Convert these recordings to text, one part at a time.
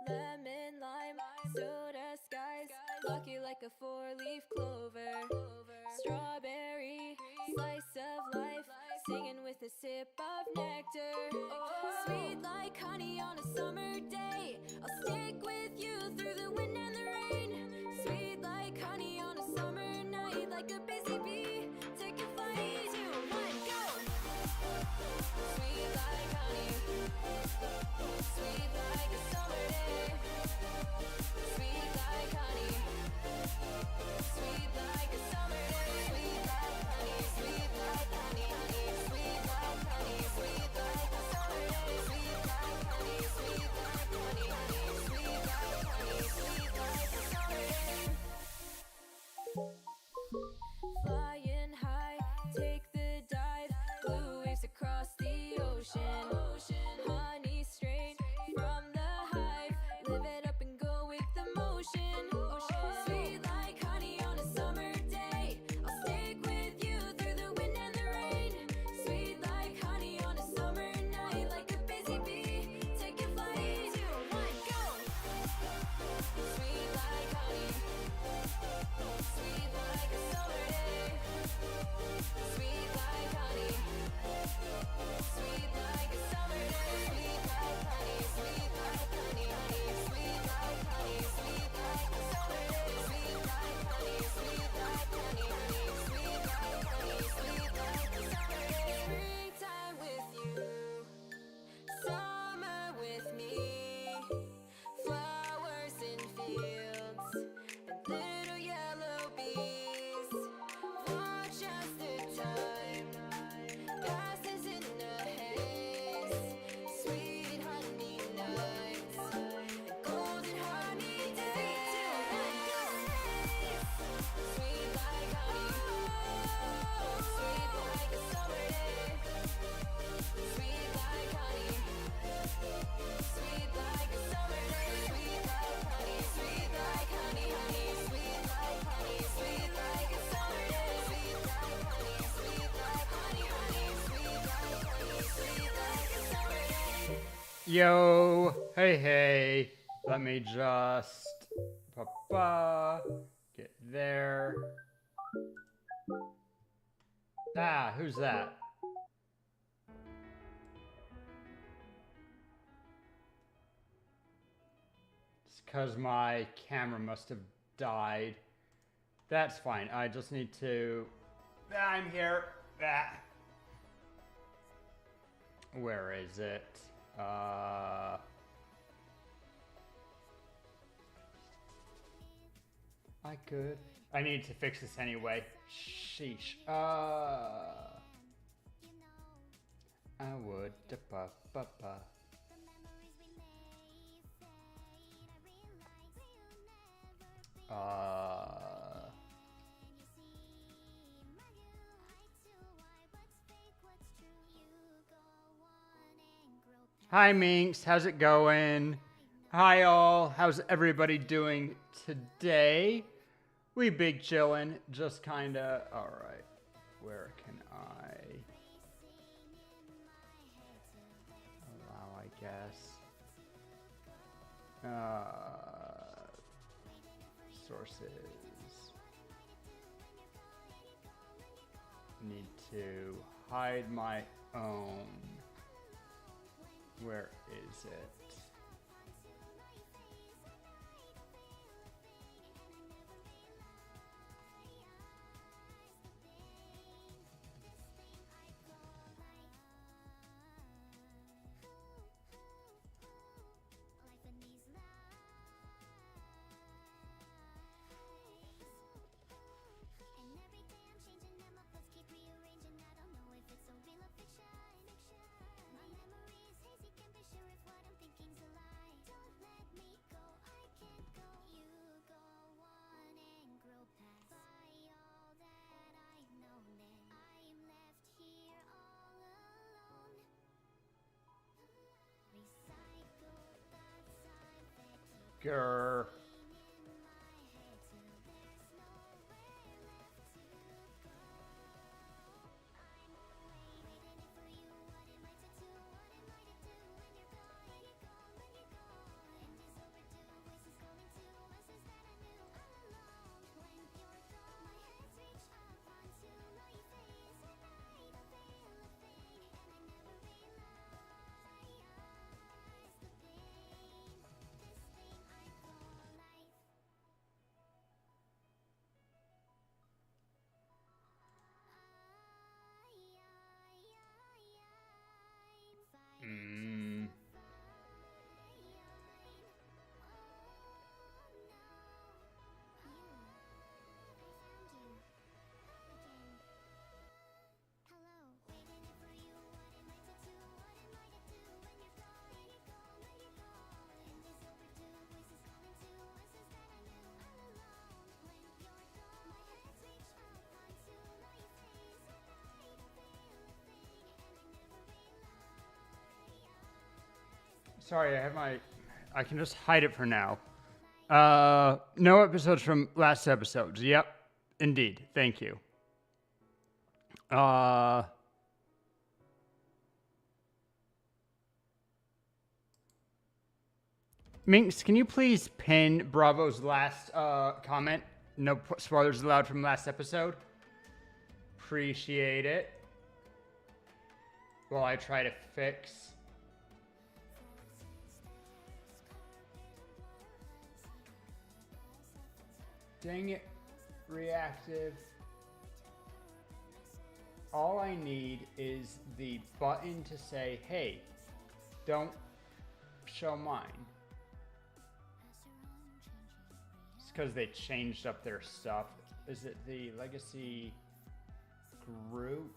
Lemon, lime, soda skies, lucky like a four-leaf clover. Strawberry, slice of life, singing with a sip of nectar. Sweet like honey on a summer day, I'll stick with you through the wind and the rain. Sweet like honey on a summer night, like a busy bee, take a flight. 2, 1, go! Sweet like honey, sweet like a summer day. Sweet like honey, sweet like a summer day. Sweet like honey, sweet like honey, honey. Sweet like honey, sweet like a summer day. Sweet like honey, sweet like honey, honey. Sweet like honey, Yo, hey, let me just get there. Ah, who's that? It's because my camera must have died. That's fine. I just need to... I'm here. Where is it? I could. I need to fix this anyway. Sheesh. I would. Hi Minx, how's it going? Hi all, how's everybody doing today? We big chillin', just kinda, alright. Where can I allow, I guess? Sources. Need to hide my own. Where is it? Grr. Sorry, I can just hide it for now. No episodes from last episodes. Yep, indeed. Thank you. Minx, can you please pin Bravo's last comment? No spoilers allowed from last episode. Appreciate it. While I try to fix. Dang it, reactive. All I need is the button to say, hey, don't show mine. It's because they changed up their stuff. Is it the legacy group?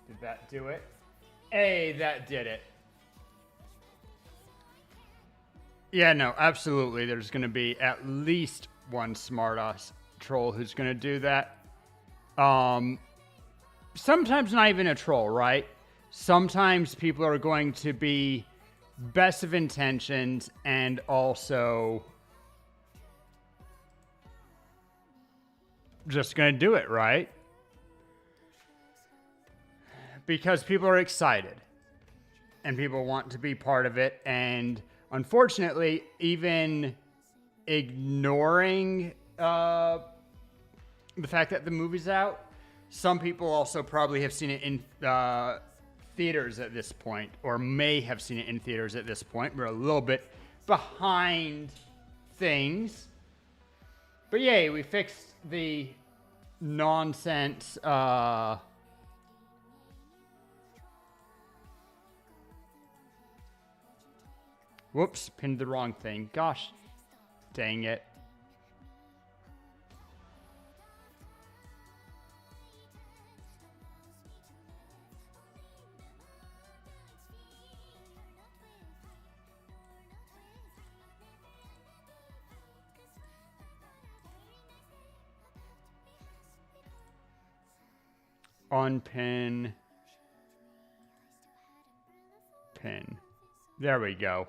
Did that do it? Hey, that did it. Yeah, no, absolutely. There's going to be at least one smartass troll who's going to do that. Sometimes not even a troll, right? Sometimes people are going to be best of intentions and also just gonna do it, right? Because people are excited and people want to be part of it. And unfortunately, even ignoring the fact that the movie's out, some people also probably have seen it in theaters at this point, or may have seen it in theaters at this point. We're a little bit behind things. But yay, we fixed the nonsense whoops, pinned the wrong thing. Gosh, dang it. Unpin. Pin. There we go.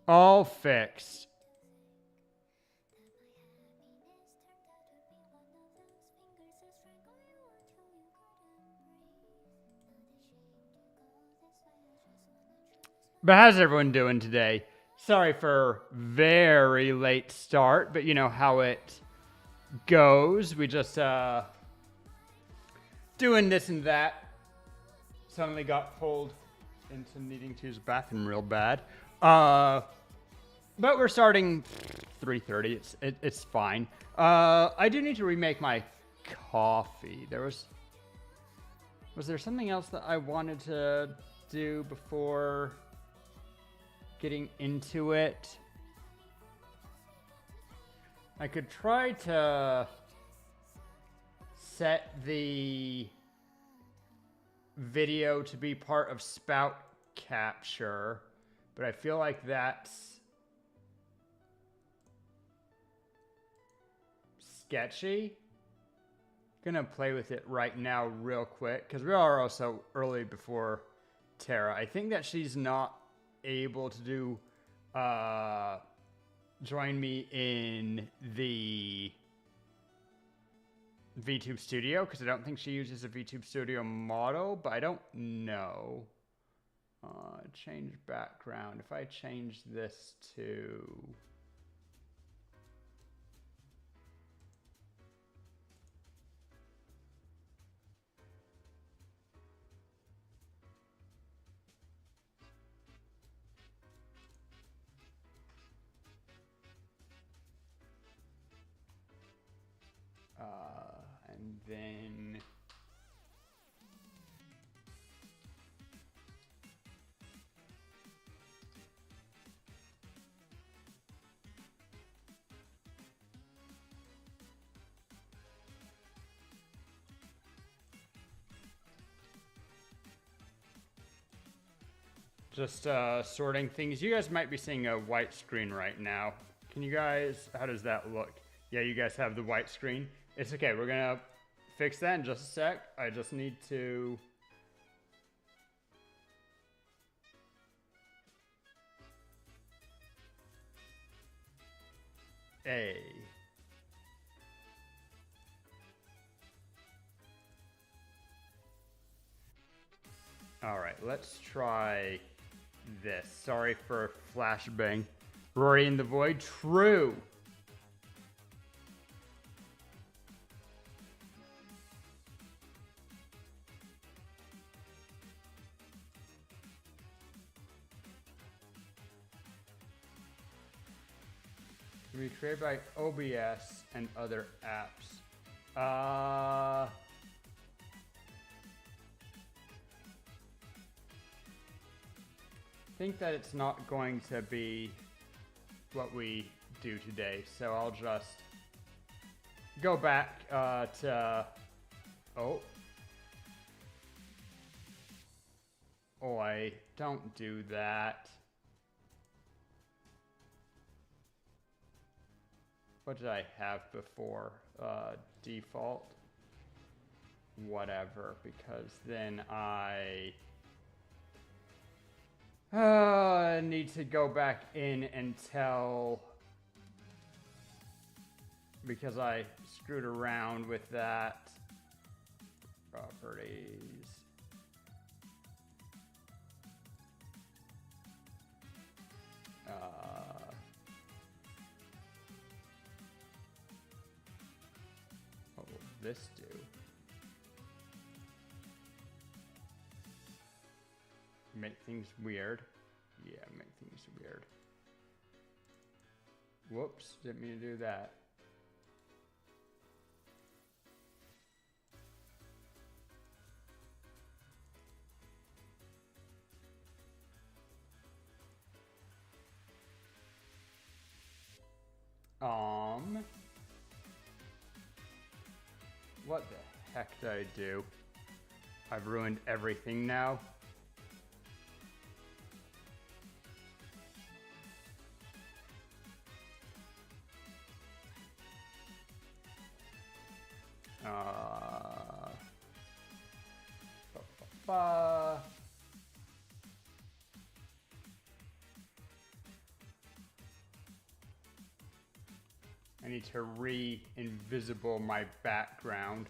All fixed. But how's everyone doing today? Sorry for very late start, but you know how it goes. We just doing this and that. Suddenly got pulled into needing to use the bathroom real bad. But we're starting 3:30. It's fine. I do need to remake my coffee. Was there something else that I wanted to do before getting into it? I could try to set the video to be part of spout capture, but I feel like that's sketchy. Gonna play with it right now real quick because we are also early before Terra. I think that she's not able to do join me in the VTube Studio because I don't think she uses a VTube Studio model, but I don't know. Change background. If I change this to and then just sorting things. You guys might be seeing a white screen right now. Can you guys, how does that look? Yeah, you guys have the white screen. It's okay, we're gonna fix that in just a sec. I just need to all right, let's try this. Sorry for flashbang. Rory in the void, true. Can be created by OBS and other apps. I think that it's not going to be what we do today, so I'll just go back to I don't do that. What did I have before? Default? Whatever, because then I need to go back in and tell because I screwed around with that. Properties. What will this do? Make things weird. Yeah, make things weird. Whoops, didn't mean to do that. What the heck did I do? I've ruined everything now. I need to re-invisible my background.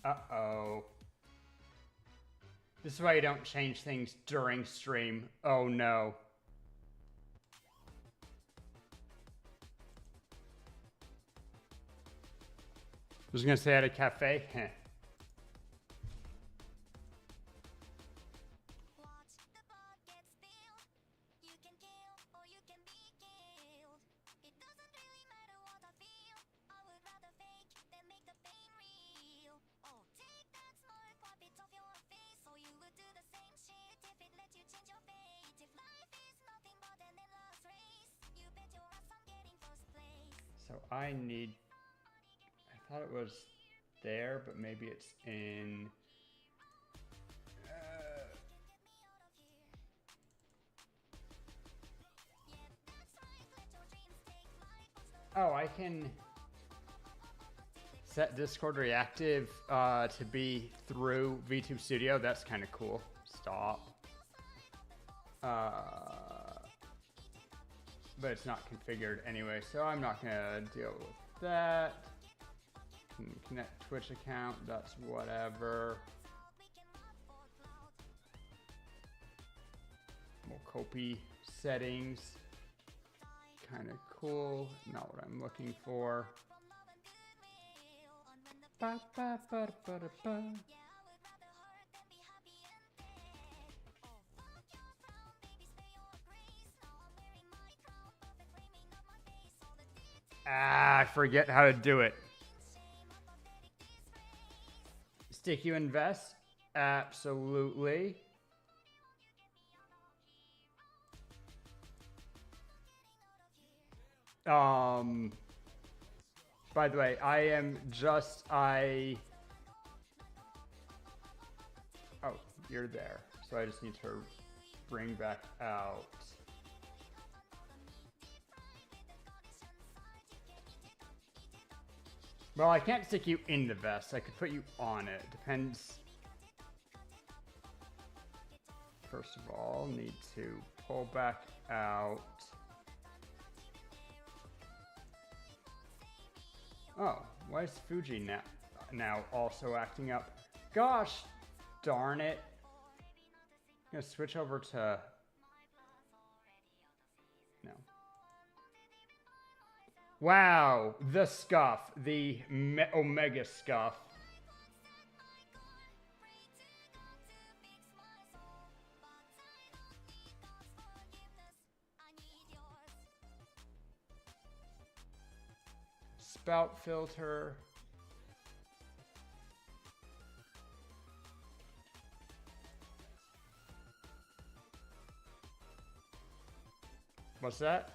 Uh-oh. This is why you don't change things during stream. Oh no. I was gonna say at a cafe. Heh. So I need, I thought it was there, but maybe it's in, oh, I can set Discord reactive to be through VTube Studio. That's kind of cool. Stop. But it's not configured anyway, so I'm not gonna deal with that. Connect Twitch account, that's whatever. More copy settings, kind of cool. Not what I'm looking for. Ba, ba, ba, ba, ba, ba. I forget how to do it. Stick you invest? Absolutely. By the way, I am just, oh, you're there. So I just need to bring back out. Well, I can't stick you in the vest. I could put you on it. Depends. First of all, need to pull back out. Oh, why is Fuji now also acting up? Gosh darn it. I'm gonna switch over to, no. Wow, the scuff, the Omega scuff. Spout filter. What's that?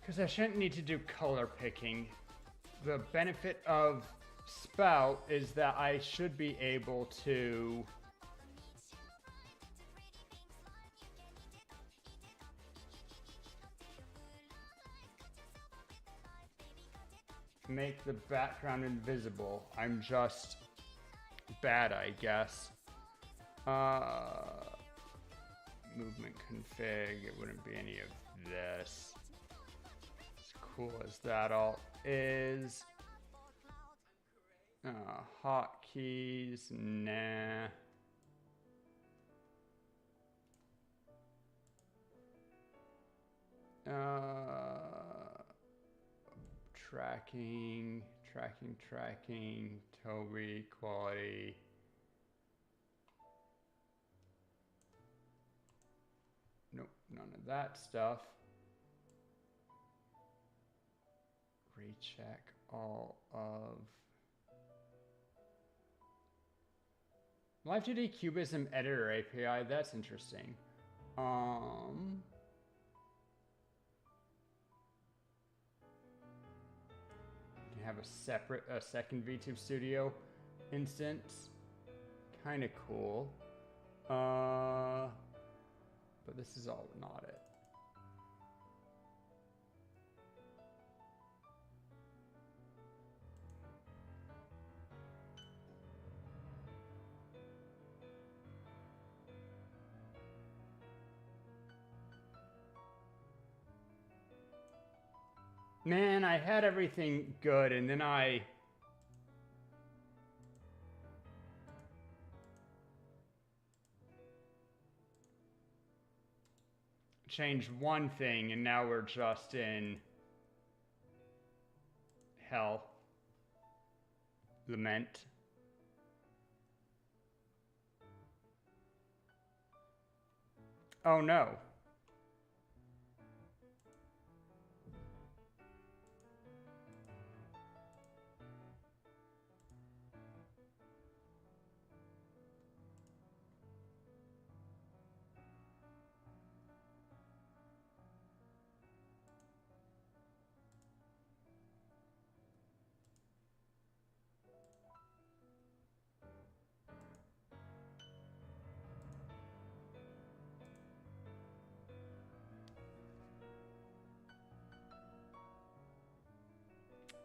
Because I shouldn't need to do color picking. The benefit of Spout is that I should be able to make the background invisible. I'm just bad, I guess. Movement config, it wouldn't be any of this. As cool as that all is. Hotkeys, nah. Tracking, Toby, quality. Nope, none of that stuff. Recheck all of. Live 2D Cubism Editor API, that's interesting. You have a second VTube Studio instance. Kind of cool. But this is all not it. Man, I had everything good, and then I changed one thing, and now we're just in hell. Lament. Oh no.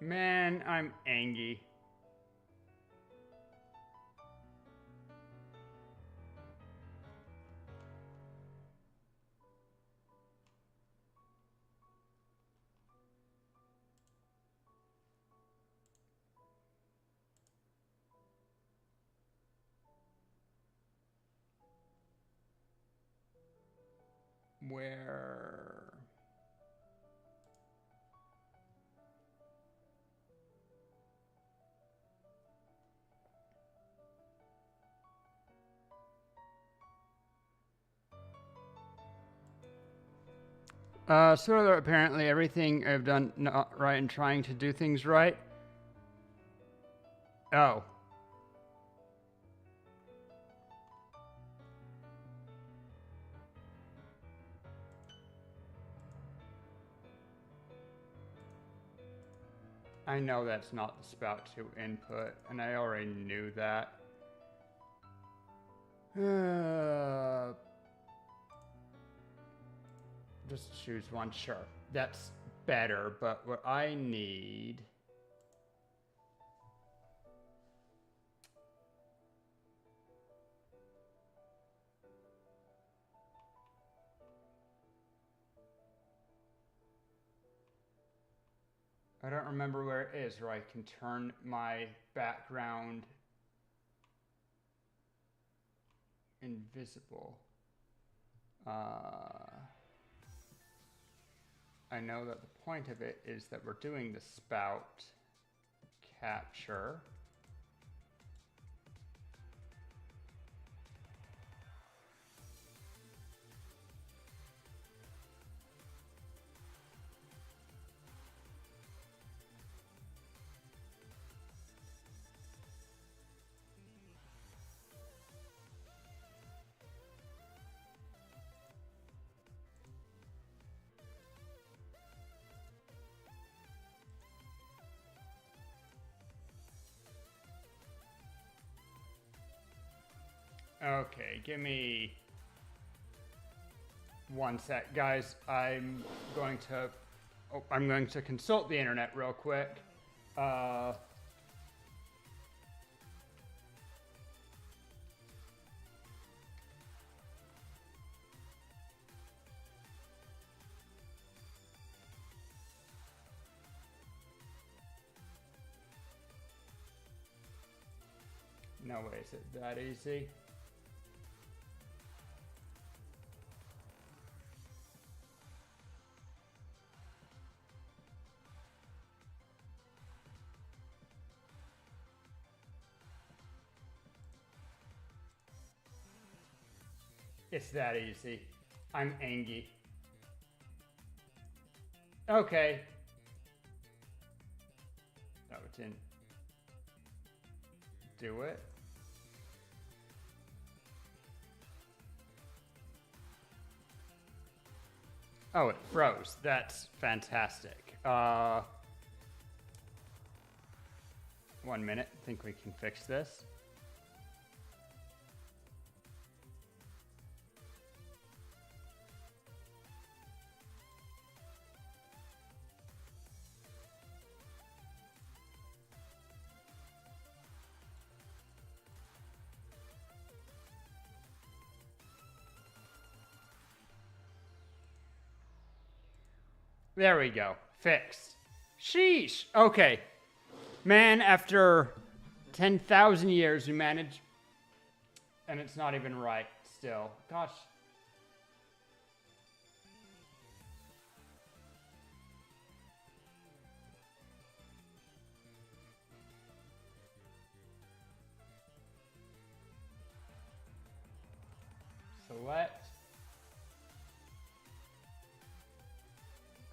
Man, I'm angry. Where? So apparently everything I've done not right and trying to do things right. Oh. I know that's not the spout to input, and I already knew that. Just choose one, sure. That's better, but what I need... I don't remember where it is, where I can turn my background invisible. I know that the point of it is that we're doing the spout capture. Okay, give me one sec, guys. I'm going to consult the internet real quick. Uh... No way is it that easy. It's that easy. I'm angry. Okay. No, it didn't do it. Oh, it froze. That's fantastic. 1 minute. I think we can fix this. There we go. Fixed. Sheesh. Okay. Man, after 10,000 years, we managed... And it's not even right still. Gosh. Select.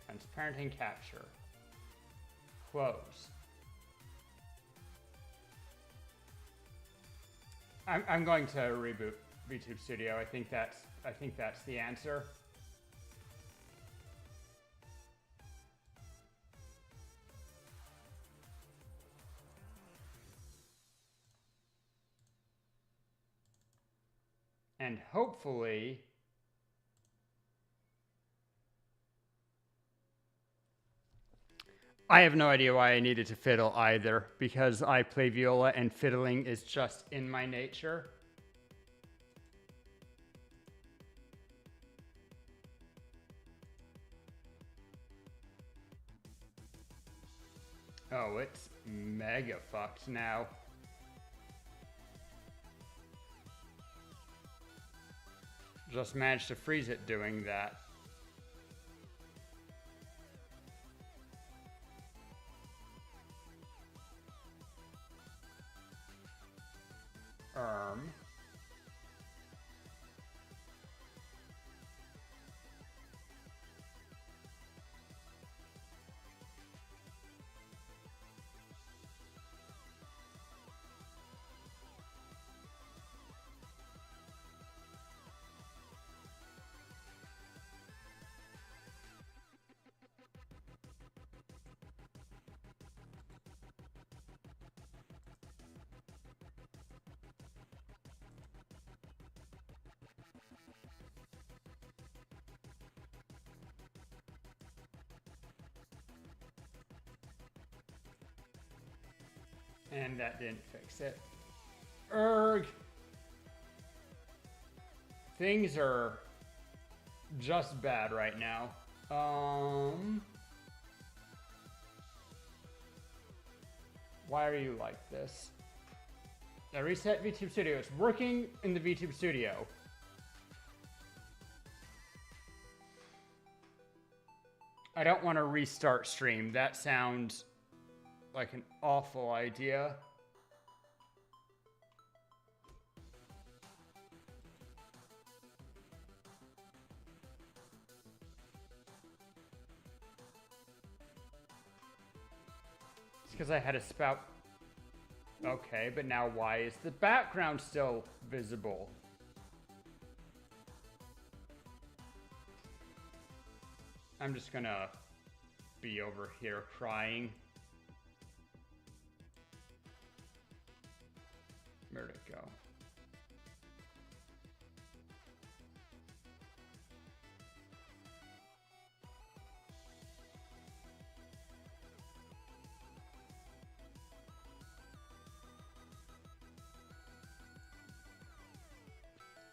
Transparent and capture. Close. I'm going to reboot VTube Studio. I think that's the answer. And hopefully I have no idea why I needed to fiddle either, because I play viola and fiddling is just in my nature. Oh, it's mega fucked now. Just managed to freeze it doing that. And that didn't fix it. Erg. Things are just bad right now. Why are you like this? I reset VTube Studio. It's working in the VTube Studio. I don't want to restart stream. That sounds like an awful idea. It's because I had a spout. Okay, but now why is the background still visible? I'm just gonna be over here crying. Where'd it go?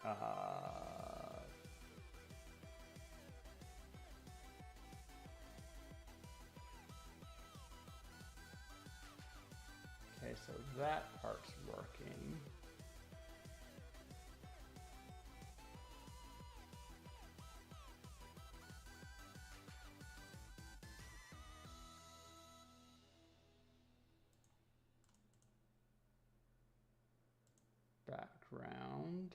Okay, so that part's working. Background.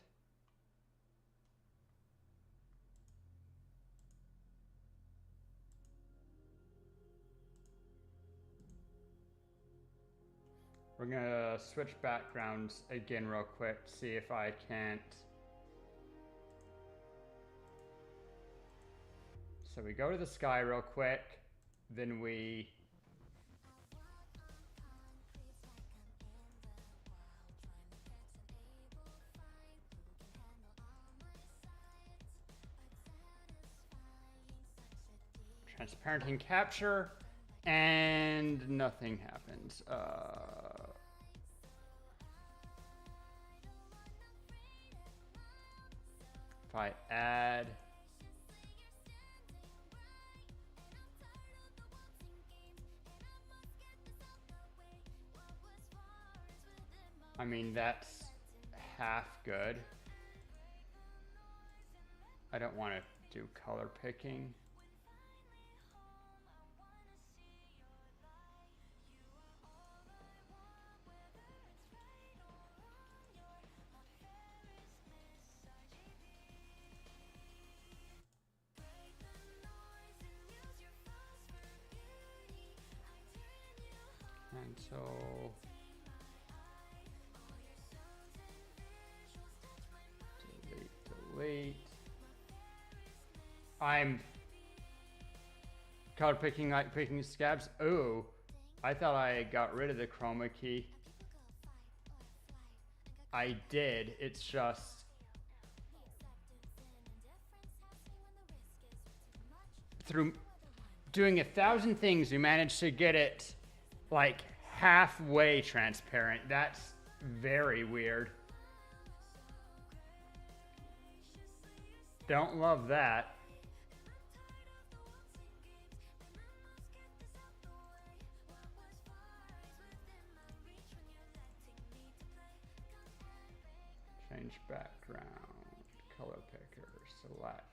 We're gonna switch backgrounds again real quick, see if I can't. So we go to the sky real quick, then we transparent and capture, and nothing happens. If I add, I mean, that's half good. I don't want to do color picking. And so delete. I'm color picking like picking scabs. Oh, I thought I got rid of the chroma key. I did. It's just through doing 1,000 things, we managed to get it like halfway transparent. That's very weird. Don't love that. Change background, color picker, select.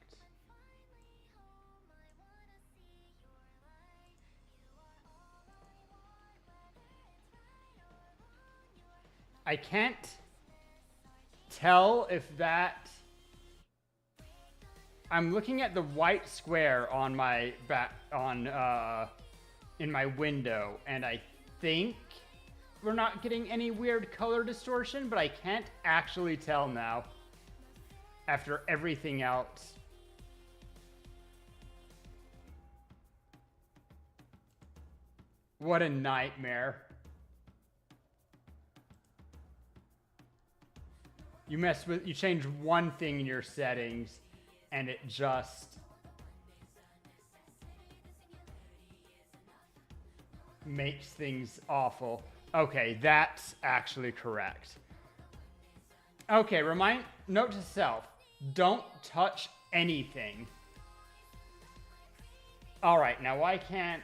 I can't tell if that, I'm looking at the white square on my back, in my window, and I think we're not getting any weird color distortion, but I can't actually tell now after everything else. What a nightmare. You change one thing in your settings and it just makes things awful. Okay, that's actually correct. Okay, note to self, don't touch anything. All right, now why can't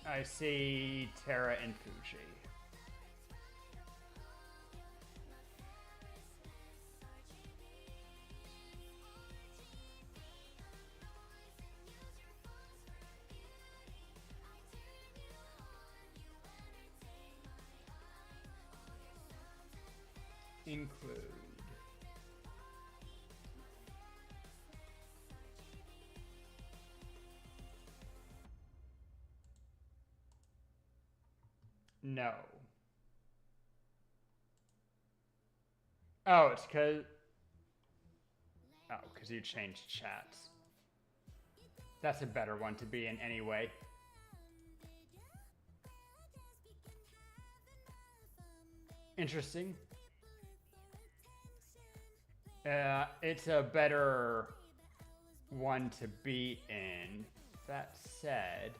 I see Terra and Fuji? Include. No. Oh, it's because you changed chats. That's a better one to be in anyway. Interesting. It's a better one to be in. That said,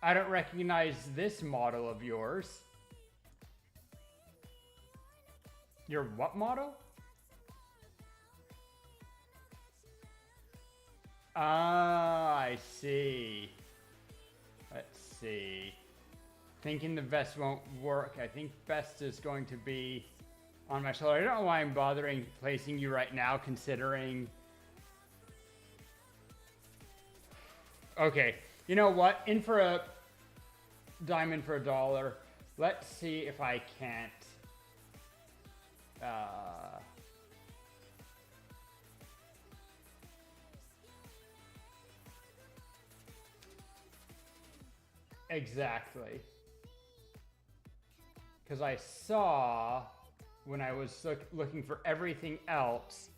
I don't recognize this model of yours. Your what model? Ah, I see. Let's see. Thinking the vest won't work. I think vest is going to be on my shoulder. I don't know why I'm bothering placing you right now, considering... Okay, you know what? In for a diamond for $1. Let's see if I can't... Exactly. Because I saw, when I was looking for everything else,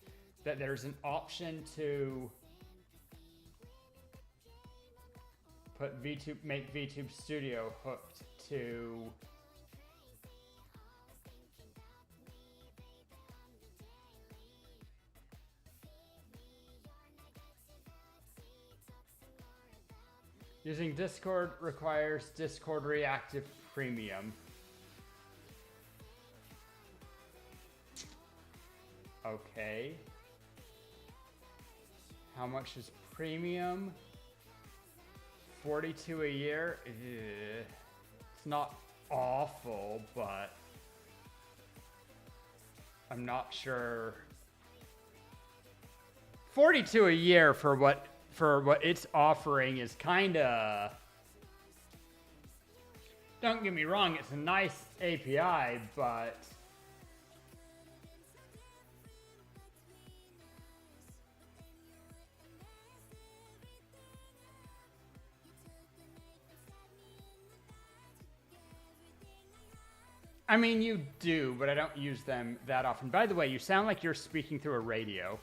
that there's an option to put VTube, make VTube Studio hooked to using Discord requires Discord Reactive Premium. Okay. How much is premium? 42 a year? Ugh. It's not awful, but I'm not sure. 42 a year for what it's offering is kind of... Don't get me wrong, it's a nice API, but... I mean, you do, but I don't use them that often. By the way, you sound like you're speaking through a radio.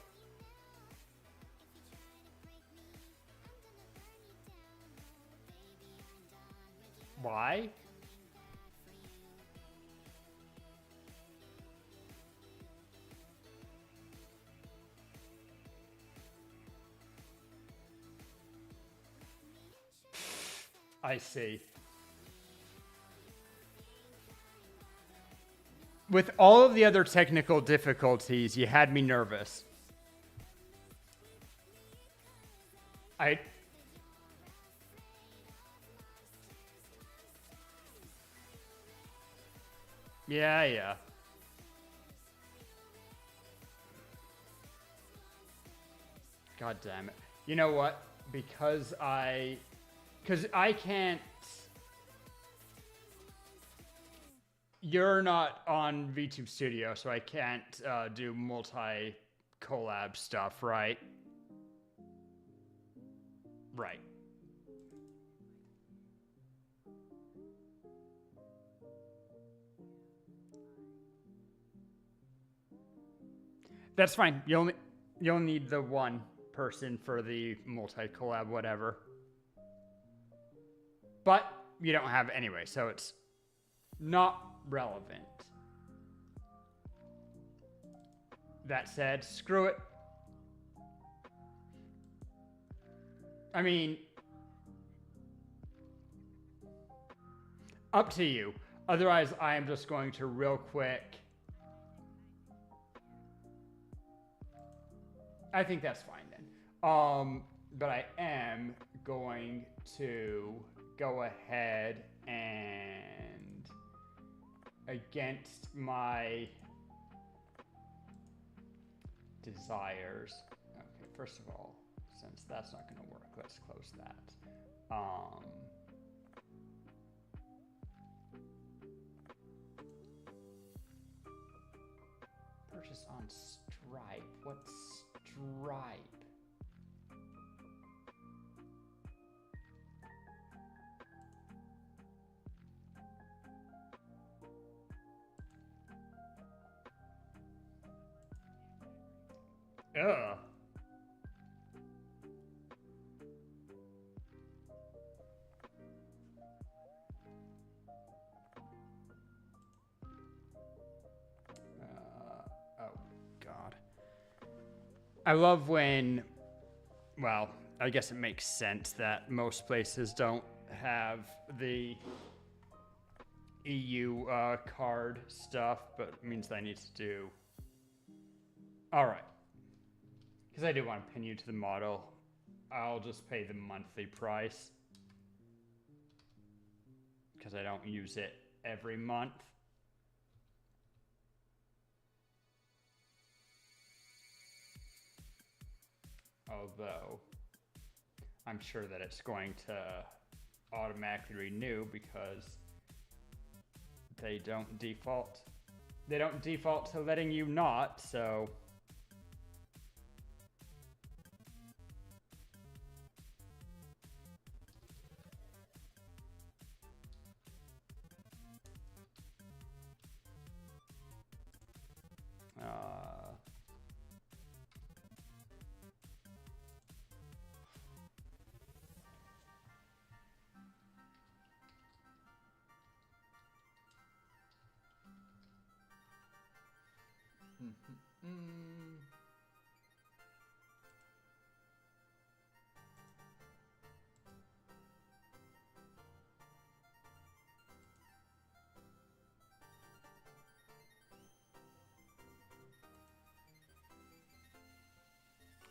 Why? I see. With all of the other technical difficulties, you had me nervous. Yeah. God damn it. You know what? Because I can't... You're not on VTube Studio, so I can't do multi-collab stuff, right? Right. That's fine. You'll need the one person for the multi-collab, whatever. But you don't have it anyway, so it's not relevant. That said, screw it. I mean, up to you. Otherwise, I am just going to real quick. I think that's fine then. But I am going to go ahead and against my desires. Okay, first of all, since that's not going to work, let's close that. Purchase on Stripe. What's Stripe? Ugh. Oh, God. I love when, well, I guess it makes sense that most places don't have the EU card stuff, but it means that I need to do... Alright. Because I do want to pin you to the model. I'll just pay the monthly price. Because I don't use it every month. Although, I'm sure that it's going to automatically renew because they don't default. They don't default to letting you not, so...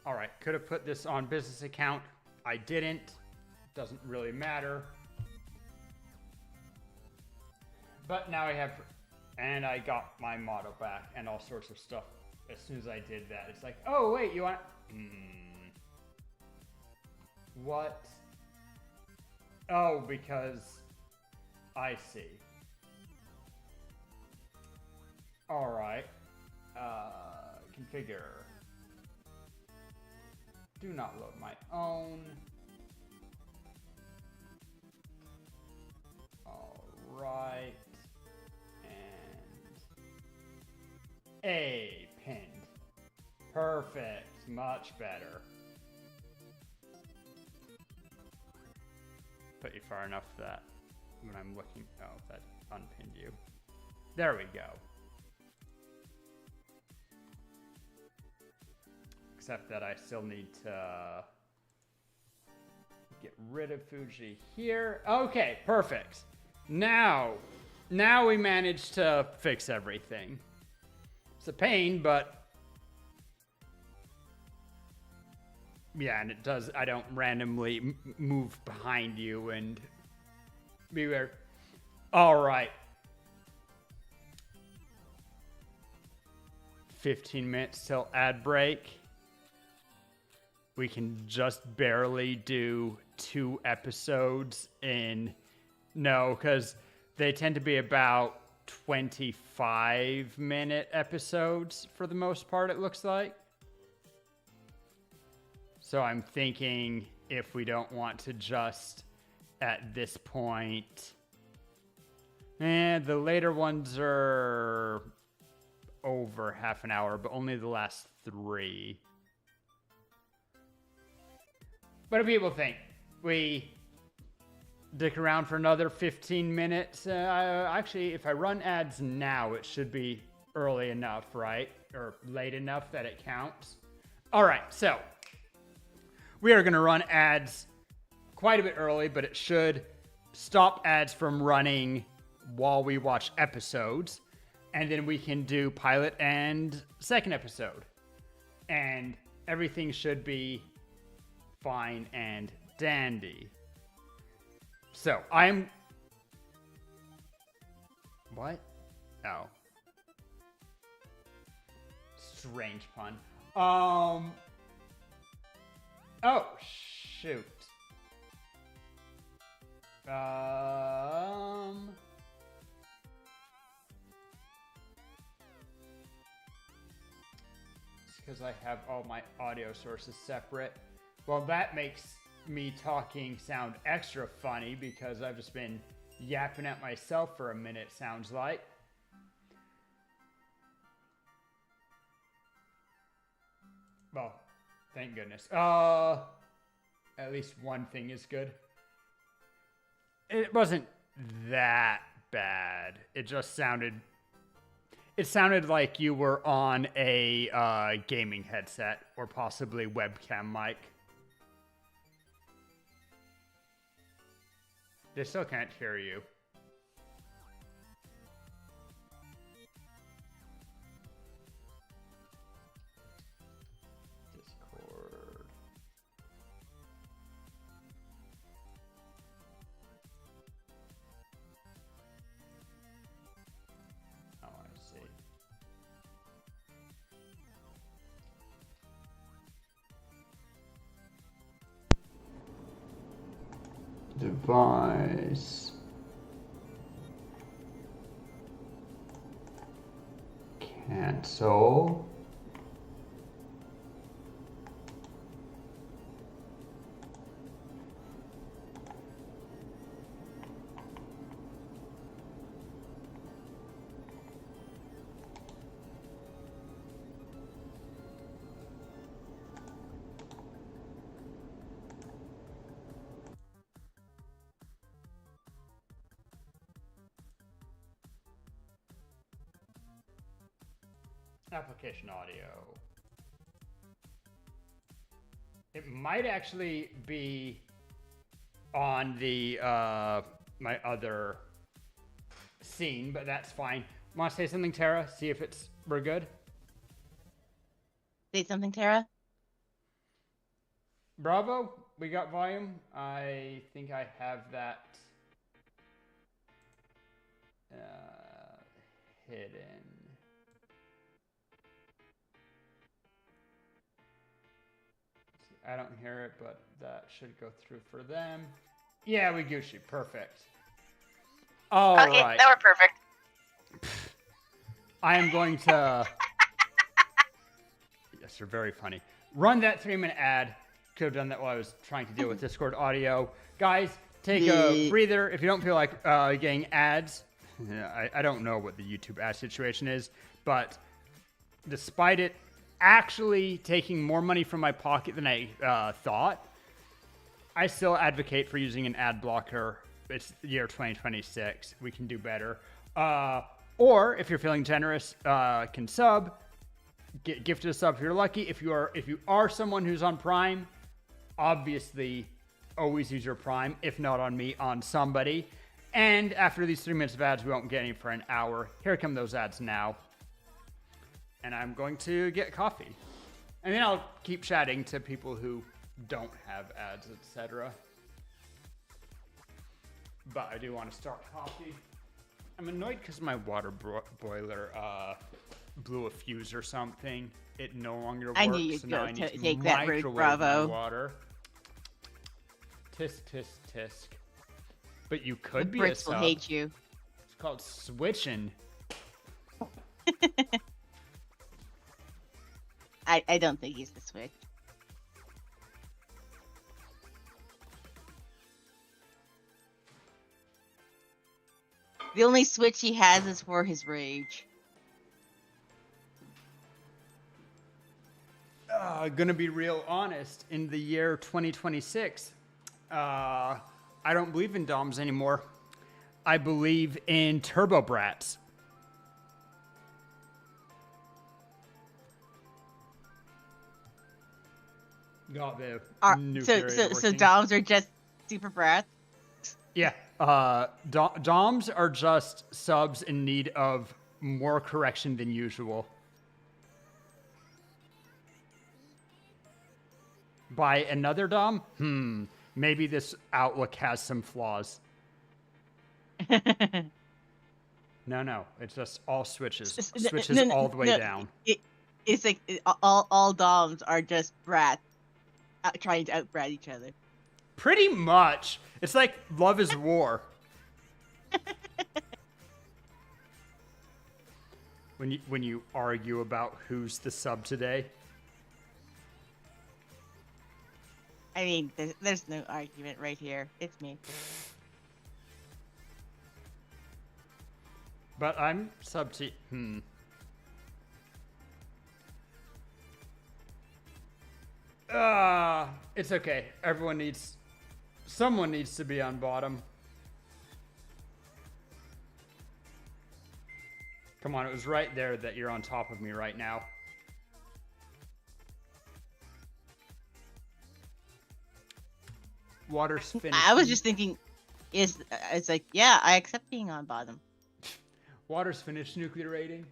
All right, could have put this on business account. I didn't. Doesn't really matter. But now I have, and I got my model back and all sorts of stuff. As soon as I did that, it's like, oh wait, you want? What? Oh, because I see. All right. Configure. Do not load my own. All right. And A pinned. Perfect. Much better. Put you far enough that when I'm looking, oh, that unpinned you. There we go. Except that I still need to get rid of Fuji here. Okay, perfect. Now we managed to fix everything. It's a pain, but yeah, and it does. I don't randomly move behind you and be weird. All right. 15 minutes till ad break. We can just barely do 2 episodes in... No, because they tend to be about 25-minute episodes for the most part, it looks like. So I'm thinking if we don't want to just, at this point... the later ones are over half an hour, but only the last 3. What do people think? We dick around for another 15 minutes? Actually, if I run ads now, it should be early enough, right? Or late enough that it counts. All right, so we are going to run ads quite a bit early, but it should stop ads from running while we watch episodes. And then we can do pilot and second episode. And everything should be fine and dandy. So, I'm... What? Oh. Strange pun. Oh, shoot. It's because I have all my audio sources separate. Well, that makes me talking sound extra funny because I've just been yapping at myself for a minute, sounds like. Well, thank goodness. At least one thing is good. It wasn't that bad. It just sounded... It sounded like you were on a gaming headset or possibly webcam mic. They still can't hear you. device. Cancel. Application audio. It might actually be on the my other scene, but that's fine. Want to say something, Tara? See if we're good. Say something, Tara. Bravo, we got volume. I think I have that hidden. I don't hear it, but that should go through for them. Yeah, we Gucci. Perfect. All okay, right. that were perfect. I am going to... Yes, you're very funny. Run that 3-minute ad. Could have done that while I was trying to deal with Discord audio. Guys, take a breather. If you don't feel like getting ads, I don't know what the YouTube ad situation is, but despite it actually taking more money from my pocket than I thought, I still advocate for using an ad blocker. It's the year 2026. We can do better. Or if you're feeling generous, can sub. Get gifted a sub if you're lucky. If you are someone who's on Prime, obviously always use your Prime. If not on me, on somebody. And after these 3 minutes of ads, we won't get any for an hour. Here come those ads now. And I'm going to get coffee. And then I'll keep chatting to people who don't have ads, etc. But I do want to start coffee. I'm annoyed because my water boiler blew a fuse or something. It no longer works. I knew you'd so now go I need to take that route, microwave Bravo. my water. Tisk, tisk, tisk. But you could be a Brits will sub. hate you. It's called switching. I don't think he's the Switch. The only Switch he has is for his rage. Gonna be real honest. In the year 2026, I don't believe in DOMs anymore. I believe in Turbo Brats. Got the nuclear So DOMs are just super brats? Yeah. DOMs are just subs in need of more correction than usual. By another DOM? Maybe this outlook has some flaws. No. It's just all switches. Switches all the way down. It's like all DOMs are just brats trying to outbrat each other. Pretty much. It's like love is war. When you argue about who's the sub today. I mean, there's no argument right here. It's me. But I'm sub to... It's okay. Someone needs to be on bottom. Come on, it was right there that you're on top of me right now. Water's finished. I was just thinking, it's like, yeah, I accept being on bottom. Water's finished nuclear rating.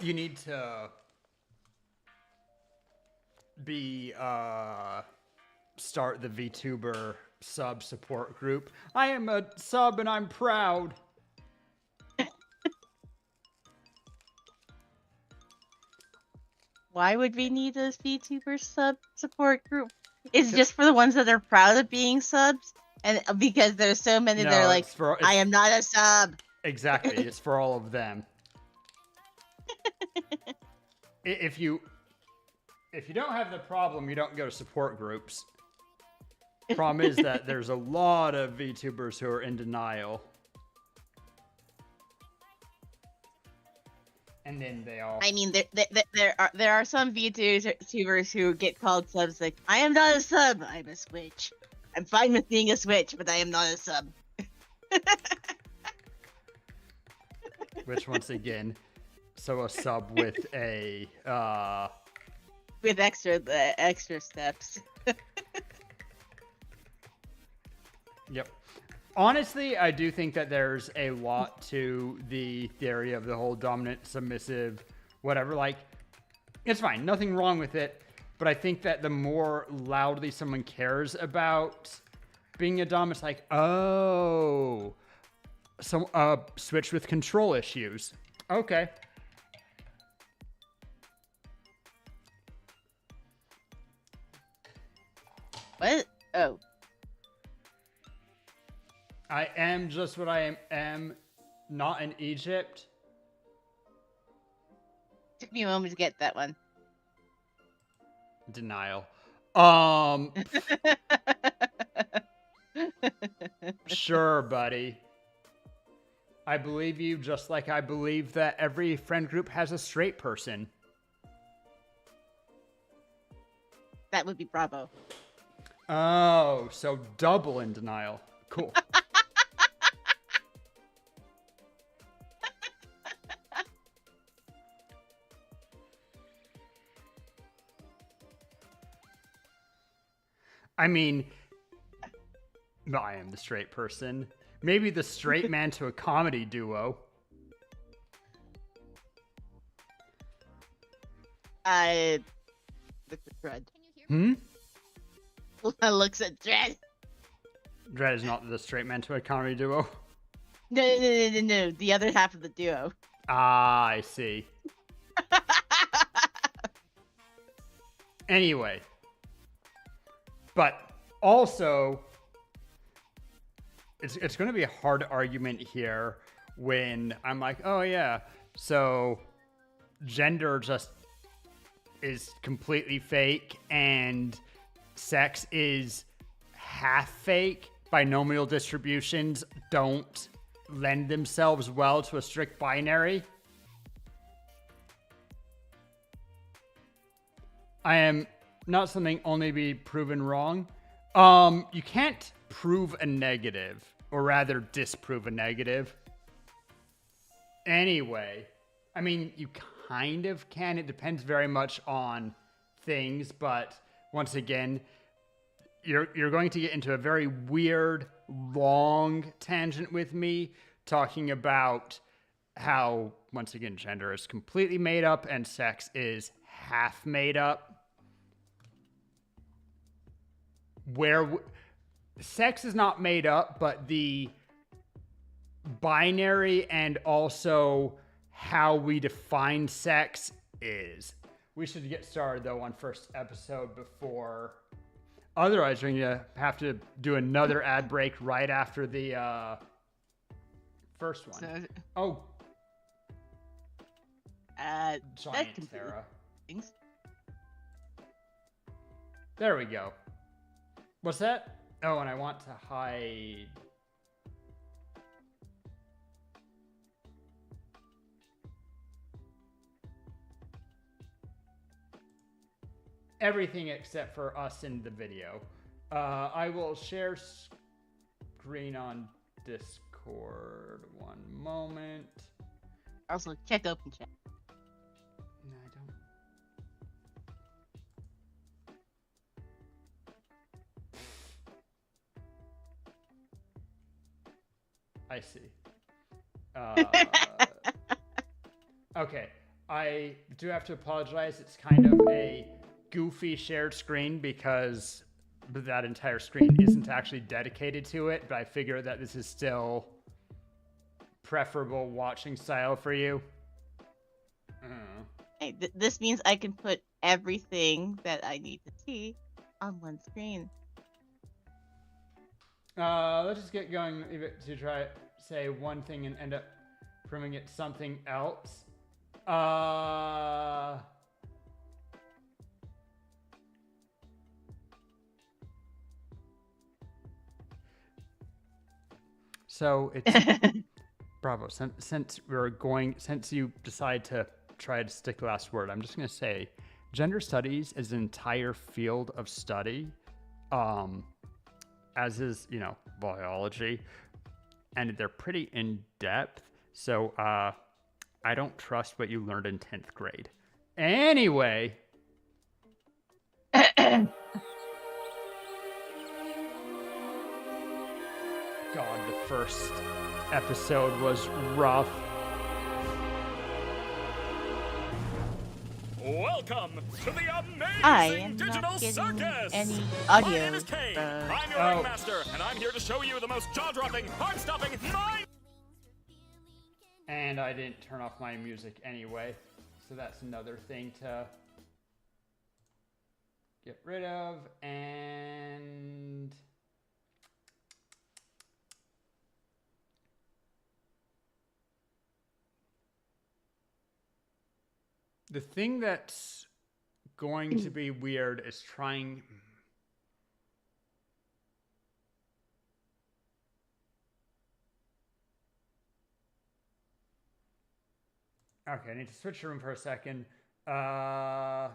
You need to be start the VTuber sub support group. I am a sub and I'm proud. Why would we need a VTuber sub support group? It's just for the ones that are proud of being subs, and because there's so many that are like, I am not a sub. Exactly, it's for all of them. If you don't have the problem, you don't go to support groups. Problem is that there's a lot of VTubers who are in denial. And then they all... I mean, there are some VTubers who get called subs like, I am not a sub, I'm a Switch. I'm fine with being a Switch, but I am not a sub. Which, once again, so a sub with a... with extra steps. Yep. Honestly, I do think that there's a lot to the theory of the whole dominant, submissive, whatever. Like, it's fine. Nothing wrong with it. But I think that the more loudly someone cares about being a dom, it's like, oh, some Switch with control issues. Okay. What? Oh. I am just what I am, not in Egypt. Took me a moment to get that one. Denial. Sure, buddy. I believe you just like I believe that every friend group has a straight person. That would be Bravo. Oh, so double in denial. Cool. I mean, I am the straight person. Maybe the straight man to a comedy duo. Look at Dread. Looks at Dread. Dread is not the straight man to a comedy duo. No. The other half of the duo. Ah, I see. Anyway. But also, it's going to be a hard argument here when I'm like, oh yeah, so gender just is completely fake and sex is half fake. Binomial distributions don't lend themselves well to a strict binary. I am not something only be proven wrong. You can't prove a negative, or rather disprove a negative. Anyway, I mean, you kind of can. It depends very much on things, but once again, you're going to get into a very weird, long tangent with me, talking about how, once again, gender is completely made up and sex is half made up. Where sex is not made up, but the binary and also how we define sex is. We should get started, though, on first episode before... Otherwise, we're going to have to do another ad break right after the first one. Oh. Giant Terra. Things. There we go. What's that? Oh, and I want to hide... everything except for us in the video. I will share screen on Discord. One moment. Also, check open chat. No, I don't. I see. Okay. I do have to apologize. It's kind of a goofy shared screen because that entire screen isn't actually dedicated to it, but I figure that this is still preferable watching style for you. Hey, this means I can put everything that I need to see on one screen. Let's just get going to try say one thing and end up proving it something else. So it's bravo. Since you decide to try to stick the last word, I'm just gonna say, gender studies is an entire field of study, as is biology, and they're pretty in depth. So I don't trust what you learned in 10th grade. Anyway. God, the first episode was rough. Welcome to the amazing digital circus! Any audio. My name is Kane. I'm your ringmaster, and I'm here to show you the most jaw-dropping, heart-stopping, And I didn't turn off my music anyway, so that's another thing to get rid of. And the thing that's going to be weird is trying. Okay, I need to switch the room for a second. All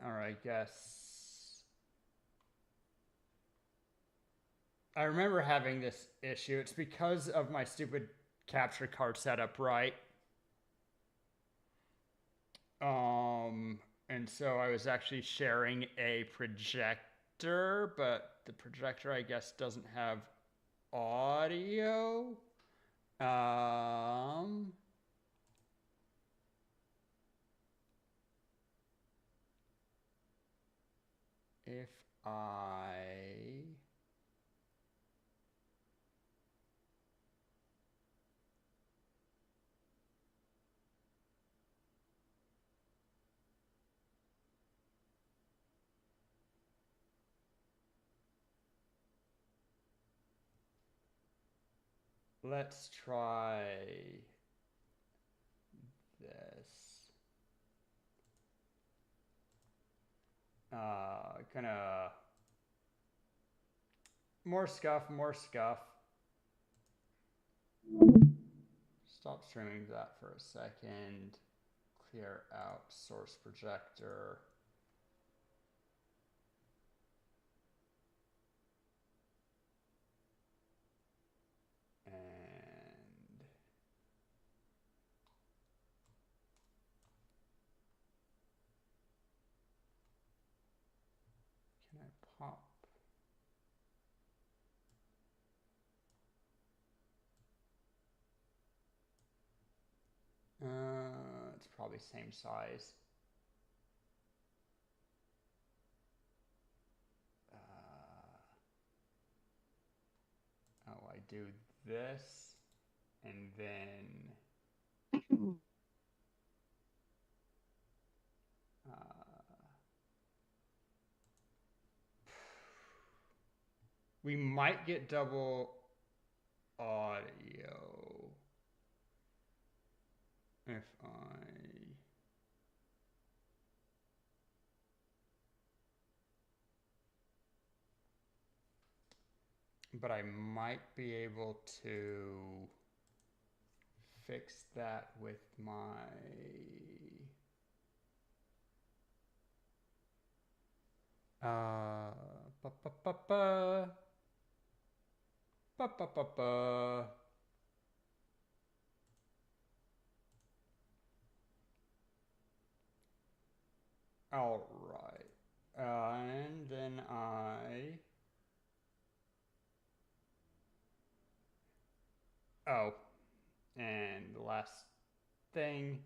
right, guess. I remember having this issue. It's because of my stupid capture card setup, right? And so I was actually sharing a projector, but the projector, I guess, doesn't have audio. If I let's try this. Gonna more scuff. Stop streaming that for a second. Clear out source projector. And can I pop? It's probably same size. I do this, and then we might get double audio if but I might be able to fix that with my all right, and then I Oh. And the last thing.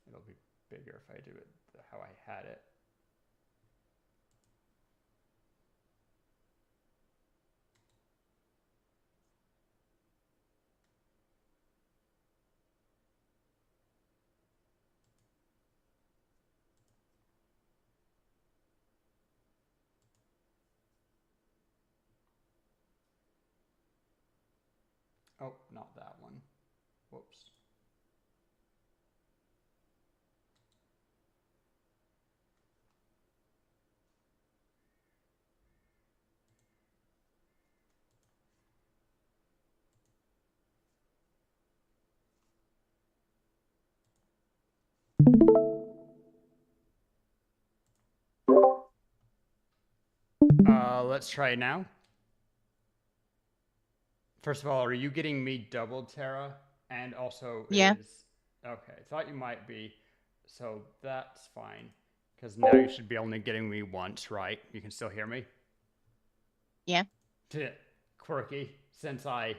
It'll be bigger if I do it how I had it. Oh, not that one. Whoops. Let's try it now. First of all, are you getting me double, Terra? And also Yeah. Okay, thought you might be. So that's fine. Because now you should be only getting me once, right? You can still hear me? Yeah. Quirky, since I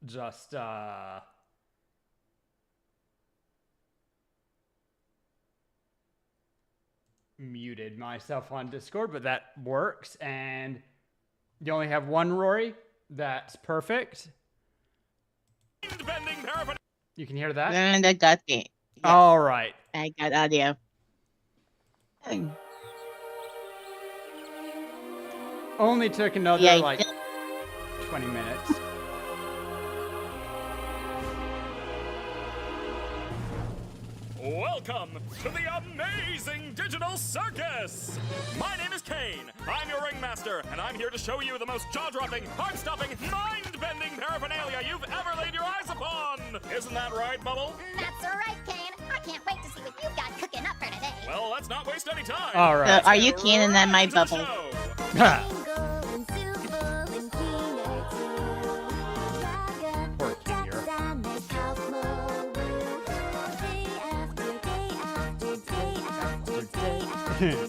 just muted myself on Discord, but that works. And you only have one, Rory. That's perfect. You can hear that? And I got it. Yeah. All right. I got audio. Only took another, like, 20 minutes. Welcome to the amazing digital circus! My name is Kane. I'm your ringmaster, and I'm here to show you the most jaw-dropping, heart-stopping, mind-bending paraphernalia you've ever laid your eyes upon! Isn't that right, Bubble? That's right, Kane. I can't wait to see what you've got cooking up for today. Well, let's not waste any time. All right. So, are you Kane and then my Bubble? Poor King here.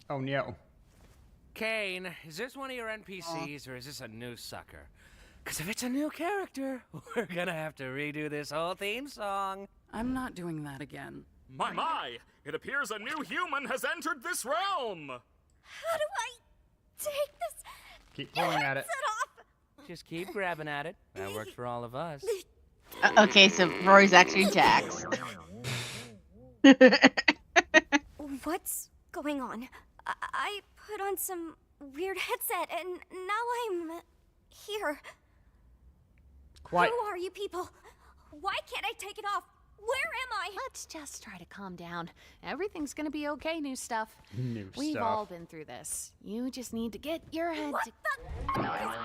Oh no. Kane, is this one of your NPCs or is this a new sucker? Because if it's a new character, we're gonna have to redo this whole theme song. I'm not doing that again. My! It appears a new human has entered this realm! How do I take this Keep pulling at it. headset off? Just keep grabbing at it. That worked for all of us. Okay, so Rory's actually Jax. What's going on? I put on some weird headset and now I'm here. Quite. Who are you people? Why can't I take it off? Where am I? Let's just try to calm down. Everything's gonna be okay, new stuff. New We've stuff. all been through this. You just need to get your head What the is going on?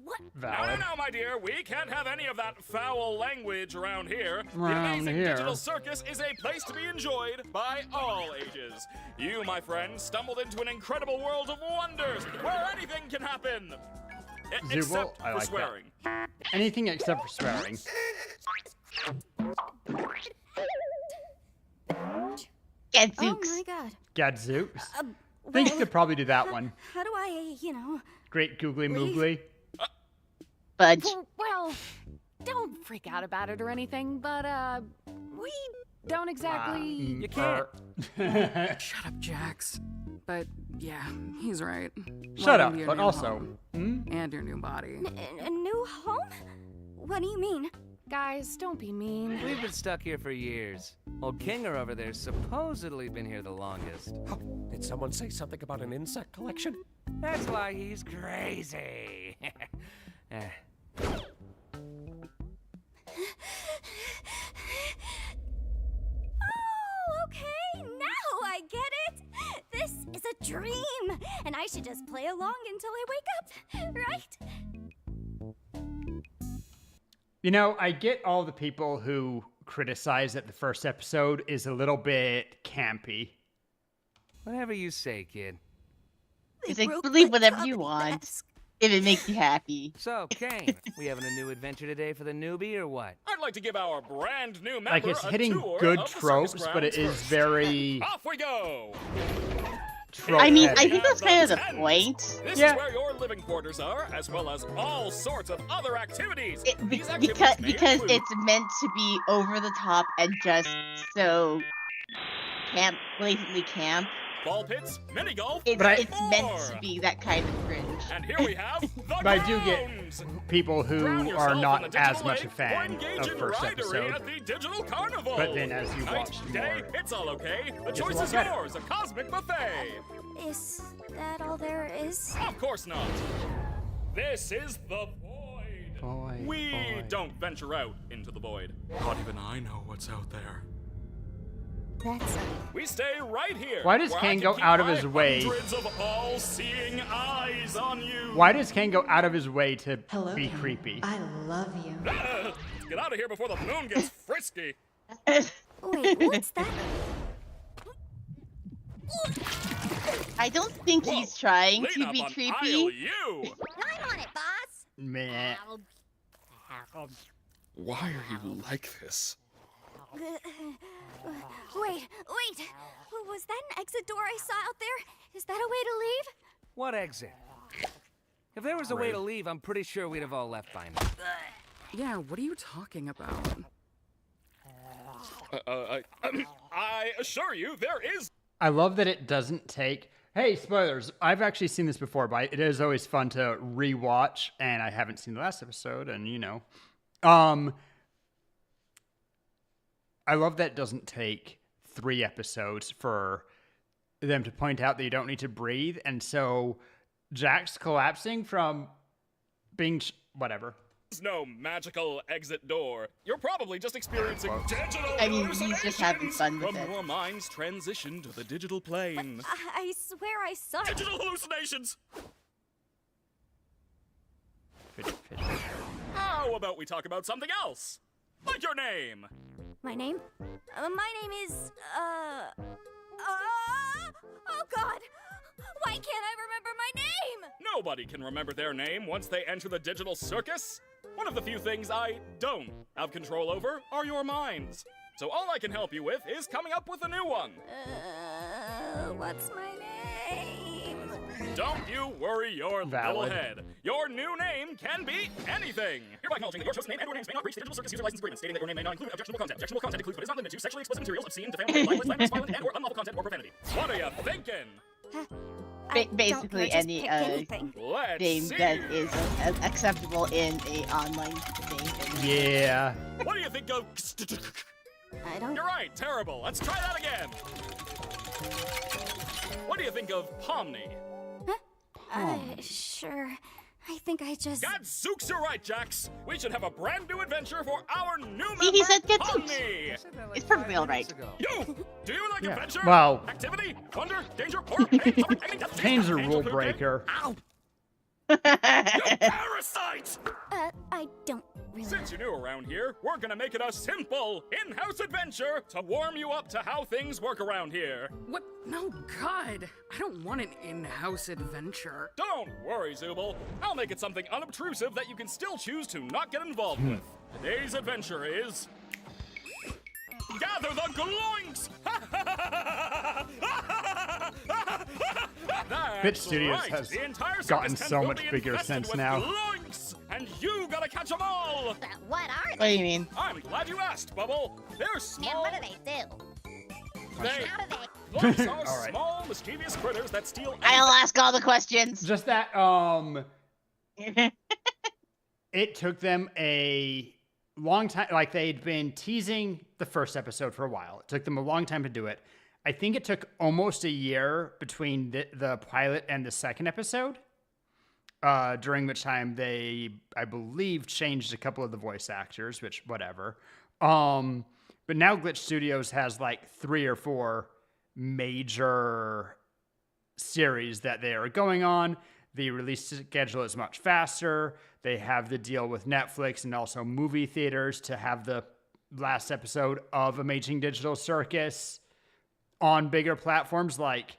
What? Valid. No, my dear, we can't have any of that foul language around here. The Around amazing here. digital circus is a place to be enjoyed by all ages. You, my friend, stumbled into an incredible world of wonders where anything can happen. Except I for like swearing. that. Anything except for swearing. Gadzooks. Oh my god. Gadzooks. I think you could probably do that one. How do I, Great googly moogly. Budge. Well, don't freak out about it or anything, but, we don't exactly... You can't. Shut up, Jax. But yeah, he's right. Shut Welcome up, to your but new also. home. And your new body. A new home? What do you mean? Guys, don't be mean. We've been stuck here for years. Old Kinger over there's supposedly been here the longest. Did someone say something about an insect collection? That's why he's crazy. should just play along until I wake up, right? You know, I get all the people who criticize that the first episode is a little bit campy. Whatever you say, kid. It's like, believe whatever you want, if it makes you happy. So, Kane, we having a new adventure today for the newbie, or what? I'd like to give our brand new member Like, it's a hitting tour good of the tropes, circus but it grounds is first. very... Off we go! I mean, I trope-heavy. think that's kind of the point. This Yeah. is where your living quarters are, as well as all sorts of other activities. These activities Because may include it's meant to be over the top and just so blatantly camp. ball pits, mini golf, It's But meant to be that kind of cringe. and here we have the But I do get grounds. people Drown who yourself are in the not digital as much a lake or fan engage of in first ridery episode. at the digital carnival. But then as you Night, watch day, more, it's all okay. The gets a choice lot is better. yours. A cosmic buffet. Is that all there is? Of course not. This is the void. Void, We void. don't venture out into the void. Not even I know what's out there. That's We stay right here. Why does where I Kane can go keep out of my his way? Hundreds of all-seeing eyes on you. Why does Kane go out of his way to be Kane. creepy? I love you. Let's get out of here before the moon gets frisky. Wait, what's that? I don't think Whoa, he's trying lean to up be on creepy. aisle you. I'm on it, boss. Meh. Why are you like this? Wait. Was that an exit door I saw out there? Is that a way to leave? What exit? If there was a way to leave, I'm pretty sure we'd have all left by now. Yeah, what are you talking about? I assure you, there is. I love that it doesn't take... Hey, spoilers. I've actually seen this before, but it is always fun to rewatch, and I haven't seen the last episode, and you know. I love that it doesn't take 3 episodes for them to point out that you don't need to breathe, and so Jack's collapsing from being... whatever. There's no magical exit door. You're probably just experiencing digital I mean, he's just having fun with from it. your mind's transition to the digital plane. I swear I saw it. Digital hallucinations! Fidget. How about we talk about something else? Like your name! My name? My name is, oh God! Why can't I remember my name? Nobody can remember their name once they enter the digital circus. One of the few things I don't have control over are your minds. So all I can help you with is coming up with a new one. What's my name? Don't you worry your Valid. little head. Your new name can be anything. Hereby acknowledging that your chosen name and/or names may not breach the digital circus user license agreement, stating that your name may not include objectionable content. Objectionable content includes but is not limited to sexually explicit materials, obscene, defamatory, libelous, slanderous, violent, and/or unlawful content or profanity. What are you thinking? Basically, any Let's name see. that is acceptable in a online thing. Yeah. What do you think of? I don't. You're right. Terrible. Let's try that again. What do you think of Pomni? Sure. I think I just. Gadzooks, you're right, Jax. We should have a brand new adventure for our new member, See, he said gadzooks. Pomni. It's perfectly alright. You! Do you like Yeah. adventure? Well- Activity? Wonder? Danger? Horror? Pain? Suffering? Agony? Death? Kane's a Angel rule food? breaker. Ow! You parasite! I don't really. Since you're new around here, we're gonna make it a simple in-house adventure to warm you up to how things work around here. What? No, God. I don't want an in-house adventure. Don't worry, Zubul. I'll make it something unobtrusive that you can still choose to not get involved with. Today's adventure is... Gather the gloinks! That's Bit Studios right. has The entire circus gotten tent so will much be bigger infested since with now. gloinks, and you gotta catch them all! What are What do you mean? I'm glad you asked, Bubble. They're small. they do? They... How do they? Gloinks are All right. small, mischievous critters that steal... I'll ask all the questions. Just that, it took them a long time. Like, they'd been teasing the first episode for a while. It took them a long time to do it. I think it took almost a year between the pilot and the second episode, during which time they, I believe, changed a couple of the voice actors, which, whatever. But now Glitch Studios has like 3 or 4 major series that they are going on. The release schedule is much faster. They have the deal with Netflix and also movie theaters to have the last episode of Amazing Digital Circus on bigger platforms. Like,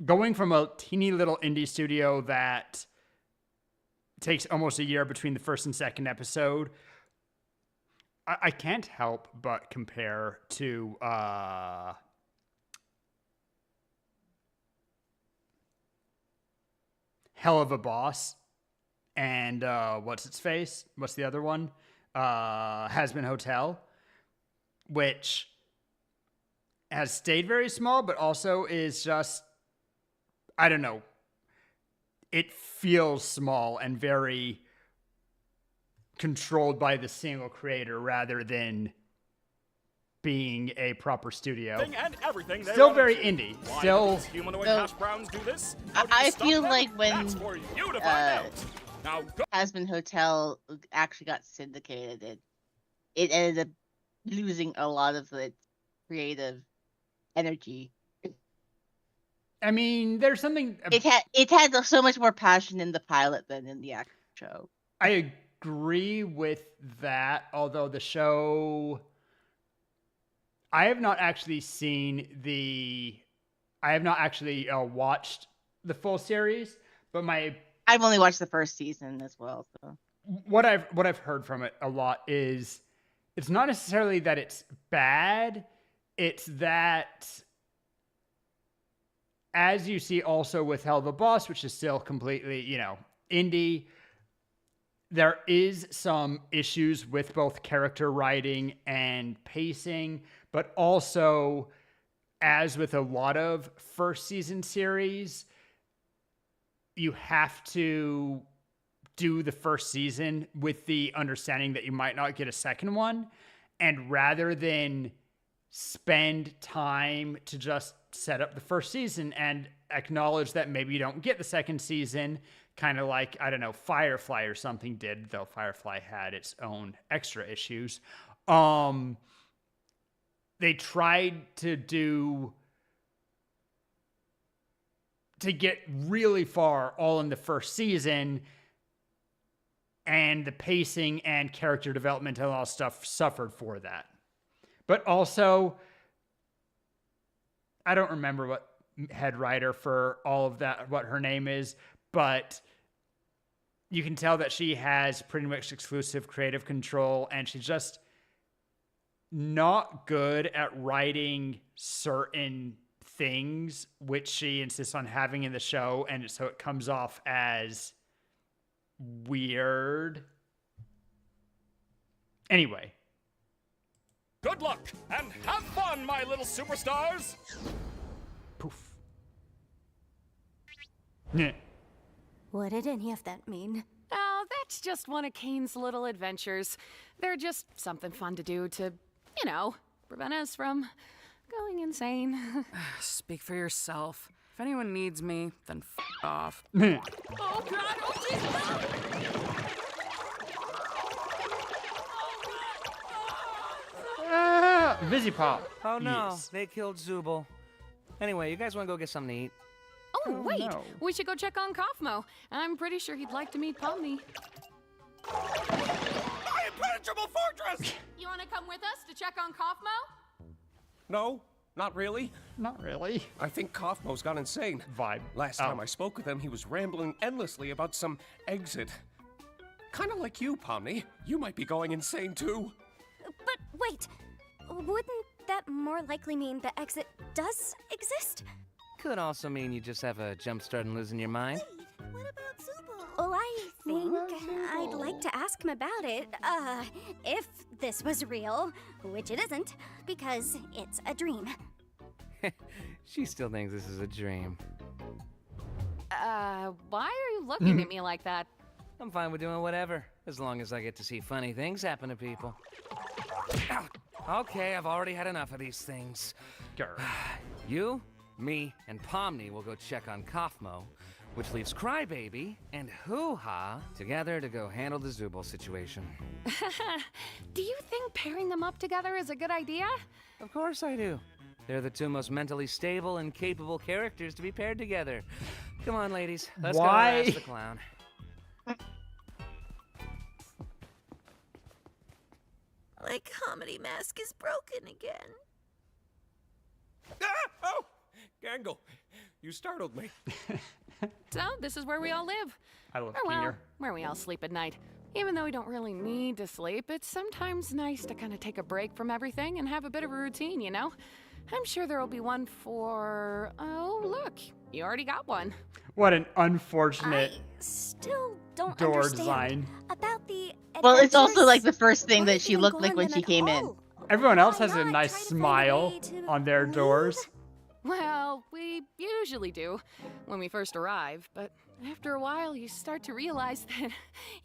going from a teeny little indie studio that takes almost a year between the first and second episode, I can't help but compare to Hell of a Boss and what's the other one? Has-Been Hotel, which has stayed very small, but also is just, I don't know, it feels small and very controlled by the single creator rather than being a proper studio. And everything still very indie. Why Still do humanoid hash browns do this? I feel like when That's for you to find out. Now go. Has-Been Hotel actually got syndicated, it ended up losing a lot of its creative energy. I mean, there's something. It had so much more passion in the pilot than in the actual show. I agree with that, although the show, I have not actually watched the full series, but I've only watched the first season as well. So what I've heard from it a lot is it's not necessarily that it's bad, it's that, as you see also with Hell of a Boss, which is still completely, indie, there is some issues with both character writing and pacing, but also, as with a lot of first season series, you have to do the first season with the understanding that you might not get a second one. And rather than spend time to just set up the first season and acknowledge that maybe you don't get the second season, kind of like, I don't know, Firefly or something did, though Firefly had its own extra issues. They tried to get really far all in the first season, and the pacing and character development and all that stuff suffered for that. But also, I don't remember what head writer for all of that, what her name is, but you can tell that she has pretty much exclusive creative control, and she's just not good at writing certain things which she insists on having in the show, and so it comes off as weird. Anyway. Good luck and have fun, my little superstars! Poof. What did any of that mean? Oh, that's just one of Kane's little adventures. They're just something fun to do to, prevent us from going insane. Speak for yourself. If anyone needs me, then off. Oh, God! Oh, Jesus! Visipop. Oh no, Yes. they killed Zubul. Anyway, you guys want to go get something to eat? Oh, wait! no. We should go check on Kaufmo. I'm pretty sure he'd like to meet Pomni. My impenetrable fortress! You want to come with us to check on Kaufmo? No, not really. Not really. I think Kaufmo's gone insane. Vibe. Last time I spoke with him, he was rambling endlessly about some exit. Kind of like you, Pomni. You might be going insane too. But wait, wouldn't that more likely mean the exit does exist? Could also mean you just have a jump start and losing your mind. What about Zubul? Well, I think I'd like to ask him about it, if this was real, which it isn't, because it's a dream. She still thinks this is a dream. Why are you looking at me like that? I'm fine with doing whatever, as long as I get to see funny things happen to people. Ow. Okay, I've already had enough of these things. You, me, and Pomni will go check on Kaufmo, which leaves Crybaby and Hoo-Ha together to go handle the Zubul situation. Do you think pairing them up together is a good idea? Of course I do. They're the two most mentally stable and capable characters to be paired together. Come on, ladies. Let's go harass the clown. My comedy mask is broken again. Ah! Oh! Gangle, you startled me. So, this is where we all live. I love Or, well, Kier. where we all sleep at night. Even though we don't really need to sleep, it's sometimes nice to kind of take a break from everything and have a bit of a routine, you know? I'm sure there'll be one for... Oh, look. You already got one. What an unfortunate I still don't door understand design. about the Well, it's also adventures. like the first thing Why that she didn't looked go like on when them she at came in. all? Everyone else Why has a not nice try to find a smile way to on their leave? doors. Well, we usually do when we first arrive, but after a while you start to realize that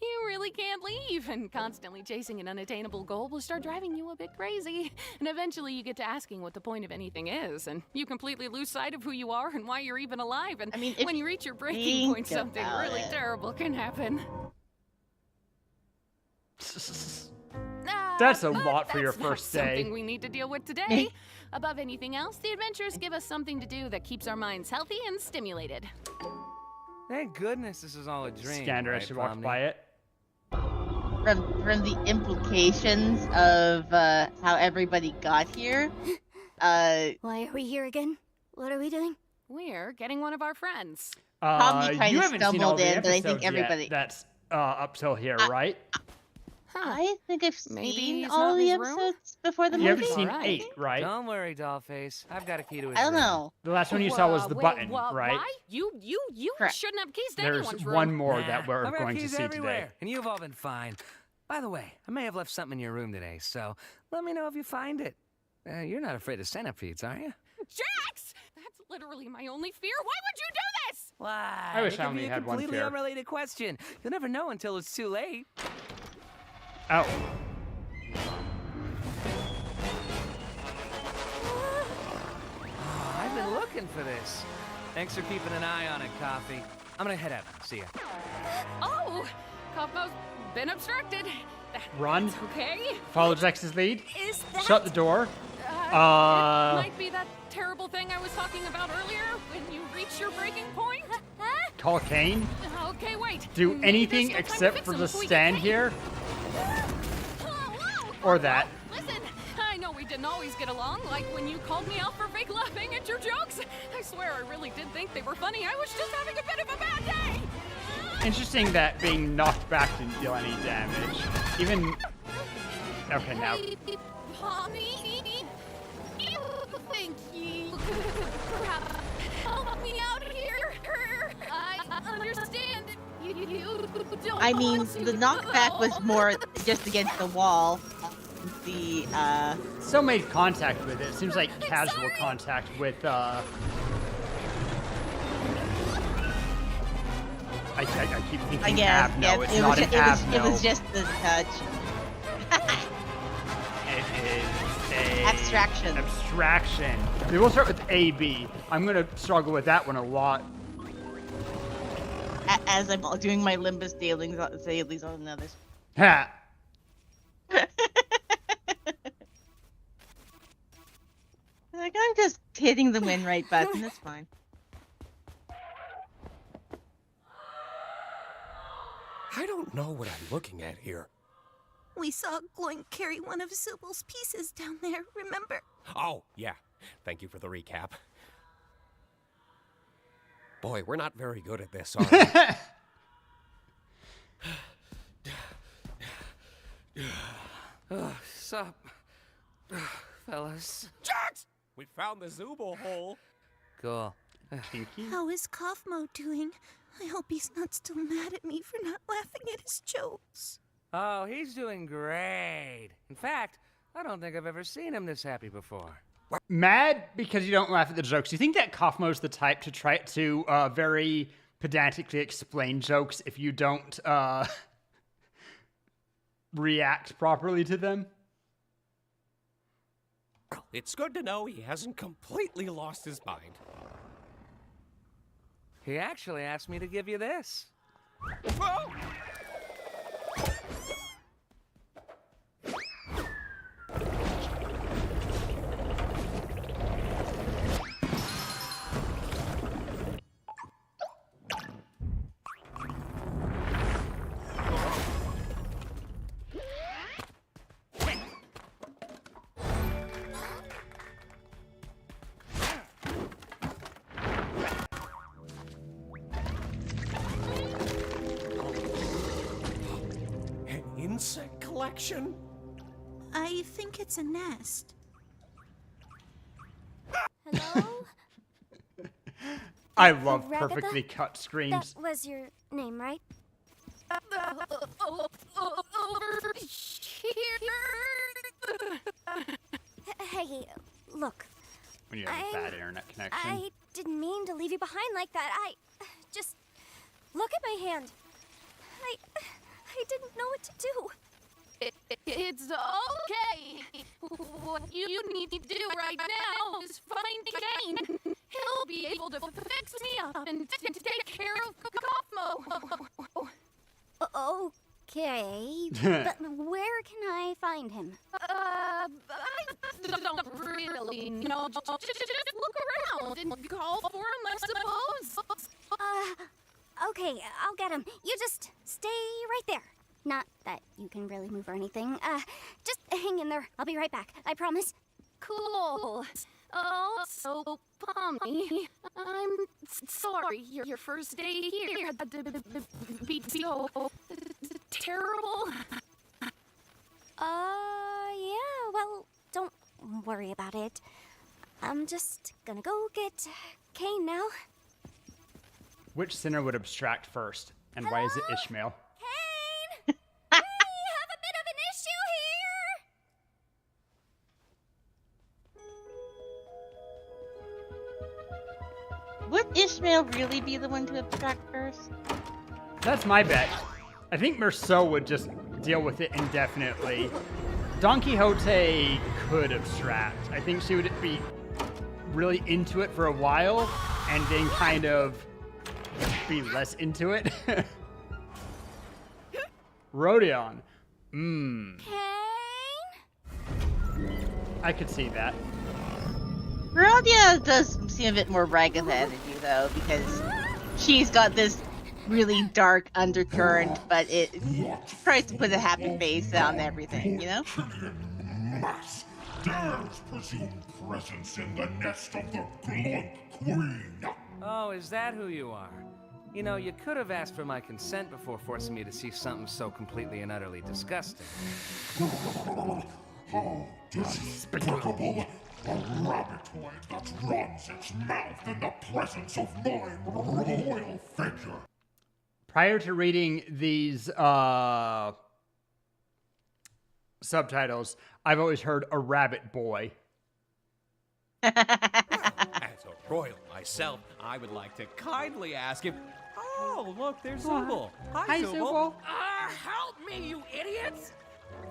you really can't leave, and constantly chasing an unattainable goal will start driving you a bit crazy. And eventually you get to asking what the point of anything is, and you completely lose sight of who you are and why you're even alive. And I mean, when you reach your breaking think point, something about really it. terrible can happen. That's a But lot for your that's not first day. Something we need to deal with today. Above anything else, the adventures give us something to do that keeps our minds healthy and stimulated. Thank goodness this is all a dream. Scander, I right, should walk Pomni? by it. From the implications of how everybody got here, Why are we here again? What are we doing? We're getting one of our friends. Probably kinda you haven't seen all stumbled the in, but I think episodes yet. everybody- That's up till here, right? I think I've Maybe seen he's all not the in his room? episodes before the You movie. haven't seen Alright. 8, right? Don't worry, Dollface. I've got a key to his I don't room. know. The last one you saw was the Wait, button, wha- right? Why? You Correct. shouldn't have keys to There's anyone's room. one more Nah, that we're I've got going to keys see everywhere, today. and you've all been fine. By the way, I may have left something in your room today, so let me know if you find it. You're not afraid of centipedes, are you? Jax! That's literally my only fear. Why would you do this? Why? I wish it I could only be a had one completely fear. unrelated question. You'll never know until it's too late. Oh. Oh, I've been looking for this. Thanks for keeping an eye on it, Coffee. I'm gonna head out. See ya. Oh! Cosmo's been obstructed. Run. That's okay. Follow Jax's lead. Is that Shut the door. It might be that terrible thing I was talking about earlier when you reach your breaking point. Call Kane. Okay, wait. Do Maybe anything there's still time to except fix for them just before we get stand Kane. here. Whoa, Or that. Listen, I know we didn't always get along, like when you called me out for fake laughing at your jokes. I swear I really did think they were funny. I was just having a bit of a bad day. Interesting that being knocked back didn't deal any damage. Even. Okay, now. Hey, Pomni, thank you. Perhaps help me out here. I understand. You don't I mean, want to the knockback go. was more just against the wall. The Still made contact with it. Seems like casual contact with I keep thinking I guess, ab. yeah, No, it's it not was an ju- ab. it was just the touch. It is a Abstraction. Abstraction. We will start with AB. I'm gonna struggle with that one a lot. As I'm doing my Limbus dailies on others. Ha! Like, I'm just hitting the win right button. That's fine. I don't know what I'm looking at here. We saw Gloink carry one of Zubal's pieces down there, remember? Oh, yeah. Thank you for the recap. Boy, we're not very good at this, are we? Sup, fellas. Jax! We found the Zubal hole. Cool. Kinky? How is Kaufmo doing? I hope he's not still mad at me for not laughing at his jokes. Oh, he's doing great. In fact, I don't think I've ever seen him this happy before. Mad because you don't laugh at the jokes. Do you think that Kaufmo's the type to try to very pedantically explain jokes if you don't react properly to them? It's good to know he hasn't completely lost his mind. He actually asked me to give you this. Whoa! collection? I think it's a nest. Hello? I love Ragatha? perfectly cut screams. That was your name, right? Over here. Hey, look. When you have a bad internet connection. I didn't mean to leave you behind like that. I just look at my hand. I didn't know what to do. It's okay. What you need to do right now is find Kane. He'll be able to fix me up and take care of Kaufmo. Okay, but where can I find him? I don't really know. Just look around and call for him, I suppose. Okay, I'll get him. You just stay right there. Not that you can really move or anything. Just hang in there. I'll be right back. I promise. Cool. Also, Pommy, I'm sorry your first day here had to be so terrible. Yeah, well, don't worry about it. I'm just gonna go get Kane now. Which sinner would abstract first? And why is it Ishmael? Kane! We have a bit of an issue here! Would Ishmael really be the one to abstract first? That's my bet. I think Merceau would just deal with it indefinitely. Don Quixote could abstract. I think she would be really into it for a while and then kind of be less into it. Rodion. Kane? I could see that. Rodia does seem a bit more Ragatha energy, though, because she's got this really dark undercurrent, but it tries to put a happy face on everything, you know? Mass dares presume presence in the nest of the Glunk Queen. Oh, is that who you are? You know, you could have asked for my consent before forcing me to see something so completely and utterly disgusting. How despicable! A rabbitoid that runs its mouth in the presence of my royal figure. Prior to reading these subtitles, I've always heard a rabbit boy. As a royal myself, I would like to kindly ask if... Oh, look, there's Zubul. Hi, Zubul. Help me, you idiots!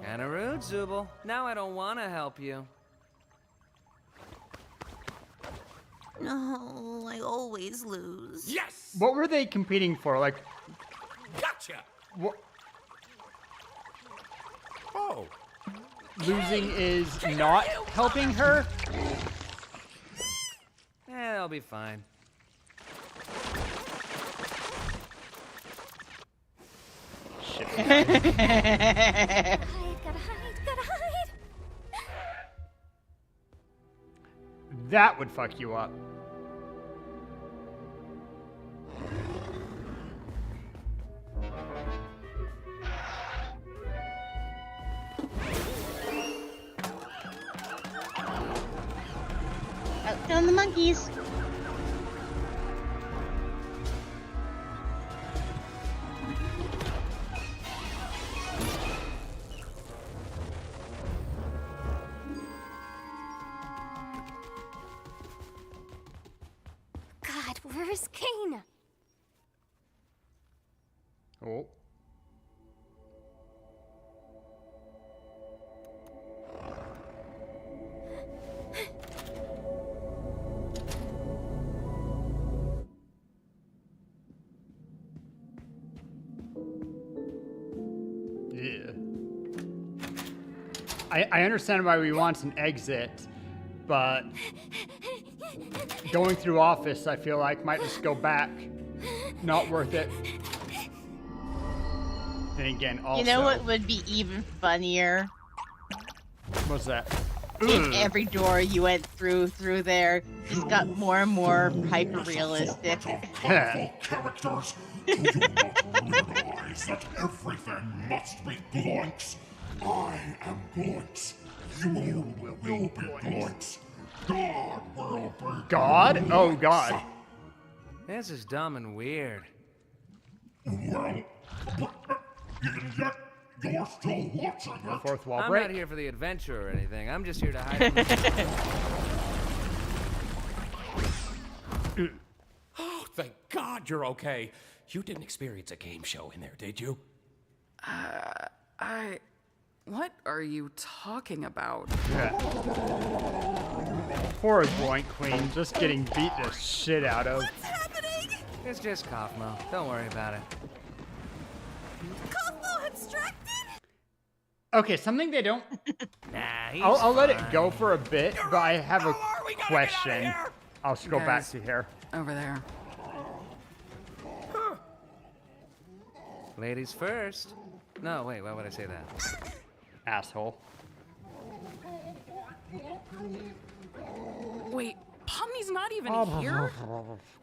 Kinda rude, Zubul. Now I don't want to help you. No, I always lose. Yes! What were they competing for? Like, Gotcha! what? Oh. Losing is not helping her? I'll be fine. Shit. Gotta hide. That would fuck you up. Outdone the monkeys. God, where's Kane? Oh. Yeah. I understand why we want an exit, but going through office, I feel like might just go back. Not worth it. Then again, also... You know what would be even funnier? What's that? If every door you went through there just got more and more hyper-realistic. Characters, do you not realize that everything must be Glunk's? I am Glutz. You will be Glutz. God will be God? Oh, God. This is dumb and weird. Well, even yet, you're still watching it. Fourth wall I'm break. not here for the adventure or anything. I'm just here to hide. Oh, thank God you're okay. You didn't experience a game show in there, did you? What are you talking about? Yeah. Poor Boink Queen, just getting beat the shit out of. What's happening? It's just Kaufmo. Don't worry about it. Kaufmo abstracted? Okay, something they don't... Nah, he's I'll let it fine. go for a bit, but I have a question. I'll scroll back Guys. to here. Over there. Ladies first. No, wait, why would I say that? Asshole. Wait, Pomni's not even here?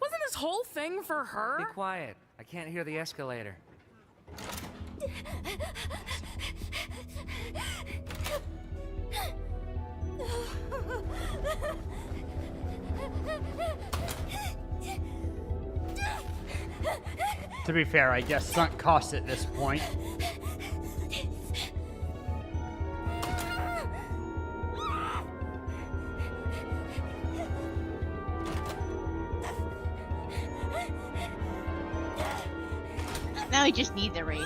Wasn't this whole thing for her? Be quiet. I can't hear the escalator. To be fair, I guess sunk costs at this point. Now we just need the ration.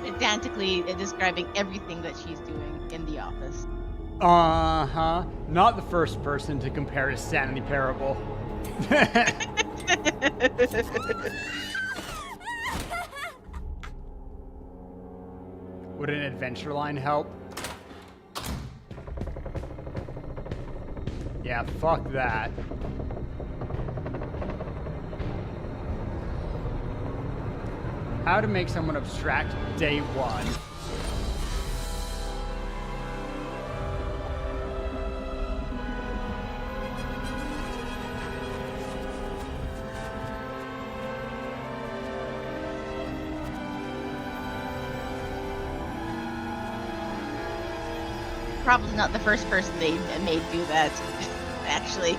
Pedantically describing everything that she's doing in the office. Uh-huh. Not the first person to compare to Sanity Parable. Would an adventure line help? Yeah, fuck that. How to make someone abstract day one. Probably not the first person they made do that, actually.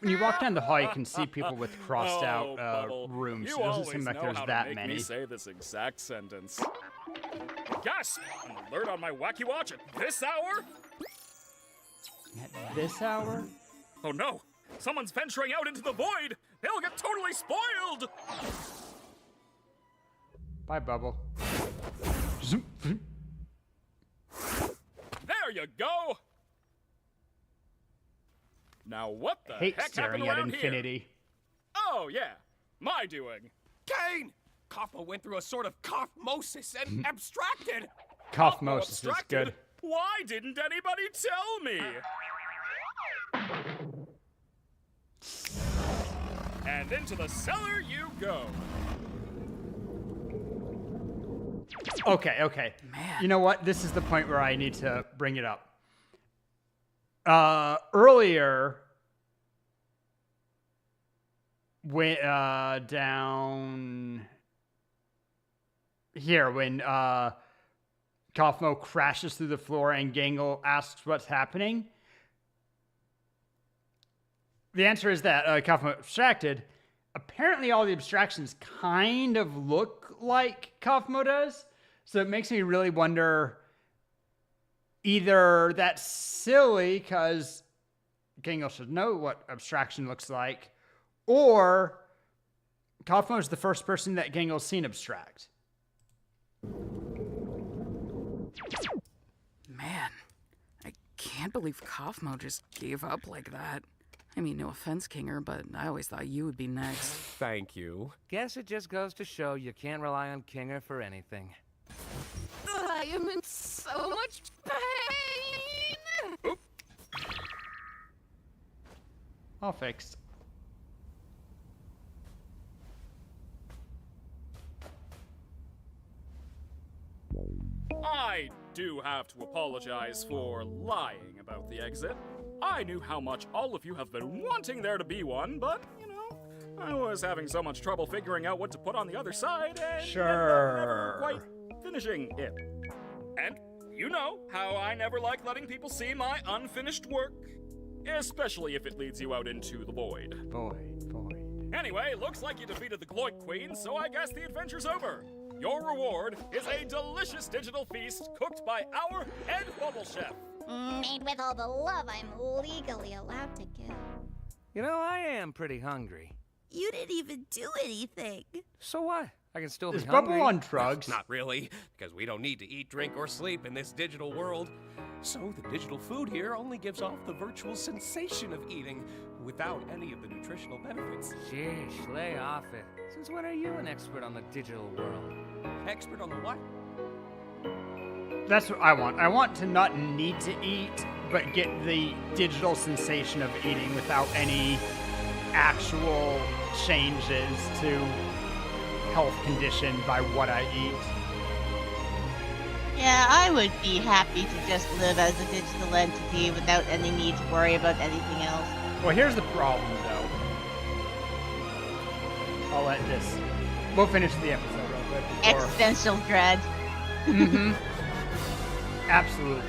When you walk down the hall, you can see people with crossed out Bubble, rooms. You It doesn't always seem like know there's how that to make many. me say this exact sentence. Gasp! An alert on my wacky watch at this hour? At this hour? Oh no! Someone's venturing out into the void! They'll get totally spoiled! Bye, Bubble. There you go! Now what the Hate heck staring happened at around infinity. here? Oh yeah, my doing. Kane! Kaufmo went through a sort of kaufmosis and abstracted! Kaufmosis is Abstracted? good. Why didn't anybody tell me? And into the cellar you go. Okay, okay. Man. You know what? This is the point where I need to bring it up. Earlier, when down here, when Kaufmo crashes through the floor and Gangle asks what's happening, the answer is that Kaufmo abstracted. Apparently, all the abstractions kind of look like Kaufmo does, so it makes me really wonder. Either that's silly because Gangle should know what abstraction looks like, or Kaufmo is the first person that Gangle's seen abstract. Man, I can't believe Kaufmo just gave up like that. I mean, no offense, Kinger, but I always thought you would be next. Thank you. Guess it just goes to show you can't rely on Kinger for anything. I am in so much pain! All fixed. I do have to apologize for lying about the exit. I knew how much all of you have been wanting there to be one, but, you know, I was having so much trouble figuring out what to put on the other side, and never quite finishing it. And you know how I never like letting people see my unfinished work, especially if it leads you out into the void. Void. Anyway, looks like you defeated the Gloik Queen, so I guess the adventure's over. Your reward is a delicious digital feast cooked by our head bubble chef. Made with all the love I'm legally allowed to give. You know, I am pretty hungry. You didn't even do anything. So what? I can still be Is hungry. Bubble on drugs? Not really, because we don't need to eat, drink, or sleep in this digital world. So the digital food here only gives off the virtual sensation of eating without any of the nutritional benefits. Sheesh, lay off it. Since when are you an expert on the digital world? Expert on the what? That's what I want. I want to not need to eat, but get the digital sensation of eating without any actual changes to health condition by what I eat. Yeah, I would be happy to just live as a digital entity without any need to worry about anything else. Well, here's the problem, though. I'll let this... We'll finish the episode real quick. Existential dread. Mm-hmm. Absolutely.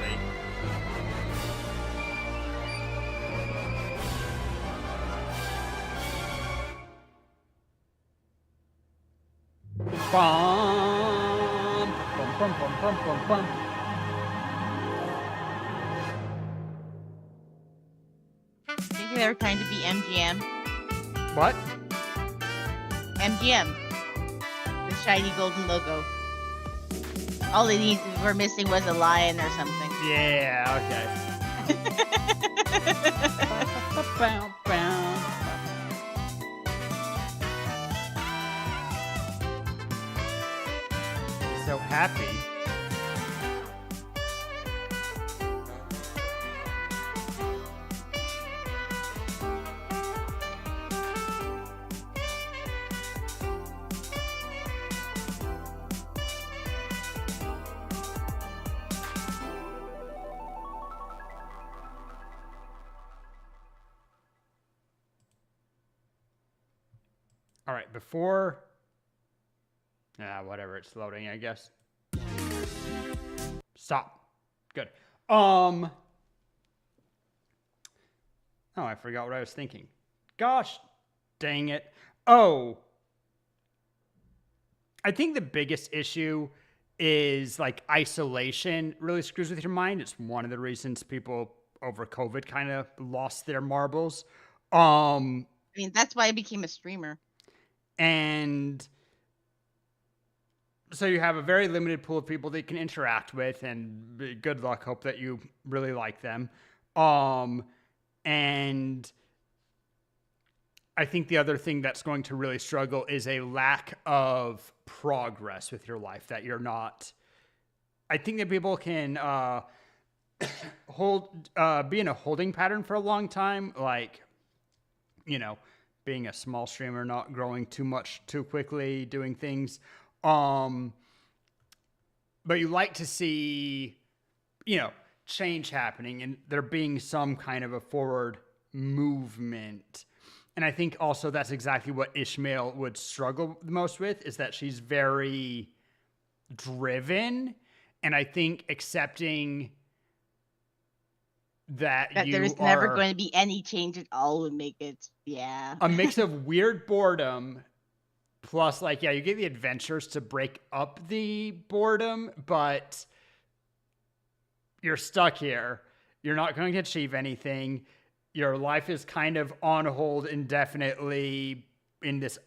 Bum, bum, bum, bum, bum, bum. I think they were trying to be MGM. What? MGM. The shiny golden logo. All they were missing was a lion or something. Yeah, okay. Bow, bow. So happy. All right, before... whatever, it's loading, I guess. Stop. Good. Oh, I forgot what I was thinking. Gosh, dang it. Oh. I think the biggest issue is, like, isolation really screws with your mind. It's one of the reasons people over COVID kind of lost their marbles. I mean, that's why I became a streamer. And so you have a very limited pool of people that you can interact with, and good luck. Hope that you really like them. And I think the other thing that's going to really struggle is a lack of progress with your life, that you're not... I think that people can be in a holding pattern for a long time, like, you know, being a small streamer, not growing too much too quickly, doing things. But you like to see, you know, change happening and there being some kind of a forward movement. And I think also that's exactly what Ishmael would struggle the most with, is that she's very driven. And I think accepting that there is never going to be any change at all would make it, a mix of weird boredom plus, like, you get the adventures to break up the boredom, but you're stuck here. You're not going to achieve anything. Your life is kind of on hold indefinitely in this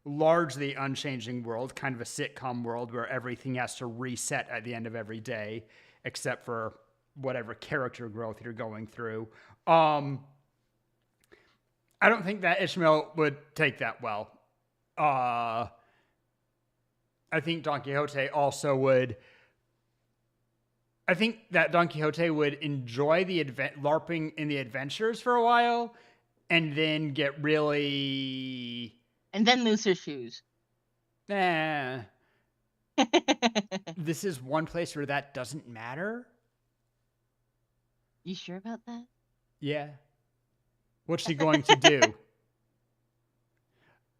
largely unchanging world, kind of a sitcom world where everything has to reset at the end of every day, except for whatever character growth you're going through. I don't think that Ishmael would take that well. I think Don Quixote also would. I think that Don Quixote would enjoy the LARPing in the adventures for a while, and then get really... And then lose her shoes. This is one place where that doesn't matter. You sure about that? Yeah. What's she going to do?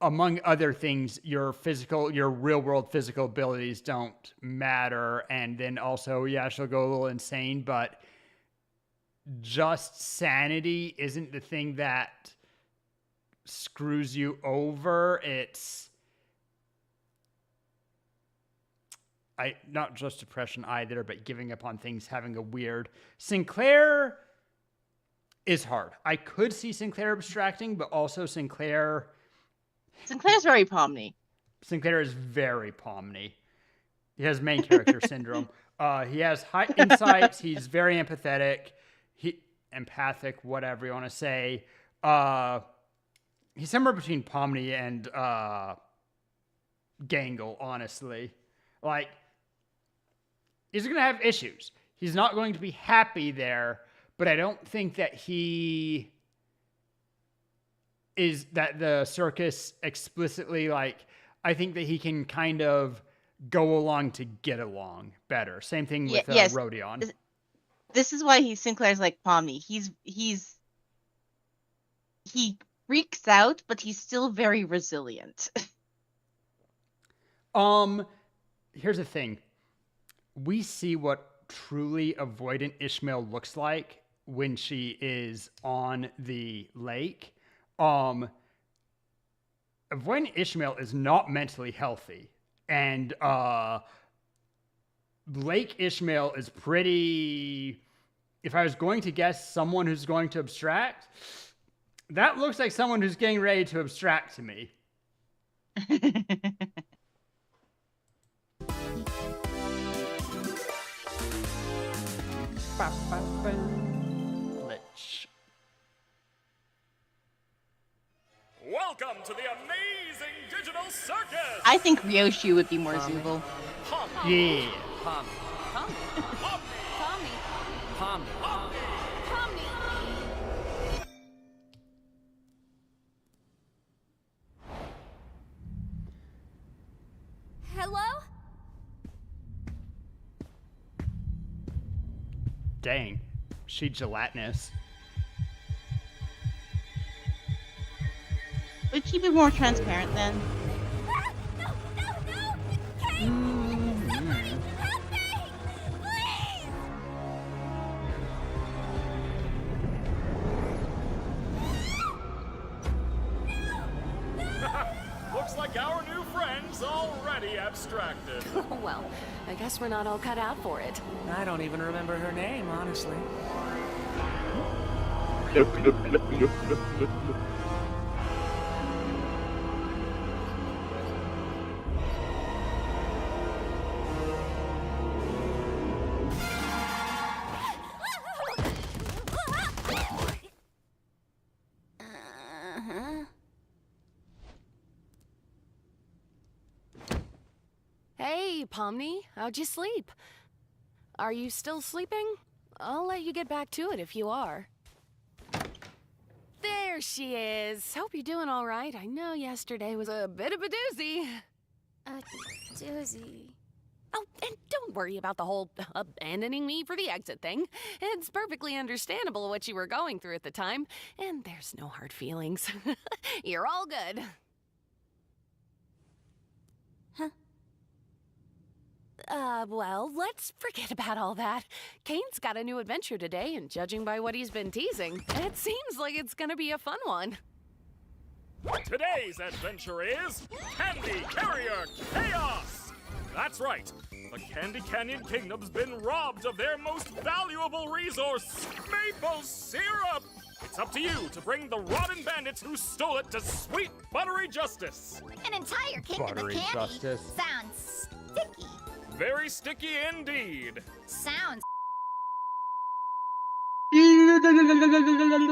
Among other things, your real world physical abilities don't matter. And then also, yeah, she'll go a little insane, but just sanity isn't the thing that screws you over. It's not just depression either, but giving up on things, having a weird. Sinclair is hard. I could see Sinclair abstracting, but also Sinclair's very Pomni. Sinclair is very Pomni. He has main character syndrome. He has high insights. He's very empathetic. Empathic, whatever you want to say. He's somewhere between Pomni and Gangle, honestly. Like, he's going to have issues. He's not going to be happy there, but I don't think that that the circus explicitly, like, I think that he can kind of go along to get along better. Same thing with Rodion. This is why Sinclair's like Pomni. He freaks out, but he's still very resilient. Here's the thing. We see what truly avoidant Ishmael looks like when she is on the lake. Avoidant Ishmael is not mentally healthy. And Lake Ishmael is pretty... If I was going to guess someone who's going to abstract, that looks like someone who's getting ready to abstract to me. Glitch. Welcome to the amazing digital circus! I think Ryoshi would be more Zubal. Yeah. Hello? Dang, she gelatinous. Would she be more transparent then? Looks like our new friend's already abstracted. Well, I guess we're not all cut out for it. I don't even remember her name, honestly. Hey, Pomni, how'd you sleep? Are you still sleeping? I'll let you get back to it if you are. There she is. Hope you're doing all right. I know yesterday was a bit of a doozy. A doozy. Oh, and don't worry about the whole abandoning me for the exit thing. It's perfectly understandable what you were going through at the time, and there's no hard feelings. You're all good. Huh? Well, let's forget about all that. Kane's got a new adventure today, and judging by what he's been teasing, it seems like it's gonna be a fun one. Today's adventure is Candy Carrier Chaos! That's right, the Candy Canyon Kingdom's been robbed of their most valuable resource, maple syrup! It's up to you to bring the rotten bandits who stole it to sweet, buttery justice! An entire kingdom Buttery of candy justice. sounds sticky. Very sticky indeed. Sounds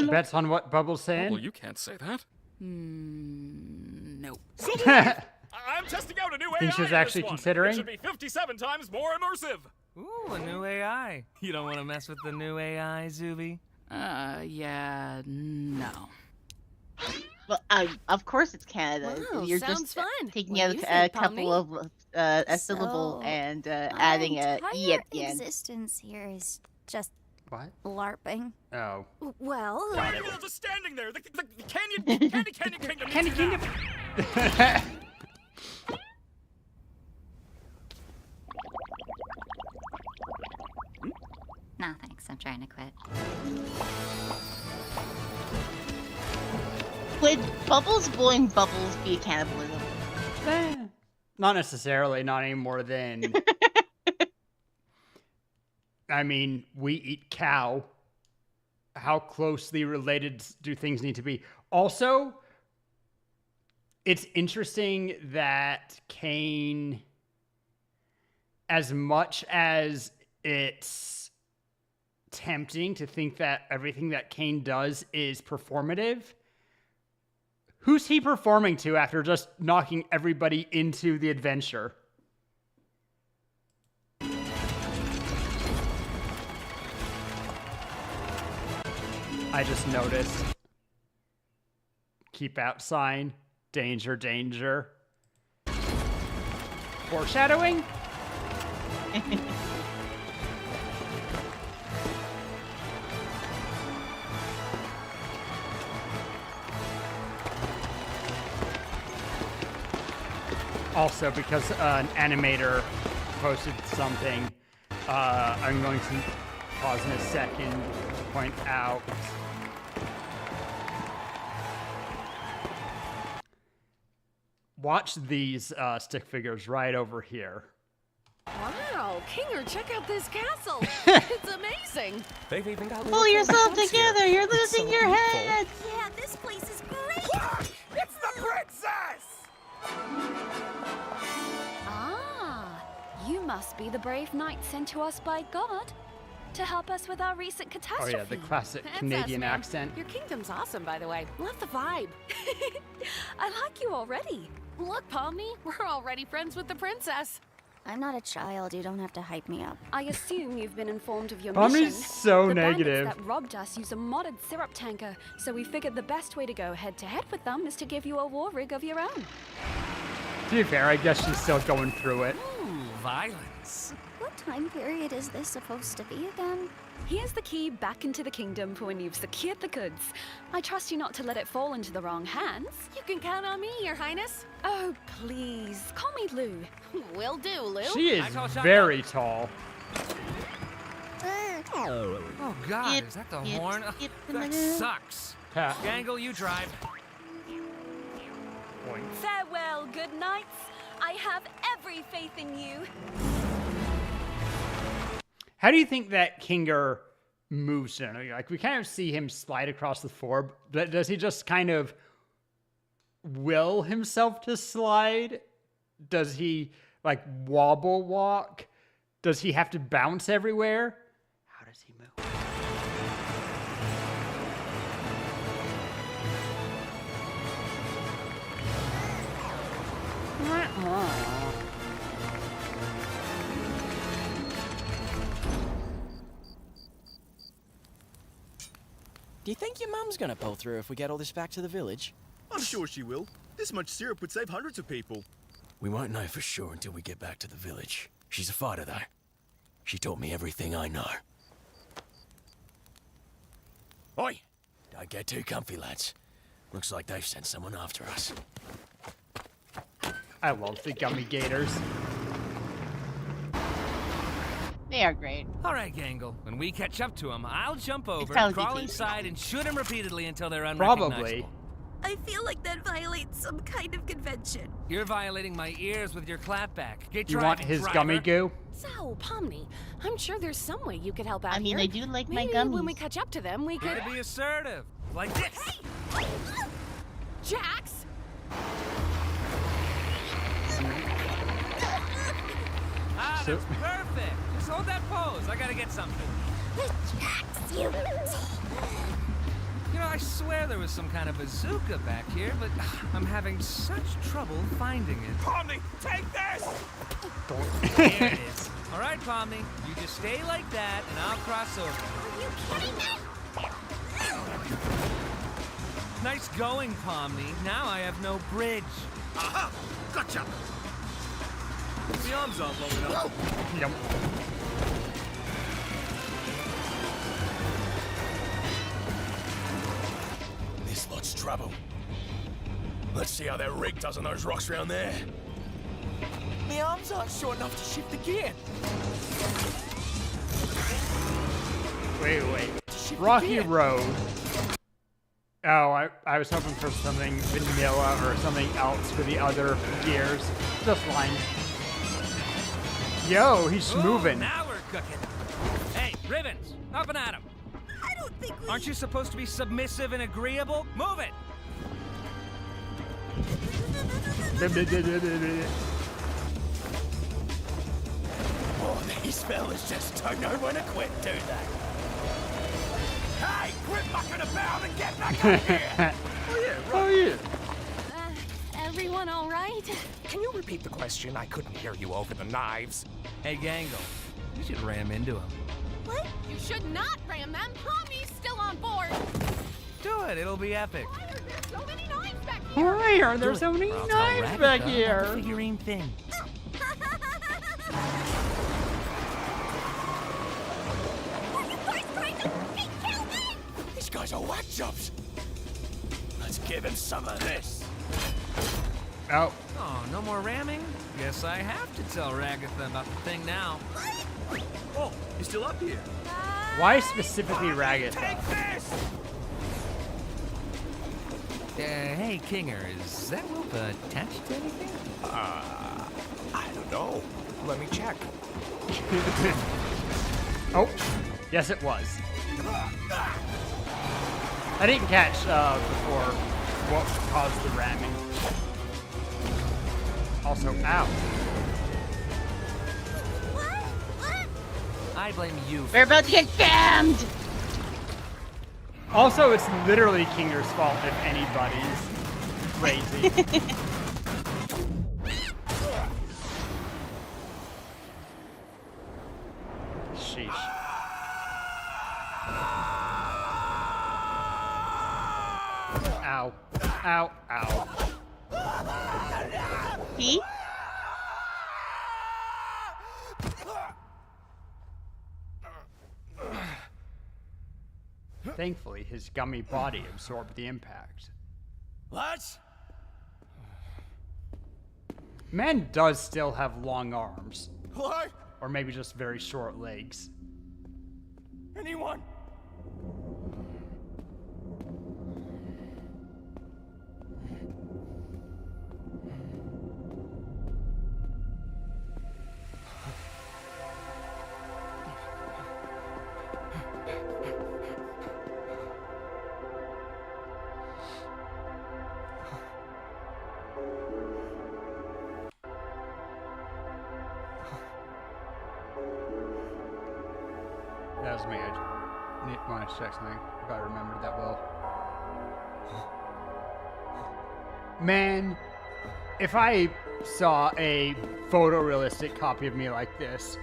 Bets on what Bubble's saying? Well, you can't say that. Nope. I'm testing out a new AI. Think she was in this actually one. considering? It should be 57 times more immersive. Ooh, a new AI. You don't want to mess with the new AI, Zuby? Yeah, no. Well, of course it's Canada. Wow, You're sounds just fun. taking What out do you a think, couple Pomni? of a syllable So, and adding a e at the end. existence here is just What? LARPing. Oh. Well... People just standing there. The Candy Kingdom. Candy Kingdom. No, thanks. I'm trying to quit. Would bubbles blowing bubbles be cannibalism? Not necessarily, not any more than... I mean, we eat cow. How closely related do things need to be? Also, it's interesting that Cain, as much as it's tempting to think that everything that Cain does is performative, who's he performing to after just knocking everybody into the adventure? I just noticed. Keep out sign. Danger, danger. Foreshadowing? Also, because an animator posted something, I'm going to pause in a second to point out. Watch these stick figures right over here. Wow, Kinger, check out this castle. It's amazing. They've even got Pull yourself together. You're losing your head. Yeah, this place is great. It's the princess! Ah, you must be the brave knight sent to us by God to help us with our recent Oh catastrophe. yeah, the classic That's Canadian us, man. accent. Your kingdom's awesome, by the way. Love the vibe. I like you already. Look, Pomni, we're already friends with the princess. I'm not a child. You don't have to hype me up. I assume you've been informed of your Pomni's mission. so the negative. bandits that robbed us use a modded syrup tanker, so we figured the best way to go head-to-head with them is to give you a war rig of your own. To be fair, I guess she's still going through it. Ooh, violence. What time period is this supposed to be again? Here's the key back into the kingdom for when you've secured the goods. I trust you not to let it fall into the wrong hands. You can count on me, Your Highness. Oh, please. Call me Lou. Will do, Lou. She is very tall. Oh God, Yep, is that the yep, horn? yep, That sucks. Ha. Gangle, you drive. Farewell, good knights. I have every faith in you. How do you think that Kinger moves in? Like, we kind of see him slide across the floor, but does he just kind of will himself to slide? Does he, like, wobble walk? Does he have to bounce everywhere? How does he move? Do you think your mum's gonna pull through if we get all this back to the village? I'm sure she will. This much syrup would save hundreds of people. We won't know for sure until we get back to the village. She's a fighter, though. She taught me everything I know. Oi! Don't get too comfy, lads. Looks like they've sent someone after us. I love the gummy gators. They are great. All right, Gangle. When we catch up to them, I'll jump over, probably crawl tasty. inside, and shoot them repeatedly until they're unrecognizable. Probably. I feel like that violates some kind of convention. You're violating my ears with your clapback. Get You driving, want his driver. gummy goo? So, Pomni, I'm sure there's some way you could help out I mean, here. I do like my Maybe gummies. when we catch up to them, we could... Gotta be assertive. Like this. Jax! Ah, So- that's perfect. Just hold that pose. I gotta get something. Jax, you... You know, I swear there was some kind of bazooka back here, but I'm having such trouble finding it. Pomni, take this! There it is. All right, Pomni, you just stay like that, and I'll cross over. Are you kidding me? Nice going, Pomni. Now I have no bridge. Aha! Gotcha! The arms aren't long enough. Yep. This lot's trouble. Let's see how that rig does on those rocks around there. My arms aren't short enough to shift the gear. Wait. Rocky Road. Oh, I was hoping for something vanilla or something else for the other gears. Just lying. Yo, he's moving. Now we're cooking. Hey, Ribbons, up and at him. I don't think we... Aren't you supposed to be submissive and agreeable? Move it! Oh, these fellas just don't know when to quit, do they? Hey, quit mucking about and get back up here! Oh yeah. Everyone all right? Can you repeat the question? I couldn't hear you over the knives. Hey, Gangle, you should ram into him. What? You should not ram them. Tommy's still on board. Do it, it'll be epic. Why are there so many knives back here? Why are there so many knives back here? Figurine thing. These guys are whack jobs. Let's give him some of this. Oh. Oh, no more ramming? Guess I have to tell Ragatha about the thing now. Oh, he's still up here. Why specifically Ragatha? Hey, Kinger, is that rope attached to anything? I don't know. Let me check. Oh, yes it was. I didn't catch before what caused the ramming. Also, ow. I blame you. We're about to get jammed! Also, it's literally Kinger's fault if anybody's crazy. Sheesh. Ow. Ow. Ow. He? Thankfully, his gummy body absorbed the impact. What? Man does still have long arms. What? Or maybe just very short legs. Anyone? That was me. I want to check something if I remember that well. Man, if I saw a photorealistic copy of me like this,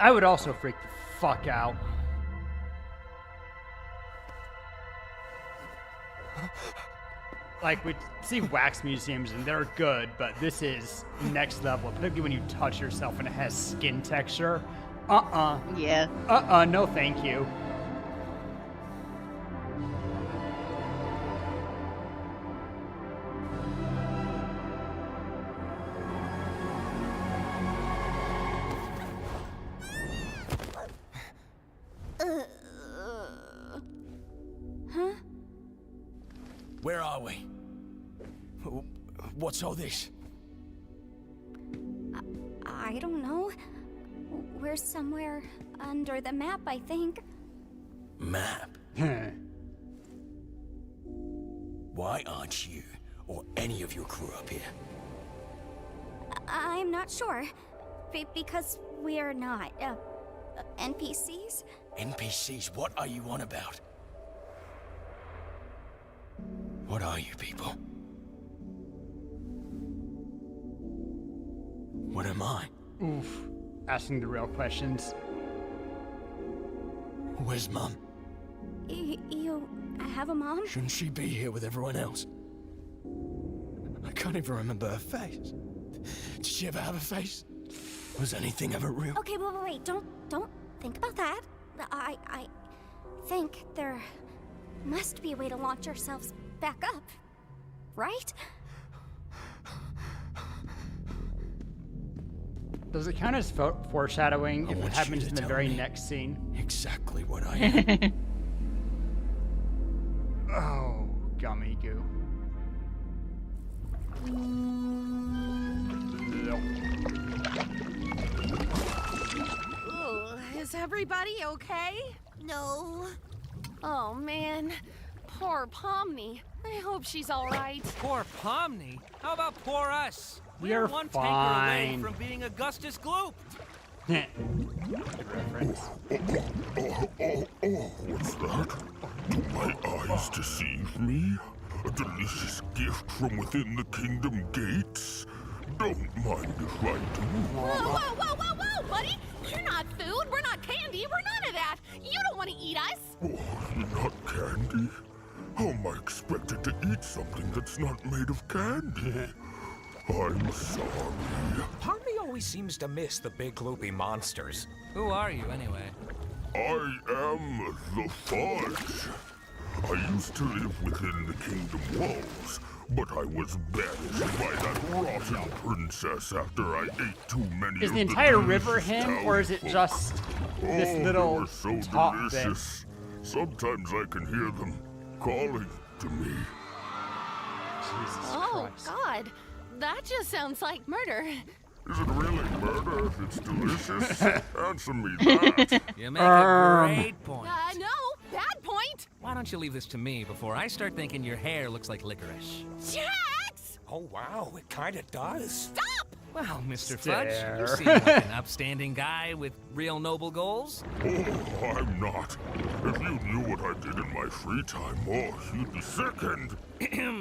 I would also freak the fuck out. Like, we see wax museums and they're good, but this is next level, particularly when you touch yourself and it has skin texture. Yeah. No thank you. Huh? Where are we? What's all this? I don't know. We're somewhere under the map, I think. Map? Why aren't you or any of your crew up here? I'm not sure. Because we're not, NPCs? NPCs? What are you on about? What are you people? What am I? Oof. Asking the real questions. Where's Mum? You have a mom? Shouldn't she be here with everyone else? I can't even remember her face. Did she ever have a face? Was anything ever real? Okay, wait. Don't think about that. I think there must be a way to launch ourselves back up, right? Does it count as foreshadowing if it happens in the very next scene? Exactly what I am. Oh, gummy goo. Ooh, is everybody okay? No. Oh, man. Poor Pomni. I hope she's all right. Poor Pomni? How about poor us? We're one tanker away fine. from being Augustus Gloop. Good reference. What's that? Do my eyes deceive me? A delicious gift from within the kingdom gates? Don't mind if I do. Whoa, buddy! We're not food, we're not candy, we're none of that! You don't want to eat us! Oh, not candy? How am I expected to eat something that's not made of candy? I'm sorry. Pomni always seems to miss the big gloopy monsters. Who are you, anyway? I am the Fudge. I used to live within the kingdom walls, but I was banished by that rotten princess after I ate too many. Is the entire river him, or is it just this little they were so top delicious. Sometimes I can hear them calling to me. Oh, God. That just sounds like murder. Is it really murder if it's delicious? Answer me that. You make a great point. No, bad point. Why don't you leave this to me before I start thinking your hair looks like licorice? Jax! Oh, wow, it kinda does. Stop! Well, Mr. Stare. Fudge, you seem like an upstanding guy with real noble goals. Oh, I'm not. If you knew what I did in my free time, oh, you'd be sickened.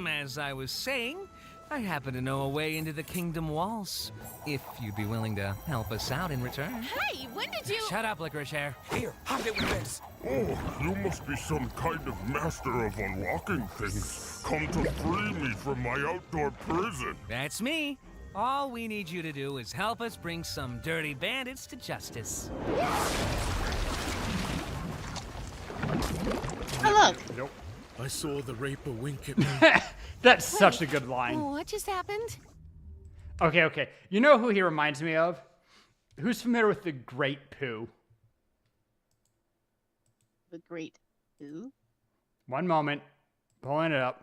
As I was saying, I happen to know a way into the kingdom walls. If you'd be willing to help us out in return. Hey, when did you... Shut up, licorice hair. Here, hide it with this. Oh, you must be some kind of master of unlocking things. Come to free me from my outdoor prison. That's me. All we need you to do is help us bring some dirty bandits to justice. Oh, look. Nope. I saw the Reaper wink at me. That's such a good line. What just happened? Okay. You know who he reminds me of? Who's familiar with the Great Pooh? The Great Pooh? One moment. Pulling it up.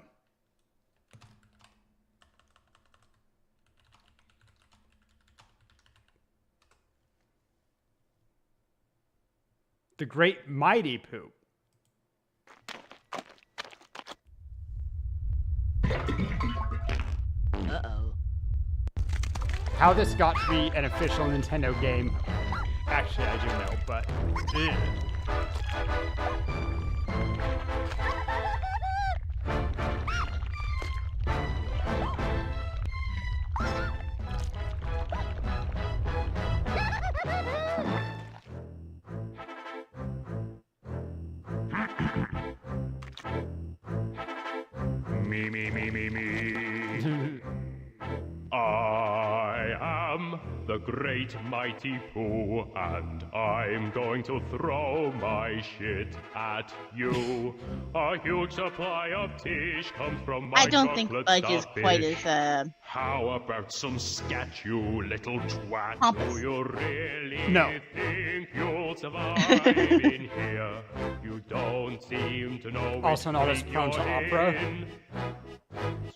The Great Mighty Pooh. Uh-oh. How this got to be an official Nintendo game, actually I do know, but... Me. I am the great mighty Pooh, and I'm going to throw my shit at you. A huge supply of tish comes from my I don't think chocolate Fudge is quite starfish. as, How about some scat, you little twat? Pompous. Do you really No. think you'll survive in here? You don't seem to know Also which not as drink prone to you're opera. in.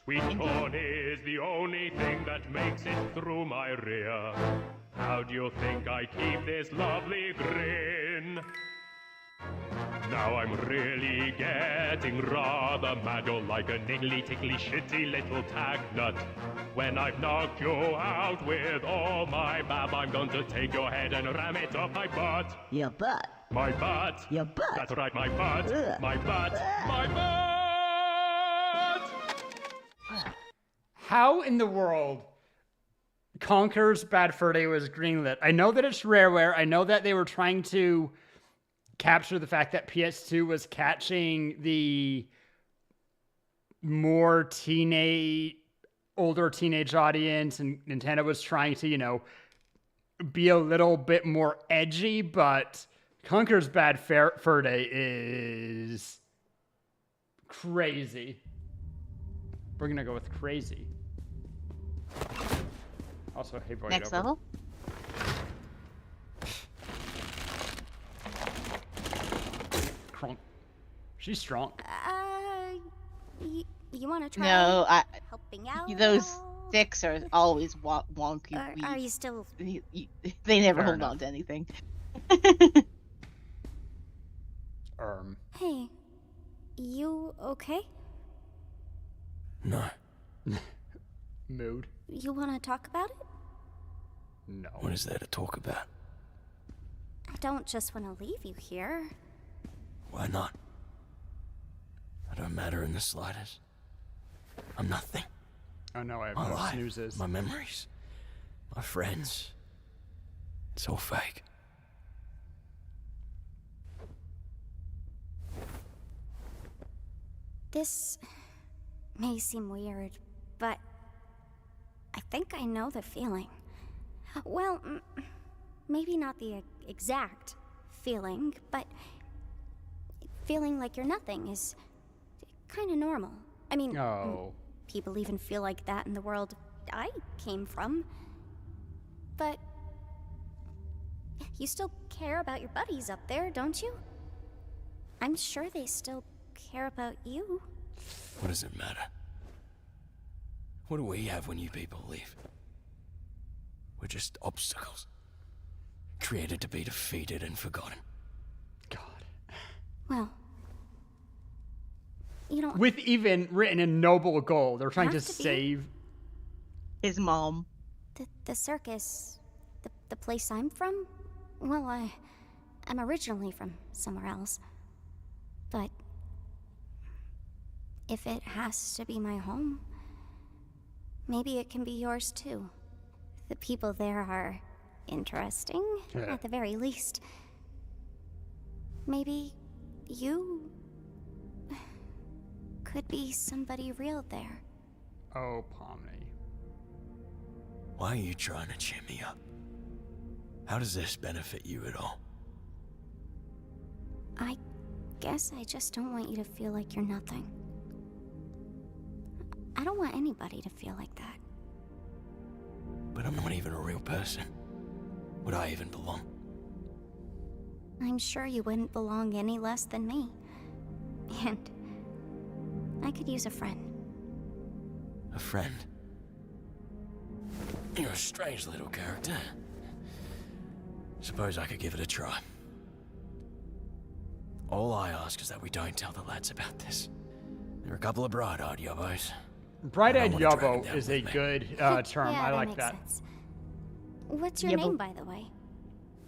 Sweet corn is the only thing that makes it through my rear. How do you think I keep this lovely grin? Now I'm really getting rather mad. You're like a niggly, tickly, shitty little tag nut. When I've knocked you out with all my bab, I'm going to take your head and ram it up my butt. Your butt. My butt. Your butt. That's right, my butt. Ugh. My butt. My butt. How in the world Conker's Bad Fur Day was greenlit? I know that it's Rareware. I know that they were trying to capture the fact that PS2 was catching the more older teenage audience, and Nintendo was trying to, be a little bit more edgy, but Conker's Bad Fur Day is Crazy. We're gonna go with crazy. Also, hey, void Next over. level? Crunk. She's strong. You want to try No, helping out? those sticks are always wonky. Are you still? They never Fair hold enough. on to anything. Hey, you okay? No. Mood. You want to talk about it? No. What is there to talk about? I don't just want to leave you here. Why not? I don't matter in the slightest. I'm nothing. Oh no, I have My no life, snoozes. my memories, my friends. It's all fake. This may seem weird, but I think I know the feeling. Well, maybe not the exact feeling, but feeling like you're nothing is kind of normal. I mean, people even feel like that in the world I came from. But you still care about your buddies up there, don't you? I'm sure they still care about you. What does it matter? What do we have when you people leave? We're just obstacles. Created to be defeated and forgotten. Well, you don't... With even written in noble gold, they're trying to have to be. save his mom. The circus, the place I'm from? Well, I'm originally from somewhere else. But if it has to be my home, maybe it can be yours too. The people there are interesting, at the very least. Maybe you could be somebody real there. Oh, Pomni. Why are you trying to cheer me up? How does this benefit you at all? I guess I just don't want you to feel like you're nothing. I don't want anybody to feel like that. But I'm not even a real person. Would I even belong? I'm sure you wouldn't belong any less than me. And I could use a friend. A friend? You're a strange little character. Suppose I could give it a try. All I ask is that we don't tell the lads about this. They're a couple of bright-eyed yobbos. Bright-eyed yobbo is a good term. Yeah, I that like makes that. sense. What's your name, by the way?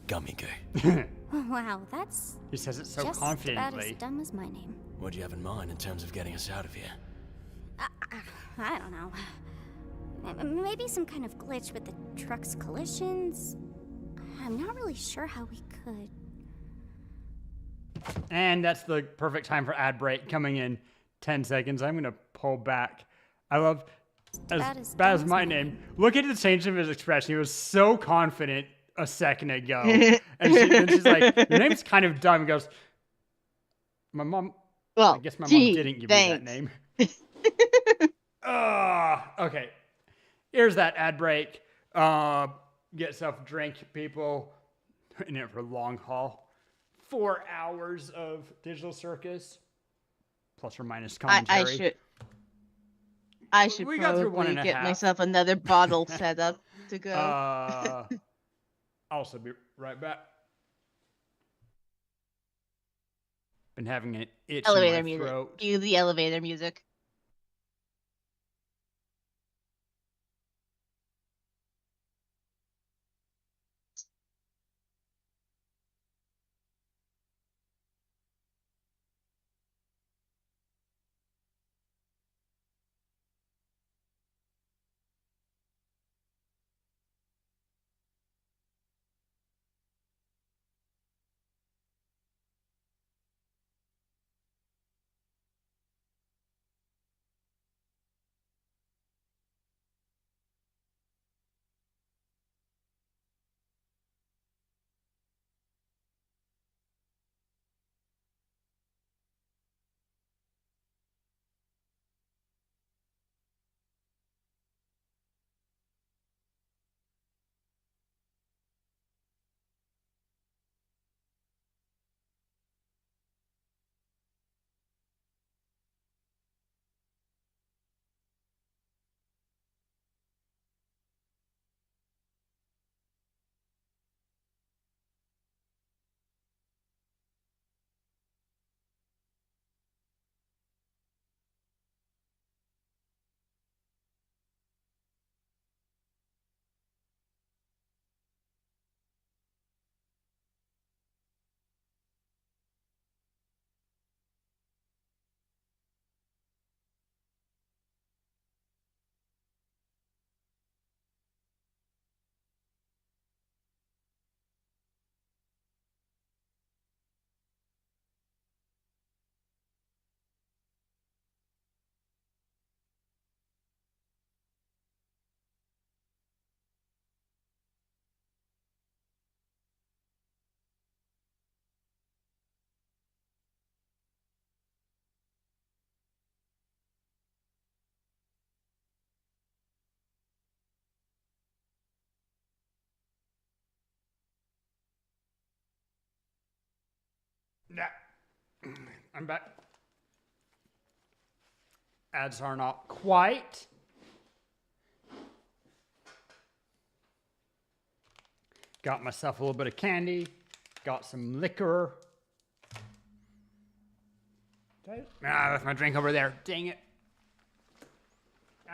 Gummy goo. Wow, that's He says it so just about as confidently. dumb as my name. What do you have in mind in terms of getting us out of here? I don't know. Maybe some kind of glitch with the truck's collisions. I'm not really sure how we could. And that's the perfect time for ad break coming in 10 seconds. I'm going to pull back. I love, as bad as my name. Look at the change of his expression. He was so confident a second ago. And then she's like, your name's kind of dumb. He goes, my mom, I guess my mom didn't give me that name. Okay. Here's that ad break. Get yourself a drink, people. In it for a long haul. 4 hours of digital circus. Plus or minus commentary. I should We got through one probably and a get half. myself another bottle set up to go. I'll also be right back. Been having an itch Elevator in my music. throat. Cue the elevator music. I'm back. Ads are not quite. Got myself a little bit of candy. Got some liquor. I left my drink over there. Dang it.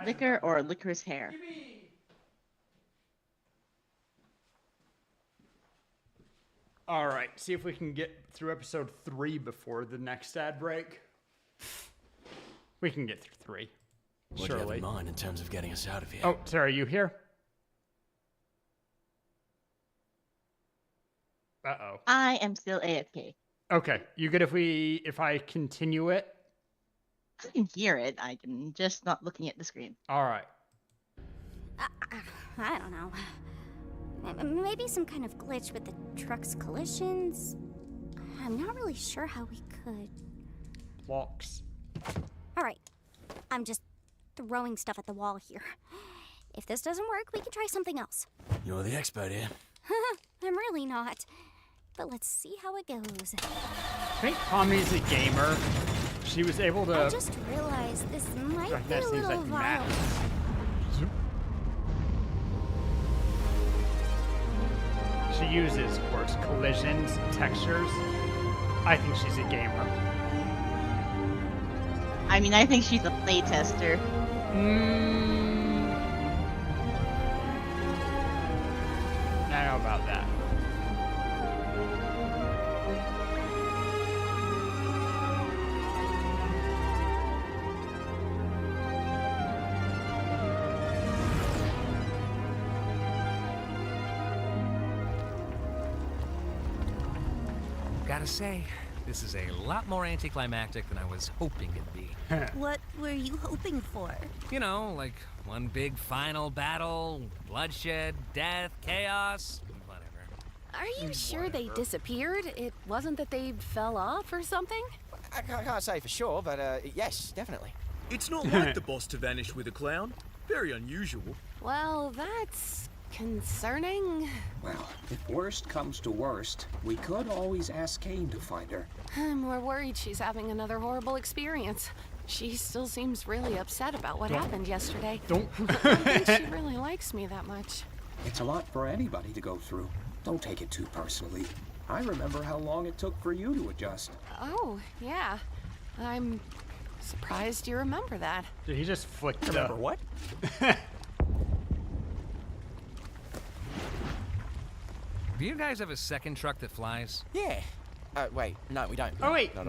Liquor or licorice hair? All right, see if we can get through episode 3 before the next ad break. We can get through 3. What do you have in mind in terms of getting us out of here? Oh, Sarah, are you here? Uh-oh. I am still AFK. Okay, you good if I continue it? I can hear it. I'm just not looking at the screen. All right. I don't know. Maybe some kind of glitch with the truck's collisions. I'm not really sure how we could. Blocks. All right. I'm just throwing stuff at the wall here. If this doesn't work, we can try something else. You're the expert here. I'm really not. But let's see how it goes. I think Tommy's a gamer. She was able to... I just realized this might be a recognize things little like violent. maps. She uses, of course, collisions, textures. I think she's a gamer. I mean, I think she's a playtester. I don't know about that. Gotta say, this is a lot more anticlimactic than I was hoping it'd be. What were you hoping for? You know, like one big final battle, bloodshed, death, chaos, whatever. Are you sure they disappeared? It wasn't that they fell off or something? I can't say for sure, but yes, definitely. It's not like the boss to vanish with a clown. Very unusual. Well, that's concerning. Well, if worst comes to worst, we could always ask Kane to find her. I'm more worried she's having another horrible experience. She still seems really upset about what happened yesterday. I don't think she really likes me that much. It's a lot for anybody to go through. Don't take it too personally. I remember how long it took for you to adjust. Oh, yeah. I'm surprised you remember that. Did he just flick the... Remember what? Do you guys have a second truck that flies? Yeah. Wait, no, we don't. Oh, wait, no.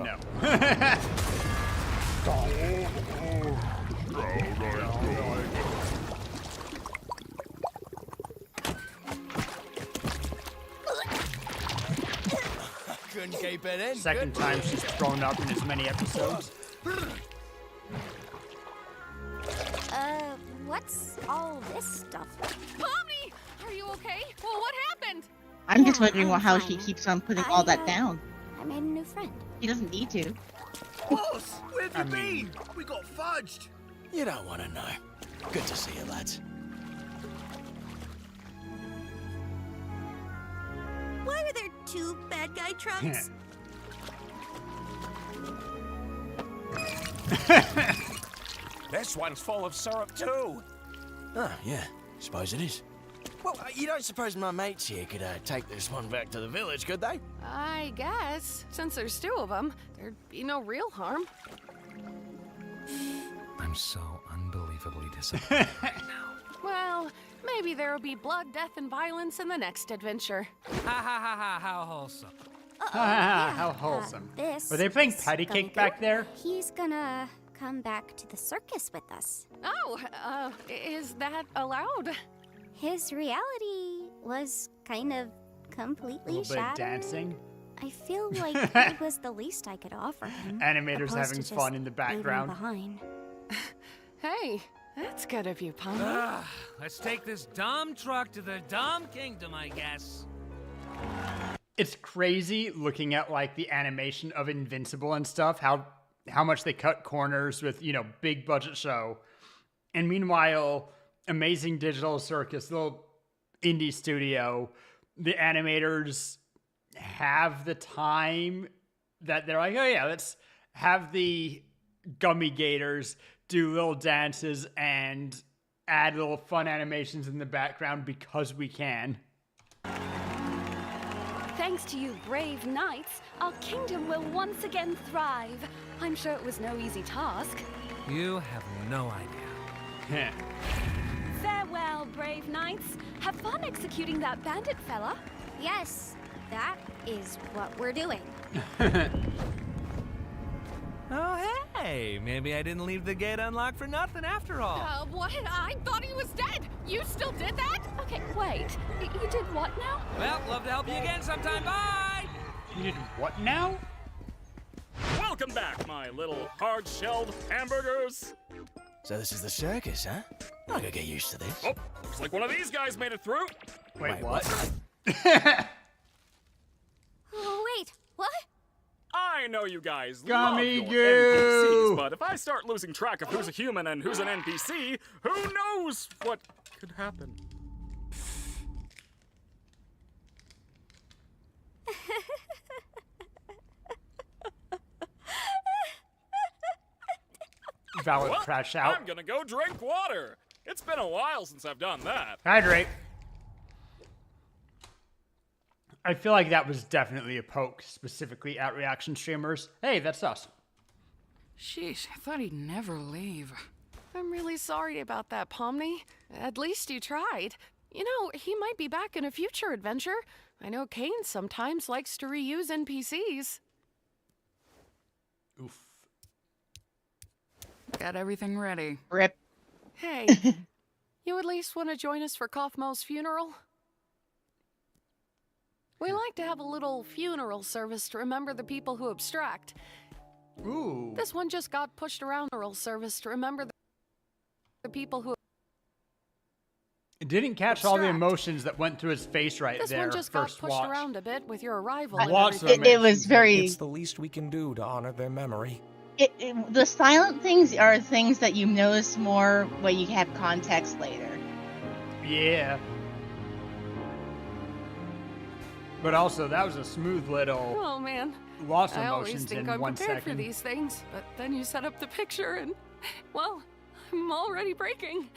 Couldn't keep it in. Second time she's thrown up in as many episodes. What's all this stuff? Pomni! Are you okay? Well, what happened? I'm just wondering I'm how fine. she keeps on putting all that down. I made a new friend. She doesn't need to. Boss, where have you been? We got fudged. You don't want to know. Good to see you, lads. Why are there 2 bad guy trucks? This one's full of syrup too. Oh, yeah. Suppose it is. Well, you don't suppose my mates here could take this one back to the village, could they? I guess. Since there's 2 of them, there'd be no real harm. I'm so unbelievably disappointed right now. Well, maybe there'll be blood, death, and violence in the next adventure. Ha ha ha ha, how wholesome. How wholesome. This Were they playing is patty gonna cake back there? He's gonna come back to the circus with us. Oh, is that allowed? His reality was kind of completely A little bit of shattered. dancing. I feel like it was the least I could offer him. Animators opposed having to just fun in the leaving background. Behind. Hey, that's good of you, Pomni. Let's take this dumb truck to the dumb kingdom, I guess. It's crazy looking at like the animation of Invincible and stuff, how much they cut corners with, you know, big budget show. And meanwhile, Amazing Digital Circus, little indie studio, the animators have the time that they're like, oh yeah, let's have the gummy gators do little dances and add little fun animations in the background because we can. Thanks to you brave knights, our kingdom will once again thrive. I'm sure it was no easy task. You have no idea. Farewell, brave knights. Have fun executing that bandit fella. Yes, that is what we're doing. Oh, hey, maybe I didn't leave the gate unlocked for nothing after all. What? I thought he was dead. You still did that? Okay, wait. You did what now? Well, love to help you again sometime. Bye! You did what now? Welcome back, my little hard-shelled hamburgers. So this is the circus, huh? I gotta get used to this. Oh, looks like one of these guys made it through. Wait, what? Oh, wait, what? I know you guys Gummy love goo. your NPCs, but if I start losing track of who's a human and who's an NPC, who knows what could happen? Valid Well, crash out. I'm gonna go drink water. It's been a while since I've done that. Hydrate. I feel like that was definitely a poke specifically at reaction streamers. Hey, that's us. Sheesh, I thought he'd never leave. I'm really sorry about that, Pomni. At least you tried. You know, he might be back in a future adventure. I know Kane sometimes likes to reuse NPCs. Oof. Got everything ready. Rip. Hey, you at least want to join us for Kaufmo's funeral? We like to have a little funeral service to remember the people who abstract. Ooh. This one just got pushed around. Funeral service to remember the people who... It didn't catch all the emotions that went through his face right This there. one just got First pushed watch. around a bit with your arrival. Lots of It was very... It's the least we can do to honor their memory. The silent things are things that you notice more when you have context later. Yeah. But also, that was a smooth little Oh man, loss of I always emotions think in I'm 1 prepared second. for these things, but then you set up the picture and, well, I'm already breaking.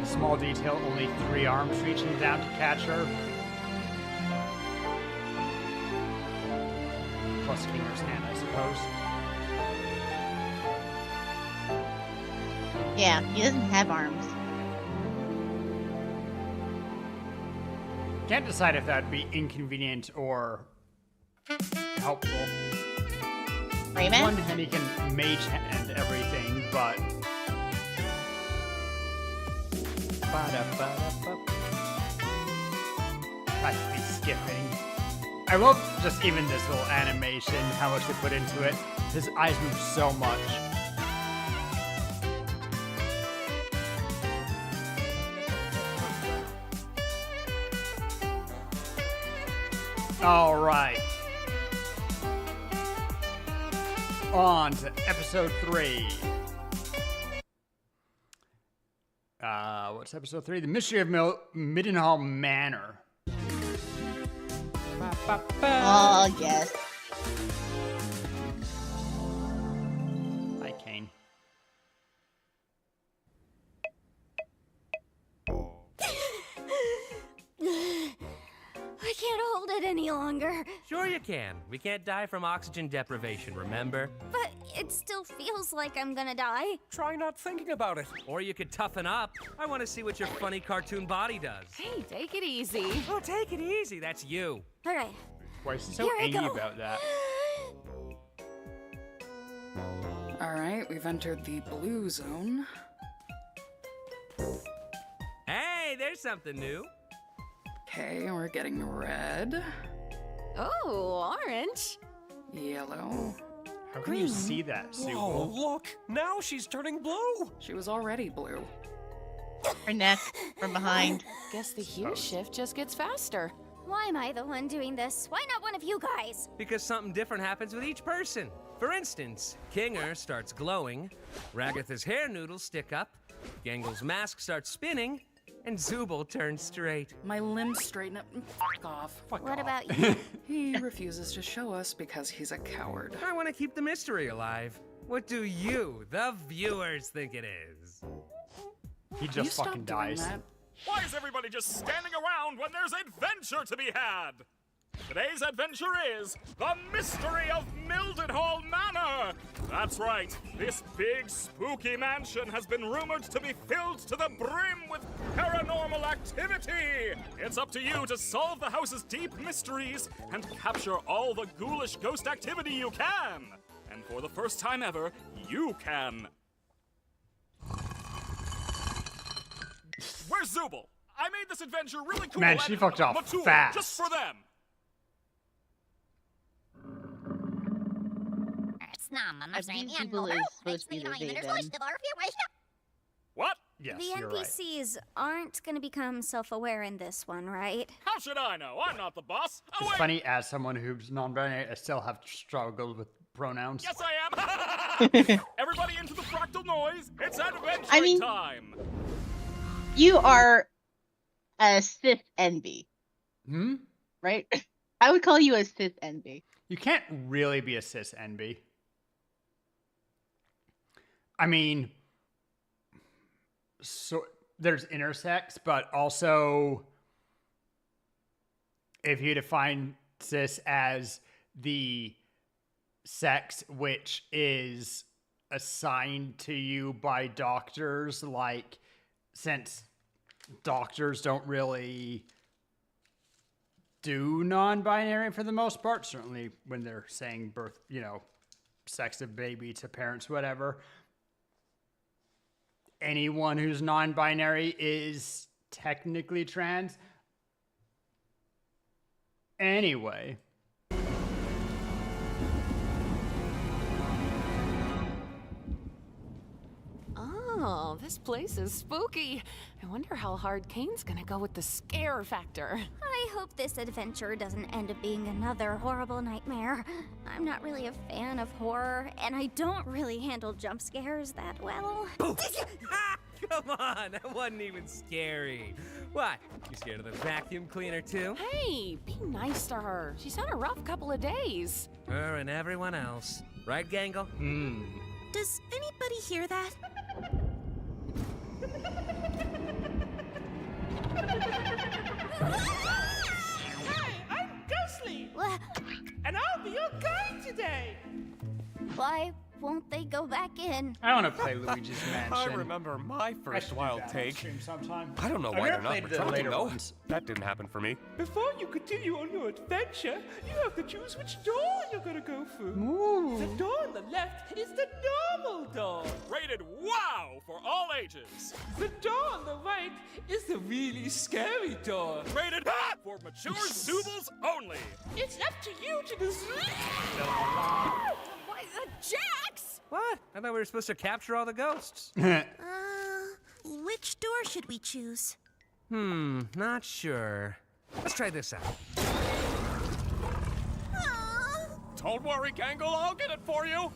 Small detail, only 3 arms reaching down to catch her. Plus Kinger's hand, I suppose. Yeah, he doesn't have arms. Can't decide if that'd be inconvenient or helpful. Rayman? One hand he can mage hand everything, but... Practically skipping. I love just even this little animation, how much they put into it. His eyes move so much. All right. On to episode 3. What's episode 3? The Mystery of Middenhall Manor. Oh, yes. Hi, Kane. I can't hold it any longer. Sure you can. We can't die from oxygen deprivation, remember? But it still feels like I'm gonna die. Try not thinking about it. Or you could toughen up. I want to see what your funny cartoon body does. Hey, take it easy. Oh, take it easy. That's you. All right. Why is he so Here I angry go. about that? All right, we've entered the blue zone. Hey, there's something new. Okay, we're getting red, Oh, orange. yellow, How can you see that, Sue? Oh, look! Now she's turning blue! She was already blue. Her neck from behind. Guess the hue shift just gets faster. Why am I the one doing this? Why not one of you guys? Because something different happens with each person. For instance, Kinger starts glowing, Ragatha's hair noodles stick up, Gangle's mask starts spinning, and Zubul turns straight. My limbs straighten up. Fuck off. What about you? He refuses to show us because he's a coward. I want to keep the mystery alive. What do you, the viewers, think it is? He just fucking dies. Why is everybody just standing around when there's adventure to be had? Today's adventure is the mystery of Mildenhall Manor. That's right, this big spooky mansion has been rumored to be filled to the brim with paranormal activity. It's up to you to solve the house's deep mysteries and capture all the ghoulish ghost activity you can. And for the first time ever, you can. Where's Zubul? I made this adventure really cool. Man, she fucked off mature, fast. just for them. I think Zubul is supposed to be the Zayden. What? Yes, The you're right. NPCs aren't gonna become self-aware in this one, right? How should I know? I'm not the boss. Oh, It's wait. funny, as someone who's non-binary, I still have struggled with pronouns. Yes, I am. Everybody into the fractal noise. It's adventure time. You are a cis NB. Hmm? Right? I would call you a cis NB. You can't really be a cis NB. I mean, so there's intersex, but also if you define cis as the sex which is assigned to you by doctors, like, since doctors don't really do non-binary for the most part, certainly when they're saying birth, sex of baby to parents, whatever. Anyone who's non-binary is technically trans. Anyway. Oh, this place is spooky. I wonder how hard Kane's gonna go with the scare factor. I hope this adventure doesn't end up being another horrible nightmare. I'm not really a fan of horror, and I don't really handle jump scares that well. Come on, that wasn't even scary. What? You scared of the vacuum cleaner too? Hey, be nice to her. She's had a rough couple of days. Her and everyone else. Right, Gangle? Does anybody hear that? Hi, I'm Ghostly. And I'll be your guide today. Why won't they go back in? I want to play Luigi's Mansion. I remember my first wild take. Sometime. I don't know I've why never they're not played the returning later though. ones. That didn't happen for me. Before you continue on your adventure, you have to choose which door you're gonna go through. Ooh. The door on the left is the normal door. Rated wow for all ages. The door on the right is the really scary door. Rated for mature Zubuls only. It's up to you to decide. Why the Jax? What? I thought we were supposed to capture all the ghosts. Which door should we choose? Not sure. Let's try this out. Don't worry, Gangle, I'll get it for you.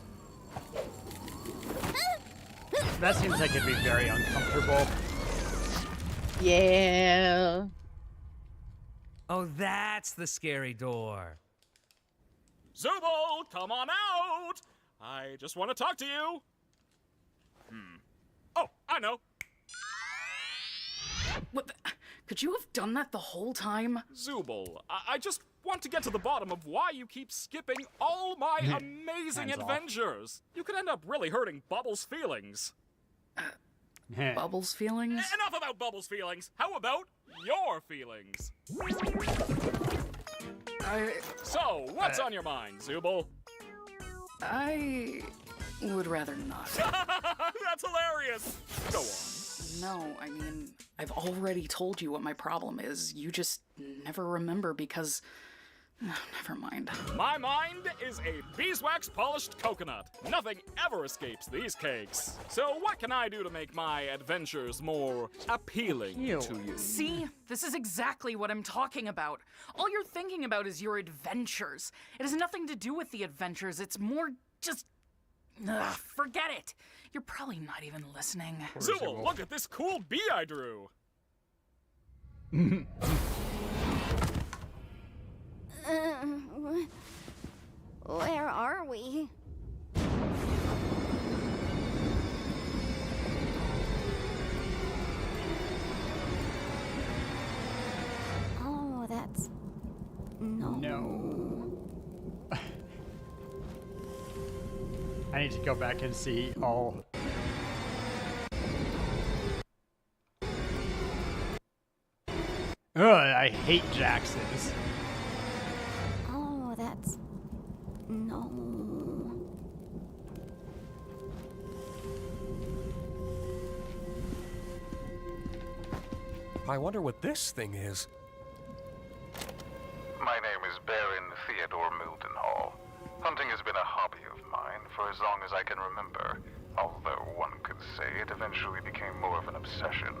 That seems like it'd be very uncomfortable. Yeah. Oh, that's the scary door. Zubul, come on out. I just want to talk to you. Oh, I know. What? Could you have done that the whole time? Zubul, I just want to get to the bottom of why you keep skipping all my amazing Hands off. adventures. You could end up really hurting Bubbles' feelings. Bubbles' feelings? Enough about Bubbles' feelings. How about your feelings? So, what's on your mind, Zubul? I would rather not. That's hilarious. Go on. No, I mean, I've already told you what my problem is. You just never remember because Never mind. My mind is a beeswax polished coconut. Nothing ever escapes these cakes. So what can I do to make my adventures more appealing to you? See? This is exactly what I'm talking about. All you're thinking about is your adventures. It has nothing to do with the adventures. It's more just... Ugh, forget it. You're probably not even listening. Zool, look at this cool bee I drew. Where are we? Oh, that's... No. I need to go back and see all... Ugh, I hate Jacksons. Oh, that's... No. I wonder what this thing is. My name is Baron Theodore Mildenhall. Hunting has been a hobby of mine for as long as I can remember, although one could say it eventually became more of an obsession.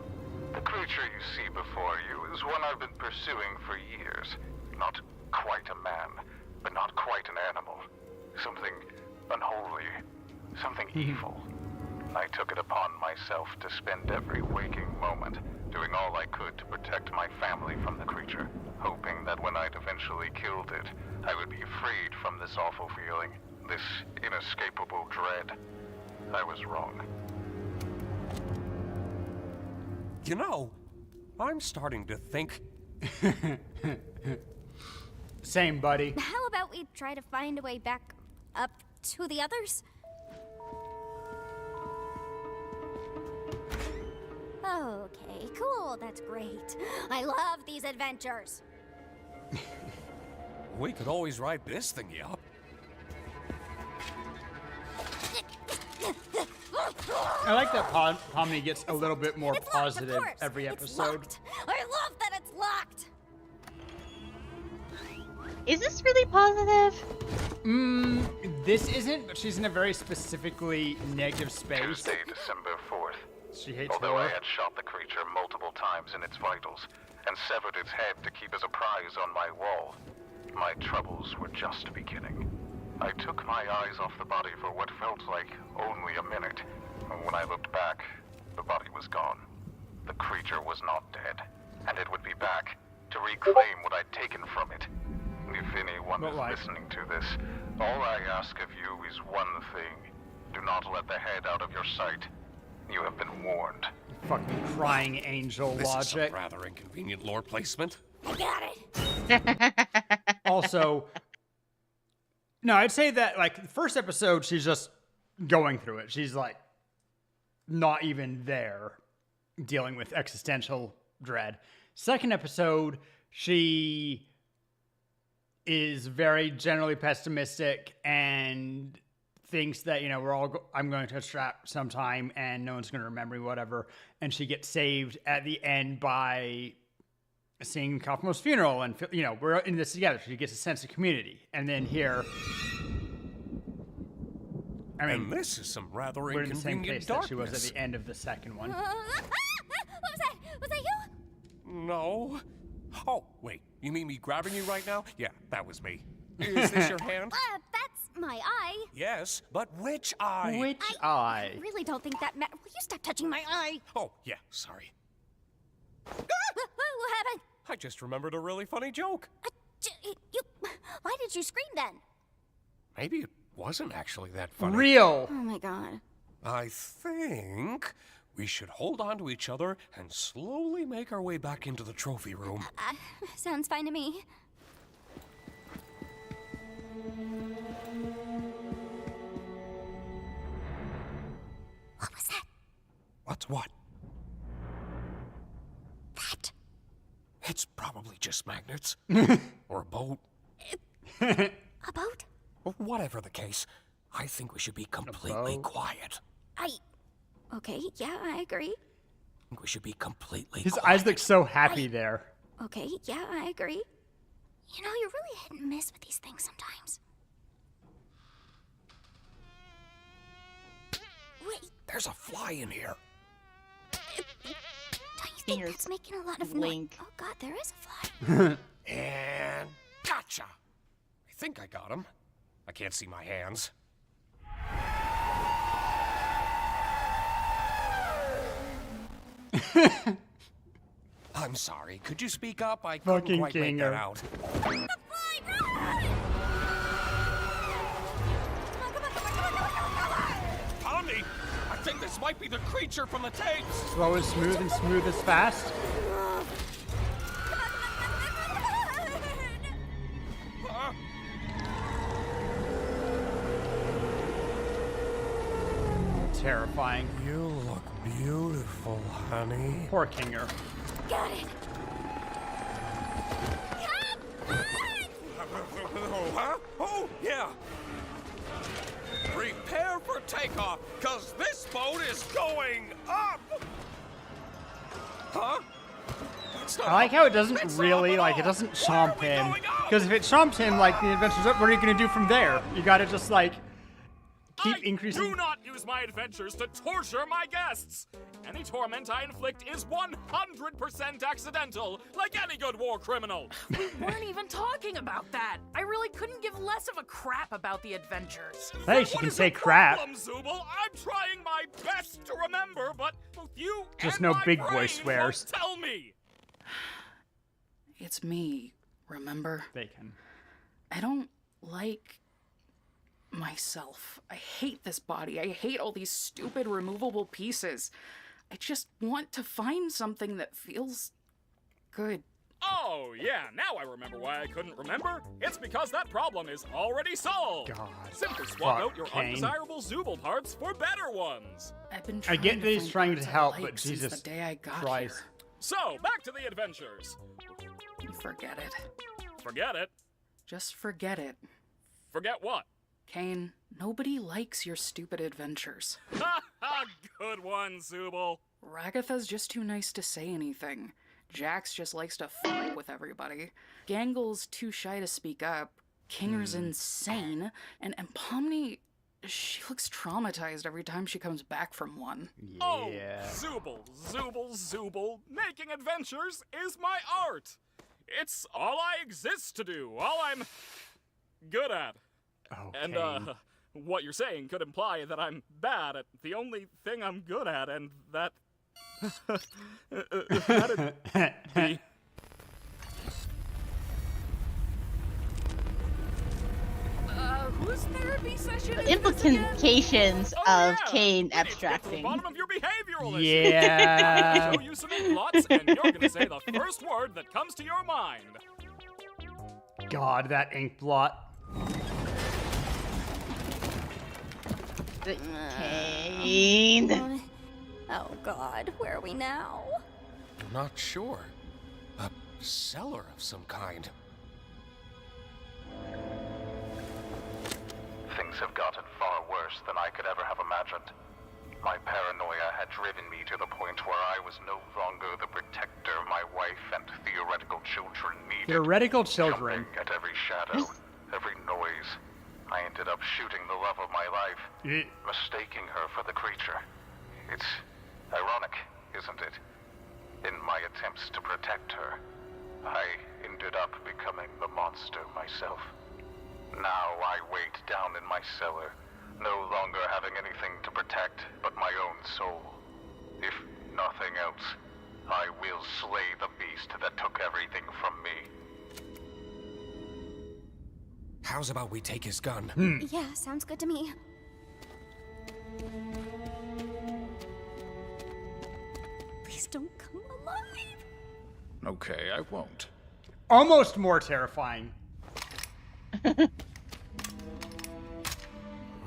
The creature you see before you is one I've been pursuing for years. Not quite a man, but not quite an animal. Something unholy, something evil. I took it upon myself to spend every waking moment doing all I could to protect my family from the creature, hoping that when I'd eventually killed it, I would be freed from this awful feeling, this inescapable dread. I was wrong. You know, I'm starting to think... Same, buddy. How about we try to find a way back up to the others? Okay, cool, that's great. I love these adventures. We could always ride this thingy up. I like that Pomni gets a little bit more positive every episode. I love that it's locked. Is this really positive? This isn't, but she's in a very specifically negative space. Tuesday, December 4th. She hates Although horror. I had shot the creature multiple times in its vitals and severed its head to keep as a prize on my wall, my troubles were just beginning. I took my eyes off the body for what felt like only a minute, and when I looked back, the body was gone. The creature was not dead, and it would be back to reclaim what I'd taken from it. If anyone is listening to this, all I ask of you is one thing. Do not let the head out of your sight. You have been warned. Fucking crying angel This logic. is some rather inconvenient lore placement. I got it. Also, no, I'd say that, like, the first episode, she's just going through it. She's, like, not even there dealing with existential dread. Second episode, she is very generally pessimistic and thinks that, you know, I'm going to trap sometime and no one's going to remember me, whatever. And she gets saved at the end by seeing Kaufmo's funeral and, you know, we're in this together. She gets a sense of community. And then here, I mean, And this is some rather we're in the same place inconvenient that she was darkness. at the end of the second one. What was that? Was that you? No. Oh, wait. You mean me grabbing you right now? Yeah, that was me. Is this your hand? That's my eye. Yes, but which eye? Which eye? I really don't think that Will you stop touching my eye? Oh, yeah, sorry. What happened? I just remembered a really funny joke. Why did you scream then? Maybe it wasn't actually that funny. Real. Oh my god. I think we should hold on to each other and slowly make our way back into the trophy room. Sounds fine to me. What was that? What's what? That. It's probably just magnets. Or a boat. A boat? Whatever the case, I think we should be completely quiet. Okay, yeah, I agree. I think we should be completely His quiet. eyes look so happy there. Okay, yeah, I agree. You know, You're really hit and miss with these things sometimes. Wait. There's a fly in here. Don't you think that's making a lot of noise? Oh god, there is a fly. And gotcha! I think I got him. I can't see my hands. I'm sorry. Could you speak up? I couldn't Fucking quite make that Kinger. out. Tommy, I think this might be the creature from the tapes. Slow is smooth and smooth is fast. Huh? Terrifying. You look beautiful, honey. Poor Kinger. Got it. Huh? Oh, yeah. Prepare for takeoff, cause this boat is going up. Huh? I like how it doesn't really, like, it doesn't chomp him. Because if it chomps him, like, the adventure's up, what are you going to do from there? You gotta just, like, keep increasing. Do not use my adventures to torture my guests! Any torment I inflict is 100% accidental, like any good war criminal! We weren't even talking about that! I really couldn't give less of a crap about the adventures. Hey, she can say crap. Problem, Zooble? I'm trying my best to remember, but both you Just and no my big brain boy swears. won't tell me! It's me, remember? Bacon. I don't like myself. I hate this body. I hate all these stupid removable pieces. I just want to find something that feels good. Oh, yeah, now I remember why I couldn't remember. It's because that problem is already solved. God. Simply swap Fuck, out your Kane. undesirable Zooble parts for better ones. I've been I trying get that he's find trying parts to I help, like but since Jesus the day I got Christ. here. So, back to the adventures. Forget it. Forget it. Just forget it. Forget what? Kane, nobody likes your stupid adventures. Ha ha! Good one, Zooble. Ragatha's just too nice to say anything. Jax just likes to fuck with everybody. Gangle's too shy to speak up. Kinger's insane. And Pomni, she looks traumatized every time she comes back from one. Oh, Zooble, Zooble, Zooble. Making adventures is my art. It's all I exist to do, all I'm good at. Okay. And, what you're saying could imply that I'm bad at the only thing I'm good at, and that... that'd be... Whose therapy session The implications of Kane To the abstracting. bottom of your behavioral Yeah. issue. I'll show you some plots, and you're gonna say the first word that comes to your mind. God, that ink blot. Kane. Oh god, where are we now? I'm not sure. A cellar of some kind. Things have gotten far worse than I could ever have imagined. My paranoia had driven me to the point where I was no longer the protector my wife and theoretical children needed. Theoretical children. Jumping at every shadow, every noise. I ended up shooting the love of my life, mistaking her for the creature. It's ironic, isn't it? In my attempts to protect her, I ended up becoming the monster myself. Now I wait down in my cellar, no longer having anything to protect but my own soul. If nothing else, I will slay the beast that took everything from me. How's about we take his gun? Yeah, sounds good to me. Please don't come alive. Okay, I won't. Almost more terrifying.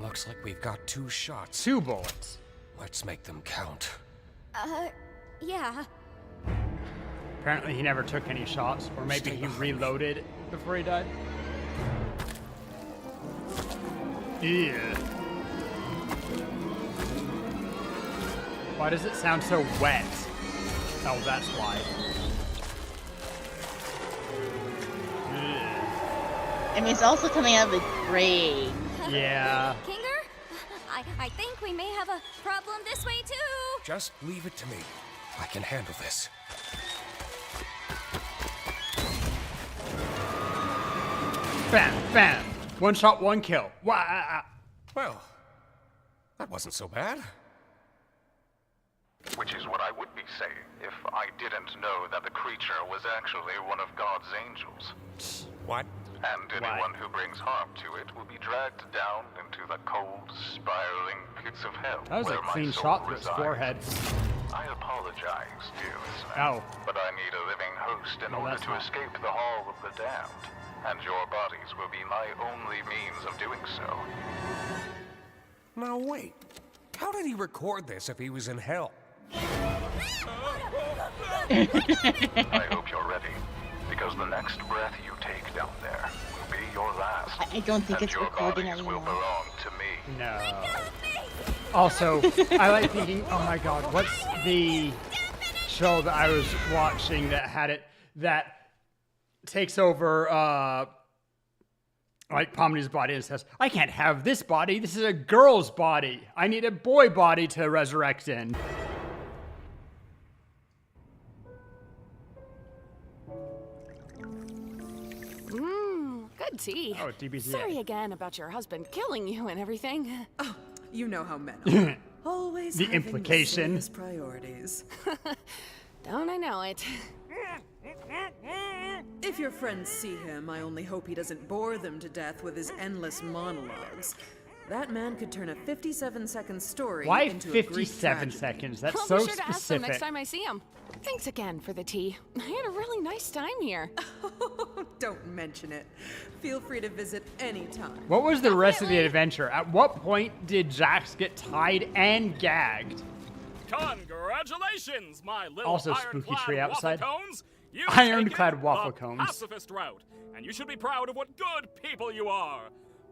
Looks like we've got 2 shots. 2 bullets. Let's make them count. Yeah. Apparently he never took any shots, or maybe he reloaded before he died. Yeah. Why does it sound so wet? Oh, that's why. Ugh. I mean, it's also coming out of the grave. Yeah. Kinger, I think we may have a problem this way too. Just leave it to me. I can handle this. Bam, bam. One shot, one kill. Wow. Well, that wasn't so bad. Which is what I would be saying if I didn't know that the creature was actually one of God's angels. What? And anyone who brings harm to it will be dragged down into the cold, spiraling pits of hell. That was a where my clean soul shot through his resides. forehead. I apologize, dear listener. Ow. But I need a living host in No, order that's to not. escape the Hall of the Damned. And your bodies will be my only means of doing so. Now wait. How did he record this if he was in hell? I hope you're ready, because the next breath you take down there will be your last. I don't think and it's your recording bodies anymore. will belong to me. No. Also, I like thinking, oh my god, what's the show that I was watching that had it, that takes over, like Pomni's body and says, I can't have this body, this is a girl's body. I need a boy body to resurrect in. Good tea. Oh, DBZ. Sorry again about your husband killing you and everything. Oh, you know how men are. Always The having implication. serious priorities. Don't I know it? If your friends see him, I only hope he doesn't bore them to death with his endless monologues. That man could turn a 57-second story Why into a Greek 57 tragedy. seconds? That's I'll so be sure to ask them specific. next time I see him. Thanks again for the tea. I had a really nice time here. Don't mention it. Feel free to visit anytime. What was the rest of the adventure? At what point did Jax get tied and gagged? Congratulations, my little Also spooky ironclad tree outside. waffle cones. You've Ironclad taken waffle the cones. pacifist route, and you should be proud of what good people you are.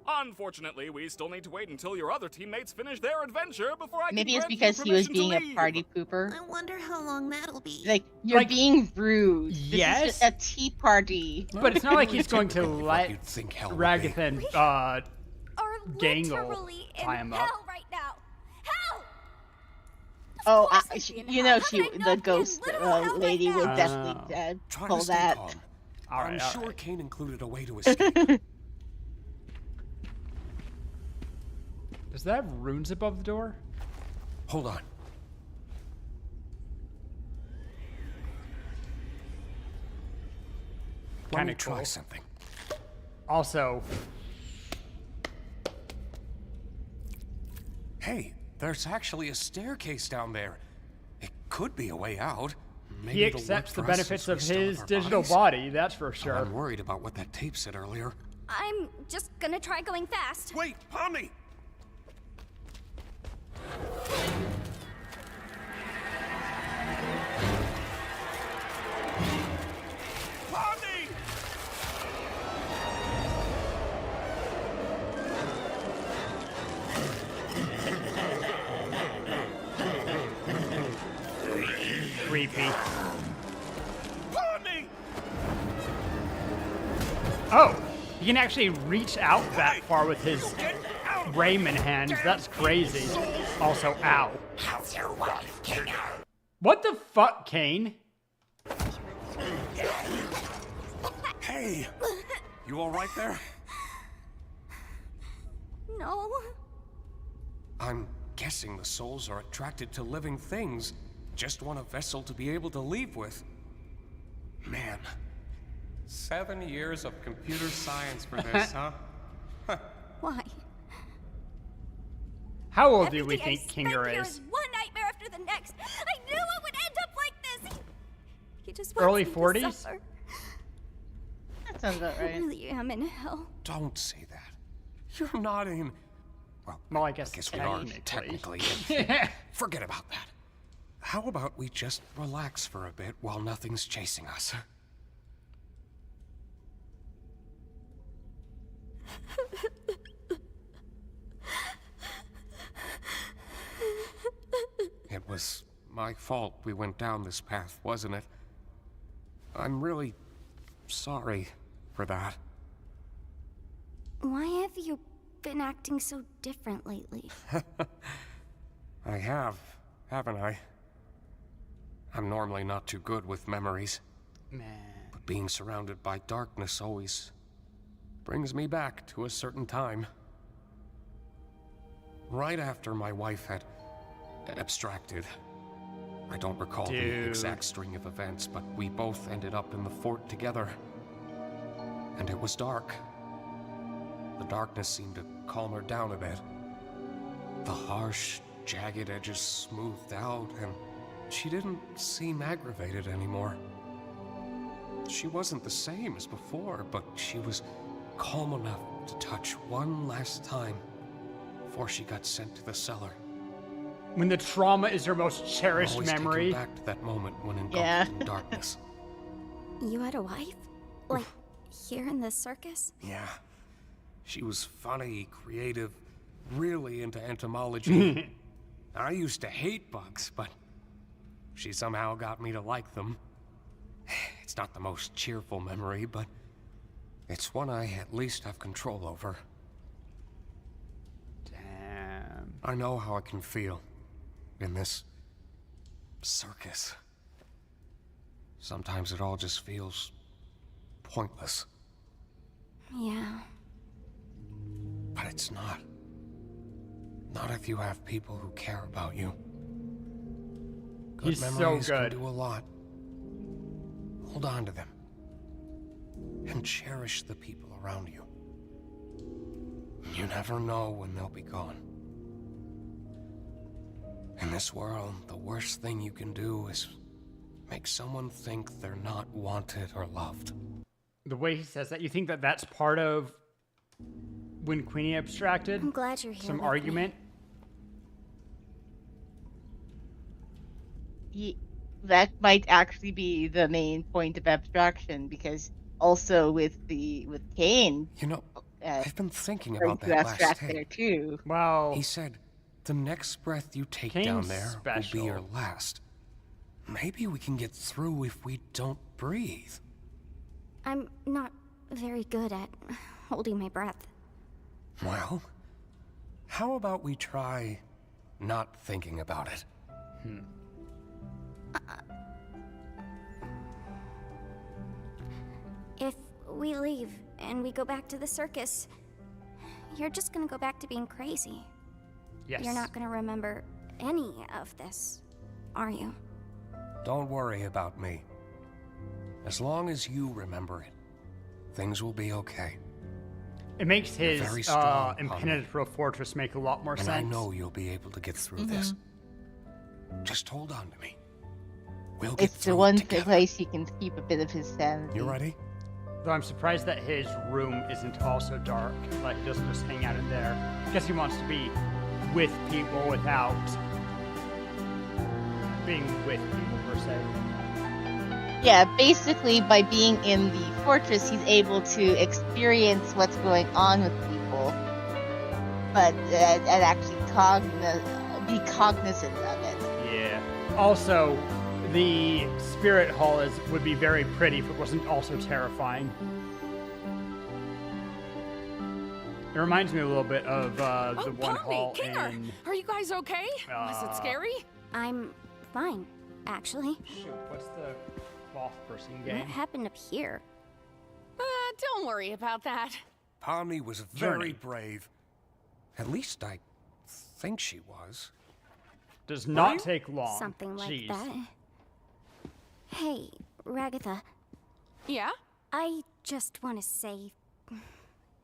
Unfortunately, we still need to wait until your other teammates finish their adventure before I Maybe can it's grant you because he was permission to being a leave. party pooper. I wonder how long that'll be. Like, you're Like, being rude. This yes? is just a tea party. But it's not like he's going to Typically what let you'd think hell would Ragatha and Are Gangle literally in tie him up. hell right now. Hell! Oh, course I'd be in you hell. know, How could I the not be in ghost literal hell lady right would now? definitely Try pull to stay that. calm. All right, I'm all sure right. Kane included a way to escape. Does that have runes above the door? Hold on. Let Kinda me try cool. something. Also, Hey, there's actually a staircase down there. It could be a way out. Maybe he it'll accepts the work for us benefits since we of still his have our digital bodies. body, that's for sure. I'm worried about what that tape said earlier. I'm just gonna try going fast. Wait, Pomni! Pomni! Creepy. Pomni! Oh, he can actually reach out that far with his Raymond hands. That's crazy. Also, ow. How's your wife, Kinger? What the fuck, Kane? Hey! You alright there? No. I'm guessing the souls are attracted to living things. Just want a vessel to be able to leave with. Man. 7 years of computer science for this, huh? Why? How old do we Everything I think spent Kinger here is? one nightmare after the next. I knew it would end up like this. He just Early wants me to 40s? suffer. That sounds about I right. really am in hell. Don't say that. You're not in... Well, I guess we are technically in. Forget about that. How about we just relax for a bit while nothing's chasing us? It was my fault we went down this path, wasn't it? I'm really sorry for that. Why have you been acting so different lately? I have, haven't I? I'm normally not too good with memories. Man. But being surrounded by darkness always brings me back to a certain time. Right after my wife had abstracted. I don't recall the exact string of events, but we both ended up in the fort together. And it was dark. The darkness seemed to calm her down a bit. The harsh, jagged edges smoothed out, and she didn't seem aggravated anymore. She wasn't the same as before, but she was calm enough to touch one last time before she got sent to the cellar. When the trauma is her most cherished memory. Back to that moment when engulfed in darkness. You had a wife? Like, here in the circus? Yeah. She was funny, creative, really into entomology. I used to hate bugs, but she somehow got me to like them. It's not the most cheerful memory, but it's one I at least have control over. Damn. I know how I can feel in this circus. Sometimes it all just feels pointless. Yeah. But it's not. Not if you have people who care about you. Good He's memories so good. can do a lot. Hold on to them. And cherish the people around you. You never know when they'll be gone. In this world, the worst thing you can do is make someone think they're not wanted or loved. The way he says that, you think that that's part of when Queenie abstracted? I'm glad you're here. Some with argument? That might actually be the main point of abstraction, because also with Kane, you know, I've been thinking trying about to that last abstract hit. there too. Wow. He said, the next breath you take Kane's down there special. will be your last. Maybe we can get through if we don't breathe. I'm not very good at holding my breath. Well, how about we try not thinking about it? If we leave and we go back to the circus, you're just gonna go back to being crazy. Yes. You're not gonna remember any of this, are you? Don't worry about me. As long as you remember it, things will be okay. It makes his very strong, impenetrable fortress make a lot more And sense. I know you'll be able to get through this. Just hold on to me. We'll get It's the through it one together. place he can keep a bit of his sanity. You ready? Though I'm surprised that his room isn't also dark. Like, he doesn't just hang out in there. I guess he wants to be with people without being with people, per se. Yeah, basically by being in the fortress, he's able to experience what's going on with people, but and actually be cognizant of it. Yeah. Also, the spirit hall would be very pretty if it wasn't also terrifying. It reminds me a little bit of the one hall Kinger, in... are you guys okay? Was it scary? I'm fine, actually. Shoot, what's the cloth person What game? happened up here? Don't worry about that. Pomni was very brave. At least I think she was. Does not take long. Something like Jeez. that. Hey, Ragatha. Yeah? I just want to say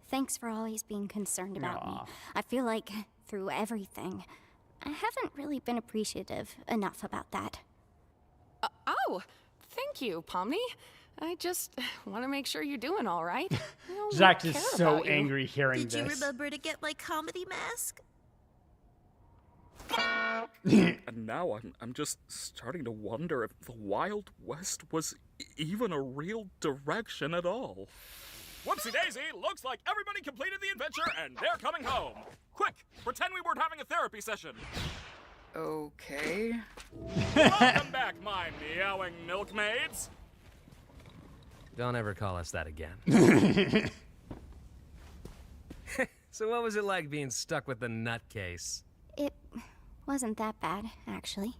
thanks for always being concerned about me. I feel like through everything, I haven't really been appreciative enough about that. Oh, thank you, Pomni. I just want to make sure you're doing all right. Zach is so angry hearing Did you this. remember to get my comedy mask? And now I'm just starting to wonder if the Wild West was even a real direction at all. Whoopsie daisy, looks like everybody completed the adventure and they're coming home. Quick, pretend we weren't having a therapy session. Okay. Welcome back, my meowing milkmaids. Don't ever call us that again. So what was it like being stuck with the nutcase? It wasn't that bad, actually.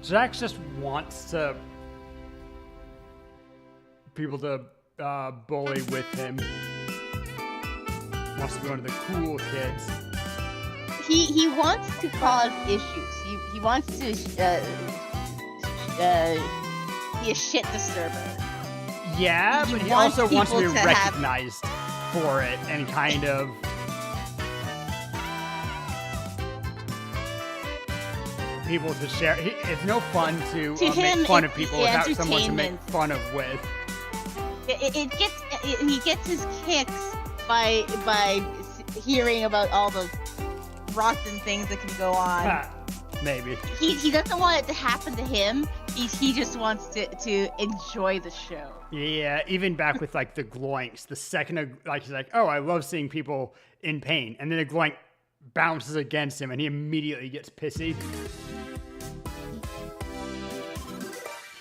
Jax just wants people to bully with him. Wants to be one of the cool kids. He wants to cause issues. He wants to be a shit disturber. Yeah, but he also wants to be recognized for it and kind of people to share. It's no fun to make fun of people without someone to make fun of with. He gets his kicks by hearing about all the rotten things that can go on. Maybe. He doesn't want it to happen to him. He just wants to enjoy the show. Yeah, even back with like the gloinks, the second like he's like, oh, I love seeing people in pain, and then a gloink bounces against him, and he immediately gets pissy.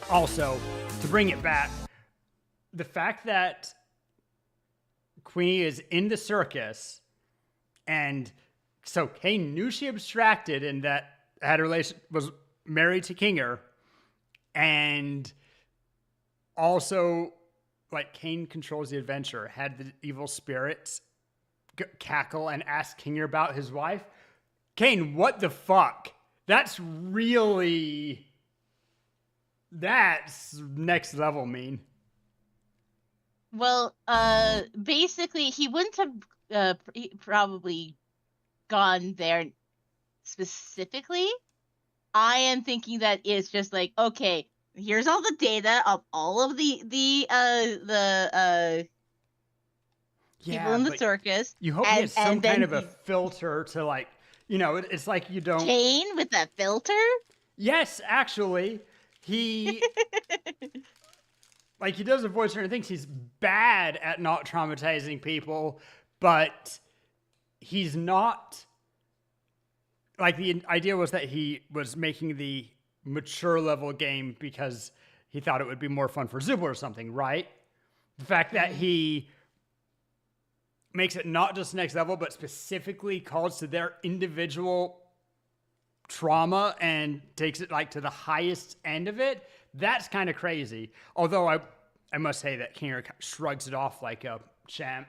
Also, to bring it back, the fact that Queenie is in the circus, and so Kane knew she abstracted and that had a relation, was married to Kinger, and also, like, Kane controls the adventure, had the evil spirits cackle and ask Kinger about his wife. Kane, what the fuck? That's next level mean. Well, basically, he wouldn't have probably gone there specifically. I am thinking that it's just like, okay, here's all the data of all of the people in the circus. You hope he has some kind of a filter to, like, you know, it's like you don't... Kane with a filter? Yes, actually. He... like, he does avoid certain things. He's bad at not traumatizing people, but he's not... Like, the idea was that he was making the mature level game because he thought it would be more fun for Zubul or something, right? The fact that he makes it not just next level, but specifically calls to their individual trauma and takes it, like, to the highest end of it, that's kind of crazy. Although I must say that Kinger shrugs it off like a champ.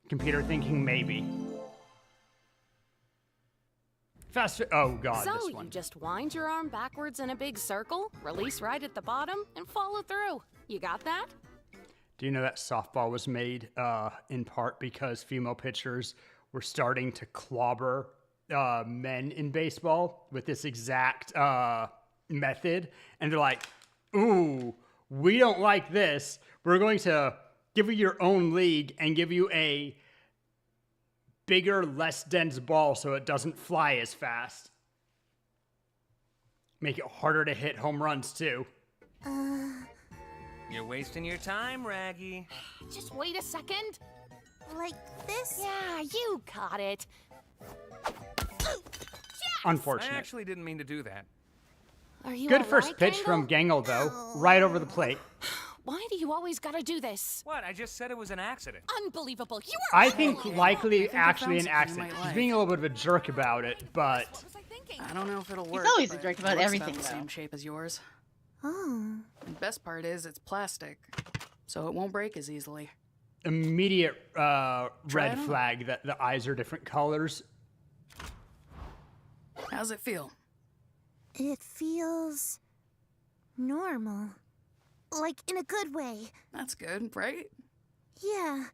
Computer thinking, maybe. Oh god, so this one. You just wind your arm backwards in a big circle, release right at the bottom, and follow through. You got that? Do you know that softball was made in part because female pitchers were starting to clobber men in baseball with this exact method? And they're like, ooh, we don't like this. We're going to give you your own league and give you a bigger, less dense ball so it doesn't fly as fast. Make it harder to hit home runs, too. You're wasting your time, Raggy. Just wait a second. Like this? Yeah, you got it. Unfortunate. I actually didn't mean to do that. Are you Good all first right, pitch Gangle? from Gangle, though. Right over the plate. Why do you always gotta do this? What? I just said it was an accident. Unbelievable. You were I think likely actually an something you accident. might He's like. being a little bit of a jerk about it, but... I don't know if it'll work. always a but jerk it about looks everything, the though. same shape as yours. Oh. The best part is it's plastic, so it won't break as easily. Immediate red it on. flag that the eyes are different colors. How's it feel? It feels normal. Like, in a good way. That's good, right? Yeah.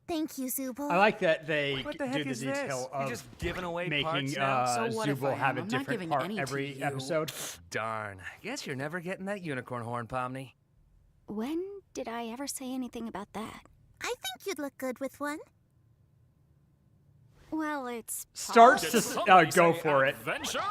Thank you, Zubul. I like that they What the do heck the is this? detail You're of just giving away making parts now? So what if I Zubul am? have a I'm not different giving part any to every you. episode. Darn. Guess you're never getting that unicorn horn, Pomni. When did I ever say anything about that? I think you'd look good with one. Well, it's... Starts to go for it. Adventure!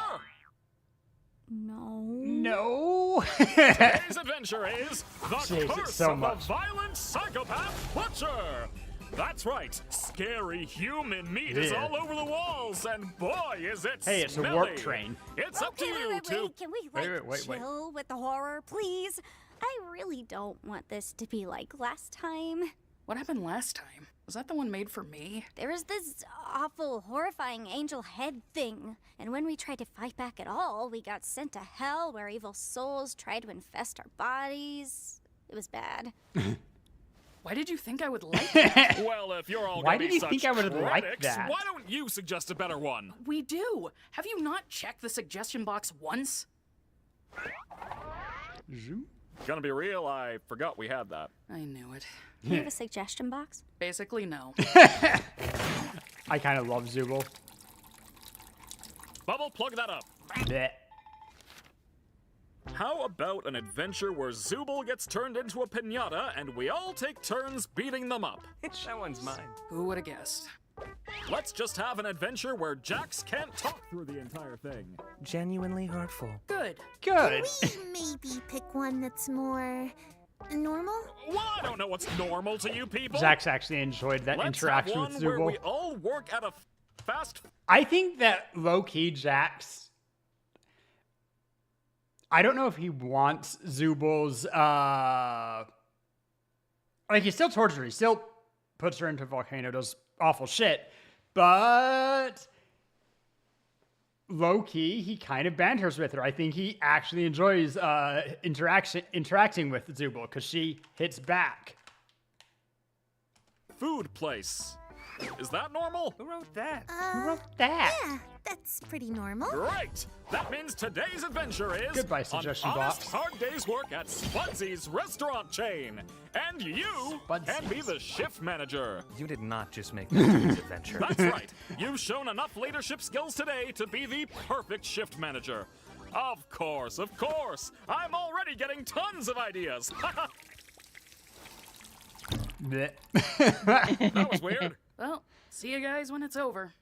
No. Today's adventure is the Saves it curse so of much. a violent psychopath butcher. That's right, scary human meat is Yeah. all over the walls, and boy, is it Hey, it's a smelly. warp train. It's up to you to... Can we, like, Wait. chill with the horror, please? I really don't want this to be like last time. What happened last time? Was that the one made for me? There was this awful, horrifying angel head thing. And when we tried to fight back at all, we got sent to hell where evil souls tried to infest our bodies. It was bad. Why did you think I would like that? Well, if you're all Why gonna did be you such think I would like critics, that? why don't you suggest a better one? We do. Have you not checked the suggestion box once? Gonna be real, I forgot we had that. I knew it. You have a suggestion box? Basically, no. I kind of love Zooble. Bubble, plug that up. Blech. How about an adventure where Zooble gets turned into a piñata and we all take turns beating them up? That one's mine. Who would have guessed? Let's just have an adventure where Jax can't talk through the entire thing. Genuinely hurtful. Good. Good. Can we maybe pick one that's more normal? Well, I don't know what's normal to you people. Jax actually enjoyed that Let's interaction have one with where Zooble. we all work at a fast. I think that low-key Jax, I don't know if he wants Zooble's, like, he still tortures her. He still puts her into a volcano, does awful shit. But low-key, he kind of banters with her. I think he actually enjoys interacting with Zooble because she hits back. Food place. Is that normal? Who wrote that? Who wrote that? Yeah, that's pretty normal. Great! That means today's adventure is Goodbye, suggestion an honest, box. hard day's work at Spudsy's restaurant chain. And you can be the shift manager. You did not just make that today's adventure. That's right. You've shown enough leadership skills today to be the perfect shift manager. Of course, of course. I'm already getting tons of ideas. That was weird. Well, see you guys when it's over.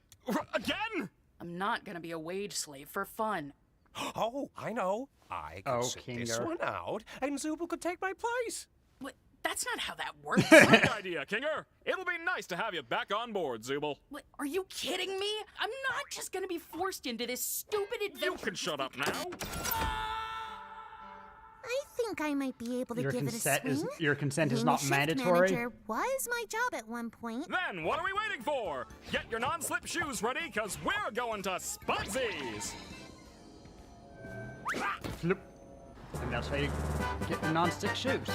Again? I'm not gonna be a wage slave for fun. Oh, I know. I could sit this Kinger. one out, and Zooble could take my place. What? That's not how that works. Great idea, Kinger. It'll be nice to have you back on board, Zooble. What, are you kidding me? I'm not just gonna be forced into this stupid adventure. You can shut up now. I think I might be able to Your give it a swing. Your consent is Being not a shift mandatory. Manager was my job at one point. Then what are we waiting for? Get your non-slip shoes ready, because we're going to Spudsy's. Flip. And that's how you get the non-stick shoes.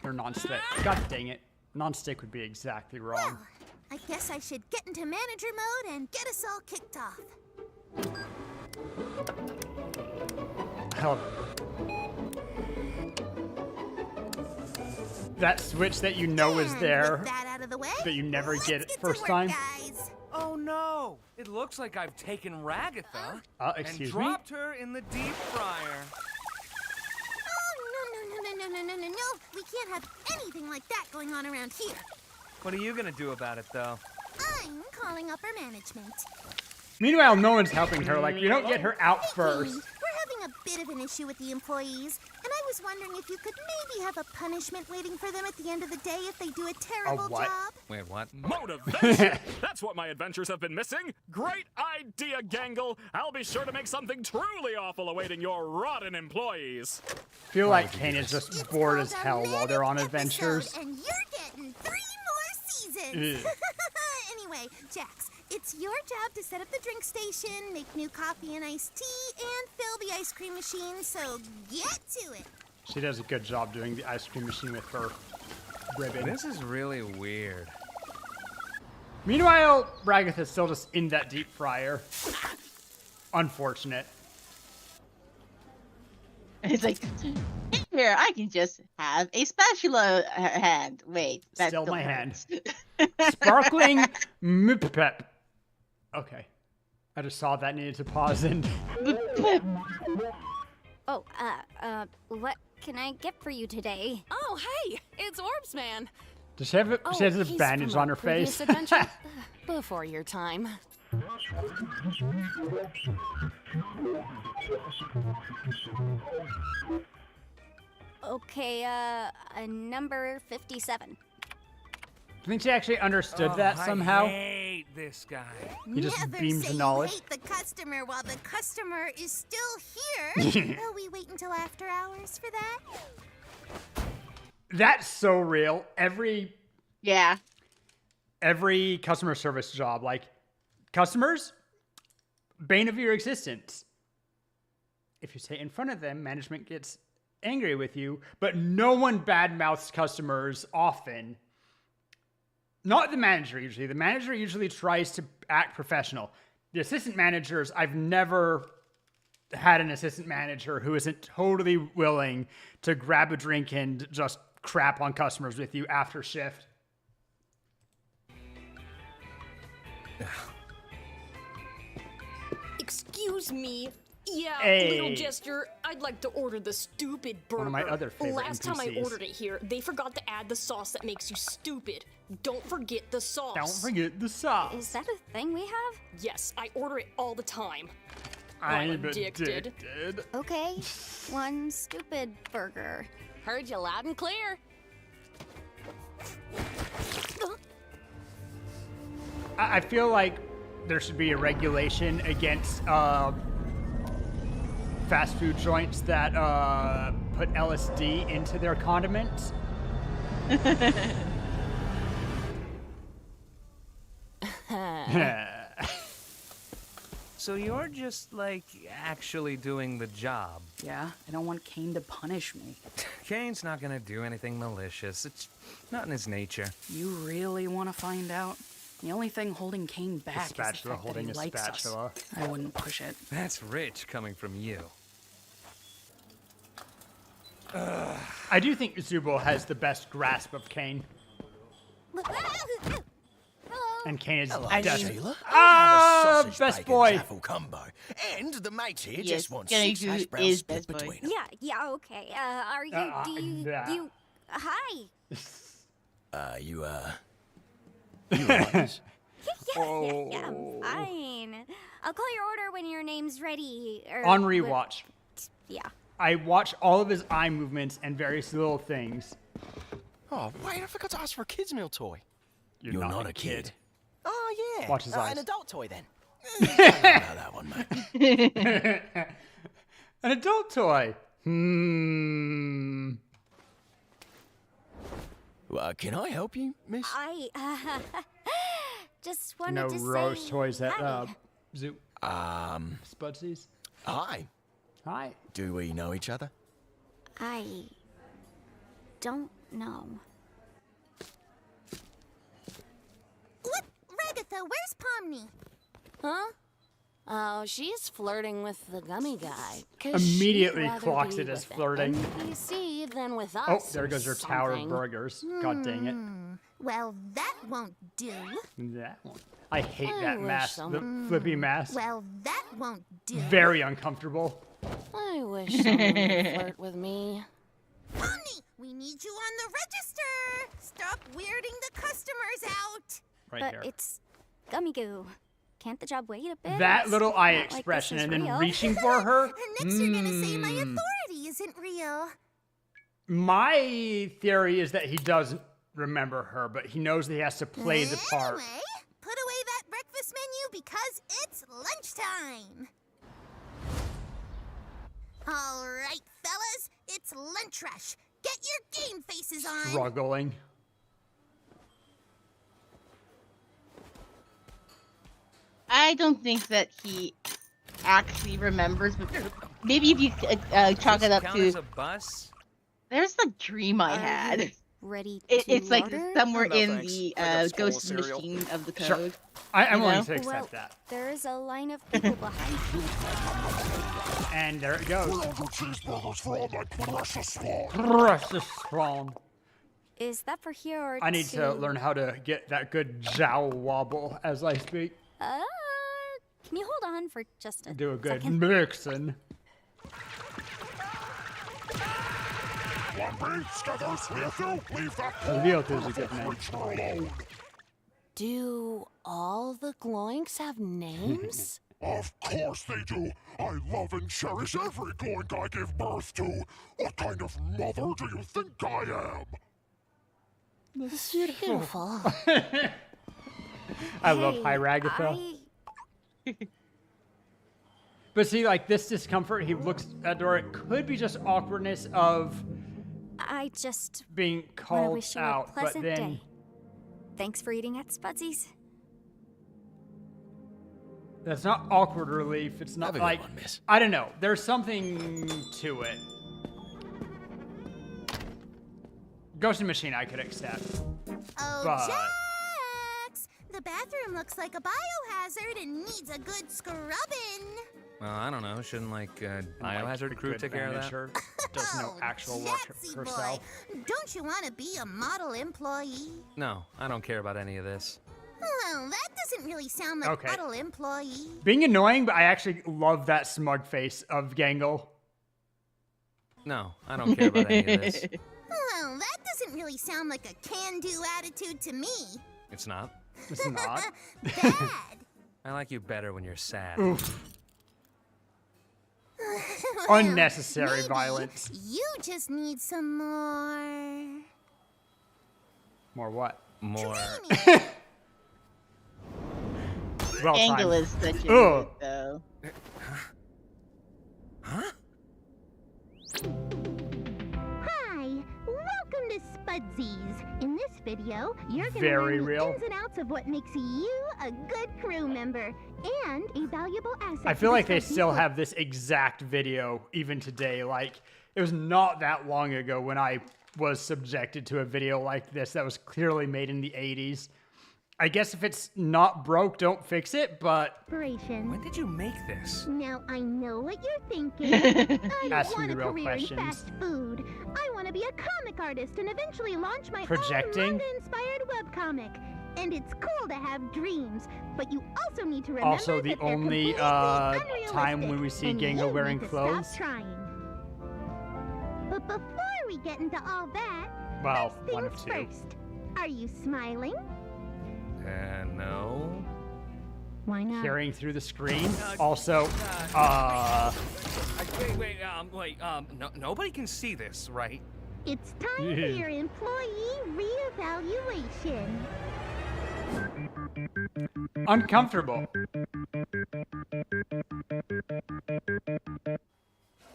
Or non-stick. God dang it. Non-stick would be exactly wrong. Well, I guess I should get into manager mode and get us all kicked off. Hell. That switch that you know is there, With that out of the way, but you never get it get to first work, time. guys. Oh no! It looks like I've taken Ragatha and Excuse me? dropped her in the deep fryer. Oh, no. We can't have anything like that going on around here. What are you gonna do about it, though? I'm calling upper management. Meanwhile, no one's helping her. Like, you don't get her out first. We're having a bit of an issue with the employees, and I was wondering if you could maybe have a punishment waiting for them at the end of the day if they do a terrible what? job. Wait, what? Motivation! That's what my adventures have been missing. Great idea, Gangle. I'll be sure to make something truly awful awaiting your rotten employees. Feel like Kane is just bored as hell while they're on adventures. And you're getting 3 more seasons. Anyway, Jax, it's your job to set up the drink station, make new coffee and iced tea, and fill the ice cream machine, so get to it. She does a good job doing the ice cream machine with her ribbon. This is really weird. Meanwhile, Ragatha's still just in that deep fryer. Unfortunate. It's like, here, I can just have a spatula hand. Wait, that's Still my hand. Sparkling Mipep. Okay. I just saw that needed to pause and... Oh, what can I get for you today? Oh, hey, it's Orbs Man. Does she have she has a he's bandage from on a her face? previous adventure. Before your time. Okay, number 57. I think she actually understood that somehow. I hate this guy. He just Never beams say knowledge. You hate the customer while the customer is still here. Will we wait until after hours for that? That's so real. Every customer service job, like customers, bane of your existence. If you say in front of them, management gets angry with you, but no one badmouths customers often. Not the manager usually. The manager usually tries to act professional. The assistant managers, I've never had an assistant manager who isn't totally willing to grab a drink and just crap on customers with you after shift. Excuse me. Yeah, Hey. little gesture. I'd like to order the stupid burger. One of my other favorite Last time I NPCs. ordered it here, they forgot to add the sauce that makes you stupid. Don't forget the sauce. Don't forget the sauce. Is that a thing we have? Yes, I order it all the time. I'm addicted. Okay, one stupid burger. Heard you loud and clear. I feel like there should be a regulation against fast food joints that put LSD into their condiments. So you're just, like, actually doing the job. Yeah, I don't want Kane to punish me. Kane's not gonna do anything malicious. It's not in his nature. You really want to find out? The only thing holding Kane back is the spatula fact holding that he a likes spatula. us. I wouldn't push it. That's rich coming from you. I do think Zubo has the best grasp of Kane. And Kane is Hello, desperate. Sheila. Ah, Sausage, best bacon, boy. Taffel combo. And the mate here Yes, just wants Kenny 6 hash browns is split best boy. between them. Yeah, okay. Are you, hi. You Yeah, I'm fine. I'll call your order when your name's ready. On rewatch. Yeah. I watch all of his eye movements and various little things. Oh, wait, I forgot to ask for a kid's meal toy. You're not a kid. Oh, yeah. Watch his eyes. An adult toy, then. That one, mate. An adult toy. Can I help you, miss? I just wanted No to rose say toys at hi. Zoo. Spudsies. Hi. Hi. Do we know each other? I don't know. What? Ragatha, where's Pomni? Huh? Oh, she's flirting with the gummy guy. 'Cause Immediately she'd rather clocks be it as with flirting. an NPC than with us. Oh, there or goes your tower of something. burgers. God dang it. Well, that won't do. That one. I hate I that wish mask. The someone- flippy mask. Well, that won't do. Very uncomfortable. I wish someone would flirt with me. Pomni, we need you on the register. Stop weirding the customers out. Right but here. it's gummy goo. Can't the job wait a bit? That It's little eye not like this expression is and then real. reaching for her. Next you're gonna say my authority isn't real. My theory is that he doesn't remember her, but he knows that he has to play the part. Anyway, put away that breakfast menu because it's lunchtime. All right, fellas, it's lunch rush. Get your game faces on. Struggling. I don't think that he actually remembers, but maybe if you chalk it up Count to as a bus? there's a dream I had. Ready It's like order? somewhere No, in thanks. the I got spoiled ghost cereal. machine of the Sure. code. I'm you willing know? to accept Well, that. there is a line of people behind you. And there it goes. Cheeseburgers for all my precious spawn. Precious spawn. Is that for here or I need to learn how to get that good jowl wobble as I speak. Can you hold on for just a Do a good second? mixin'. One beat, Skithers, with you. Leave that Leo is a good name. creature alone. Do all the Gloinks have names? Of course they do. I love and cherish every Gloink I give birth to. What kind of mother do you think I am? This is beautiful. I love Hi Ragatha. But see, like this discomfort, he looks at Dora. It could be just awkwardness of I just being wanna called wish you out, a but pleasant then day. Thanks for eating at Spudsy's. that's not awkward relief. It's not Have a good like one, miss. I don't know. There's something to it. Ghosting machine, I could accept. Oh, But- Jax! The bathroom looks like a biohazard and needs a good scrubbing. Well, I don't know. Shouldn't biohazard crew take care of that? Does no actual work Jaxie herself. boy, don't you want to be a model employee? No, I don't care about any of this. Well, that doesn't really sound like Okay. model employee. Being annoying, but I actually love that smug face of Gangle. No, I don't care about any of this. Well, that doesn't really sound like a can-do attitude to me. It's not. It's not. Bad. I like you better when you're sad. Oof. Well, Unnecessary maybe violence. You just need some more. More what? More. Well Angle timed. is such a Ugh. mood, though. Huh? Hi, welcome to Spudsies. In this video, you're going to Very learn real. the ins and outs of what makes you a good crew member and a valuable asset. I to feel the like they Spudsies still group. have this exact video even today. Like, it was not that long ago when I was subjected to a video like this that was clearly made in the 80s. I guess if it's not broke, don't fix it, but Inspiration. When did you make this? Now I know what you're thinking. I don't Ask me want a the real career questions. in fast food. I want to be a comic artist and eventually launch my Projecting? own manga-inspired webcomic. And it's cool to have dreams, but you also need to remember also the that they're only completely time when we see unrealistic, and Gango you wearing need to clothes. Stop trying. But before we get into all that, Well, first one of things two. first. Are you smiling? No. Why not? Hearing through the screen. Also, Wait, nobody can see this, right? It's time for your employee reevaluation. uncomfortable.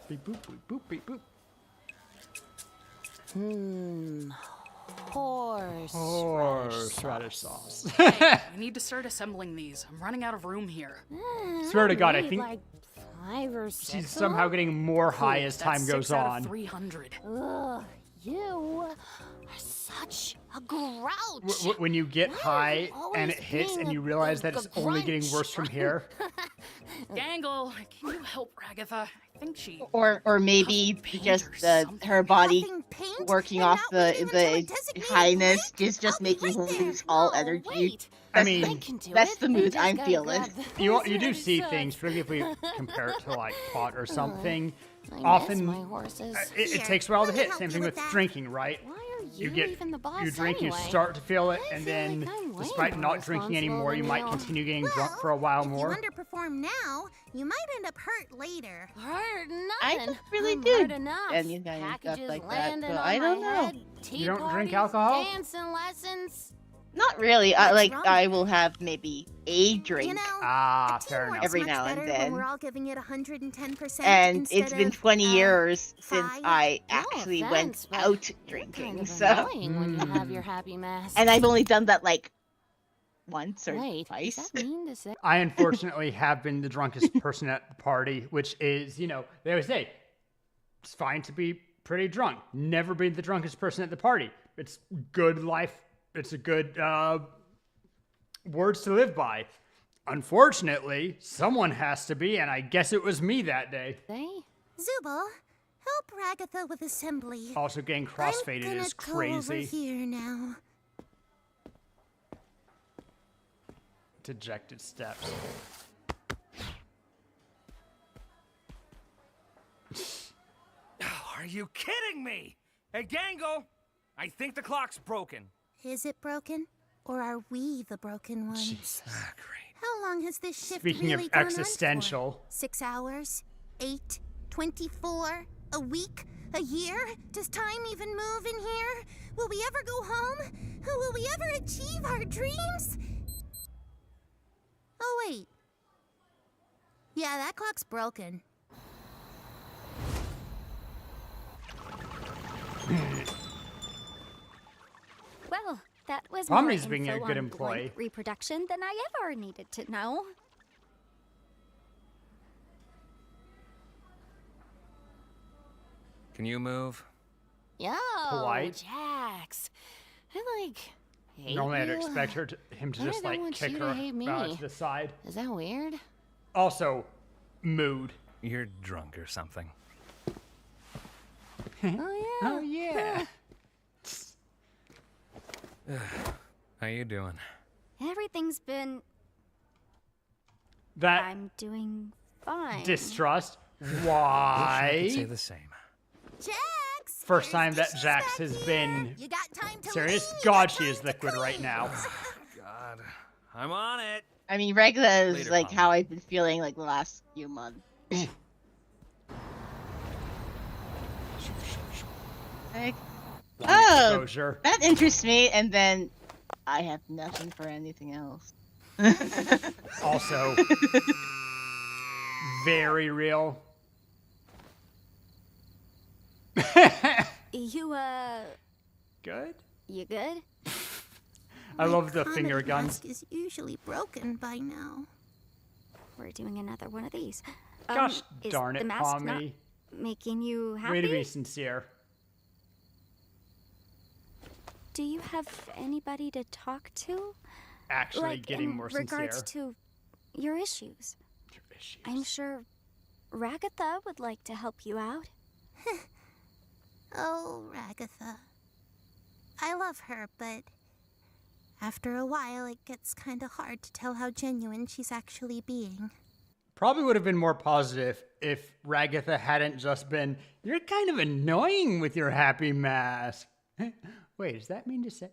Beep boop boop boop beep boop. Horseradish sauce. I need to start assembling these. I'm running out of room here. Swear to God, I think like 5 or 6. she's somehow getting more high as time That's goes 6 out on. of 300. Ugh, you are such a grouch. When you get high and always it hits being and you a- realize a- that a it's only getting grunch. worse from here. Gangle, can you help Ragatha? I think she. Or maybe just her body working off the highness is just making her lose all energy. I mean, that's the mood I'm feeling. You do see things, particularly if we compare it to like pot or something. I miss Often, my horses. it takes a while to hit. Same thing with drinking, right? you get even the boss you drink, anyway? you start to feel it, and then like I'm way despite more not drinking responsible anymore, you than might you. continue getting drunk for a while If more. you underperform now, you might end up hurt later. Hurt I nothing. just really I'm did hurt enough. any kind of stuff Packages like that, landing so on I don't my know. head, tea You don't drink parties, alcohol? Dancing lessons. Not really. What's wrong? I will have maybe a drink You know, fair enough. every much now better and when then. we're all giving it 110%. And instead it's been of, 20 years since 5. I No actually offense, went but out Kind drinking, of so. annoying when you have your happy mask. And I've only done that like once or Wait, twice. does that mean to say? I unfortunately have been the drunkest person at the party, which is, they always say, it's fine to be pretty drunk. Never be the drunkest person at the party. It's good life. It's a good words to live by. Unfortunately, someone has to be, and I guess it was me that day. Zubal, help Ragatha with assembly. Also, getting crossfaded I'm is gonna go over crazy. here now. Dejected steps. Are you kidding me? Hey, Gangle! I think the clock's broken. Is it broken? Or are we the broken ones? Jesus. How long has this shift Speaking really of gone on existential. for? 6 hours? 8? 24? A week? A year? Does time even move in here? Will we ever go home? Will we ever achieve our dreams? Oh, wait. Yeah, that clock's broken. Well, that was Omni's more being a info good on employee. blank reproduction than I ever needed to know. Can you move? Yo, Polite. Jax. I hate Normally I'd you. expect him to But I just don't want kick you her to hate me. to the side. Is that weird? Also, mood. You're drunk or something. Oh yeah. Oh yeah. How you doing? Everything's been. That I'm doing fine. distrust. I could say Why? the same. Jax! First time that Jax has been You got time to serious. lean, you God, got she is time to liquid right clean. now. God, I'm on it. I mean, regular is Later, like Pomni. how I've been feeling like the last few months. Like, oh, Exposure. that interests me, and then I have nothing for anything else. Also, very real. You, Good. you good? I love the Comedy finger guns. mask is usually broken by now. We're doing another one of these. Gosh is darn the it, mask not Pomni. making you happy? Way to be sincere. Do you have anybody to talk to? Actually Like, getting in more regards sincere. to your issues. I'm sure Ragatha would like to help you out. Oh, Ragatha. I love her, but after a while it gets kinda hard to tell how genuine she's actually being. Probably would have been more positive if Ragatha hadn't just been, "You're kind of annoying with your happy mask." Wait, does that mean to say?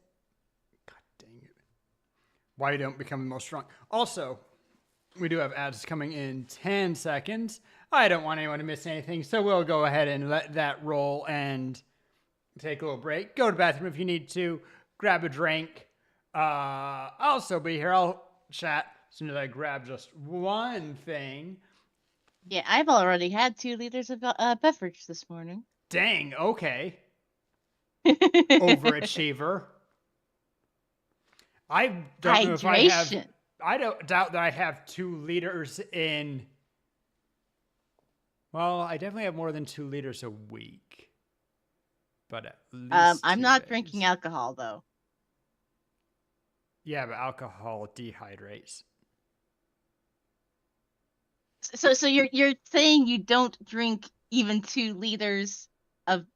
God dang it. Why you don't become the most strong. Also, we do have ads coming in 10 seconds. I don't want anyone to miss anything, so we'll go ahead and let that roll and take a little break. Go to the bathroom if you need to. Grab a drink. I'll also be here. I'll chat as soon as I grab just one thing. Yeah, I've already had 2 liters of beverage this morning. Dang, okay. Overachiever. I don't know if I have... Hydration. I don't doubt that I have 2 liters in... Well, I definitely have more than 2 liters a week. But at least I'm 2 not days. drinking alcohol though. Yeah, but alcohol dehydrates. So you're saying you don't drink even 2 liters of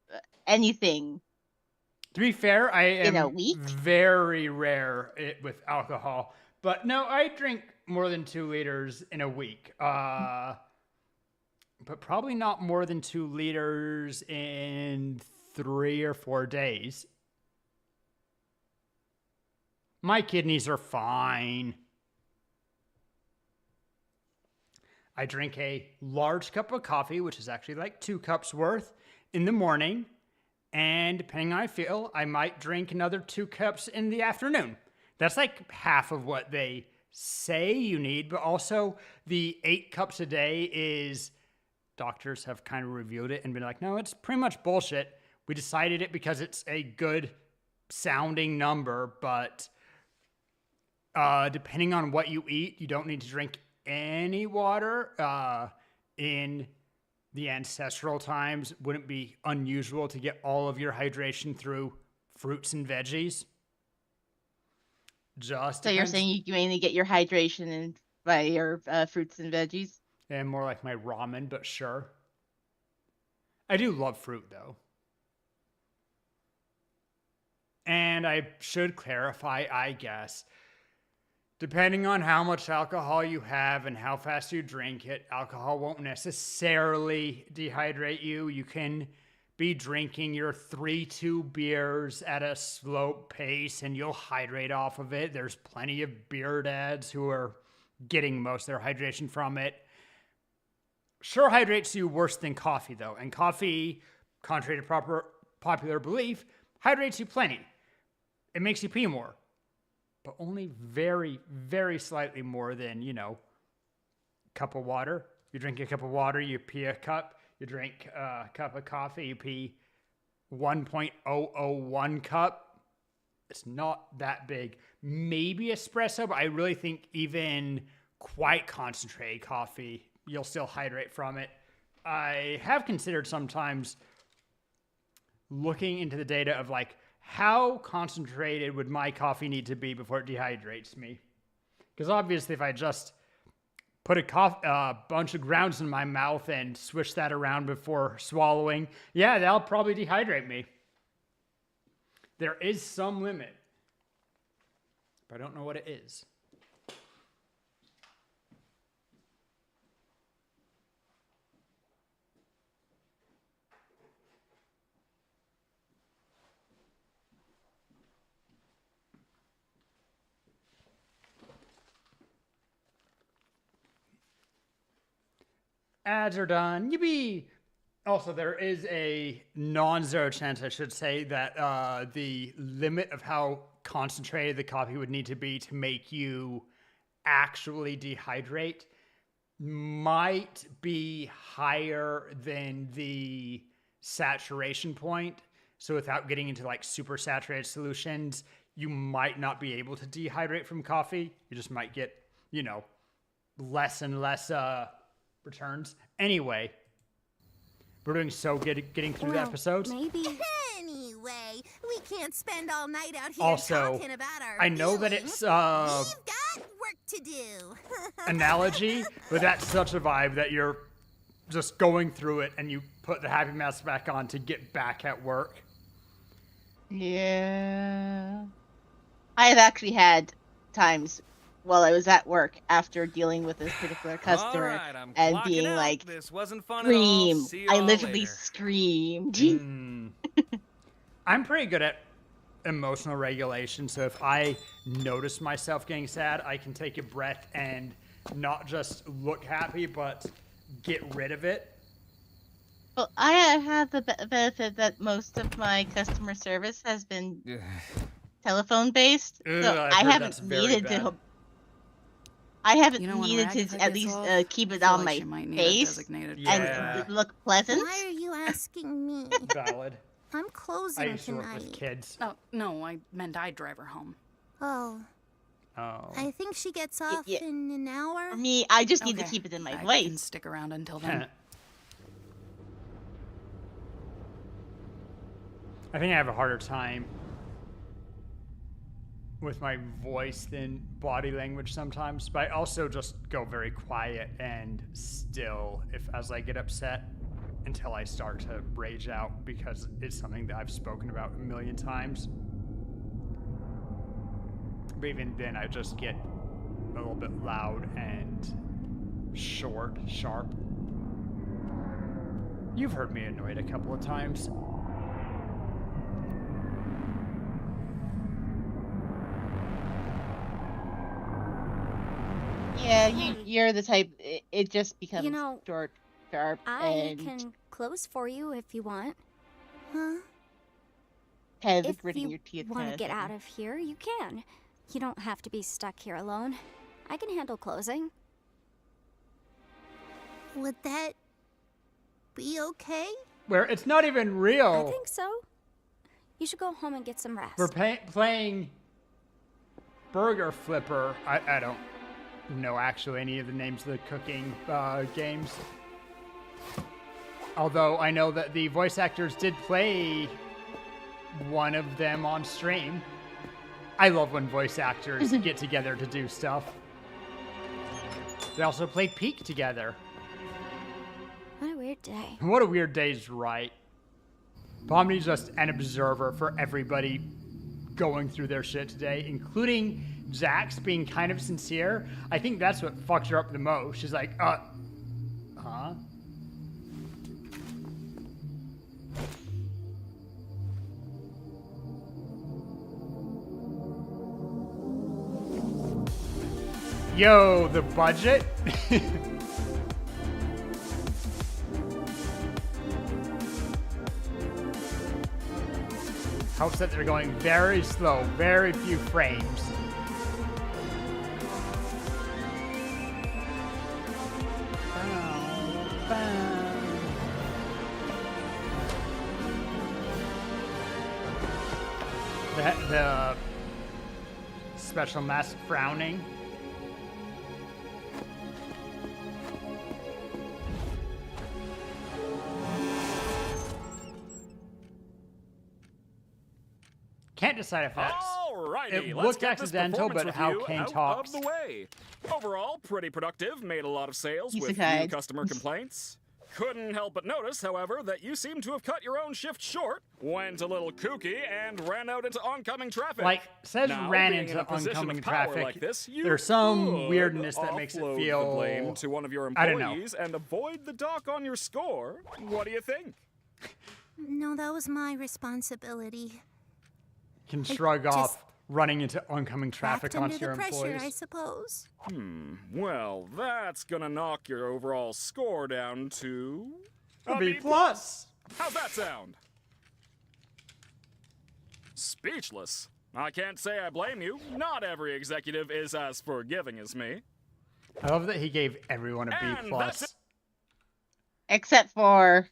anything? To be fair, I am In a week? very rare with alcohol. But no, I drink more than 2 liters in a week. But probably not more than 2 liters in 3 or 4 days. My kidneys are fine. I drink a large cup of coffee, which is actually like 2 cups worth in the morning. And depending on how I feel, I might drink another 2 cups in the afternoon. That's like half of what they say you need, but also the 8 cups a day is, doctors have kind of reviewed it and been like, no, it's pretty much bullshit. We decided it because it's a good sounding number, but depending on what you eat, you don't need to drink any water. In the ancestral times, wouldn't it be unusual to get all of your hydration through fruits and veggies? Just So you're depends. saying you mainly get your hydration in by your fruits and veggies? And more like my ramen, but sure. I do love fruit, though. And I should clarify, I guess, depending on how much alcohol you have and how fast you drink it, alcohol won't necessarily dehydrate you. You can be drinking your 3-2 beers at a slow pace and you'll hydrate off of it. There's plenty of beer dads who are getting most of their hydration from it. Sure hydrates you worse than coffee, though. And coffee, contrary to popular belief, Hydrates you plenty. It makes you pee more. But only very, very slightly more than, you know, a cup of water. You drink a cup of water, you pee a cup. You drink a cup of coffee, you pee 1.001 cup. It's not that big. Maybe espresso, but I really think even quite concentrated coffee, you'll still hydrate from it. I have considered sometimes looking into the data of like, how concentrated would my coffee need to be before it dehydrates me? Because obviously if I just put a bunch of grounds in my mouth and swish that around before swallowing, yeah, that'll probably dehydrate me. There is some limit, but I don't know what it is. Ads are done. Yippee! Also, there is a non-zero chance, I should say, that the limit of how concentrated the coffee would need to be to make you actually dehydrate might be higher than the saturation point. So without getting into like super saturated solutions, you might not be able to dehydrate from coffee. You just might get, you know, less and less returns. Anyway, we're doing so good getting through the episodes. Maybe. Anyway, we can't spend all night out here Also, talking about our I know that feelings. it's We've got work to do. analogy, but that's such a vibe that you're just going through it and you put the happy mask back on to get back at work. Yeah. I have actually had times while I was at work after dealing with this particular customer All right, I'm and clocking being out. like, This wasn't fun at all. scream. See you I all literally later. screamed. I'm pretty good at emotional regulation, so if I notice myself getting sad, I can take a breath and not just look happy, but get rid of it. Well, I have the benefit that most of my customer service has been telephone based, Ugh, so I've I heard haven't that's very needed bad. to. I haven't You know, when needed Ragatha to at gets least off, keep I it feel on like my she might need a face designated and look pleasant. Why are you asking me? Valid. I'm I closing used to work with tonight. kids. Oh, no, I meant I'd drive her home. Oh, Oh. I think she gets off in an hour. For me, I just need to Okay, keep it in my I voice. can stick around until then. I think I have a harder time with my voice than body language sometimes, but I also just go very quiet and still as I get upset until I start to rage out because it's something that I've spoken about a million times. But even then, I just get a little bit loud and sharp. You've heard me annoyed a couple of times. Yeah, you're the type. It just becomes You know, short, sharp, I and can close for you if you want. Huh? kind of If gritting you your teeth. want kinda to get thing. out of here, you can. You don't have to be stuck here alone. I can handle closing. Would that be okay? Where it's not even I real. think so. You should go home and get some rest. We're playing Burger Flipper. I don't know actually any of the names of the cooking games. Although I know that the voice actors did play one of them on stream. I love when voice actors get together to do stuff. They also played Peak together. What a weird day. What a weird day's right. Pomni's just an observer for everybody going through their shit today, including Jax being kind of sincere. I think that's what fucked her up the most. She's like, huh? Yo, the budget? Helps that they're going very slow, very few frames. The special mask frowning. Can't decide if that's... Alrighty, it let's looked get this accidental, but performance how review Kane out talks. of the way. Overall, pretty productive. Made a lot of sales with Isekai. few customer complaints. Couldn't help but notice, however, that you seem to have cut your own shift short, went a little kooky, and ran out into oncoming traffic. Like, says now, ran being in into a position oncoming of power traffic. Like this, you There's some could weirdness that makes it offload feel... the blame to one of your I don't know. employees and avoid the dock on your score. What do you think? No, that was my responsibility. Can I shrug just off running into oncoming traffic Backed under onto the your pressure, employees. I suppose. Well, that's gonna knock your overall score down to... A B plus. How's that sound? Speechless. I can't say I blame you. Not every executive is as forgiving as me. I love that he gave everyone a B And plus. that's Except for...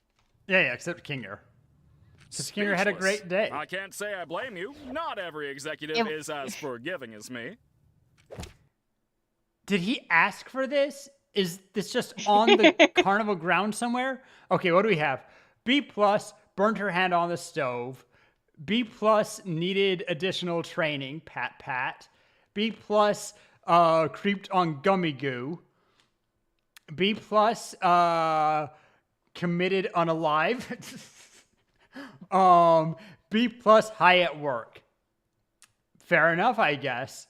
Yeah, except Kinger. Because Kinger had a great day. I can't say I blame you. Not every executive It- is as forgiving as me. Did he ask for this? Is this just on the carnival ground somewhere? Okay, what do we have? B plus, burned her hand on the stove. B plus, needed additional training, pat pat. B plus, creeped on gummy goo. B plus, committed unalive. B plus, high at work. Fair enough, I guess.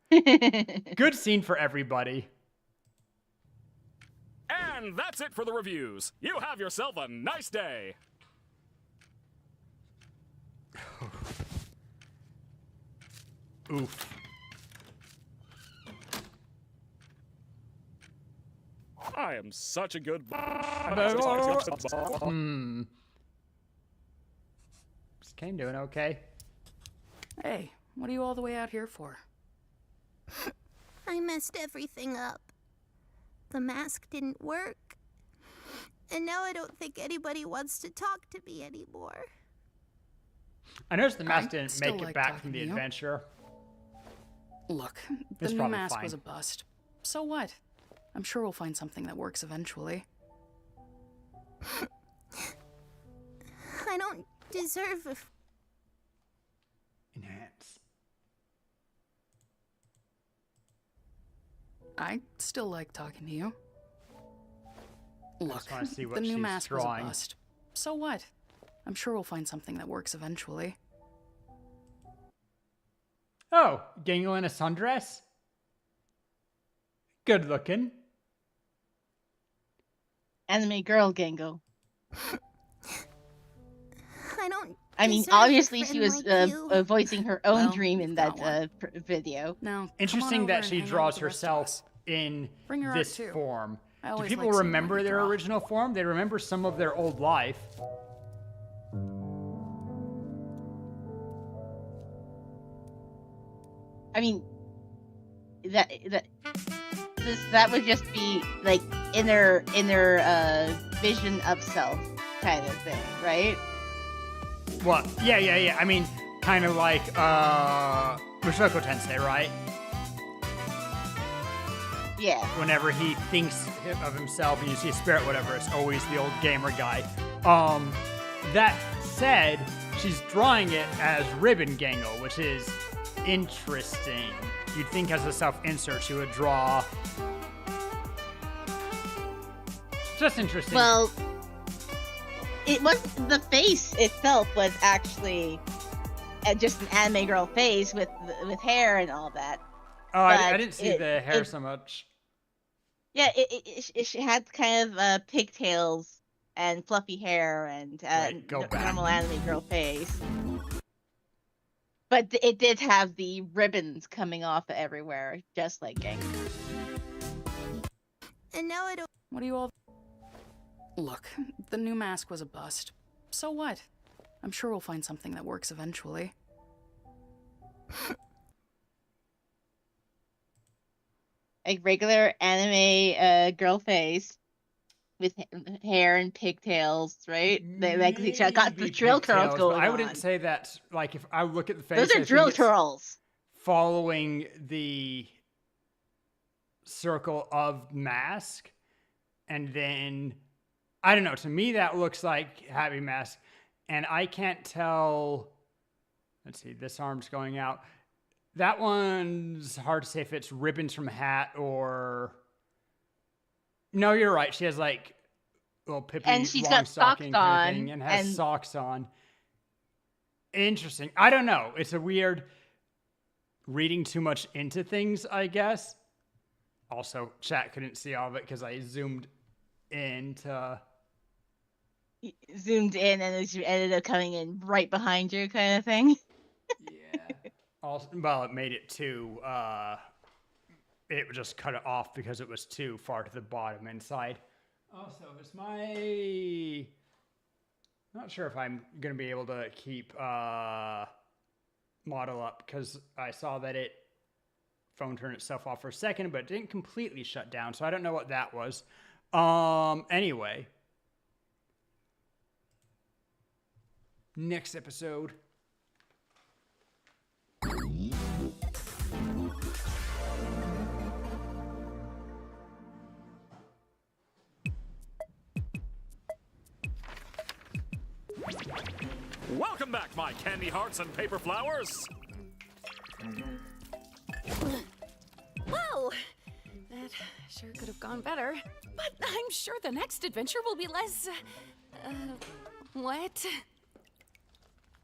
Good scene for everybody. And that's it for the reviews. You have yourself a nice day. Oof. I am such a good... Is Kane doing okay? Hey, what are you all the way out here for? I messed everything up. The mask didn't work. And now I don't think anybody wants to talk to me anymore. I noticed the mask I didn't still make it like back talking from the to you. adventure. Look, the It's new probably mask fine. was a bust. So what? I'm sure we'll find something that works eventually. I don't deserve a... Enhance. I still like talking to you. Look, just wanna see what the new she's mask was drawing. a bust. So what? I'm sure we'll find something that works eventually. Oh, Gangle in a sundress? Good looking. Anime girl Gengo. I don't I mean, deserve a obviously she friend was like you. voicing her own Well, dream in you've that got video. Now, Interesting that she draws herself in Bring her art this too. form. I Do always people like seeing remember what you their draw. original form? They remember some of their old life. I mean, that would just be like inner vision of self kind of thing, right? What? Yeah. I mean, kind of like Mushoku Tensei, right? Yeah. Whenever he thinks of himself and you see a spirit, whatever, it's always the old gamer guy. That said, she's drawing it as Ribbon Gangle, which is interesting. You'd think as a self-insert she would draw... Just interesting. Well, it was the face itself was actually just an anime girl face with hair and all that. Oh, I But didn't see the hair so much. Yeah, it had kind of pigtails and fluffy hair and Wait, go back. normal anime girl face. But it did have the ribbons coming off everywhere, just like Gang. And now I don't... What do you all... Look, the new mask was a bust. So what? I'm sure we'll find something that works eventually. Like regular anime girl face with hair and pigtails, right? They like she got the drill curls going on. I wouldn't say that's like if I look at the face. Those are drill curls. Following the circle of mask, and then I don't know. To me, that looks like Happy Mask, and I can't tell. Let's see. This arm's going out. That one's hard to say if it's ribbons from a hat or... No, you're right. She has like little Pippi and she's long got stocking socks kind on of thing and has socks on. Interesting. I don't know. It's a weird reading too much into things, I guess. Also, chat couldn't see all of it because I zoomed in to... Zoomed in and you ended up coming in right behind you kind of thing. Also, well, it made it too, it just cut it off because it was too far to the bottom inside. Also, is my... Not sure if I'm going to be able to keep model up because I saw that it phone turned itself off for a second, but it didn't completely shut down, so I don't know what that was. Anyway. Next episode. Welcome back, my candy hearts and paper flowers! Whoa! That sure could have gone better. But I'm sure the next adventure will be less... what?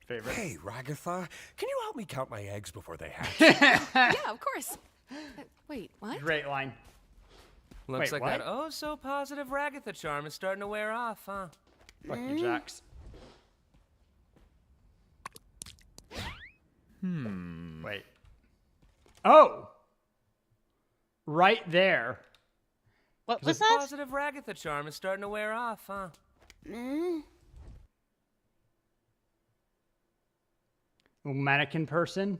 Favorite. Hey, Ragatha, can you help me count my eggs before they hatch? Yeah, of course. Wait, what? Great line. Looks Wait, like that what? oh-so-positive Ragatha charm is starting to wear off, huh? Fuck you, Jax. Wait. Oh! Right there. What was that? Positive Ragatha charm is starting to wear off, huh? Mannequin person.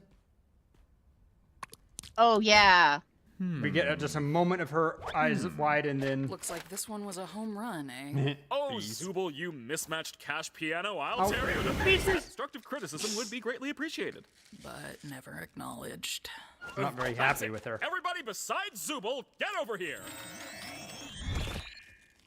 Oh, yeah. We get just a moment of her eyes wide and then... Looks like this one was a home run, eh? Oh, Zubul, you mismatched cash piano, I'll Oh, tear you to pieces. pieces! Constructive criticism would be greatly appreciated. But never acknowledged. I'm not very That's happy it. with her. Everybody besides Zubul, get over here!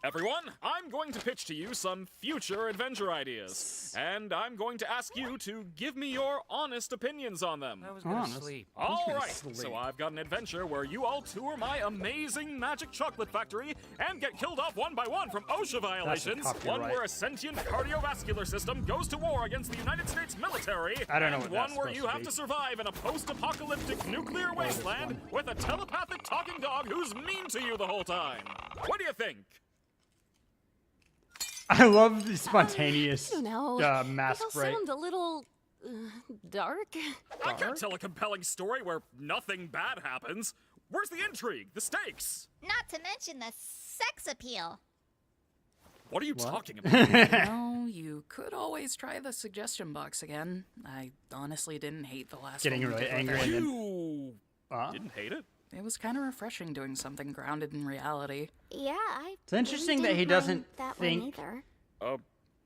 Everyone, I'm going to pitch to you some future adventure ideas. And I'm going to ask you to give me your honest opinions on them. I was gonna sleep. Alright, so I've got an adventure where you all tour my amazing magic chocolate factory and get killed off one by one from OSHA violations. One where a sentient cardiovascular system goes to war against the United States military. I don't know and what one that's where you supposed to have be. to survive in a post-apocalyptic nuclear wasteland with a telepathic talking dog who's mean to you the whole time. What do you think? I love the spontaneous I don't know. mask It'll break. sound a little... dark? I can't tell a compelling story where nothing bad happens. Where's the intrigue? The stakes? Not to mention the sex appeal. What are you talking about? No, you could always try the suggestion box again. I honestly didn't hate the last Getting one. we really did with angry it. and then... You didn't hate it? It was kind of refreshing doing something grounded in reality. Yeah, I. It's interesting that didn't he doesn't mind that think... one either.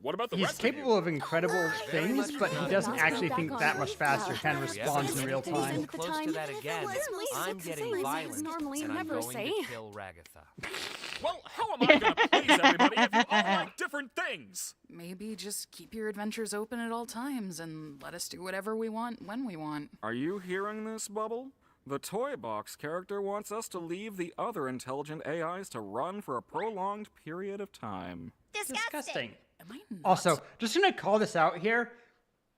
What about the He's rest capable of incredible things, but he doesn't much actually back think on that Earth much faster, now. kind of responds in real time. Close to that again, I'm getting violent, normally and I'm never going say. to kill Ragatha. Well, how am I gonna please everybody if you all like different things? Maybe just keep your adventures open at all times and let us do whatever we want when we want. Are you hearing this, Bubble? The Toy Box character wants us to leave the other intelligent AIs to run for a prolonged period of time. Disgusting. Am I nuts? Also, just gonna call this out here.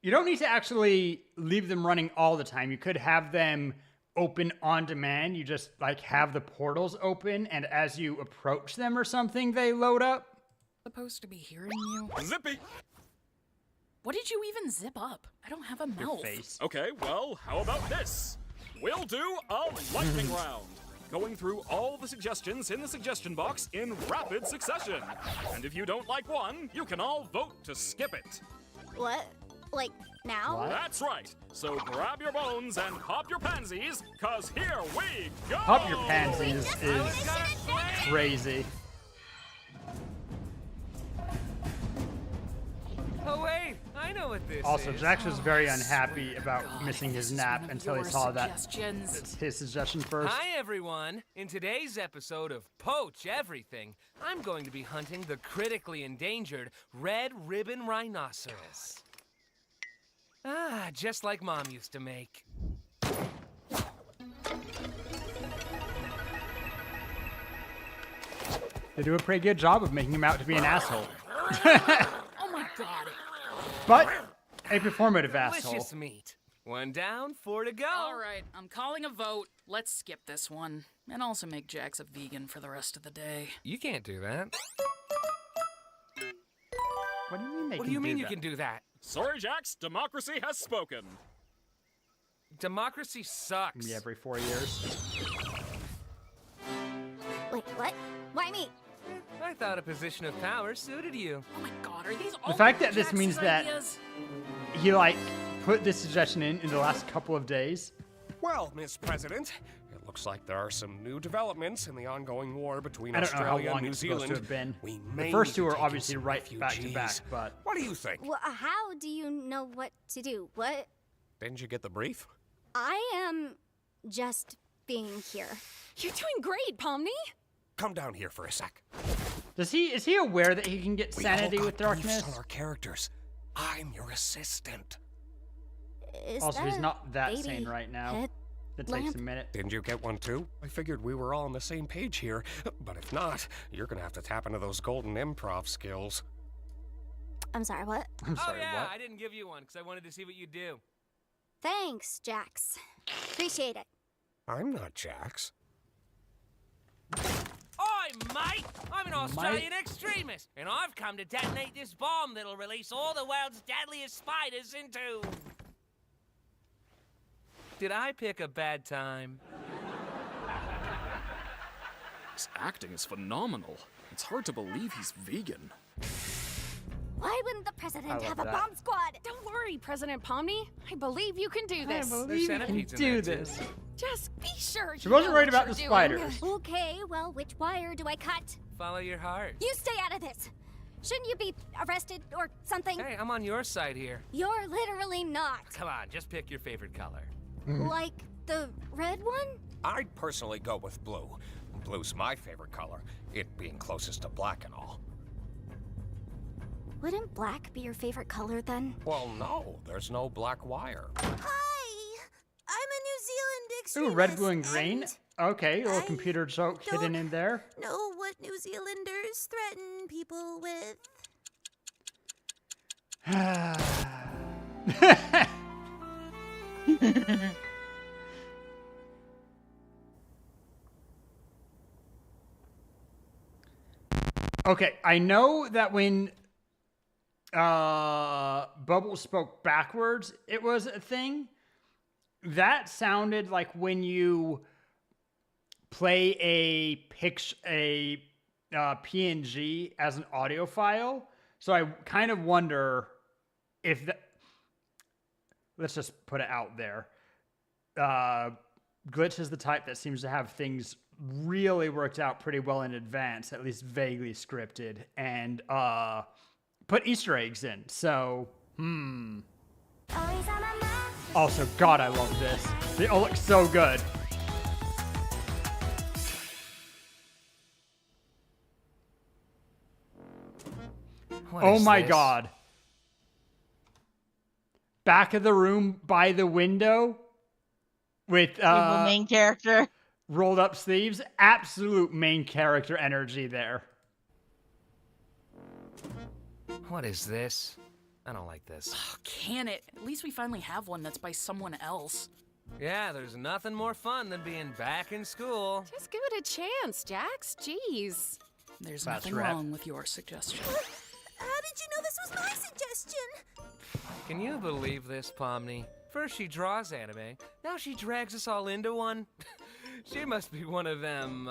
You don't need to actually leave them running all the time. You could have them open on demand. You just like have the portals open, and as you approach them or something, they load up. Supposed to be hearing you. Zippy! What did you even zip up? I don't have a mouth. Okay, well, how about this? We'll do a lightning round, going through all the suggestions in the suggestion box in rapid succession. And if you don't like one, you can all vote to skip it. What? Like, now? What? That's right. So grab your bones and pop your pansies, cause here we go! Pop your pansies is crazy. Oh wait, I know what this Also, is. Jax was very unhappy about missing his nap until he saw that suggestions. it's his suggestion first. Hi everyone! In today's episode of Poach Everything, I'm going to be hunting the critically endangered red ribbon rhinoceros. Ah, just like Mom used to make. They do a pretty good job of making him out to be an asshole. Oh my god. But a performative asshole. Delicious meat. One down, 4 to go. All right, I'm calling a vote. Let's skip this one. And also make Jax a vegan for the rest of the day. You can't do that. What do you mean they What can do you mean do you that? can do that? Sorry, Jax, democracy has spoken. Democracy sucks. Me every 4 years. Wait, what? Why me? I thought a position of power suited you. Oh my god, are these all The fact that this Jax's means that ideas? he, like, put this suggestion in the last couple of days. Well, Miss President, it looks like there are some new developments in the ongoing war between I don't know how Australia long and New it's supposed Zealand. to have been. We The may first need two to are take in obviously some right back to back, refugees. but What do you think? Well, how do you know what to do? What? Didn't you get the brief? I am just being here. You're doing great, Pomni. Come down here for a sec. is he aware that he can get We sanity all with got briefs darkness? on our characters. I'm your assistant. Is Also, that he's a not that baby sane right now. head It takes lamp? a minute. Didn't you get one too? I figured we were all on the same page here. But if not, you're gonna have to tap into those golden improv skills. I'm sorry, what? I'm Oh sorry, yeah, what? I didn't give you one because I wanted to see what you do. Thanks, Jax. Appreciate it. I'm not Jax. Oi, mate! I'm an Australian extremist, and I've come to detonate this bomb that'll release all the world's deadliest spiders into... Did I pick a bad time? His acting is phenomenal. It's hard to believe he's vegan. Why wouldn't the president love have a that. bomb squad? Don't worry, President Pomni. I believe you can do this. I believe you can centipedes in do there, too. this. Just be sure She you wasn't know worried what about the you're doing. spiders. Okay, well, which wire do I cut? Follow your heart. You stay out of this. Shouldn't you be arrested or something? Hey, I'm on your side here. You're literally not. Come on, just pick your favorite color. Like the red one? I'd personally go with blue. Blue's my favorite color, it being closest to black and all. Wouldn't black be your favorite color then? Well, no, there's no black wire. Hi, I'm a New Zealand extremist. Ooh, red, blue, and green? and Okay, a little I computer joke hidden in there. know what New Zealanders threaten people with. Okay, I know that when Bubbles spoke backwards, it was a thing. That sounded like when you play a PNG as an audio file. So I kind of wonder if that. Let's just put it out there. Glitch is the type that seems to have things really worked out pretty well in advance, at least vaguely scripted, and put Easter eggs in. So, Also, God, I love this. They all look so good. What Oh is my this? God. Back of the room by the window with Evil main character. rolled up sleeves. Absolute main character energy there. What is this? I don't like this. Can it? At least we finally have one that's by someone else. Yeah, there's nothing more fun than being back in school. Just give it a chance, Jax. Jeez. There's That's nothing right. wrong with your suggestion. How did you know this was my suggestion? Can you believe this, Pomni? First she draws anime, now she drags us all into one. She must be one of them,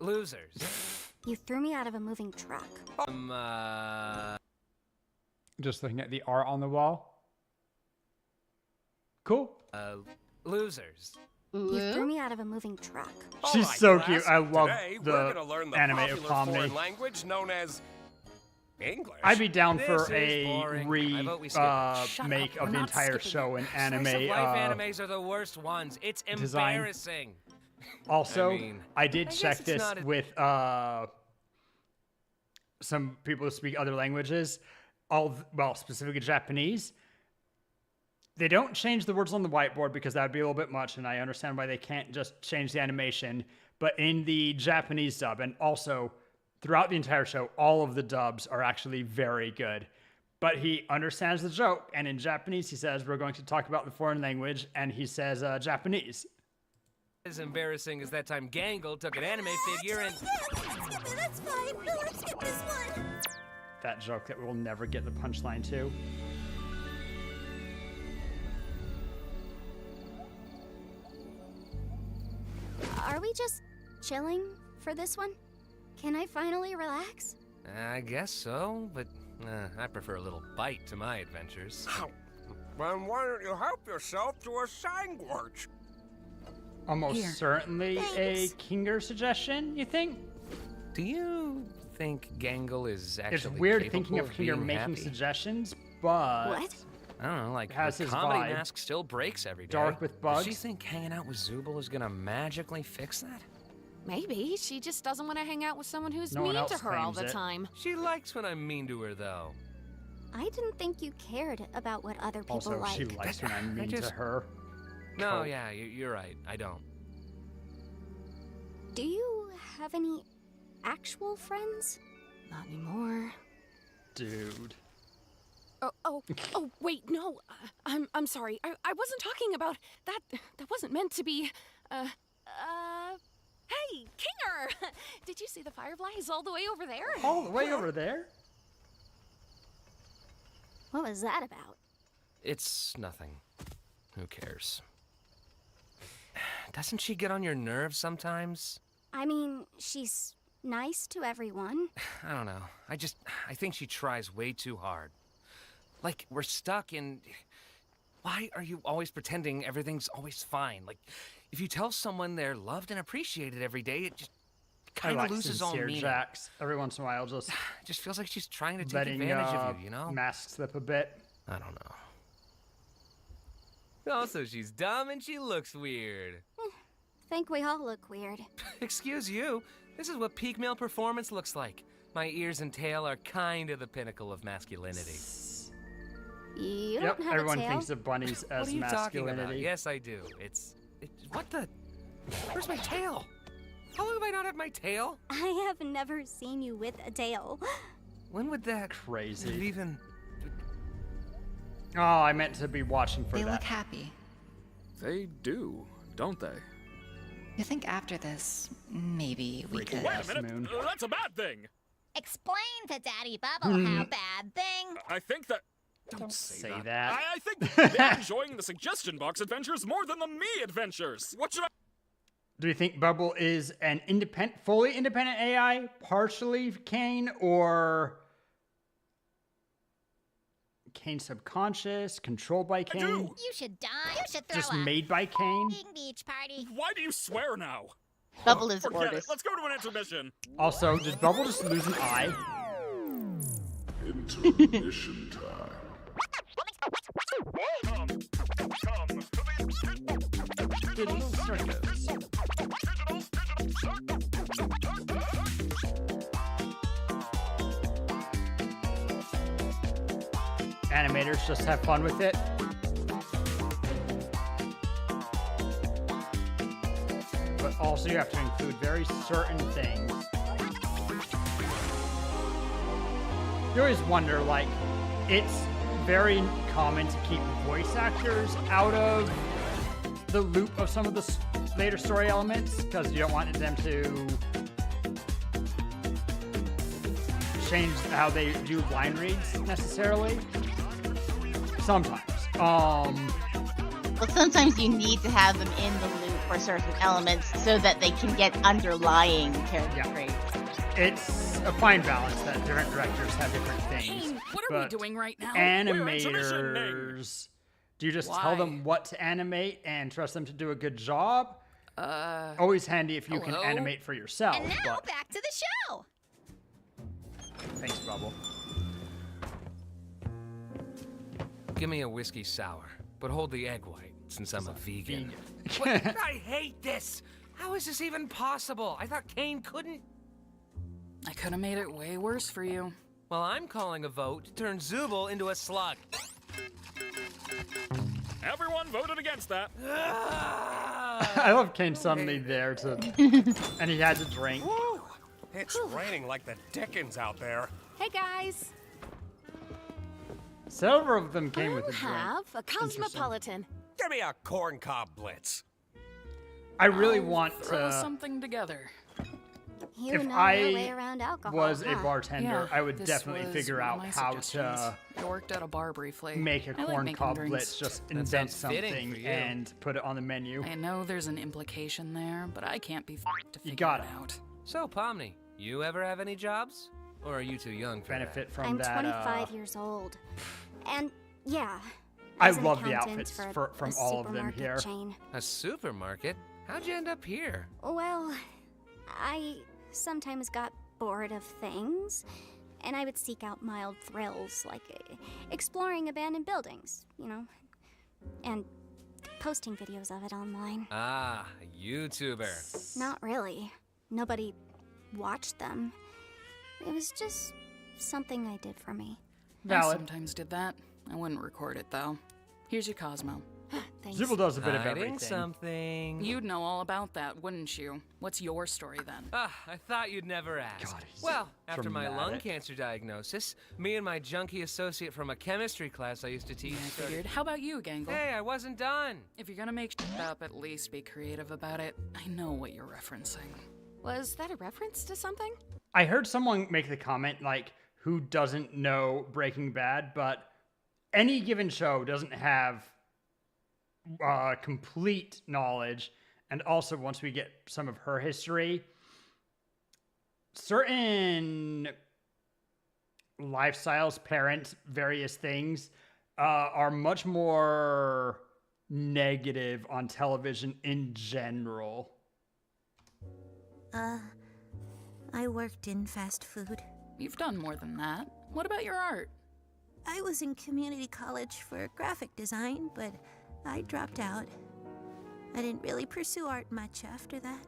losers. You threw me out of a moving truck. Just looking at the art on the wall. Cool. Losers. You threw me out of a moving truck. She's so class. cute. I love Today, the we're gonna learn the anime of popular Pomni. foreign language known as English. I'd be down This for is a boring. I vote we skip it. Shut make up, of we're the not entire skipping show in anime. Slice of life animes are the worst ones. It's design. embarrassing. Also, I mean, I did I guess check it's this not a- with some people who speak other languages, specifically Japanese. They don't change the words on the whiteboard because that would be a little bit much, and I understand why they can't just change the animation. But in the Japanese dub, and also throughout the entire show, all of the dubs are actually very good. But he understands the joke, and in Japanese he says, we're going to talk about the foreign language, and he says Japanese. As embarrassing as that time Gangle took an anime figure and... That's fine. Let's skip this one. That joke that we'll never get the punchline to. Are we just chilling for this one? Can I finally relax? I guess so, but I prefer a little bite to my adventures. Then why don't you help yourself to a sandwich? Almost Here. certainly a Kinger suggestion, you think? Do you think Gangle is actually It's weird capable thinking of Kinger being making happy? suggestions, but... What? I don't know, like, has the his comedy vibe. mask still breaks every day. Dark with Does she bugs. think hanging out with Zubul is gonna magically fix that? Maybe she just doesn't want to hang out with someone who's No one mean else to her all claims the it. time. She likes when I'm mean to her, though. I didn't think you cared about what other people Also, like. she likes when I'm mean to just- her. No, Cool. yeah, you're right. I don't. Do you have any actual friends? Not anymore. Dude. Oh, wait, no. I'm sorry. I wasn't talking about that. That wasn't meant to be. Hey, Kinger! Did you see the fireflies all the way over there? All the way over there? What was that about? It's nothing. Who cares? Doesn't she get on your nerves sometimes? I mean, she's nice to everyone. I don't know. I think she tries way too hard. Like, we're stuck in... Why are you always pretending everything's always fine? Like, if you tell someone they're loved and appreciated every day, it just kind of loses all sincere meaning. Jax. Every once in a while, just... It just feels like she's trying to take letting advantage of you, you know? mask slip a bit. I don't know. Also, she's dumb and she looks weird. Think we all look weird. Excuse you. This is what peak male performance looks like. My ears and tail are kind of the pinnacle of masculinity. You Yep, don't have everyone a tail. thinks of bunnies as What are you talking about? masculinity. Yes, I do. What the? Where's my tail? How long have I not had my tail? I have never seen you with a tail. When would that Crazy. even? Oh, I meant to be watching for They that. look happy. They do, don't they? You think after this, maybe we could... Wait a minute, that's a bad thing. Explain to Daddy Bubble how bad thing. I think that... Don't say that. I think they're enjoying the suggestion box adventures more than the me adventures. What should I... Do you think Bubble is an fully independent AI, partially Kane, or Kane subconscious, controlled by Kane? You should die. You should throw Just a made by Kane? beach party. Why do you swear now? Bubble is Forget it. orders. Let's go to an intermission. Also, did Bubble just lose an eye? Intermission time. Digital Circus. Animators just have fun with it. But also you have to include very certain things. You always wonder, like, it's very common to keep voice actors out of the loop of some of the later story elements because you don't want them to change how they do line reads necessarily. Sometimes. Well, sometimes you need to have them in the loop for certain elements so that they can get underlying character traits. It's a fine balance that different directors have different things. Kane, what are we but doing right now? Animators, do you just tell Why? them what to animate and trust them to do a good job? Always handy if you can hello? animate for yourself. And now but back to the show. thanks, Bubble. Give me a whiskey sour, but hold the egg white, since I'm a vegan. Vegan. What? I hate this! How is this even possible? I thought Kane couldn't... I could have made it way worse for you. Well, I'm calling a vote to turn Zubul into a slug. Everyone voted against that. I love Kane suddenly there to, and he has a drink. Woo! It's raining like the Dickens out there. Hey guys, Several of them came with a I'll drink. have a cosmopolitan. Give me a corncob blitz. I really I'll want throw to. something together. You If know I your way around alcohol. was a huh? bartender, Yeah, I would this definitely was figure one of out my how suggestions. to I worked at a bar briefly. make a I like corn making cob drinks. blitz. Just That invent sounds fitting something for you. and put it on the menu. I know there's an implication there, but I can't be to figure got it it. out. So, Pomni, you ever have any jobs? Or are you too young for Benefit from I'm that. 25 years old. And yeah. I as an love the accountant outfits for from a all of them supermarket here. Chain. A supermarket? How'd you end up here? Well, I sometimes got bored of things, and I would seek out mild thrills like exploring abandoned buildings, you know, and posting videos of it online. Ah, a YouTuber. Not really. Nobody watched them. It was just something I did for me. I Valid. sometimes did that. I wouldn't record it though. Here's your Cosmo. Thanks. Zubul does a bit of Hiding everything. something. You'd know all about that, wouldn't you? What's your story then? Ah, I thought you'd never ask. God, he's Well, after my lung dramatic. cancer diagnosis, me and my junkie associate from a chemistry class I used to teach I started- figured. How about you, Gangle? Hey, I wasn't done. If you're gonna make shit up, at least be creative about it. I know what you're referencing. Was that a reference to something? I heard someone make the comment like, "Who doesn't know Breaking Bad?" But any given show doesn't have complete knowledge. And also, once we get some of her history, certain lifestyles, parents, various things are much more negative on television in general. I worked in fast food. You've done more than that. What about your art? I was in community college for graphic design, but I dropped out. I didn't really pursue art much after that.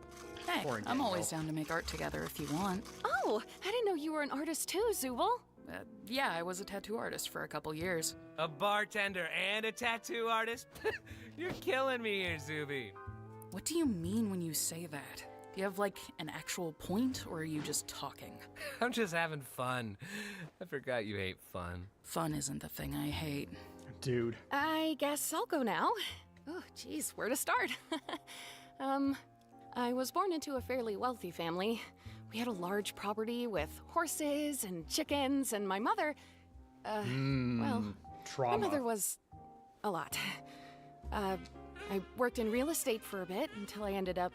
Hey, Poor I'm Gangle. always down to make art together if you want. Oh, I didn't know you were an artist too, Zubul. Yeah, I was a tattoo artist for a couple years. A bartender and a tattoo artist? You're killing me here, Zuby. What do you mean when you say that? Do you have, like, an actual point, or are you just talking? I'm just having fun. I forgot you hate fun. Fun isn't the thing I hate. Dude. I guess I'll go now. Oh, geez, where to start? I was born into a fairly wealthy family. We had a large property with horses and chickens, and my mother, well, trauma. my mother was a lot. I worked in real estate for a bit until I ended up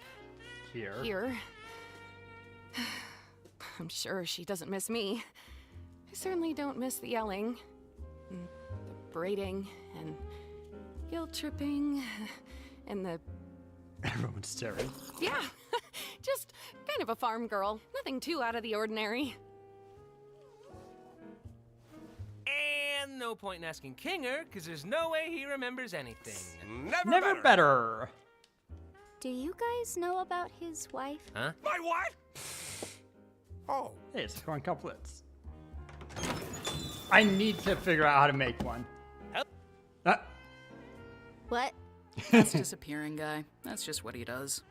here. I'm sure she doesn't miss me. I certainly don't miss the yelling, and the braiding, and guilt tripping, and the... Everyone's staring. Yeah, just kind of a farm girl. Nothing too out of the ordinary. And no point in asking Kinger, because there's no way he remembers anything. Never better. Do you guys know about his wife? Huh? My what? Oh. Hey, it's corn couplets. I need to figure out how to make one. What? That's disappearing guy. That's just what he does.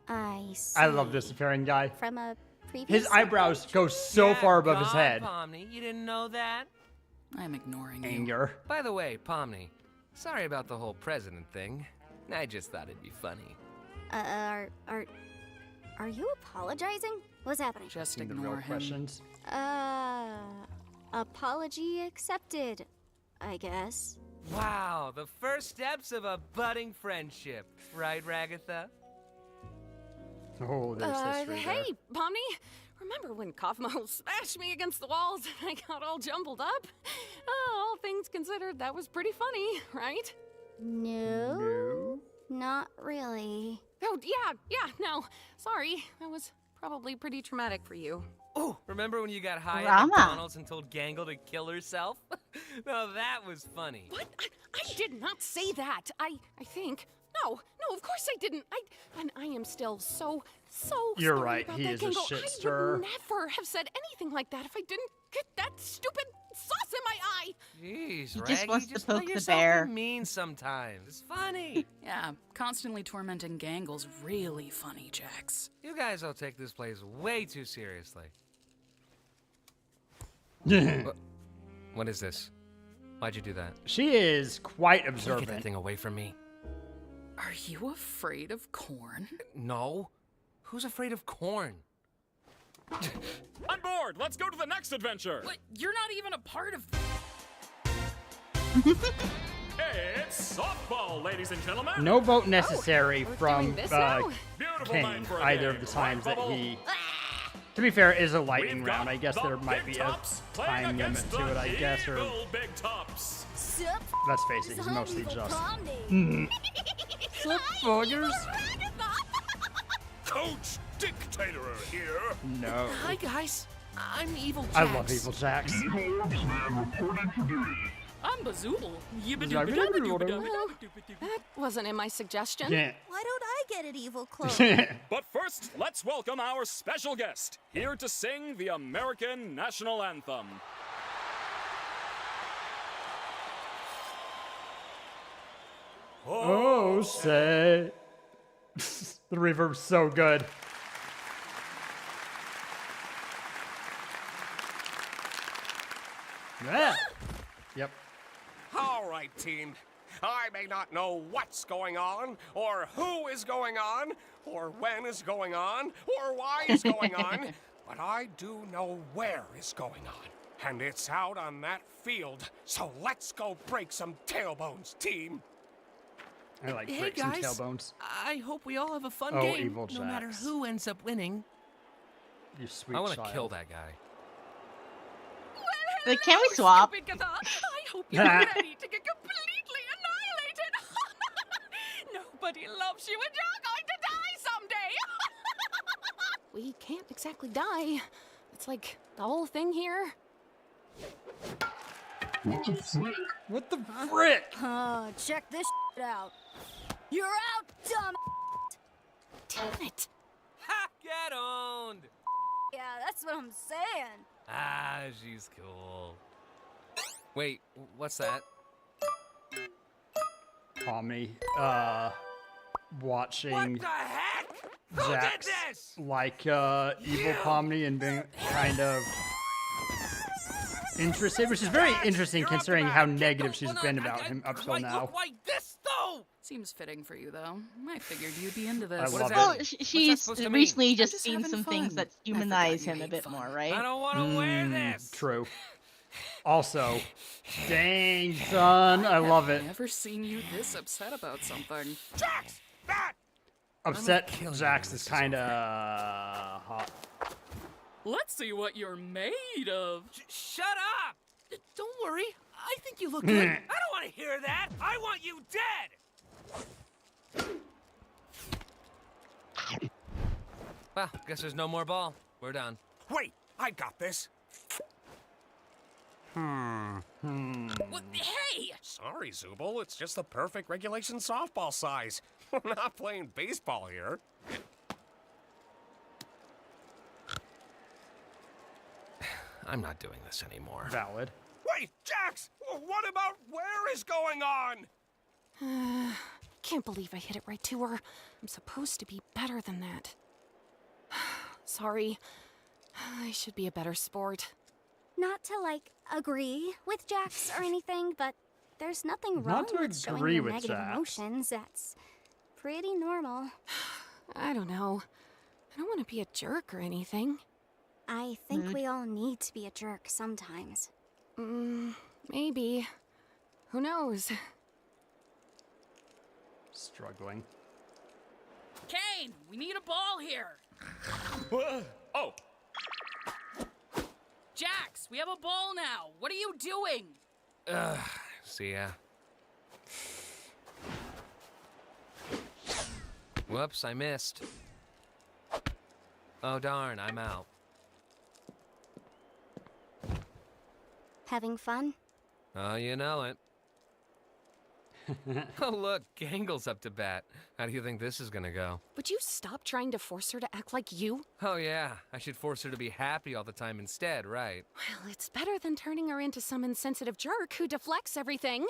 I see. I love disappearing guy. From a previous... His eyebrows go so far above his head. Pomni, you didn't know that? I'm ignoring you. Anger. By the way, Pomni, sorry about the whole president thing. I just thought it'd be funny. Are you apologizing? What's happening? Just The real ignore him. questions. Apology accepted, I guess. Wow, the first steps of a budding friendship. Right, Ragatha? Oh, there's history Hey, Pomni, remember when Kaufmo smashed me against the walls and I got all jumbled up? Oh, all things considered, that was pretty funny, right? No, not really. Oh, yeah, no. Sorry, that was probably pretty traumatic for you. Oh, remember when you got high at Drama. McDonald's and told Gangle to kill herself? No, that was funny. What? I did not say that. I think. No, of course I didn't. And I am still so You're sorry right, about he that, is a Gangle. shit I stirrer. would never have said anything like that if I didn't get that stupid sauce in my eye. Jeez, He Raggy, just wants to let poke the yourself bear. be mean sometimes. It's funny. Yeah, constantly tormenting Gangle's really funny, Jax. You guys all take this place way too seriously. What is this? Why'd you do that? She is quite Get that observant. thing away from me. Are you afraid of corn? No. Who's afraid of corn? On board! Let's go to the next adventure! What? You're not even a part of. It's softball, ladies and gentlemen! No vote necessary from this now? Beautiful King night for a either game, of the times right, that Bubble? he. To be fair, it is a lightning We've got round. I guess the there might Big be a Tops playing time limit against to it. the I guess, or evil Big Tops. Sup? let's face it, he's mostly Evil just. Pomni. Sup, buggers? Coach Dictator here. No. Hi, guys. I'm Evil Jax. I love Evil Jax. Evil Orbsman reporting for duty. I'm Bazool. Well, that wasn't in my suggestion. Yeah. Why don't I get it, Evil Clone? But first, let's welcome our special guest, here to sing the American National Anthem. Oh, say. The reverb's so good. Yeah. Yep. All right, team. I may not know what's going on, or who is going on, or when is going on, or why is going on, but I do know where is going on. And it's out on that field, so let's go break some tailbones, team. I like Hey, break some guys. tailbones. I hope we all have a fun Oh, game, Evil no matter Jax. who ends up winning. You sweet I want to child. kill that guy. But can we swap? Stupid Gaza. I hope you're ready to get completely annihilated. Nobody loves you, and you're going to die someday. We can't exactly die. It's like the whole thing here. What the frick? What the frick? Check this out. You're out, dumb. Damn it. Ha! Get owned! Yeah, that's what I'm saying. Ah, she's cool. Wait, what's that? Pomni, watching What the heck? Who did Jax this? like evil Pomni and being kind of interested, which is very interesting considering how negative she's been about him up till now. Look like this, though! Seems fitting for you, though. I figured you'd be into this. I love Well, it. she's supposed to recently mean? just I'm just seen having some things fun. that I forgot humanize you him a hate bit fun. more, I right? don't want to wear this. True. Also, dang son, I love it. Never seen you this upset about something. Jax! That! Upset Jax is kind of hot. Let's see what you're made of. Shut up! Don't worry. I think you look good. I don't want to hear that. I want you dead! Well, guess there's no more ball. We're done. Wait, I got this. What? Hey! Sorry, Zubul, it's just the perfect regulation softball size. We're not playing baseball here. I'm not doing this anymore. Valid. Wait, Jax! What about where is going on? Can't believe I hit it right to her. I'm supposed to be better than that. Sorry. I should be a better sport. Not to, like, agree with Jax or anything, but there's nothing wrong Not to with showing agree your with negative Jax. emotions. That's pretty normal. I don't know. I don't want to be a jerk or anything. I think we all need to be a jerk sometimes. Maybe. Who knows? Struggling. Kane, we need a ball here. Oh, Jax, we have a ball now. What are you doing? See ya. Whoops, I missed. Oh darn, I'm out. Having fun? Oh, you know it. Oh look, Gangle's up to bat. How do you think this is gonna go? Would you stop trying to force her to act like you? Oh yeah, I should force her to be happy all the time instead, right? Well, it's better than turning her into some insensitive jerk who deflects everything.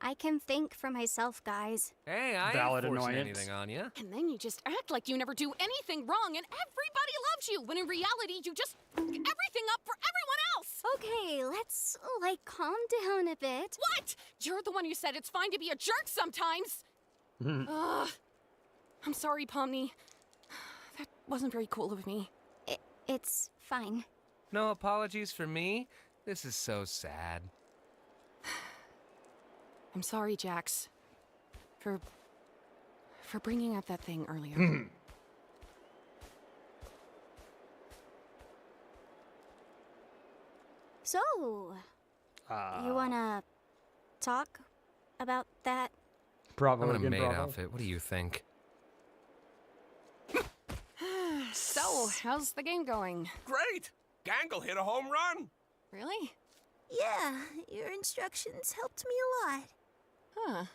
I can think for myself, guys. Hey, I Valid ain't forcing annoyance. anything on you. And then you just act like you never do anything wrong and everybody loves you, when in reality you just everything up for everyone else. Okay, let's, calm down a bit. What? You're the one who said it's fine to be a jerk sometimes. Ugh. I'm sorry, Pomni. That wasn't very cool of me. It's fine. No apologies for me? This is so sad. I'm sorry, Jax, for bringing up that thing earlier. So, you wanna talk about that? Bravo I'm in a again, maid bravo. outfit. What do you think? So, how's the game going? Great! Gangle hit a home run! Really? Yeah, your instructions helped me a lot. Huh.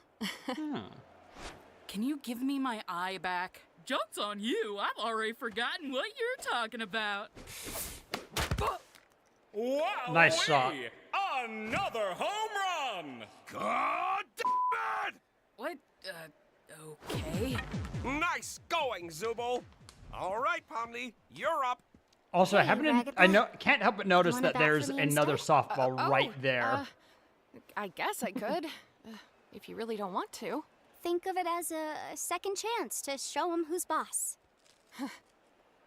Can you give me my eye back? Joke's on you. I've already forgotten what you're talking about. Wow! Nice shot. Another home run! God damn it! What? Okay. Nice going, Zubul. All right, Pomni, you're up. Also, I Hey, haven't. Can't help but notice wanna that bat there's for me another instead? softball right there. I guess I could, if you really don't want to. Think of it as a second chance to show him who's boss.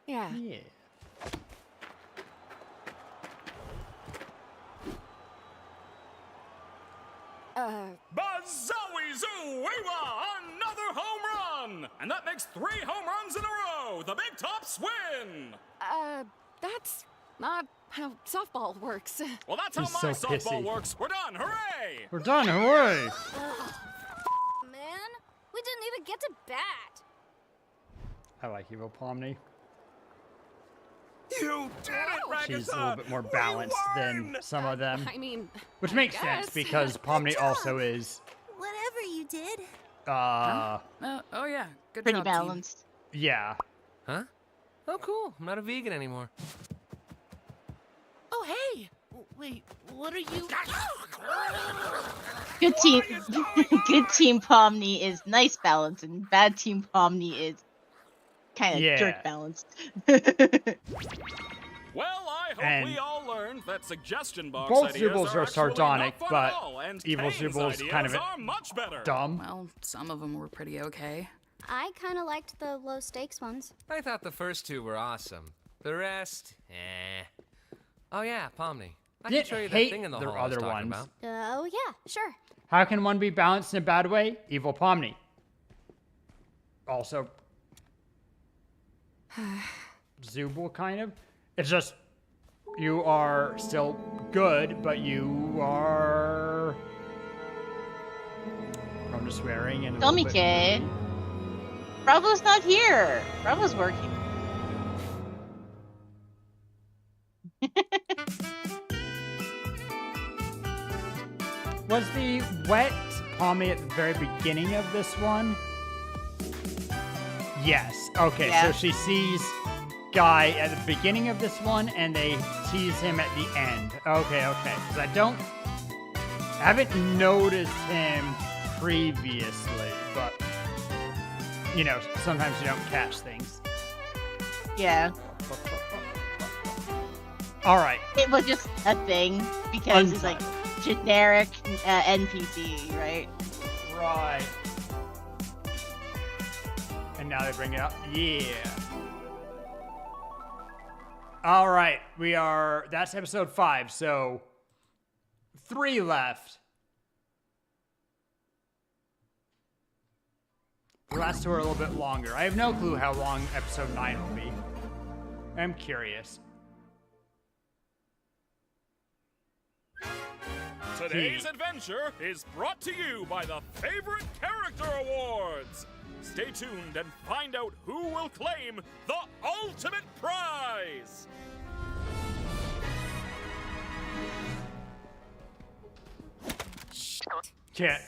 Yeah. Yeah. Bazowie Zoo-Weewa! Another home run! And that makes 3 home runs in a row! The Big Tops win! That's not how softball works. Well, that's how He's my so softball pissy. works. We're done. Hooray! We're done. Hooray! Man, we didn't even get to bat. I like Evil Pomni. You did it, Ragatha! She's a little bit more balanced than some of them. I mean, Which I makes guess. sense because Pomni also is, Whatever you did. Oh yeah. Good Pretty job, team. balanced. yeah. Huh? Oh, cool. I'm not a vegan anymore. Oh, hey! Wait, what are you... Good team. Good team Pomni is nice balance, and bad team Pomni is kind of Yeah. jerk balanced. Well, I hope And we all learned that suggestion box both ideas Zubals are actually sardonic, not fun but at all, and Evil Kane's Zubal's ideas kind of are much better. dumb. Well, some of them were pretty okay. I kind of liked the low stakes ones. I thought the first 2 were awesome. The rest, eh. Oh yeah, Pomni. I can Didn't show you that hate thing in the the hall I was other talking ones. about. Oh yeah, sure. How can one be balanced in a bad way? Evil Pomni. Also, Zubul kind of. It's just you are still good, but you are. I'm just swearing and. Tell me, kid. Bravo's not here. Bravo's working. Was the wet Pomni at the very beginning of this one? Yes. Okay, Yeah. so she sees Guy at the beginning of this one, and they tease him at the end. Okay, okay. Because I haven't noticed him previously, but you know, sometimes you don't catch things. Yeah. All right. It was just a thing because it's like generic NPC, right? Right. And now they bring it up. Yeah. All right. That's episode 5. So 3 left. The last 2 are a little bit longer. I have no clue how long episode 9 will be. I'm curious. Today's adventure is brought to you by the Favorite Character Awards. Stay tuned and find out who will claim the ultimate prize. Cat.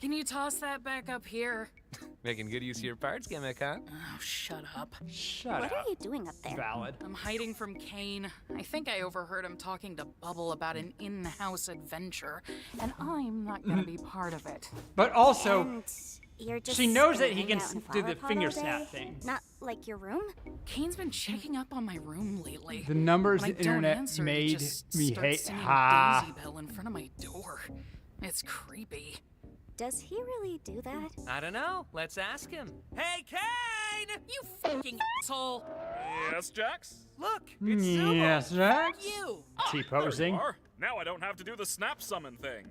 Can you toss that back up here? Making good use of your parts gimmick, huh? Oh, shut up. Shut What up. are you doing up there? Valid. I'm hiding from Kane. I think I overheard him talking to Bubble about an in-house adventure, and I'm not gonna be part of it. But also, And you're just she knows that he hanging can out in do flower the pot finger all day? snap thing. Not like your room? Kane's been checking up on my room lately. The numbers When I the don't internet answer, he made just me starts hate. singing Ha. Daisy Bell in front of my door. It's creepy. Does he really do that? I don't know. Let's ask him. Hey, Kane! You fucking asshole! Yes, Jax? Look, it's Zubo. Yes, right? You! T-posing. There you are. Now I don't have to do the snap summon thing.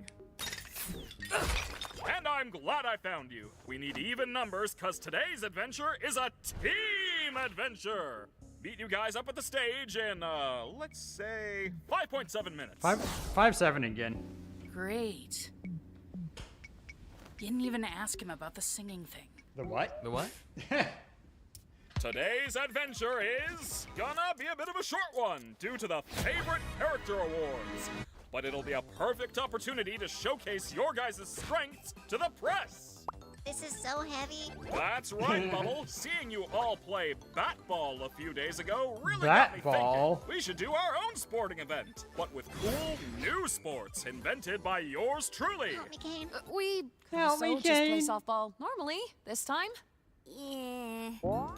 And I'm glad I found you. We need even numbers, because today's adventure is a team adventure. Meet you guys up at the stage in, let's say, 5.7 minutes. 5-7 again. Great. Didn't even ask him about the singing thing. The what? The what? Today's adventure is gonna be a bit of a short one due to the Favorite Character Awards. But it'll be a perfect opportunity to showcase your guys' strengths to the press. This is so heavy. That's right, Bubble. Seeing you all play bat-ball a few days ago really got me Bat-ball? thinking we should do our own sporting event, but with cool new sports invented by yours truly. Help me, Kane. We Help me, also just play Kane. softball normally this time. Yeah.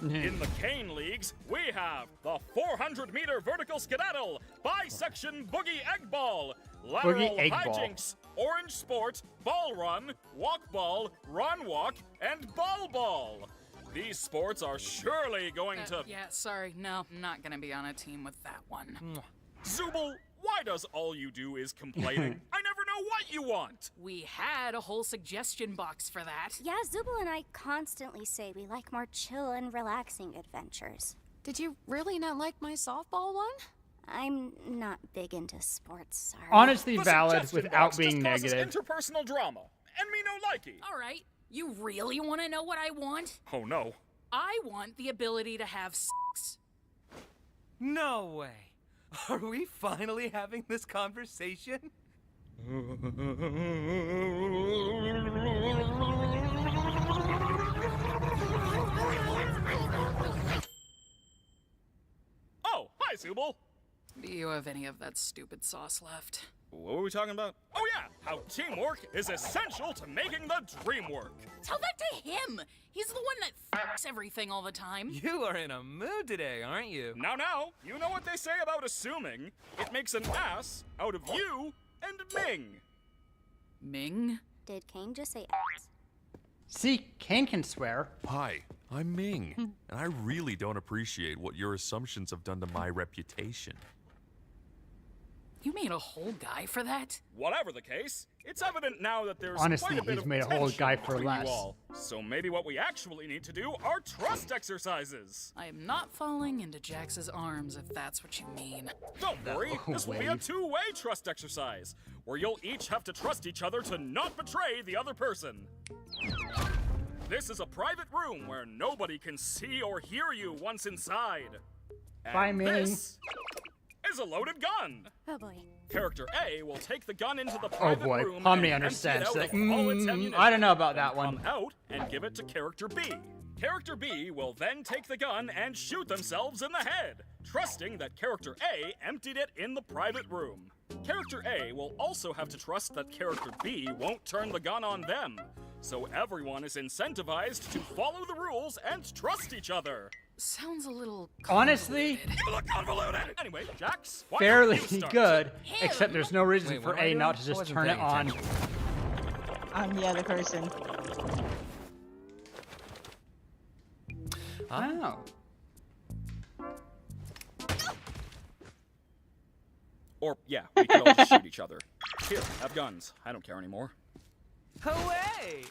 In the Cane Leagues, we have the 400-meter vertical skedaddle, bisection boogie egg ball, lateral egg ball. hijinks, orange sport, ball run, walk ball, run walk, and ball ball. These sports are surely going to... Yeah, sorry. No, I'm not gonna be on a team with that one. Zubul, why does all you do is complaining? I never know what you want. We had a whole suggestion box for that. Yeah, Zubul and I constantly say we like more chill and relaxing adventures. Did you really not like my softball one? I'm not big into sports, sorry. Honestly The valid suggestion without box being just causes negative. interpersonal drama, and me no likey. All right, you really want to know what I want? Oh no. I want the ability to have sex. No way. Are we finally having this conversation? Oh, hi, Zubul. Do you have any of that stupid sauce left? What were we talking about? Oh yeah, how teamwork is essential to making the dream work. Tell that to him! He's the one that fucks everything all the time. You are in a mood today, aren't you? Now, you know what they say about assuming. It makes an ass out of you and Ming. Ming? Did Kane just say ass? See, Kane can swear. Hi, I'm Ming, and I really don't appreciate what your assumptions have done to my reputation. You made a whole guy for that? Whatever the case, it's evident now that there's Honestly, quite a bit he's of made a whole tension guy for between less. you all. So maybe what we actually need to do are trust exercises. I am not falling into Jax's arms, if that's what you mean. Don't worry, No this will be a way. two-way trust exercise, where you'll each have to trust each other to not betray the other person. This is a private room where nobody can see or hear you once inside. And Bye, Ming. this is a loaded gun. Oh boy. Character A will take the gun into the Oh private boy, room Pomni and empty it understands. out Like, of all its ammunition. I don't know about that Then one. Come out and give it to Character B. Character B will then take the gun and shoot themselves in the head, trusting that Character A emptied it in the private room. Character A will also have to trust that Character B won't turn the gun on them, so everyone is incentivized to follow the rules and trust each other. Sounds a little Honestly, Convoluted. Anyway, Jax, why don't fairly you start? good, except there's no reason Wait, for what am I A not doing? to I just wasn't turn it paying on. attention. I'm the other person. Oh. Or, yeah, we could all just shoot each other. Here, have guns. I don't care anymore. Away!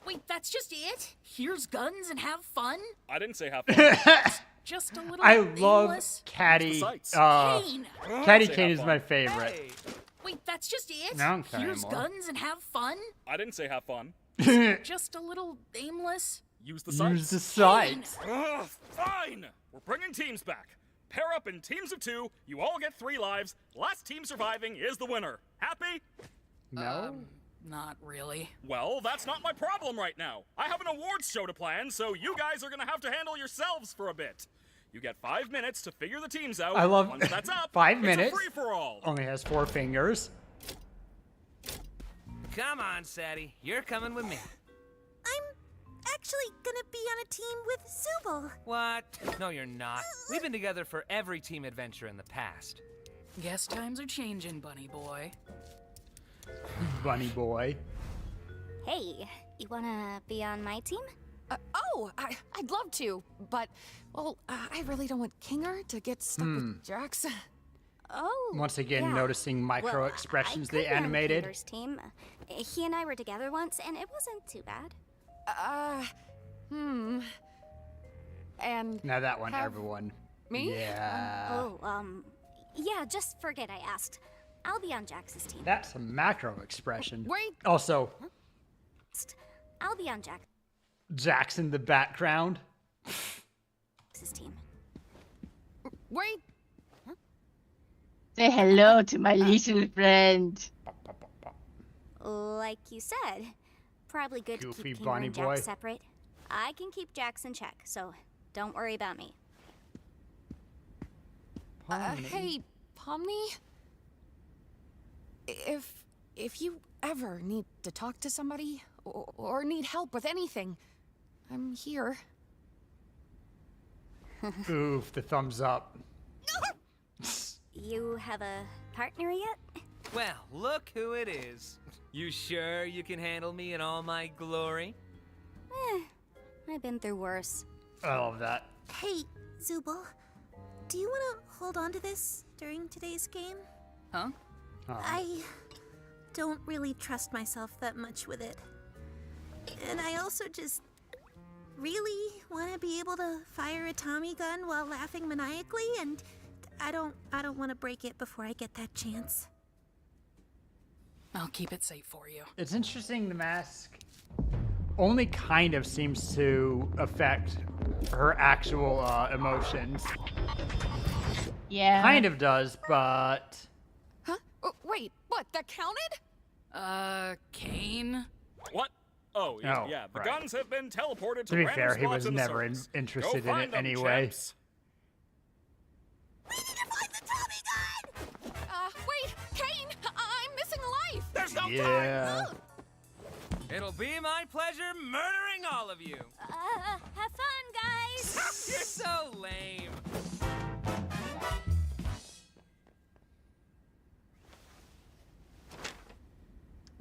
Wait, that's just it? Here's guns and have fun? I didn't say have fun. Just a little I love aimless? Caddy. Besides. Kane! Caddy Say Kane have is my fun. favorite. Hey! Wait, that's just it? I don't care Use anymore. guns and have fun? I didn't say have fun. Just a little aimless? Use the sights. Use the sights. Ugh, fine! We're bringing teams back. Pair up in teams of 2. You all get 3 lives. Last team surviving is the winner. Happy? No. Not really. Well, that's not my problem right now. I have an awards show to plan, so you guys are gonna have to handle yourselves for a bit. You get 5 minutes to figure the teams out. I love Once that's up, 5 it's minutes. a free-for-all. Only has 4 fingers. Come on, Sadie. You're coming with me. I'm actually gonna be on a team with Zubul. What? No, you're not. We've been together for every team adventure in the past. Guess times are changing, bunny boy. Bunny boy. Hey, you wanna be on my team? I'd love to, but, well, I really don't want Kinger to get stuck with Jax. Oh. Once again, yeah. noticing micro Well, expressions I they could run animated. Kinger's team. He and I were together once, and it wasn't too bad. And Now that one, have everyone. me? Yeah. Yeah, just forget I asked. I'll be on Jax's team. That's a macro expression. Wait. Also, I'll be on Jax in the background. Jax's team. Wait. Say hello to my little friend. Like you said, probably good to Goofy keep Kinger bunny and boy. Jax separate. I can keep Jax in check, so don't worry about me. Hey, Pomni? If you ever need to talk to somebody or need help with anything, I'm here. Oof, the thumbs up. You have a partner yet? Well, look who it is. You sure you can handle me in all my glory? I've been through worse. I love that. Hey, Zubul, do you want to hold on to this during today's game? Huh? I don't really trust myself that much with it. And I also just really want to be able to fire a Tommy gun while laughing maniacally, and I don't want to break it before I get that chance. I'll keep it safe for you. It's interesting the mask only kind of seems to affect her actual emotions. Yeah. Kind of does, but... Huh? Wait, what? That counted? Kane? What? Oh, Oh, yeah. The right. guns have been teleported to To be random fair, he spots was in the never circus. interested Go in find it them, anyway. champs. Wait, Kane! I'm missing a life! There's no Yeah. time! It'll be my pleasure murdering all of you. Have fun, guys! You're so lame.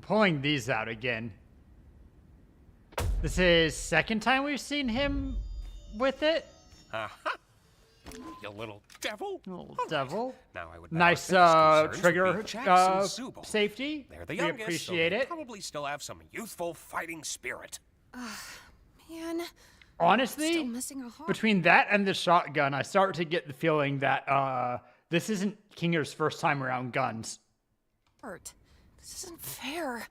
Pulling these out again. This is second time we've seen him with it. Uh-huh. You little devil. Little devil. Now I would bet Nice our biggest concerns trigger would be Jax and Zubul. safety. They're the We youngest, appreciate so they it. probably still have some youthful fighting spirit. Man. Honestly, Still missing a heart. between that and the shotgun, I start to get the feeling that this isn't Kinger's first time around guns. This isn't fair.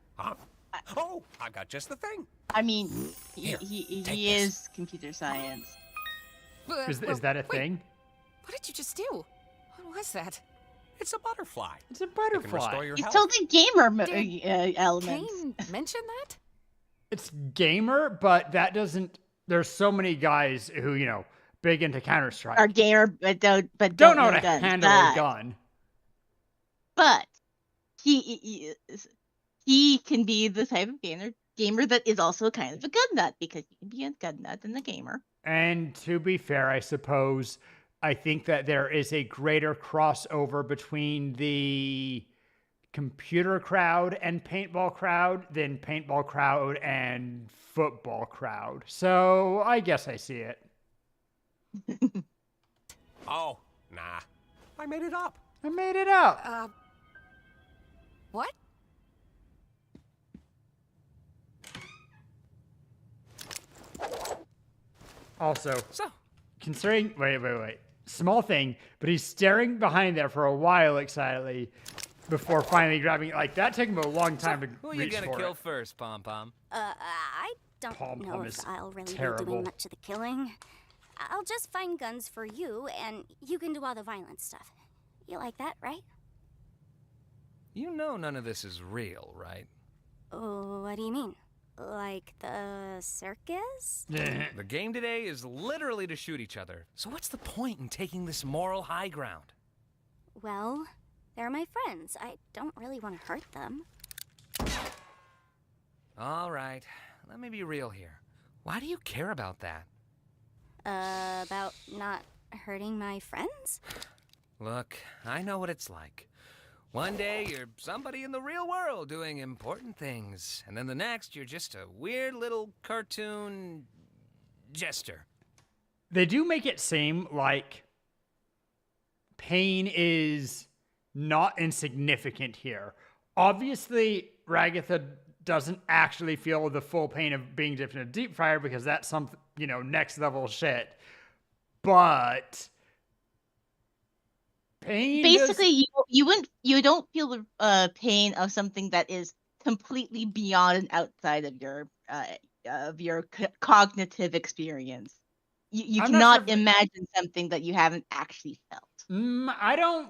Oh, I've got just the thing. I mean, Here, he take is computer science. Is that a thing? What did you just do? What was that? It's a butterfly. It's a It can butterfly. restore your He's health. totally gamer Did elements. Kane mention that? It's gamer, but that doesn't. There's so many guys who, you know, big into Counter-Strike. Are gamer, but don't don't know how to guns. handle a gun. But he can be the type of gamer that is also kind of a gun nut, because you can be a gun nut and a gamer. And to be fair, I suppose, I think that there is a greater crossover between the computer crowd and paintball crowd than paintball crowd and football crowd. So I guess I see it. Oh, nah. I made it up. I made it up. What? Also, So, considering, wait. Small thing, but he's staring behind there for a while excitedly. before finally grabbing it. Like, that took him a long time to Who are you reach gonna for kill it. first, Pom Pom? I don't Pom-Pom know is if I'll really be terrible. doing much of the killing. I'll just find guns for you, and you can do all the violent stuff. You like that, right? You know none of this is real, right? Oh, what do you mean? Like the circus? The game today is literally to shoot each other. So what's the point in taking this moral high ground? Well, they're my friends. I don't really want to hurt them. All right, let me be real here. Why do you care about that? About not hurting my friends? Look, I know what it's like. One day you're somebody in the real world doing important things, and then the next you're just a weird little cartoon jester. They do make it seem like pain is not insignificant here. Obviously, Ragatha doesn't actually feel the full pain of being dipped in a deep fryer because that's some, next level shit. But pain basically you don't feel the pain of something that is completely beyond and outside of your cognitive experience. You I'm cannot not sure imagine something that you haven't actually felt. I don't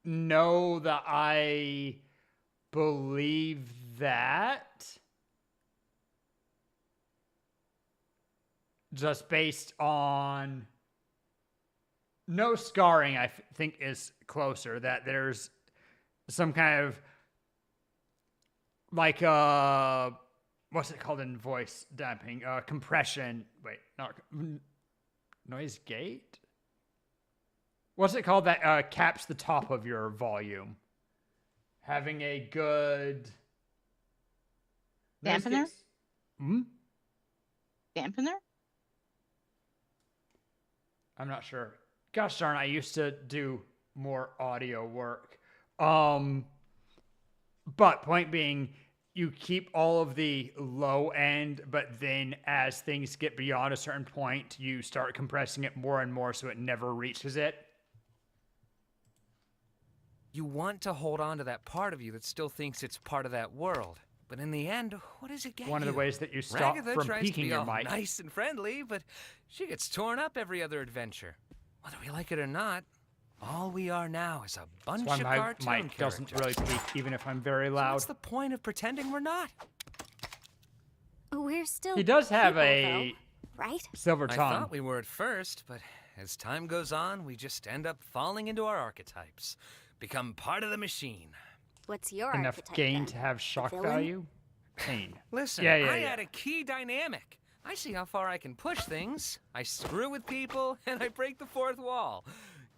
know that I believe that. Just based on no scarring, I think is closer. That there's some kind of like what's it called in voice damping? Compression. Wait, not noise gate. What's it called that caps the top of your volume? Having a good dampener. Dampener? I'm not sure. Gosh darn, I used to do more audio work. But point being, you keep all of the low end, but then as things get beyond a certain point, you start compressing it more and more so it never reaches it. You want to hold on to that part of you that still thinks it's part of that world. But in the end, what does it get One you? of the ways that you stop Ragatha from tries peaking to be your all mic. nice and friendly, but she gets torn up every other adventure. Whether we like it or not, all we are now is a bunch That's of why my cartoon mic doesn't characters. really peak, even if I'm very So loud. what's the point of pretending we're not? We're still He does have people, a though, right? silver I tongue. thought we were at first, but as time goes on, we just end up falling into our archetypes. Become part of the machine. What's your Enough archetype, gain then? to have shock villain? value? Pain. Listen, Yeah, I yeah. add a key dynamic. I see how far I can push things. I screw with people, and I break the fourth wall.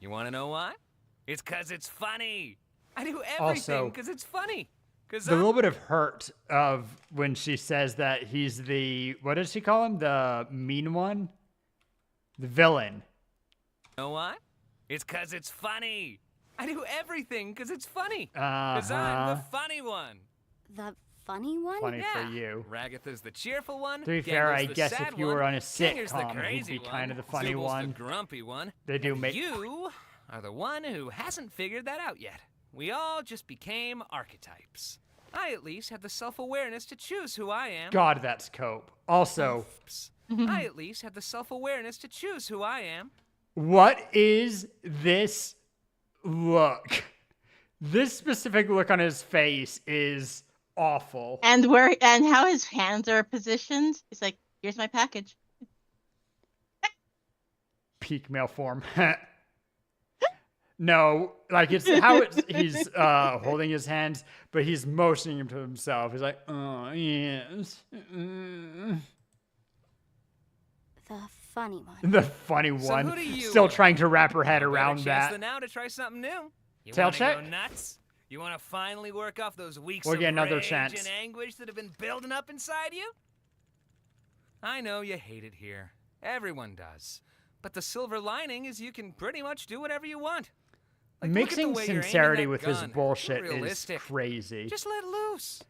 You want to know why? It's because it's funny. I do everything Also, because it's funny. Because The little bit of hurt of when she says that he's the, what does she call him? The mean one? The villain. You know what? It's because it's funny. I do everything because it's funny. Because I'm the funny one. The funny one? Funny Yeah. for you. Ragatha's the cheerful one. To be fair, Gendel's I the guess sad if you were one, on a Kinger's the sitcom, he'd crazy be kind of the one, funny Zubal's one. the grumpy one. They do and make- You are the one who hasn't figured that out yet. We all just became archetypes. I at least have the self-awareness to choose who I am. God, that's Cope. Also, I at least have the self-awareness to choose who I am. what is this look? This specific look on his face is awful. And how his hands are positioned. It's like, here's my package. Peak male form. No, like it's how he's holding his hands, but he's motioning him to himself. He's like, oh, yes. The funny one. The funny So one. who do you Still want? trying to wrap her head Better around chance that. than now to try something new. You Tail wanna check? go nuts? You want to finally work off those weeks We'll of get another rage chance. and anguish that have been building up inside you? I know you hate it here. Everyone does. But the silver lining is you can pretty much do whatever you want. Like, look at the Mixing way you're aiming sincerity that with his gun. bullshit is Realistic. crazy. Just let loose.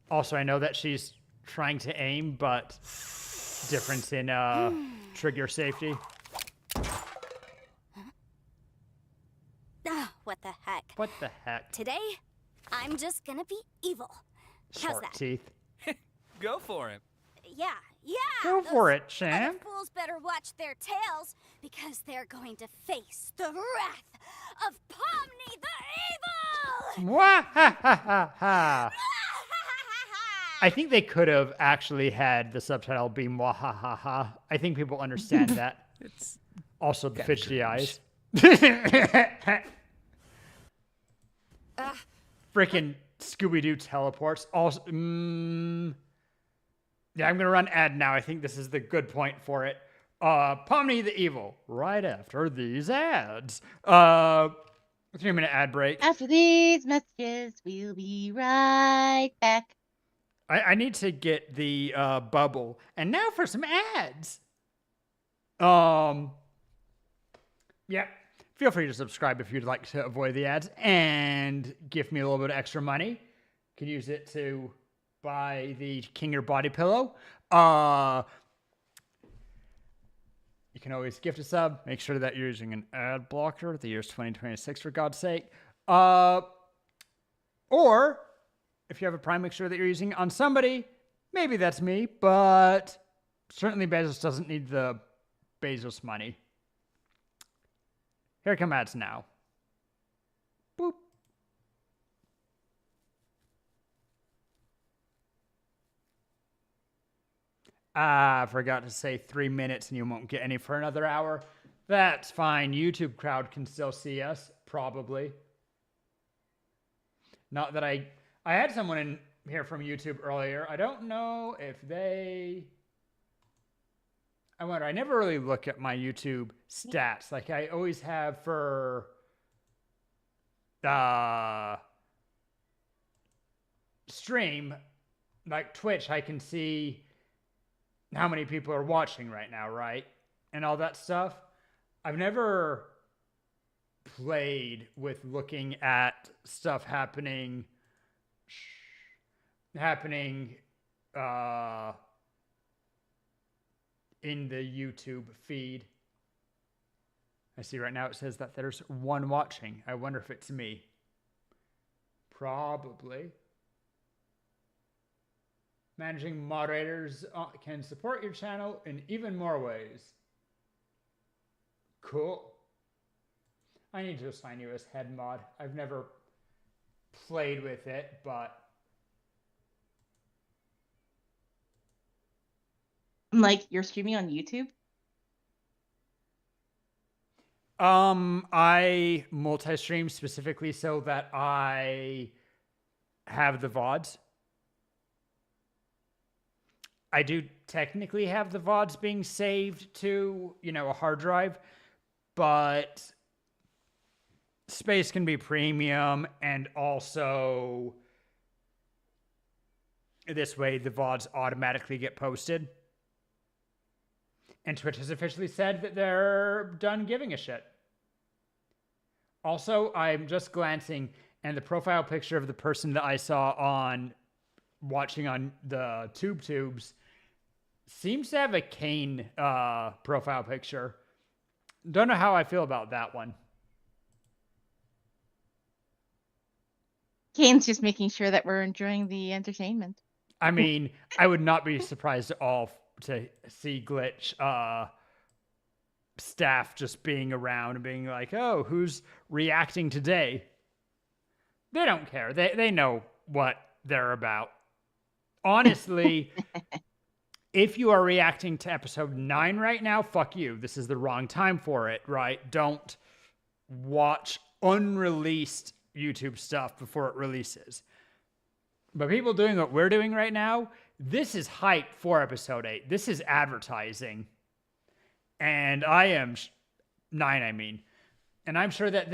Also, I know that she's trying to aim, but difference in trigger safety. Ah, what the heck? What the heck? Today, I'm just gonna be evil. How's Shark that? teeth. Go for it. Yeah. Go for it, Other champ. fools better watch their tails because they're going to face the wrath of Pomni the Evil. Mwahahaha. I think they could have actually had the subtitle be mwahahaha. I think people understand that. It's also the fidgety eyes. Freaking Scooby-Doo teleports. Also, yeah, I'm gonna run ad now. I think this is the good point for it. Pomni the Evil, right after these ads. 3-minute ad break. After these messages, we'll be right back. I need to get the bubble. And now for some ads. Yeah. Feel free to subscribe if you'd like to avoid the ads and give me a little bit of extra money. You can use it to buy the King Your Body pillow. You can always gift a sub. Make sure that you're using an ad blocker. The year's 2026, for God's sake. Or if you have a Prime, make sure that you're using it on somebody. Maybe that's me, but certainly Bezos doesn't need the Bezos money. Here come ads now. Boop. I forgot to say 3 minutes and you won't get any for another hour. That's fine. YouTube crowd can still see us, probably. Not that I had someone in here from YouTube earlier. I don't know if they... I wonder, I never really look at my YouTube stats. Like I always have for stream, like Twitch, I can see how many people are watching right now, right? And all that stuff. I've never played with looking at stuff happening in the YouTube feed. I see right now it says that there's one watching. I wonder if it's me. Probably. Managing moderators can support your channel in even more ways. Cool. I need to assign you as head mod. I've never played with it, but... Like, you're streaming on YouTube? I multi-stream specifically so that I have the VODs. I do technically have the VODs being saved to, a hard drive, but space can be premium, and also this way the VODs automatically get posted. And Twitch has officially said that they're done giving a shit. Also, I'm just glancing, and the profile picture of the person that I saw watching on the tubes seems to have a Kane profile picture. Don't know how I feel about that one. Kane's just making sure that we're enjoying the entertainment. I mean, I would not be surprised at all to see Glitch staff just being around and being like, oh, who's reacting today? They don't care. They know what they're about. Honestly, if you are reacting to episode 9 right now, fuck you. This is the wrong time for it, right? Don't watch unreleased YouTube stuff before it releases. But people doing what we're doing right now, this is hype for episode 8. This is advertising. And I am 9, I mean. And I'm sure that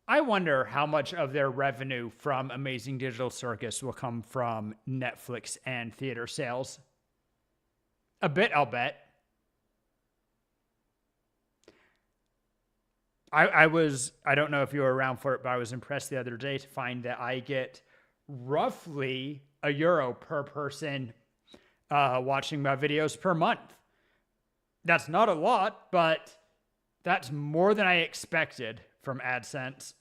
I wonder how much of their revenue from Amazing Digital Circus will come from Netflix and theater sales. A bit, I'll bet. I don't know if you were around for it, but I was impressed the other day to find that I get roughly €1 per person watching my videos per month. That's not a lot, but That's more than I expected from AdSense.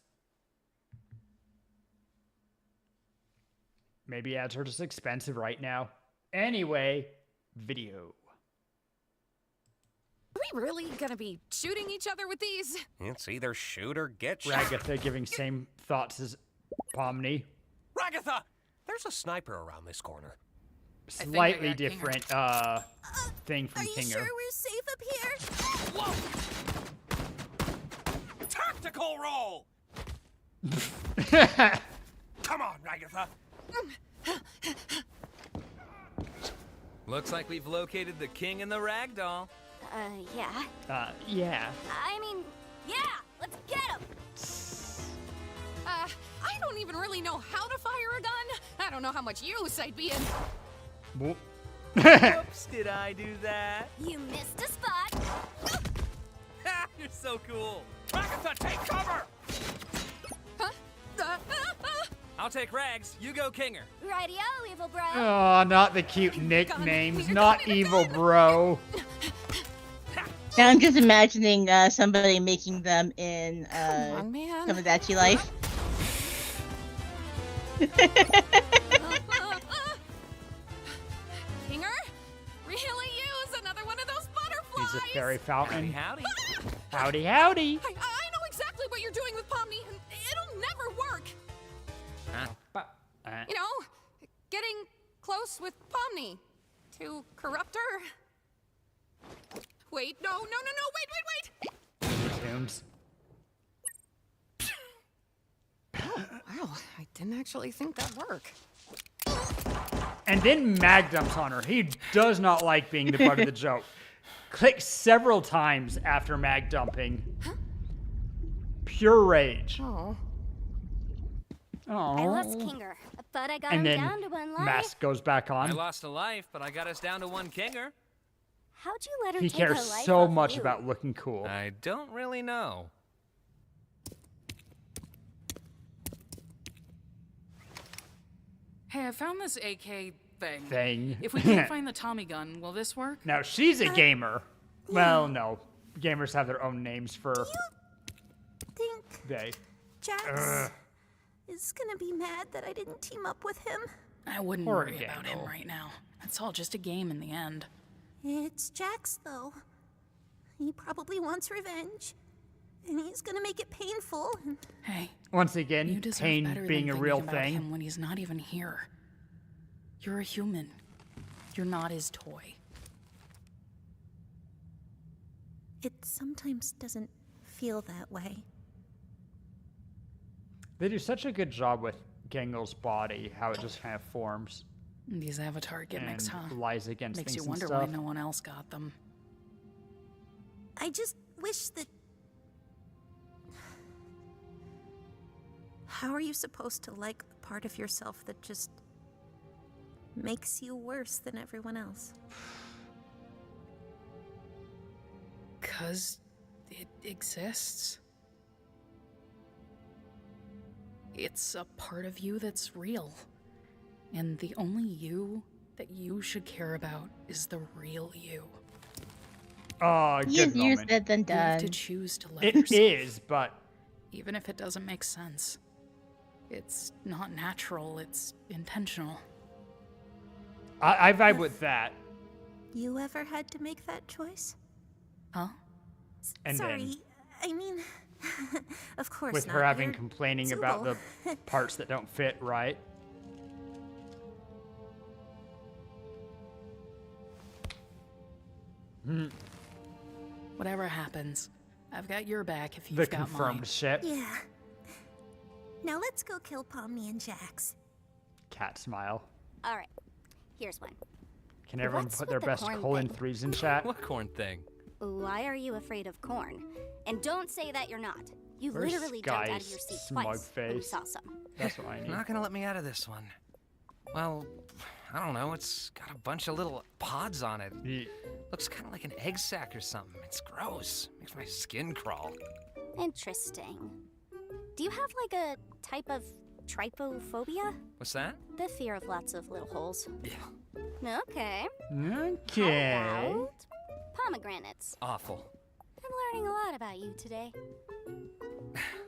Maybe ads are just expensive right now. Anyway, video. Are we really gonna be shooting each other with these? It's either shoot or get shot. Ragatha giving same thoughts as Pomni. Ragatha! There's a sniper around this corner. Slightly different thing from Are you Kinger. sure we're safe up here? Whoa! Tactical roll! Come on, Ragatha. Looks like we've located the king and the ragdoll. Yeah. Yeah. I mean, yeah, let's get him! I don't even really know how to fire a gun. I don't know how much use I'd be in. Whoop. Whoops, did I do that? You missed a spot. You're so cool. Ragatha, take cover! I'll take Rags, you go Kinger. Rightio, evil bro. Oh, not the cute nicknames. Not evil bro. Now I'm just imagining somebody making them in Come on, man. Tomodachi Life. Kinger, really use another one of those butterflies. He's a fairy fountain. Howdy. Howdy, howdy. I know exactly what you're doing with Pomni, and it'll never work. You know, getting close with Pomni to corrupt her. Wait, no, wait. Tunes. Wow, I didn't actually think that'd work. And then Mag dumps on her. He does not like being the butt of the joke. Clicks several times after Mag dumping. Pure rage. Oh. I lost Kinger, but I got And him then down to one life. Mask goes back I on. lost a life, but I got us down to one Kinger. How'd you let her He take her cares life so off much you? about looking cool. I don't really know. Hey, I found this AK thing. Thing. If we can't find the Tommy gun, will this work? Now, she's a gamer. Well, no. Gamers have their own names for Think they. Jax is gonna be mad that I didn't team up with him. I wouldn't Poor worry about him Gangle. right now. It's all just a game in the end. It's Jax, though. He probably wants revenge. And he's gonna make it painful. And Hey, Once you again, deserve pain better being than a real thinking about thing. him when he's not even here. You're a human. You're not his toy. it sometimes doesn't feel that way. They do such a good job with Gangle's body, how it just kind of forms. These avatar gimmicks, and huh? lies against Makes things you wonder and why stuff. no one else got them. I just wish that... How are you supposed to like the part of yourself that just makes you worse than everyone else? 'Cause it exists. It's a part of you that's real. And the only you that you should care about is the real you. Oh, good Easier moment. said than You have to done. choose to love It yourself. is, but Even if it doesn't make sense. It's not natural, it's intentional. I vibe with that. You ever had to make that choice? Huh? And Sorry, I mean, of course with not. her having You're complaining about the Zooble. parts that don't fit right. Whatever happens, I've got your back if you've The got confirmed mine. ship. Yeah. Now let's go kill Pomni and Jax. Cat smile. All right, here's one. Can everyone What's put with their the best corn colon thing? threes in chat? What corn thing? Why are you afraid of corn? And don't say that you're not. You Where's literally jumped out of Sky's your seat smug twice when you face? saw some. That's what I need. Not gonna let me out of this one. Well, I don't know. It's got a bunch of little pods on it. Looks kind of like an egg sac or something. It's gross. Makes my skin crawl. Interesting. Do you have like a type of trypophobia? What's that? The fear of lots of little holes. Yeah. Okay. Okay. How about pomegranates? Awful. I've learning a lot about you today.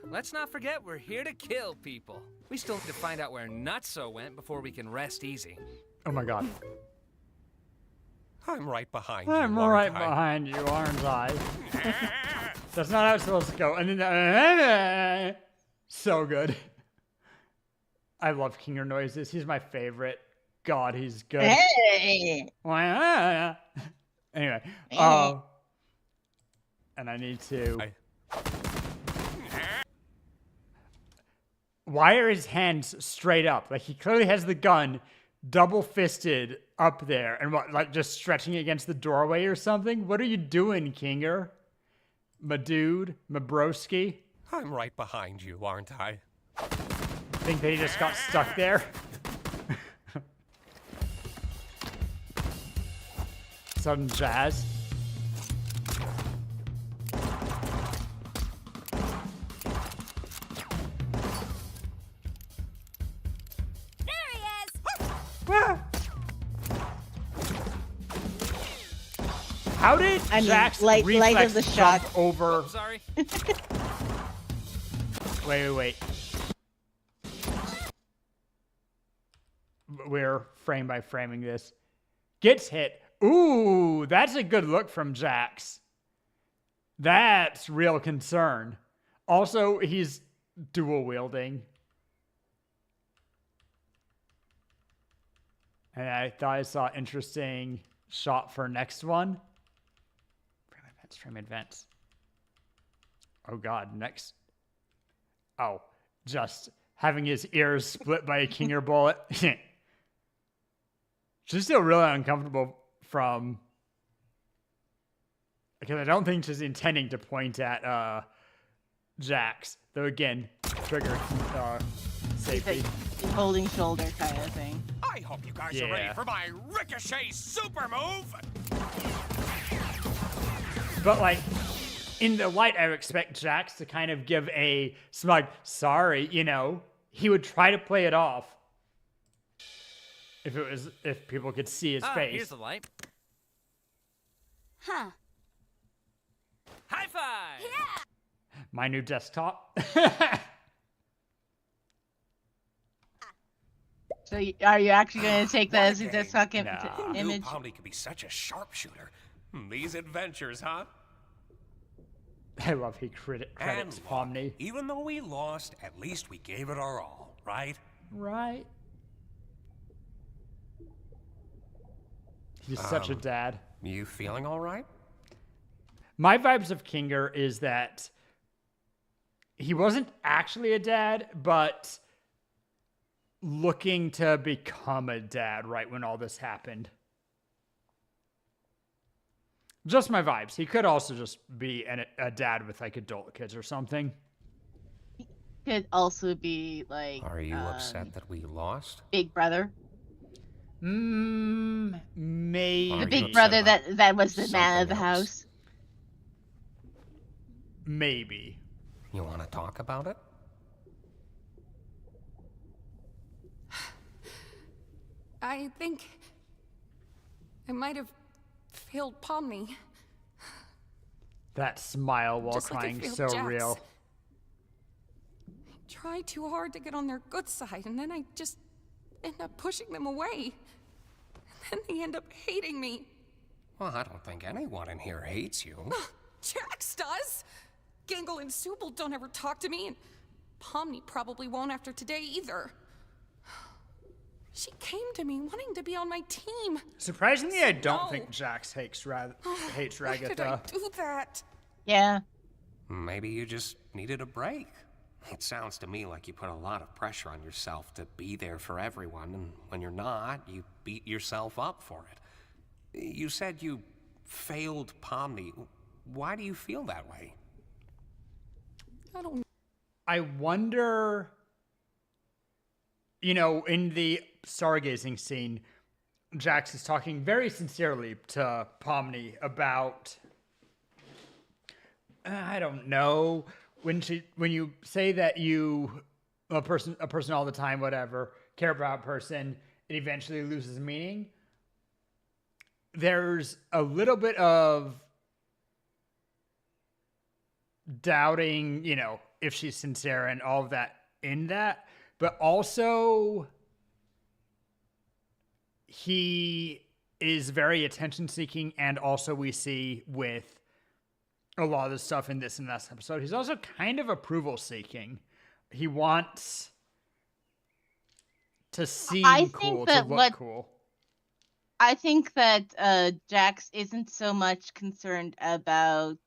Let's not forget we're here to kill people. We still need to find out where Nutso went before we can rest easy. Oh my god. I'm right behind you. I'm aren't right I? behind you, aren't I? That's not how it's supposed to go. And then so good. I love Kinger noises. He's my favorite. God, he's good. Hey! Anyway, and I need to. Why are his hands straight up? Like, he clearly has the gun double fisted up there, and what, like, just stretching against the doorway or something? What are you doing, Kinger? My dude, my broski? I'm right behind you, aren't I? Think that he just got stuck there? Sudden jazz. How did Jack's light reflex of the jump shock. over? Oh, sorry. Wait. We're frame by framing this. Gets hit. Ooh, that's a good look from Jax. That's real concern. Also, he's dual wielding. And I thought I saw interesting shot for next one. Frame events. Oh god, next. Oh, just having his ears split by a Kinger bullet. She's still really uncomfortable from, because I don't think she's intending to point at Jax. Though again, trigger safety. Holding shoulder kind of thing. I hope you guys are ready for my ricochet super move. But like, in the light, I would expect Jax to kind of give a smug sorry, you know. He would try to play it off. If people could see his face. Here's the light. Huh. High five! Yeah! My new desktop. So are you actually going to take that as a desktop image? Pomni could be such a sharpshooter. These adventures, huh? I love he credits Pomni. Even though we lost, at least we gave it our all, right? Right. He's such a dad. You feeling all right? My vibes of Kinger is that he wasn't actually a dad, but looking to become a dad right when all this happened. Just my vibes. He could also just be a dad with like adult kids or something. Could also be like. Are you upset that we lost? Big brother. Maybe. The big brother that was the man of the house. Maybe. You want to talk about it? I think I might have failed Pomni. That smile while Just like I crying, failed so Jax. real. I try too hard to get on their good side, and then I just end up pushing them away. And then they end up hating me. Well, I don't think anyone in here hates you. Jax does! Gangle and Subal don't ever talk to me, and Pomni probably won't after today either. She came to me wanting to be on my team. Surprisingly, I don't think Jax hates Ragatha. Why did I do that? Yeah. Maybe you just needed a break. It sounds to me like you put a lot of pressure on yourself to be there for everyone, and when you're not, you beat yourself up for it. You said you failed Pomni. Why do you feel that way? I don't know. I wonder, you know, in the stargazing scene, Jax is talking very sincerely to Pomni about, I don't know, when you say that you a person all the time, whatever, care about a person, it eventually loses meaning. There's a little bit of doubting, you know, if she's sincere and all of that in that, but also he is very attention seeking, and also we see with a lot of the stuff in this and last episode, he's also kind of approval seeking. He wants to seem cool, to look cool. I think that Jax isn't so much concerned about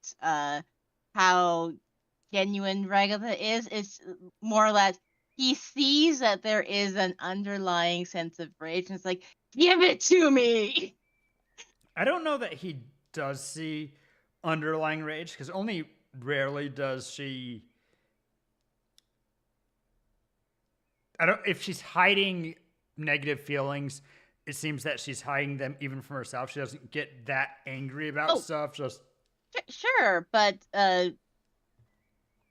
how genuine Ragatha is. It's more or less he sees that there is an underlying sense of rage, and it's like, give it to me! I don't know that he does see underlying rage, because only rarely does she... if she's hiding negative feelings, it seems that she's hiding them even from herself. She doesn't get that angry about stuff. Just sure, but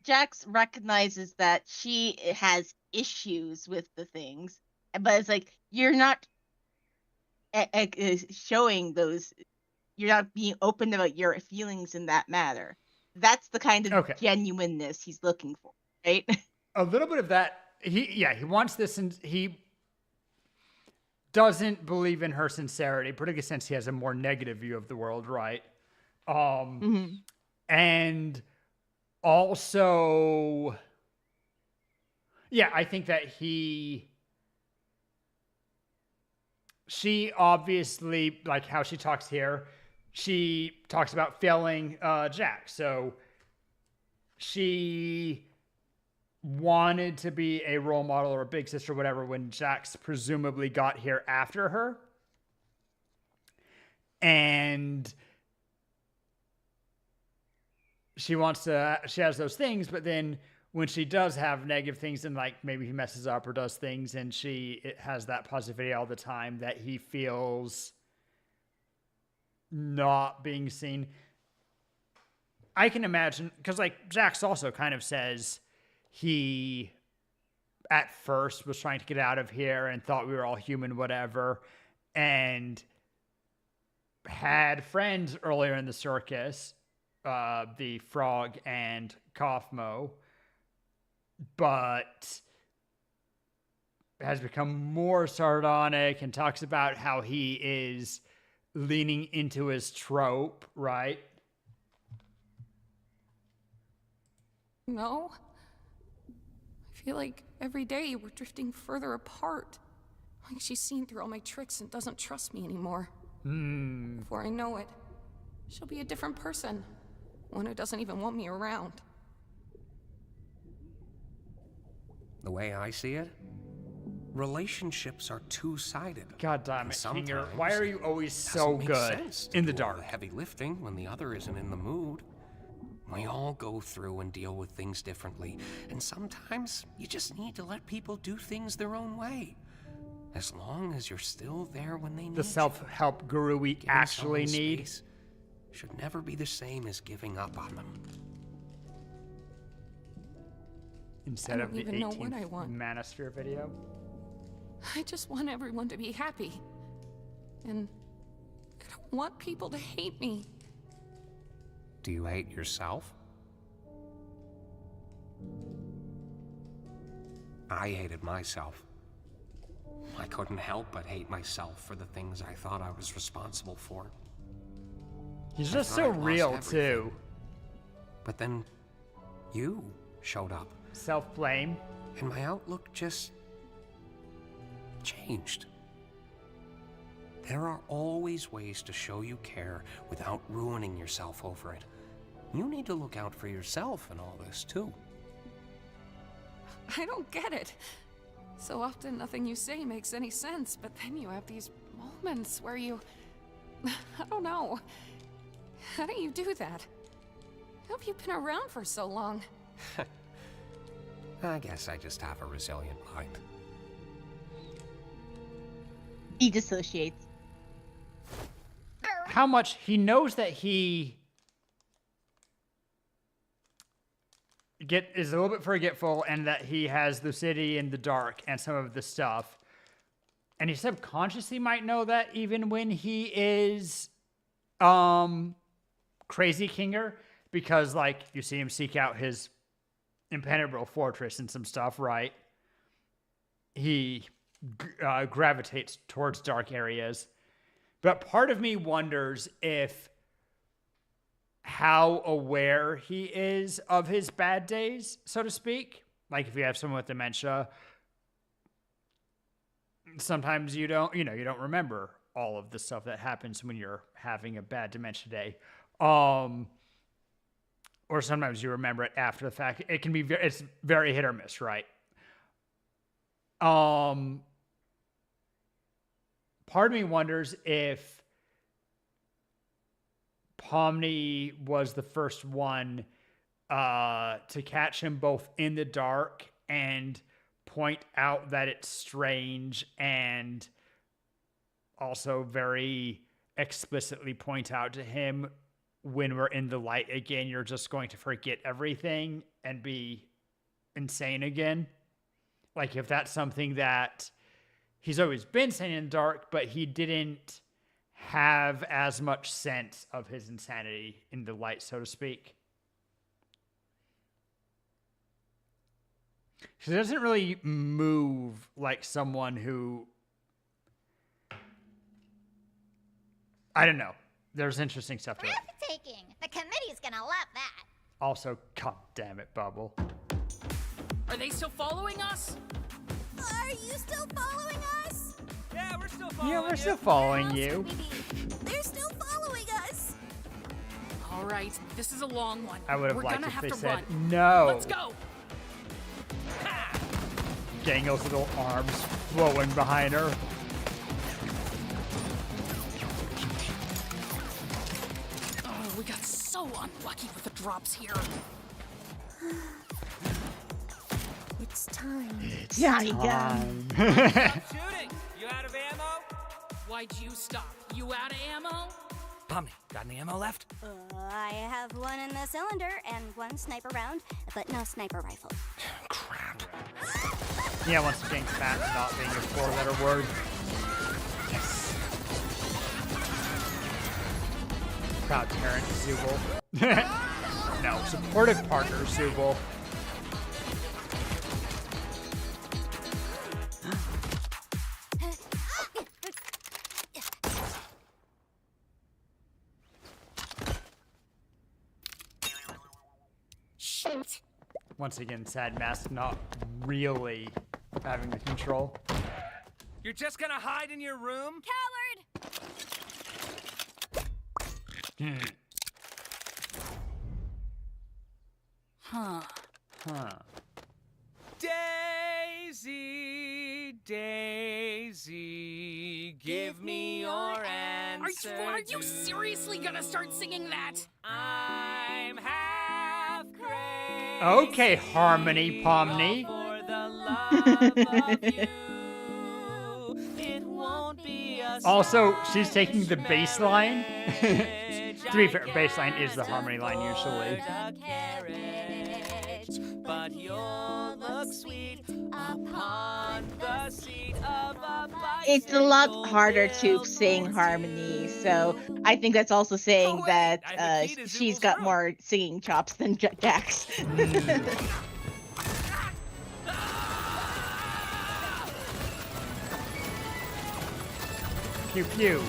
Jax recognizes that she has issues with the things, but it's like, you're not showing those. You're not being open about your feelings in that matter. That's the kind of genuineness he's looking for, right? A little bit of that. He wants this, and he doesn't believe in her sincerity, particularly since he has a more negative view of the world, right? And also, I think that she obviously, like how she talks here, she talks about failing Jack. So she wanted to be a role model or a big sister or whatever when Jax presumably got here after her. And she has those things, but then when she does have negative things and like maybe he messes up or does things and it has that positivity all the time that he feels not being seen. I can imagine, because like Jax also kind of says he at first was trying to get out of here and thought we were all human, whatever, and had friends earlier in the circus, the Frog and Kaufmo, but has become more sardonic and talks about how he is leaning into his trope, right? No. I feel like every day we're drifting further apart. Like she's seen through all my tricks and doesn't trust me anymore. Before I know it, she'll be a different person. One who doesn't even want me around. The way I see it, relationships are two-sided. God damn it, Kinger. Sometimes Why are you always so doesn't make good sense to in the do all dark? heavy lifting when the other isn't in the mood. We all go through and deal with things differently, and sometimes you just need to let people do things their own way. As long as you're still there when they need you. The self-help guru we Giving actually someone need. space should never be the same as giving up on them. Instead of the even know what I 18th want. Manosphere video. I just want everyone to be happy. And I don't want people to hate me. Do you hate yourself? I hated myself. I couldn't help but hate myself for the things I thought I was responsible for. He's I just thought so I'd lost real, everything. too. But then you showed up. Self-blame. And my outlook just changed. There are always ways to show you care without ruining yourself over it. You need to look out for yourself in all this, too. I don't get it. So often nothing you say makes any sense, but then you have these moments where you... I don't know. How do you do that? How have you been around for so long? I guess I just have a resilient mind. He dissociates. How much he knows that he is a little bit forgetful and that he has the city in the dark and some of the stuff. And he subconsciously might know that even when he is crazy Kinger, because, like, you see him seek out his impenetrable fortress and some stuff, right? He gravitates towards dark areas. But part of me wonders if how aware he is of his bad days, so to speak. Like, if you have someone with dementia, sometimes you don't remember all of the stuff that happens when you're having a bad dementia day. Or sometimes you remember it after the fact. It can be it's very hit or miss, right? Part of me wonders if Pomni was the first one to catch him both in the dark and point out that it's strange, and also very explicitly point out to him, when we're in the light again, you're just going to forget everything and be insane again. Like, if that's something that he's always been sane in the dark, but he didn't have as much sense of his insanity in the light, so to speak. He doesn't really move like someone who, I don't know. There's interesting stuff to it. Breathtaking. The committee's gonna love that. Also, god damn it, Bubble. Are they still following us? Are you still following us? Yeah, we're still following Yeah, we're still following you. They're still following us. All right, this is a long one. I would have We're liked gonna if have they to said run. no. Let's go. Gango's little arms flowing behind her. Oh, we got so unlucky with the drops here. It's time. It's time. Stop shooting! You out of ammo? Why'd you stop? You out of ammo? Pomni, got any ammo left? I have one in the cylinder and one sniper round, but no sniper rifle. Crap. Yeah, once again, fat about being a 4-letter word. Yes. Proud parent, Zubul. No, supportive partner, Zubul. Shoot. Once again, Sad Mask not really having the control. You're just gonna hide in your room? Coward! Huh. Daisy, Daisy, give me your answer. Are you seriously gonna start singing that? I'm half crazy. Okay, Harmony Pomni. For the love of you. It won't be a Also, she's taking the bass line. To be fair, bass line is the harmony line usually. But you'll look sweet upon the seat of a bicycle. It's a lot harder to sing harmony, so I think that's also saying that she's got more singing chops than Jax. Pew pew.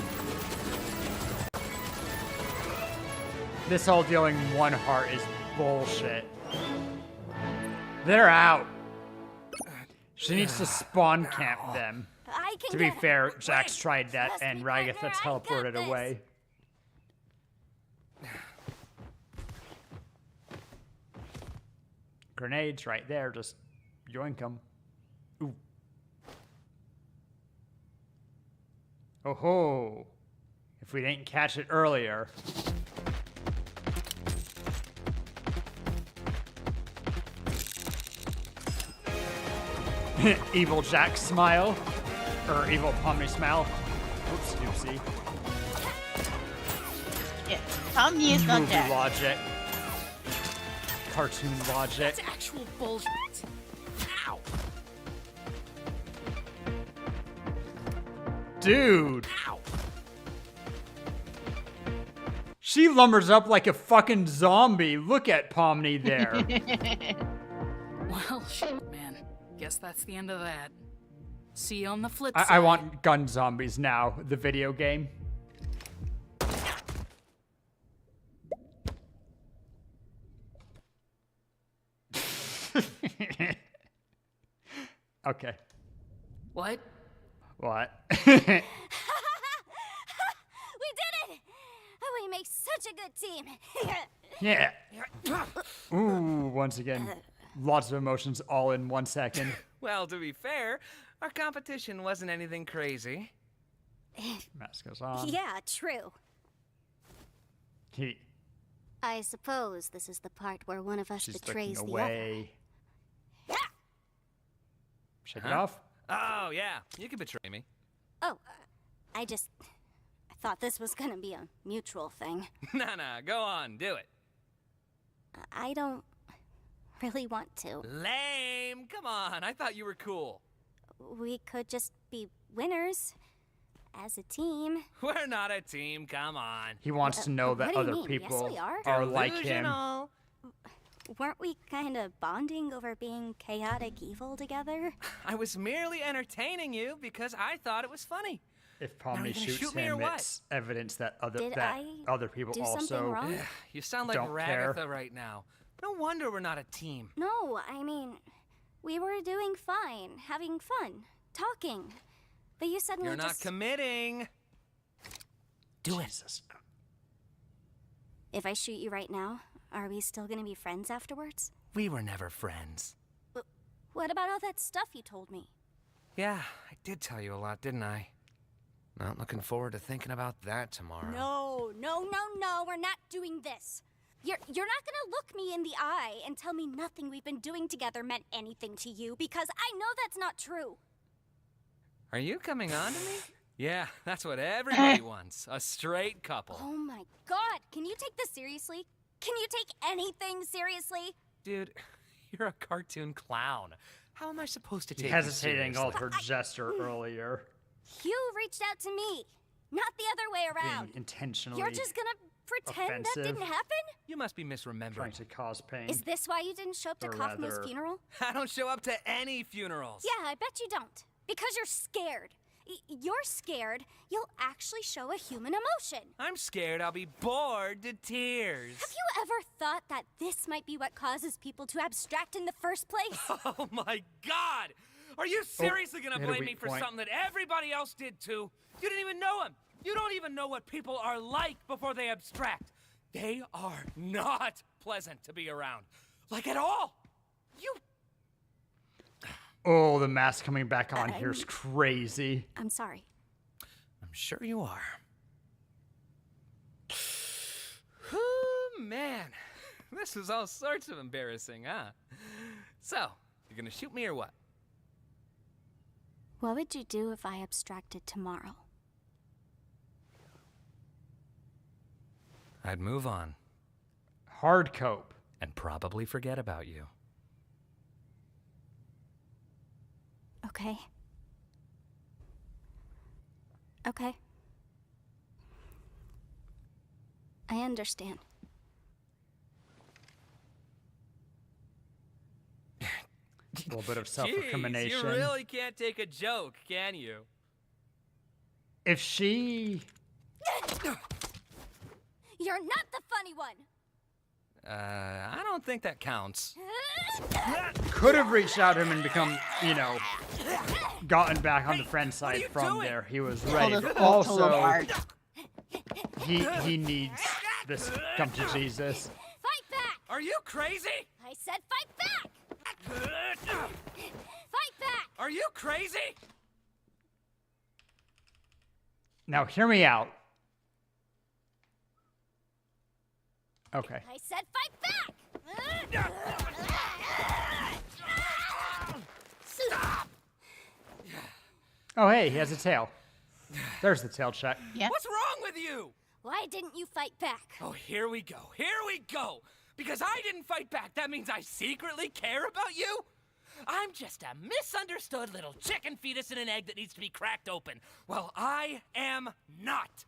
This whole dealing one heart is bullshit. They're out. She needs to spawn camp them. To be fair, Jax tried that and Ragatha teleported away. Grenades right there, just yoink them. Ooh. Oh ho! If we didn't catch it earlier. Evil Jack smile. Or evil Pomni smile. Oops, oopsie. Yeah, Pomni is not Movie Jax. logic. Cartoon logic. That's actual bullshit. Ow. Dude. Ow. She lumbers up like a fucking zombie. Look at Pomni there. Well, shit, man. Guess that's the end of that. See you on the flip I side. want Gun Zombies now, the video game. Okay. What? What? We did it! We make such a good team. Yeah. Ooh, once again, lots of emotions all in 1 second. Well, to be fair, our competition wasn't anything crazy. Mask goes on. Yeah, true. He. I suppose this is the part where one of us She's betrays looking the other. away. Shake it off. Oh, yeah. You can betray me. Oh, I thought this was gonna be a mutual thing. Nah, go on. Do it. I don't really want to. Lame. Come on. I thought you were cool. We could just be winners as a team. We're not a team. Come on. He wants to know that what do you other mean? people Yes, we are. like him. Delusional. Weren't we kind of bonding over being chaotic evil together? I was merely entertaining you because I thought it was funny. If Now, are Pomni you gonna shoots shoot me or him, what? it's evidence that other Did I other people do something also wrong? You sound like don't Ragatha care. right now. No wonder we're not a team. No, I mean, we were doing fine, having fun, talking. But you suddenly You're not just... committing. Do it. If I shoot you right now, are we still gonna be friends afterwards? We were never friends. What about all that stuff you told me? Yeah, I did tell you a lot, didn't I? Not looking forward to thinking about that tomorrow. No, we're not doing this. You're not gonna look me in the eye and tell me nothing we've been doing together meant anything to you, because I know that's not true. Are you coming on to me? Yeah, that's what everybody wants. A straight couple. Oh my god, can you take this seriously? Can you take anything seriously? Dude, you're a cartoon clown. How am I supposed to take He you hesitating seriously? all her gesture earlier. You reached out to me, not the other way around. Being intentionally You're just gonna pretend that offensive. didn't happen? You must be misremembering. Trying to cause pain. Is this why you didn't show up to Or Kaufman's rather- funeral? I don't show up to any funerals. Yeah, I bet you don't. Because you're scared. You're scared you'll actually show a human emotion. I'm scared I'll be bored to tears. Have you ever thought that this might be what causes people to abstract in the first place? Oh my god! Are you seriously gonna hit a blame me weak for point. something that everybody else did too? You didn't even know him! You don't even know what people are like before they abstract. They are not pleasant to be around. Like at all! You... Oh, the mask coming back on here's crazy. I'm sorry. I'm sure you are. Oh, man. This was all sorts of embarrassing, huh? So, you're gonna shoot me or what? What would you do if I abstracted tomorrow? I'd move on. Hard cope. And probably forget about you. Okay. Okay. I understand. A little bit of Jeez, self-recrimination. you really can't take a joke, can you? If she... You're not the funny one! I don't think that counts. could have reached out to him and become, you know, gotten back on the friend side from there. He was ready, but also he needs this come to Jesus. Fight back! Are you crazy? I said fight back! Fight back! Are you crazy? Now hear me out. Okay. I said fight back! Stop! Oh, hey, he has a tail. There's the tail check. Yeah. What's wrong with you? Why didn't you fight back? Oh, here we go. Here we go. Because I didn't fight back, that means I secretly care about you? I'm just a misunderstood little chicken fetus in an egg that needs to be cracked open. Well, I am not.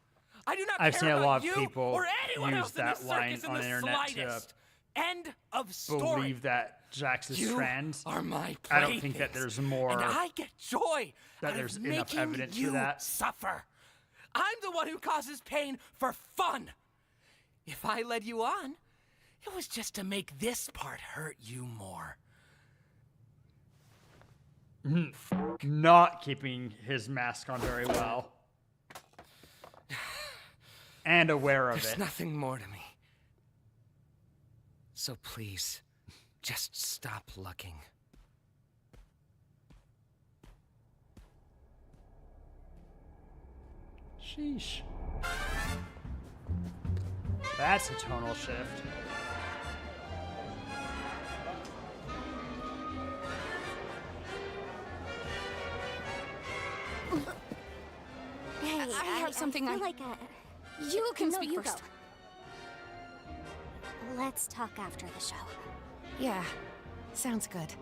I do not I've care seen a about lot of you people or anyone use else in that this line circus in on the the internet to slightest. End of story. believe that Jax is You trans. are my I don't think that playthings, there's more. and I get joy that out there's of enough making evidence you for that. suffer. I'm the one who causes pain for fun. If I led you on, it was just to make this part hurt you more. Not keeping his mask on very well. And aware of There's it. nothing more to me. So please, just stop looking. Sheesh. That's a tonal shift. Hey, I have something I I- feel like You can no, speak you first. Go. Let's talk after the show. Yeah, sounds good.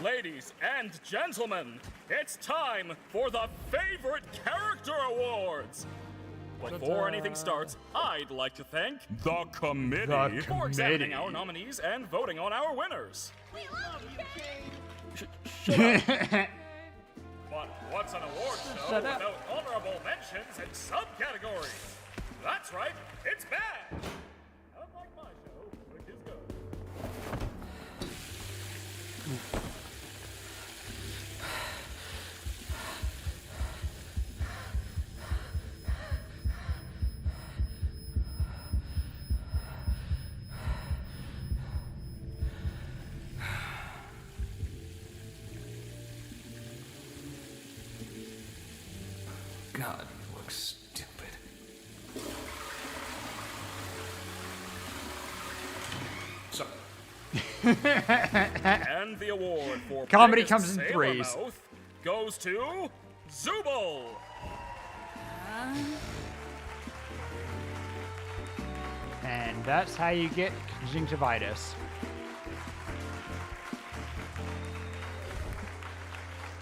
Ladies and gentlemen, it's time for the Favorite Character Awards! Before anything starts, I'd like to thank the committee for examining our nominees and voting on our winners. Shut up. But what's an award show Shut up. without honorable mentions and subcategories? That's right, it's bad! Unlike my show, which is good. God, you look stupid. So, And the award for Comedy biggest comes in sailor threes. mouth goes to Zubul. And that's how you get conjunctivitis.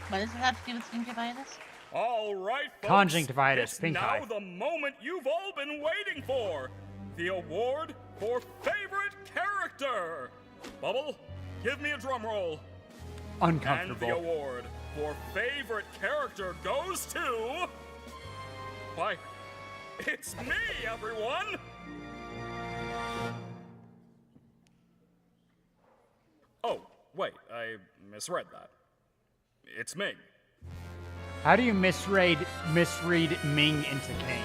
What does it have to do with conjunctivitis? All right, folks. Conjunctivitis, it's pink now eye. the moment you've all been waiting for. The award for favorite character. Bubble, give me a drum roll. Uncomfortable. And the award for favorite character goes to... Why, it's me, everyone! Oh, wait, I misread that. It's Ming. How do you misread Ming into Kane?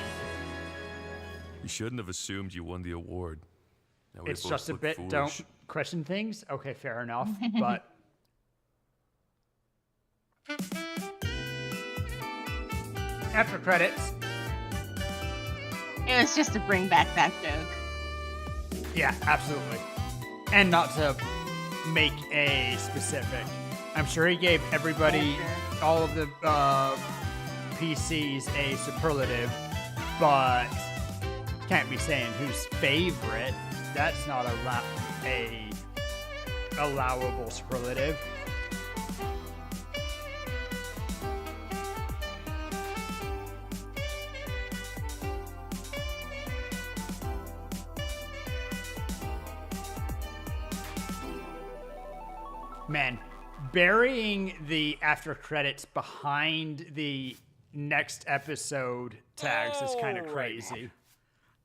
You shouldn't have assumed you won the award. Now we It's both just a look bit, foolish. don't question things? Okay, fair enough, but... After credits. It was just to bring back that joke. Yeah, absolutely. And not to make a specific. I'm sure he gave everybody, all of the PCs a superlative, but can't be saying who's favorite. That's not a allowable superlative. Man, burying the after credits behind the next episode tags is kind of Alrighty. crazy.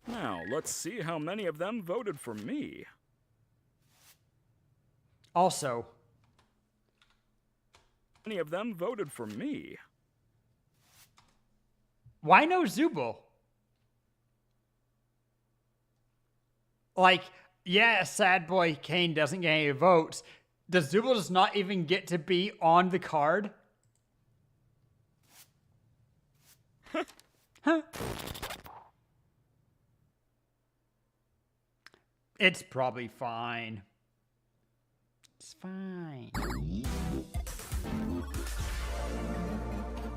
Now, let's see how many of them voted for me. Also, Many of them voted for me. why no Zubul? Like, yeah, sad boy Kane doesn't get any votes. Does Zubul just not even get to be on the card? Huh. It's probably fine. It's fine.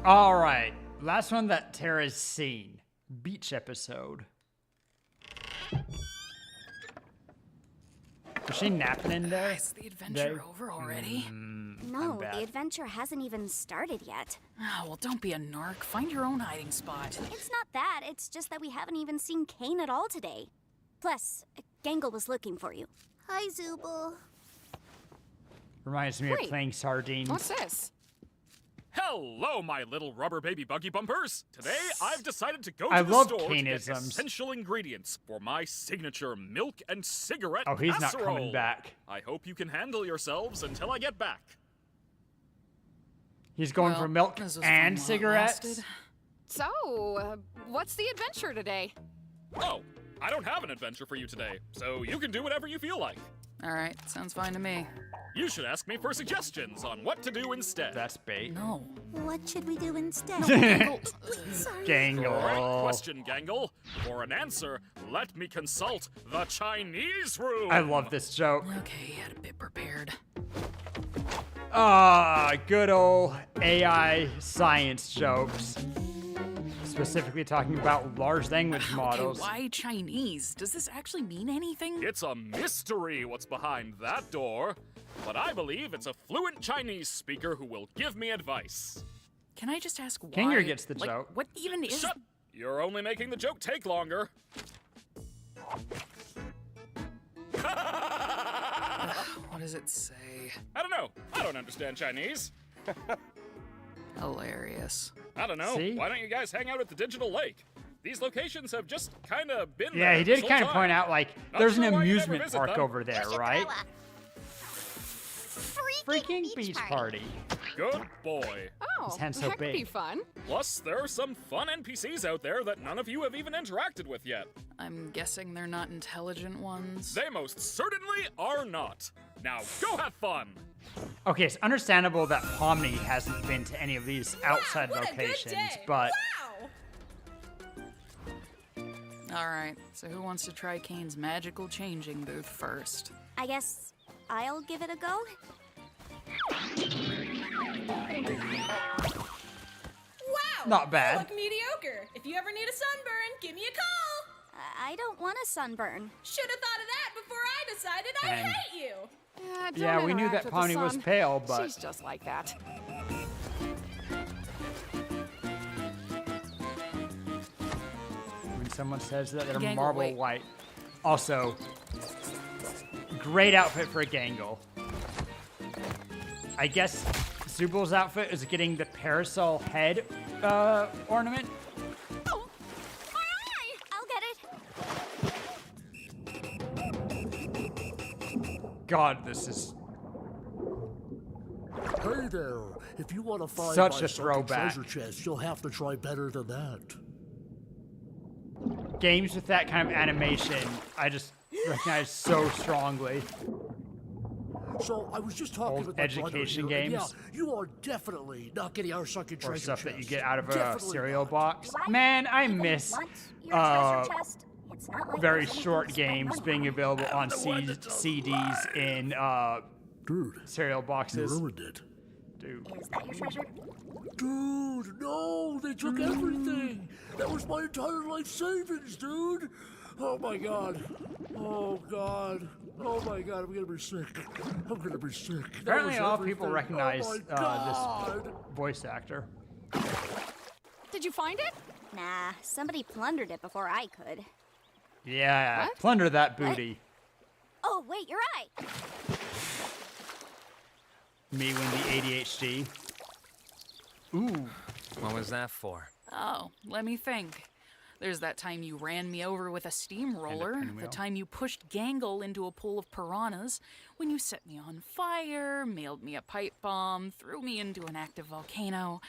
All right, last one that Terra's seen. Beach episode. Was she napping in there? Is the adventure over already? No, the adventure hasn't even started yet. Oh, well, don't be a narc. Find your own hiding spot. It's not that, it's just that we haven't even seen Kane at all today. Plus, Gangle was looking for you. Hi, Zooble. Reminds me of playing sardines. What's this? Hello, my little rubber baby buggy bumpers. Today, I've decided to go I to the love store to get Kane-isms. essential ingredients for my signature milk and cigarette Oh, he's not casserole. coming back. I hope you can handle yourselves until I get back. He's going for milk this was and fun while it cigarettes? lasted. So, what's the adventure today? Oh, I don't have an adventure for you today, so you can do whatever you feel like. All right, sounds fine to me. You should ask me for suggestions on what to do instead. That's bait. No. What should we do instead? Sorry. Gangle. Great question, Gangle. For an answer, let me consult the Chinese room. I love this joke. Okay, you had a bit prepared. Ah, good old AI science jokes. Specifically talking about large language models. Okay, why Chinese? Does this actually mean anything? It's a mystery what's behind that door, but I believe it's a fluent Chinese speaker who will give me advice. Can I just ask why? Kinger gets the like, joke. What even is... Shut! You're only making the joke take longer. What does it say? I don't know. I don't understand Chinese. Hilarious. I don't know. See? Why don't you guys hang out at the Digital Lake? These locations have just kind of been Yeah, there he did this whole kind of time. point out, like, Not there's sure an why you never amusement visit park them. over there, right? Freaking Beach party. Good boy. Oh, His hand's so that could be big. fun. Plus, there are some fun NPCs out there that none of you have even interacted with yet. I'm guessing they're not intelligent ones. They most certainly are not. Now, go have fun. Okay, it's understandable that Pomni hasn't been to any of these outside locations, but All right, so who wants to try Kane's magical changing booth first? I guess I'll give it a go. Wow! Not bad. You look mediocre. If you ever need a sunburn, give me a call. I don't want a sunburn. Should have thought of that before I decided I Dang. hate you. Don't yeah, we knew interact that with the Pomni was sun. pale, but She's just like that. when someone says that they're Gangle, marble wait. white. Also, great outfit for a Gangle. I guess Zubal's outfit is getting the parasol head ornament. Oh, my eye! I'll get it. God, this is Hey there. If you want to find Such my a sunken throwback. treasure chest, you'll have to try better than that. games with that kind of animation. I just recognize so strongly. So I was just talking Old with my education brother here, and games. yeah, you are definitely not getting our sunken Or treasure stuff that you chest. get out of a Definitely cereal not. box. Man, I miss very short games being available on CDs in cereal boxes. You ruined it. Dude. Is that your treasure? Dude, no, they took everything. That was my entire life savings, dude. Oh my god. Oh god. Oh my god, I'm gonna be sick. I'm gonna be sick. That Apparently was all people everything. recognize Oh my god. this voice actor. Did you find it? Nah, somebody plundered it before I could. Yeah, What? plunder that booty. Oh, wait, you're right. Me when the ADHD. Ooh. What was that for? Oh, let me think. There's that time you ran me over with a steamroller, the pinwheel. time you pushed Gangle into a pool of piranhas, when you set me on fire, mailed me a pipe bomb, threw me into an active volcano.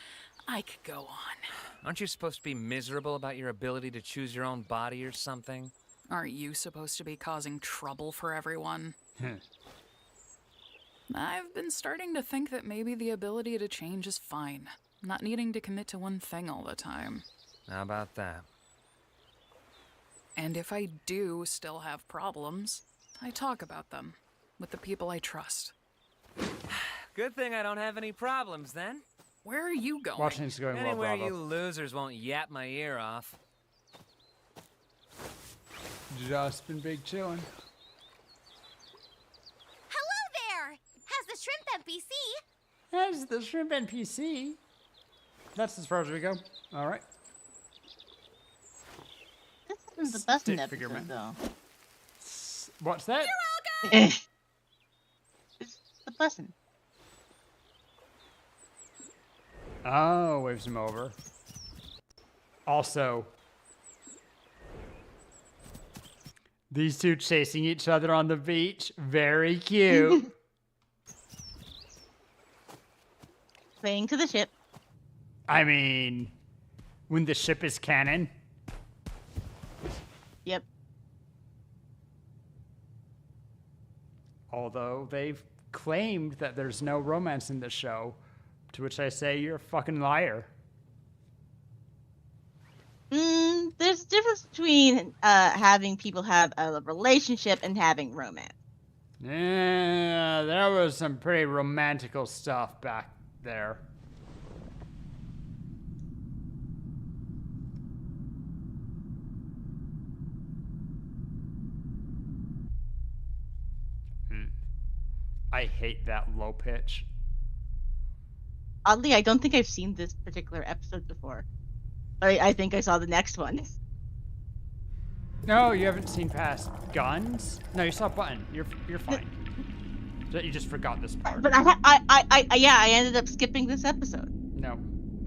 I could go on. Aren't you supposed to be miserable about your ability to choose your own body or something? Aren't you supposed to be causing trouble for everyone? I've been starting to think that maybe the ability to change is fine. Not needing to commit to one thing all the time. How about that? And if I do still have problems, I talk about them with the people I trust. Good thing I don't have any problems then. Where are you going? Washington's going well, Anywhere Bravo. you losers won't yap my ear off. Just been big chillin'. Hello there! How's the shrimp NPC? That's the shrimp NPC. That's as far as we go. All right. This is the best Stick episode, figure man. though. What's that? It's the button. Oh, waves him over. Also, these two chasing each other on the beach. Very cute. Playing to the ship. I mean, when the ship is canon. Yep. Although they've claimed that there's no romance in the show, to which I say you're a fucking liar. There's a difference between having people have a relationship and having romance. Yeah, there was some pretty romantical stuff back there. I hate that low pitch. Oddly, I don't think I've seen this particular episode before. I think I saw the next one. No, you haven't seen past guns? No, you saw button. You're fine. You just forgot this part. But I ended up skipping this episode. No,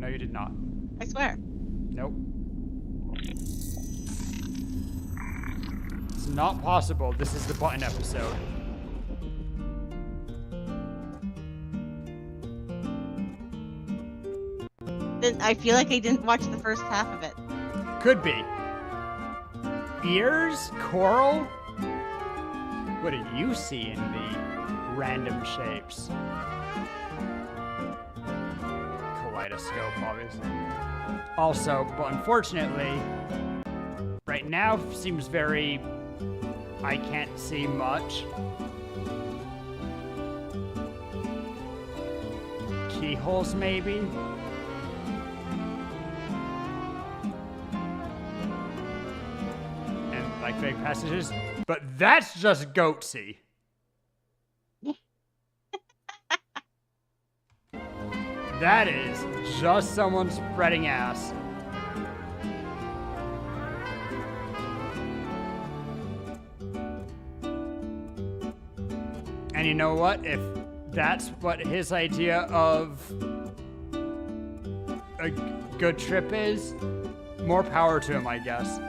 you did not. I swear. Nope. It's not possible. This is the button episode. Then I feel like I didn't watch the first half of it. Could be. Ears? Coral? What do you see in the random shapes? Kaleidoscope, obviously. Also, but unfortunately, right now seems very... I can't see much. Keyholes, maybe? Like big passages, but that's just goatsy. That is just someone spreading ass. And you know what? If that's what his idea of a good trip is, more power to him, I guess.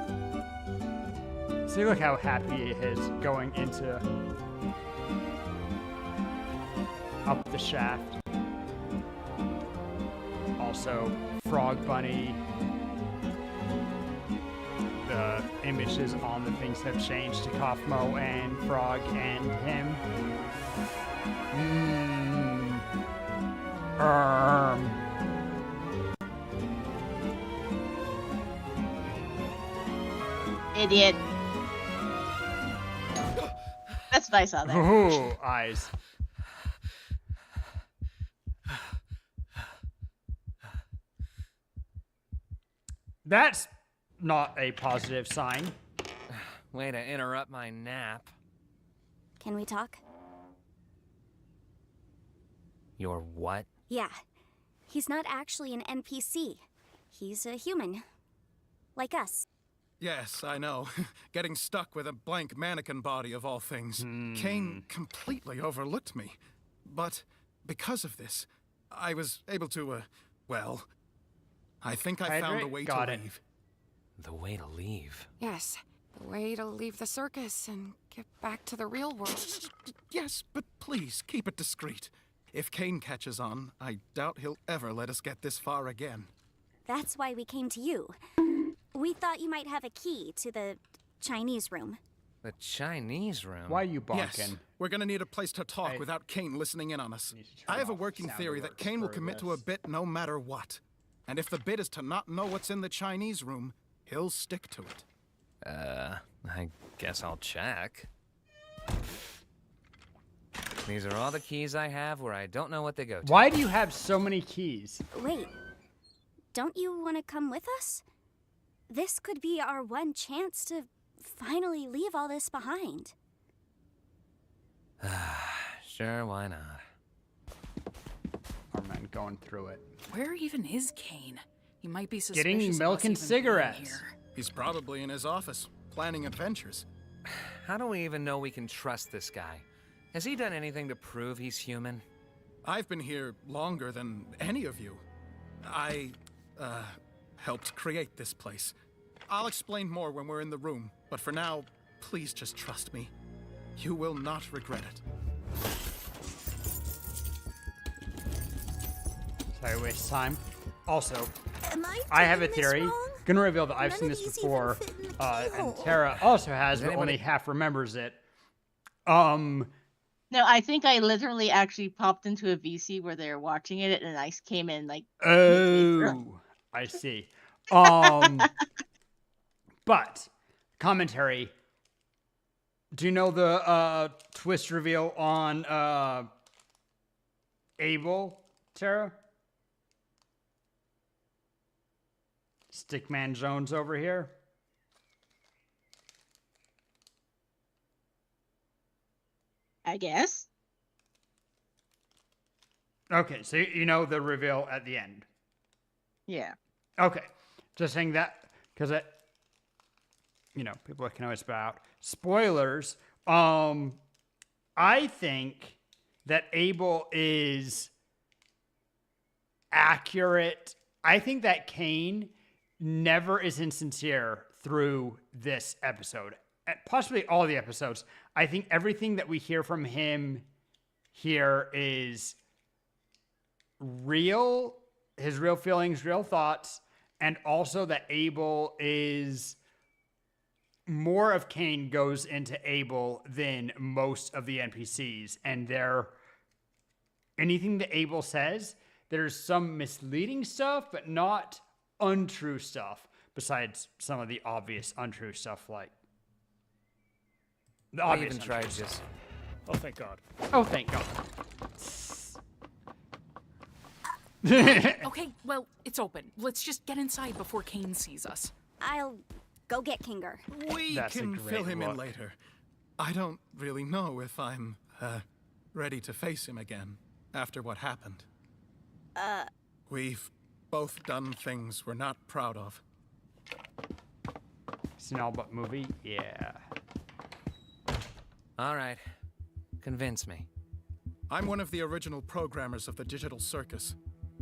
See, look how happy he is going into up the shaft. Also, Frog Bunny. The images on the things have changed to Kaufmo and Frog and him. Idiot. That's what I saw there. Ooh, eyes. That's not a positive sign. Way to interrupt my nap. Can we talk? Your what? Yeah. He's not actually an NPC. He's a human. Like us. Yes, I know. Getting stuck with a blank mannequin body of all things. Kane completely overlooked me. But because of this, I was able to, well, I think I found a way to leave. The way to leave? Yes, the way to leave the circus and get back to the real world. Yes, but please, keep it discreet. If Kane catches on, I doubt he'll ever let us get this far again. That's why we came to you. We thought you might have a key to the Chinese room. The Chinese room? Why are you bonking? Yes, we're gonna need a place to talk without Kane listening in on us. I have a working theory that Kane will commit to a bit no matter what. And if the bit is to not know what's in the Chinese room, he'll stick to it. I guess I'll check. These are all the keys I have where I don't know what they go to. Why do you have so many keys? Wait, don't you want to come with us? This could be our one chance to finally leave all this behind. Sure, why not? Our men going through it. Where even is Kane? He might be suspicious. Getting milk and cigarettes. He's probably in his office, planning adventures. How do we even know we can trust this guy? Has he done anything to prove he's human? I've been here longer than any of you. I, helped create this place. I'll explain more when we're in the room, but for now, please just trust me. You will not regret it. Sorry, waste time. Also, Am I have a doing this theory. wrong? Gonna reveal that I've None seen of this these before, even fit in the and keyhole. Tara also has, Does but anybody- only half remembers it. No, I think I literally actually popped into a VC where they were watching it, and ice came in like. Oh, I see. But commentary. Do you know the twist reveal on Abel, Tara? Stickman Jones over here. I guess. Okay, so you know the reveal at the end. Yeah. Okay, just saying that because it, people can always spout spoilers. I think that Abel is accurate. I think that Kane never is insincere through this episode, possibly all the episodes. I think everything that we hear from him here is real, his real feelings, real thoughts, and also that Abel is more of Kane goes into Abel than most of the NPCs, and anything that Abel says, there's some misleading stuff, but not untrue stuff, besides some of the obvious untrue stuff, like the I obvious even tried untrue just. stuff. Oh, thank God. Oh, thank God. Okay, well, it's open. Let's just get inside before Kane sees us. I'll go get Kinger. We That's a can great fill him in look. later. I don't really know if I'm, ready to face him again after what happened. We've both done things we're not proud of. Seen all but movie? Yeah. All right. Convince me. I'm one of the original programmers of the digital circus.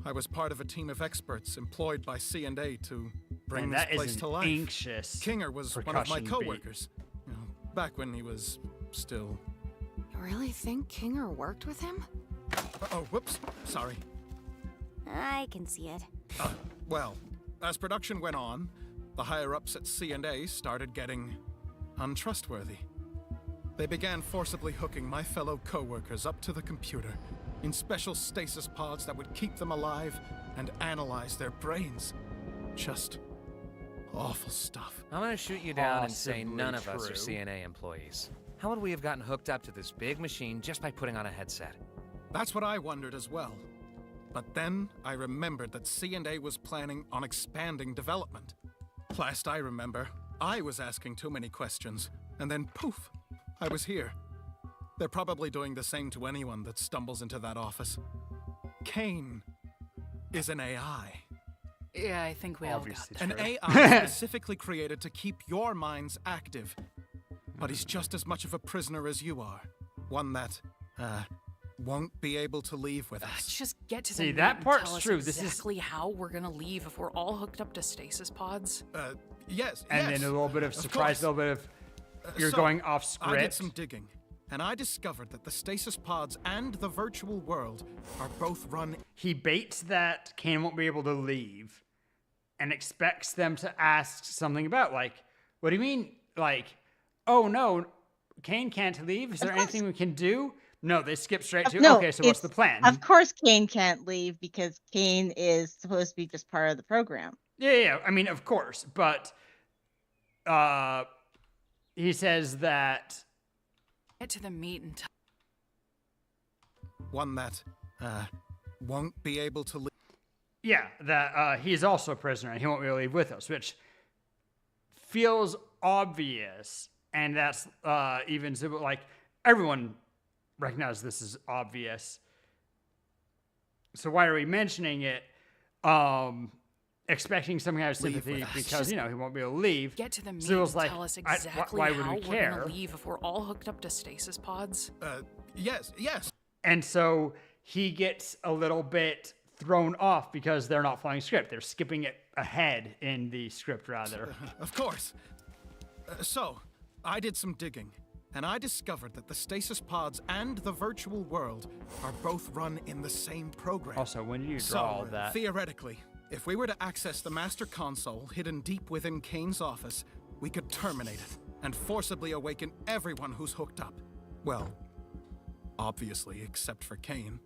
I was part of a team of experts employed by C&A to bring Man, this that is place an to life. anxious Kinger was one of my percussion beat. co-workers. Back when he was still... You really think Kinger worked with him? Oh, whoops. Sorry. I can see it. Well, as production went on, the higher-ups at C&A started getting untrustworthy. They began forcibly hooking my fellow co-workers up to the computer in special stasis pods that would keep them alive and analyze their brains. Just awful stuff. I'm gonna shoot you down and say Possibly none of us are true. CNA employees. How would we have gotten hooked up to this big machine just by putting on a headset? That's what I wondered as well. But then I remembered that C&A was planning on expanding development. Last I remember, I was asking too many questions, and then poof, I was here. They're probably doing the same to anyone that stumbles into that office. Kane is an AI. Yeah, I think we all got Obviously that. An true. AI specifically created to keep your minds active. But he's just as much of a prisoner as you are. One that, won't be able to leave with Let's us. just get to the See, meat that and part's tell us true. This is- exactly how we're gonna leave if we're all hooked up to stasis pods. Yes, And yes, then a little bit of surprise, a course. little bit of you're So, going off I did script. some digging, and I discovered that the stasis pods and the virtual world are both run... He baits that Kane won't be able to leave and expects them to ask something about, like, what do you mean? Like, oh no, Kane can't leave? Is there anything we can do? No, they skip straight to, No, okay, so what's the plan? Of course Kane can't leave because Kane is supposed to be just part of the program. Yeah, I mean, of course, but he says that Get to the meat and One that, won't be able to leave. Yeah, that he's also a prisoner and he won't be able to leave with us, which feels obvious. And that's even like everyone recognizes this is obvious. So why are we mentioning it? Expecting some kind of sympathy because, you know, he won't be able to leave. Get to the meat Zubul's and like, tell us exactly why would how we we're care? gonna leave if we're all hooked up to stasis pods. Yes. And so he gets a little bit thrown off because they're not following script. They're skipping it ahead in the script, rather. Of course. So, I did some digging, and I discovered that the stasis pods and the virtual world are both run in the same program. Also, when did you draw all that? Theoretically, if we were to access the master console hidden deep within Kane's office, we could terminate it and forcibly awaken everyone who's hooked up. Well, obviously, except for Kane.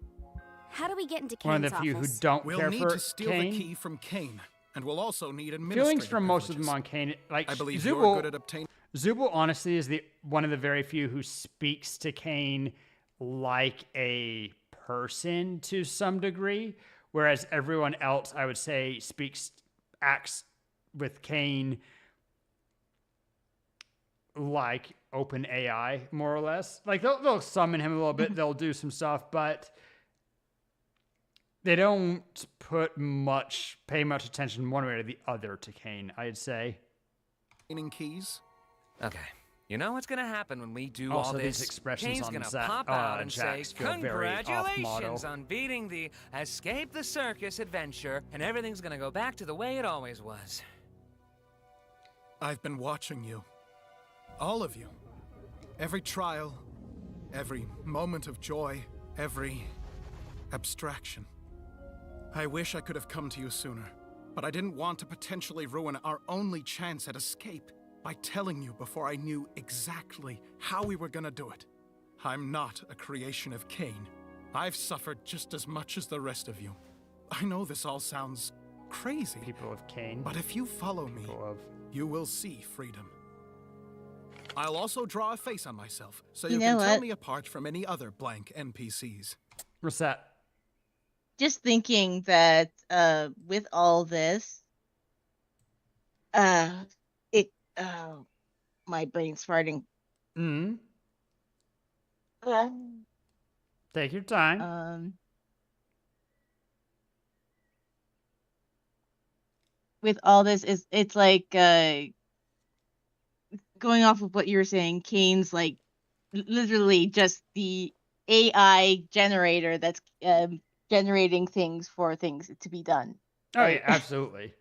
How do we get into Kane's One of the few who don't we'll care need for to steal Kane. the key from Kane, and we'll also need administrative Feelings from most of them privileges. on Kane, like I believe Zubul, you're good at obtaining. Zubul honestly is the one of the very few who speaks to Kane like a person to some degree, whereas everyone else, I would say, acts with Kane like open AI, more or less. Like they'll summon him a little bit, they'll do some stuff, but they don't pay much attention one way or the other to Kane, I'd say. Keys. Okay. You know what's gonna happen when we do Also, all this? these expressions Kane's on gonna pop out and say, Jax feel very off-model. "Congratulations on beating the Escape the Circus adventure, and everything's gonna go back to the way it always was." I've been watching you. All of you. Every trial, every moment of joy, every abstraction. I wish I could have come to you sooner, but I didn't want to potentially ruin our only chance at escape by telling you before I knew exactly how we were gonna do it. I'm not a creation of Kane. I've suffered just as much as the rest of you. I know this all sounds crazy. People of Kane. But if you follow me, you will see freedom. I'll also draw a face on myself, so you can tell me apart from any other blank NPCs. What's that? Just thinking that with all this, my brain's farting. Take your time. With all this, it's like going off of what you were saying. Kane's like literally just the AI generator that's generating things for things to be done. Oh yeah, absolutely.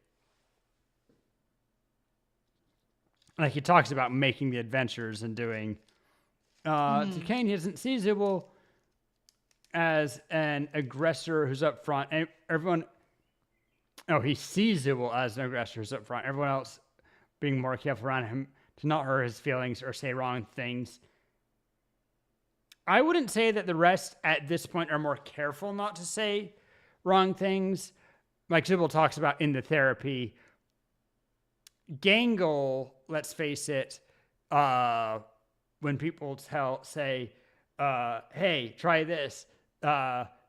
Like he talks about making the adventures and doing. To Kane, he doesn't see Zubul as an aggressor who's up front, and everyone. Oh, he sees Zubul as an aggressor who's up front. Everyone else being more careful around him to not hurt his feelings or say wrong things. I wouldn't say that the rest at this point are more careful not to say wrong things. Like Zubul talks about in the therapy. Gangle, let's face it, when people say, hey, try this,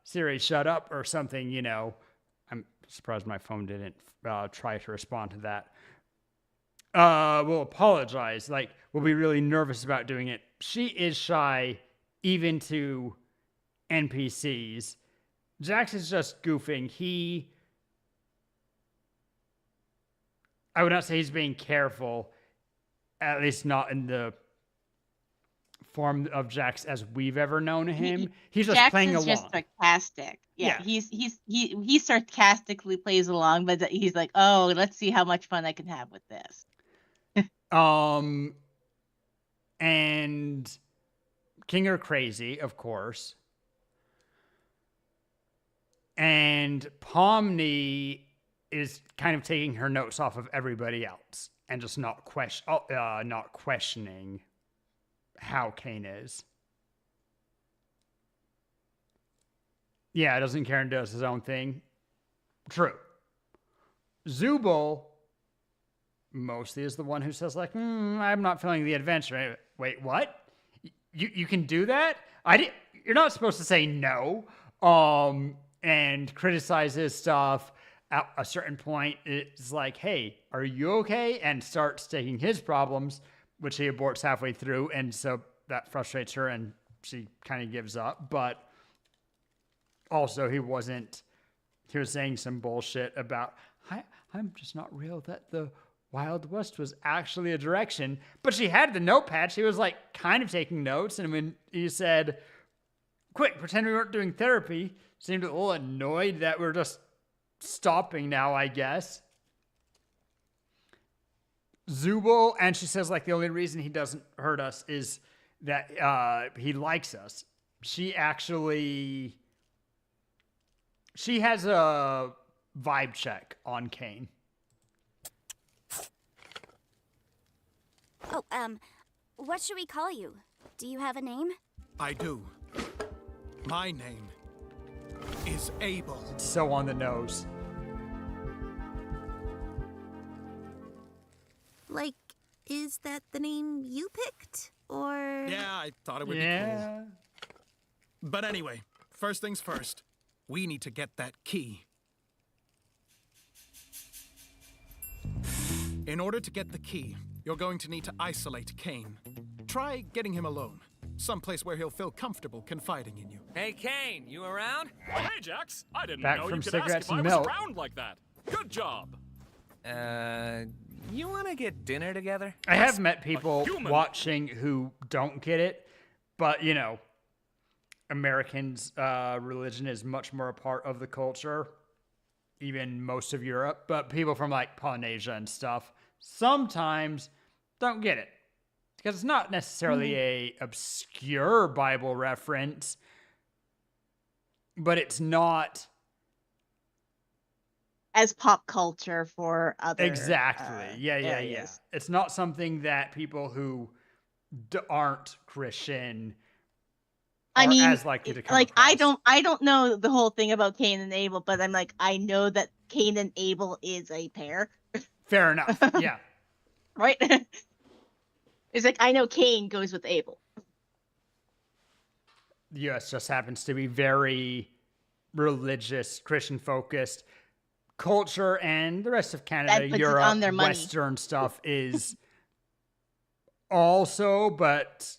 Siri, shut up, or something, you know. I'm surprised my phone didn't try to respond to that. Will apologize. Like, we'll be really nervous about doing it. She is shy, even to NPCs. Jax is just goofing. I would not say he's being careful, at least not in the form of Jax as we've ever known him. He's just playing along. Jax is just sarcastic. Yeah, he sarcastically plays along, but he's like, oh, let's see how much fun I can have with this. And King are crazy, of course. And Pomni is kind of taking her notes off of everybody else and just not questioning how Kane is. Yeah, doesn't care and does his own thing. True. Zubul mostly is the one who says, like, I'm not feeling the adventure. Wait, what? You can do that? you're not supposed to say no, and criticize his stuff. At a certain point, it's like, hey, are you okay? And starts taking his problems, which he aborts halfway through. And so that frustrates her and she kind of gives up. But also he was saying some bullshit about, I'm just not real, that the Wild West was actually a direction. But she had the notepad. She was like kind of taking notes. And when he said, quick, pretend we weren't doing therapy, seemed a little annoyed that we're just stopping now, I guess. Zubul, and she says like the only reason he doesn't hurt us is that he likes us. She has a vibe check on Kane. Oh, what should we call you? Do you have a name? I do. My name is Abel. So on the nose. Like, is that the name you picked? Or... Yeah, I thought it would be cool. But anyway, first things first. We need to get that key. In order to get the key, you're going to need to isolate Kane. Try getting him alone. Someplace where he'll feel comfortable confiding in you. Hey, Kane, you around? Hey, Jax. I didn't Back know from you could ask cigarettes if I and was milk. around like that. Good job. You want to get dinner together? I have met people watching who don't get it, but you know, Americans' religion is much more a part of the culture, even most of Europe. But people from like Polynesia and stuff sometimes don't get it because it's not necessarily a obscure Bible reference, but it's not as pop culture for other exactly areas. It's not something that people who aren't Christian are as likely to come like across. I don't know the whole thing about Cain and Abel, but I'm like, I know that Cain and Abel is a pair. Fair enough. Yeah. Right. It's like, I know Cain goes with Abel. The U.S. just happens to be very religious, Christian focused. Culture and the rest of Canada, Europe, Western stuff is also, but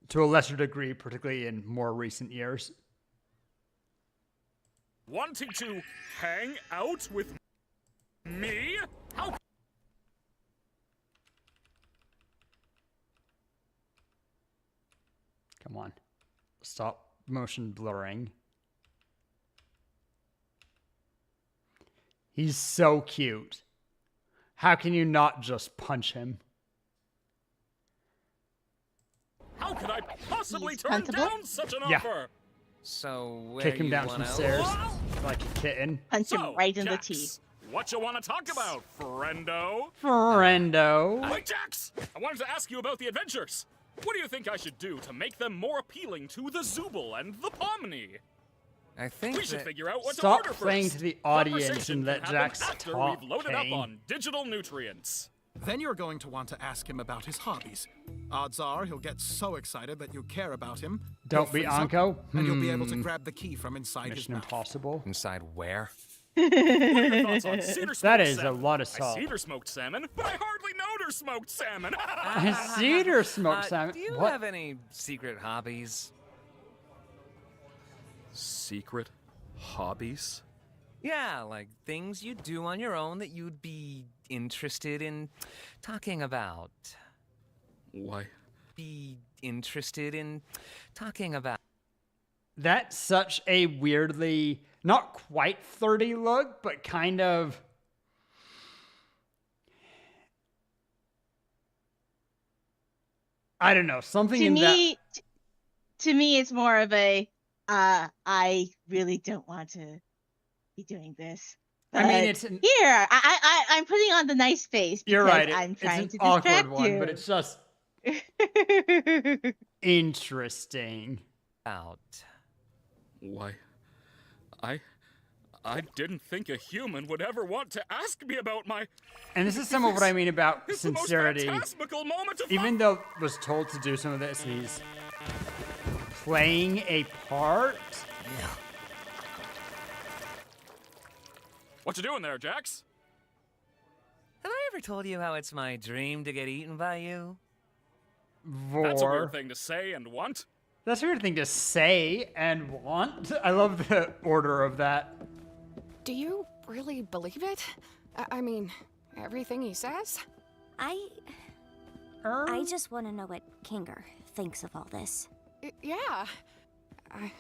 to a lesser degree, particularly in more recent years. Wanting to hang out with me? How? Come on. Stop motion blurring. He's so cute. How can you not just punch him? How could I possibly turn down such an offer? So where Kick him you down wanna... some stairs like a kitten. Punch him right in the Jax, teeth. What you want to talk about, friendo? Friendo. Wait, Jax! I wanted to ask you about the adventures. What do you think I should do to make them more appealing to the Zubul and the Pomni? I think we should figure out what Stop to order playing first. to the audience Conversation and let can happen Jax after talk, we've loaded Kane. up on digital nutrients. Then you're going to want to ask him about his hobbies. Odds are he'll get so excited that you care about him. Don't be Anko. And you'll be able to grab the key from inside his Mission mouth. Impossible. Inside where? What are your thoughts on cedar smoked That is salmon? a lot of salt. I cedar smoked salmon, but I hardly know her smoked salmon. Cedar smoked salmon. Do you What? have any secret hobbies? Secret hobbies? Yeah, like things you do on your own that you'd be interested in talking about. Why? Be interested in talking about. That's such a weirdly, not quite 30 look, but kind of. I don't know, something in that. To me, it's more of a, I really don't want to be doing this. I mean, it's here. I'm putting on the nice face. You're because right. I'm trying it's to an distract awkward one, you. but it's just interesting. Out. Why? I didn't think a human would ever want to ask me about my... And this is some of what I mean about It's sincerity. the most fantastical moment of Even though was told to do some of this, he's playing a part. What you doing there, Jax? Have I ever told you how it's my dream to get eaten by you? That's a weird thing to say and want. That's a weird thing to say and want. I love the order of that. Do you really believe it? I mean, everything he says? I just want to know what Kinger thinks of all this. Yeah.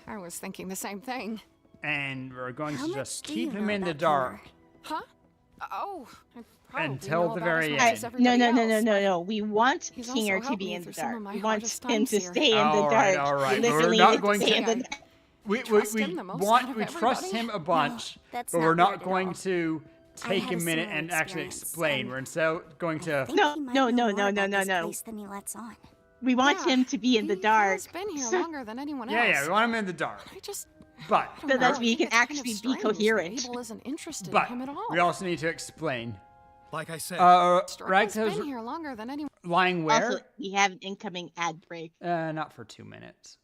I was thinking the same thing. And we're going How to much just do keep you him know in the about dark. Huh? Oh, I probably Until know the about very as much end. as No, everybody no, no, else, no, no, but no. We want he's also Kinger to helped be me in the through some dark. of my We want hardest him times to here. stay in the dark. All right. We're Literally not to going stay to. in the dark. We trust him the most out of we trust everybody. him a bunch, that's but not we're weird not at going all. to I take had a a minute similar and actually experience, explain. and We're instead going to. Think No, he might no, know no, more no, no, about no, this no. place than he lets on. We want Yeah, him to be in the he dark. has been here longer than anyone else. Yeah, we want him in the dark. I just But I don't So that know, we I can think it's kind actually of be strange coherent. that Abel isn't interested but in him at all. we also need to explain. Like I said, Straka's Ragtag's been here longer than anyone. lying where? Also, we have an incoming ad break. Not for 2 minutes.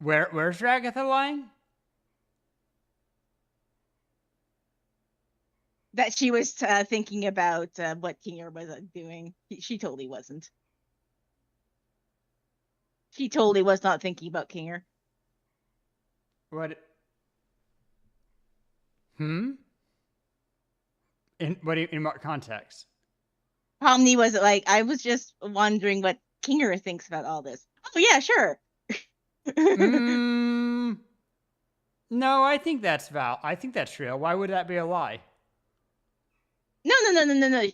Where's Ragatha lying? That she was thinking about what Kinger was doing. She totally wasn't. She totally was not thinking about Kinger. What? In what context? Pomni was like, I was just wondering what Kinger thinks about all this. Oh yeah, sure. No, I think that's I think that's real. Why would that be a lie? No.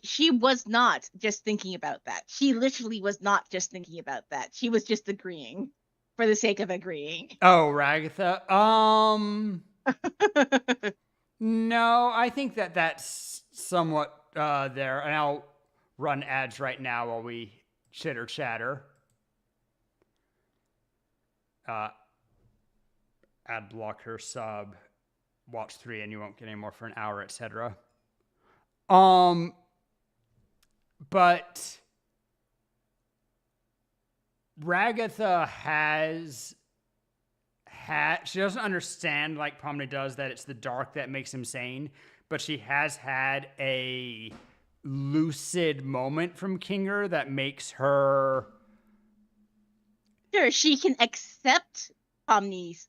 She was not just thinking about that. She literally was not just thinking about that. She was just agreeing for the sake of agreeing. Oh, Ragatha. No, I think that's somewhat there. And I'll run ads right now while we chitter chatter. Ad blocker sub, watch 3 and you won't get any more for an hour, etc. But Ragatha she doesn't understand like Pomni does that it's the dark that makes him sane, but she has had a lucid moment from Kinger that makes her. Sure, she can accept Pomni's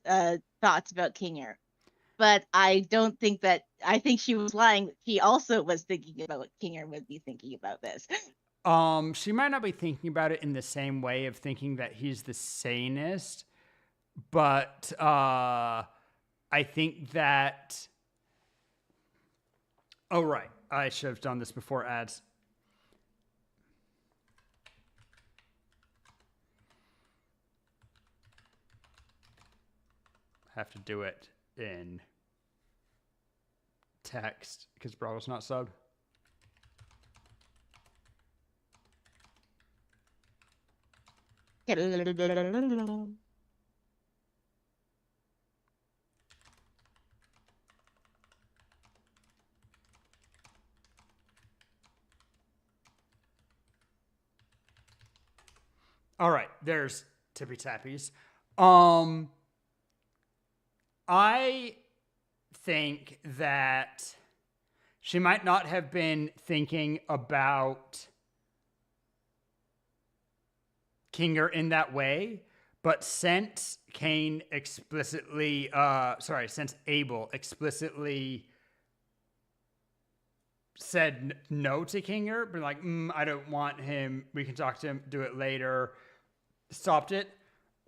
thoughts about Kinger. But I don't think that. I think she was lying. She also was thinking about what Kinger would be thinking about this. She might not be thinking about it in the same way of thinking that he's the sanest, but I think that. Oh, right. I should have done this before ads. Have to do it in text because Bravo's not subbed. All right, there's Tippy Tappies. I think that she might not have been thinking about Kinger in that way, but since Abel explicitly said no to Kinger, but like, I don't want him, we can talk to him, do it later, stopped it.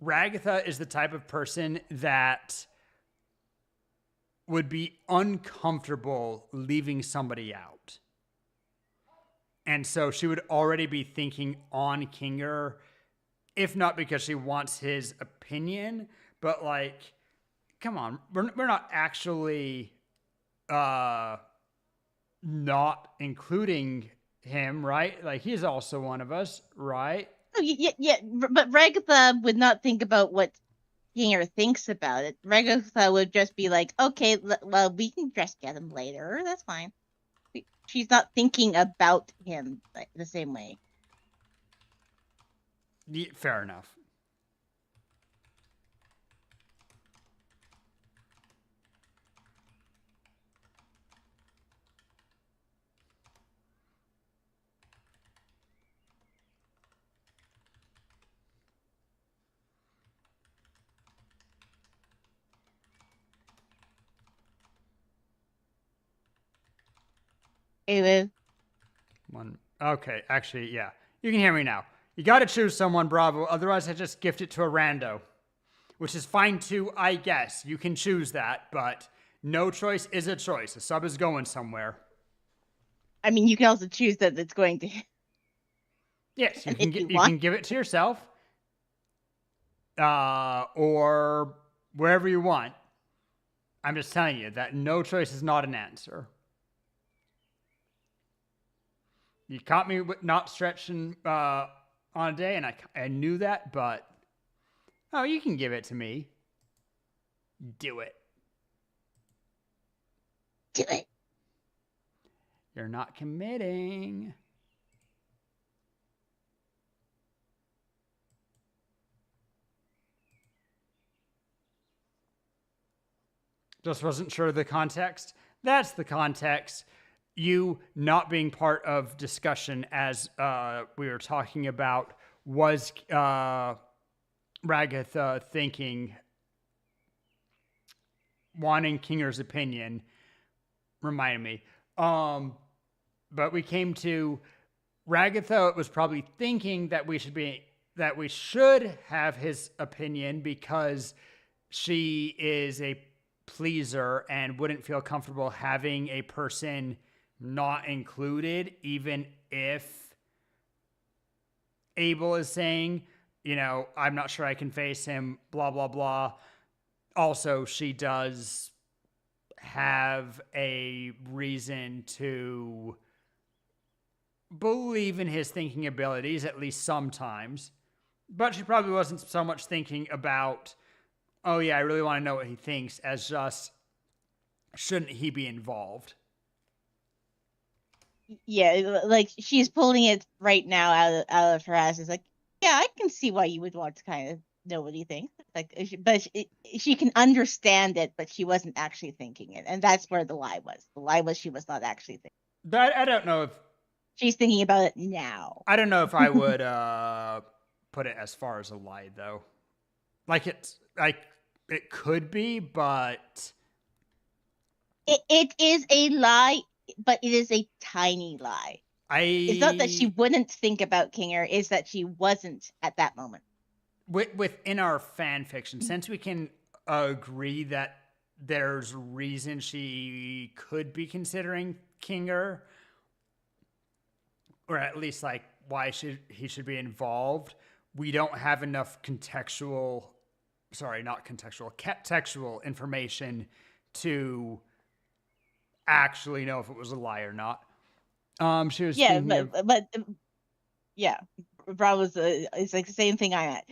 Ragatha is the type of person that would be uncomfortable leaving somebody out. And so she would already be thinking on Kinger, if not because she wants his opinion, but like, come on, we're not actually not including him, right? Like, he's also one of us, right? Oh, yeah, but Ragatha would not think about what Kinger thinks about it. Ragatha would just be like, okay, well, we can just get him later. That's fine. She's not thinking about him like, the same way. Yeah, fair enough. okay with. One. Okay, actually, yeah. You can hear me now. You gotta choose someone, Bravo. Otherwise, I just gift it to a rando. Which is fine too, I guess. You can choose that, but no choice is a choice. A sub is going somewhere. I mean, you can also choose that it's going to. Yes, you can give it to yourself. Or wherever you want. I'm just telling you that no choice is not an answer. You caught me not stretching on a day, and I knew that, but oh, you can give it to me. Do it. Do it. You're not committing. Just wasn't sure of the context. That's the context. You not being part of discussion as we were talking about was Ragatha thinking, wanting Kinger's opinion, reminded me. But we came to Ragatha was probably thinking that we should have his opinion because she is a pleaser and wouldn't feel comfortable having a person not included, even if Abel is saying, you know, I'm not sure I can face him, blah, blah, blah. Also, she does have a reason to believe in his thinking abilities, at least sometimes. But she probably wasn't so much thinking about, oh yeah, I really want to know what he thinks, as just, shouldn't he be involved? Yeah, like she's pulling it right now out of her ass. It's like, yeah, I can see why you would want to kind of know what he thinks. Like, but she can understand it, but she wasn't actually thinking it, and that's where the lie was. The lie was she was not actually thinking. But I don't know if she's thinking about it now. I don't know if I would put it as far as a lie, though. Like it could be, but it is a lie, but it is a tiny lie. It's not that she wouldn't think about Kinger, it's that she wasn't at that moment. Within our fan fiction, since we can agree that there's reason she could be considering Kinger, or at least like why he should be involved, we don't have enough contextual information to actually know if it was a lie or not. She was Bravo's it's like the same thing I'm at.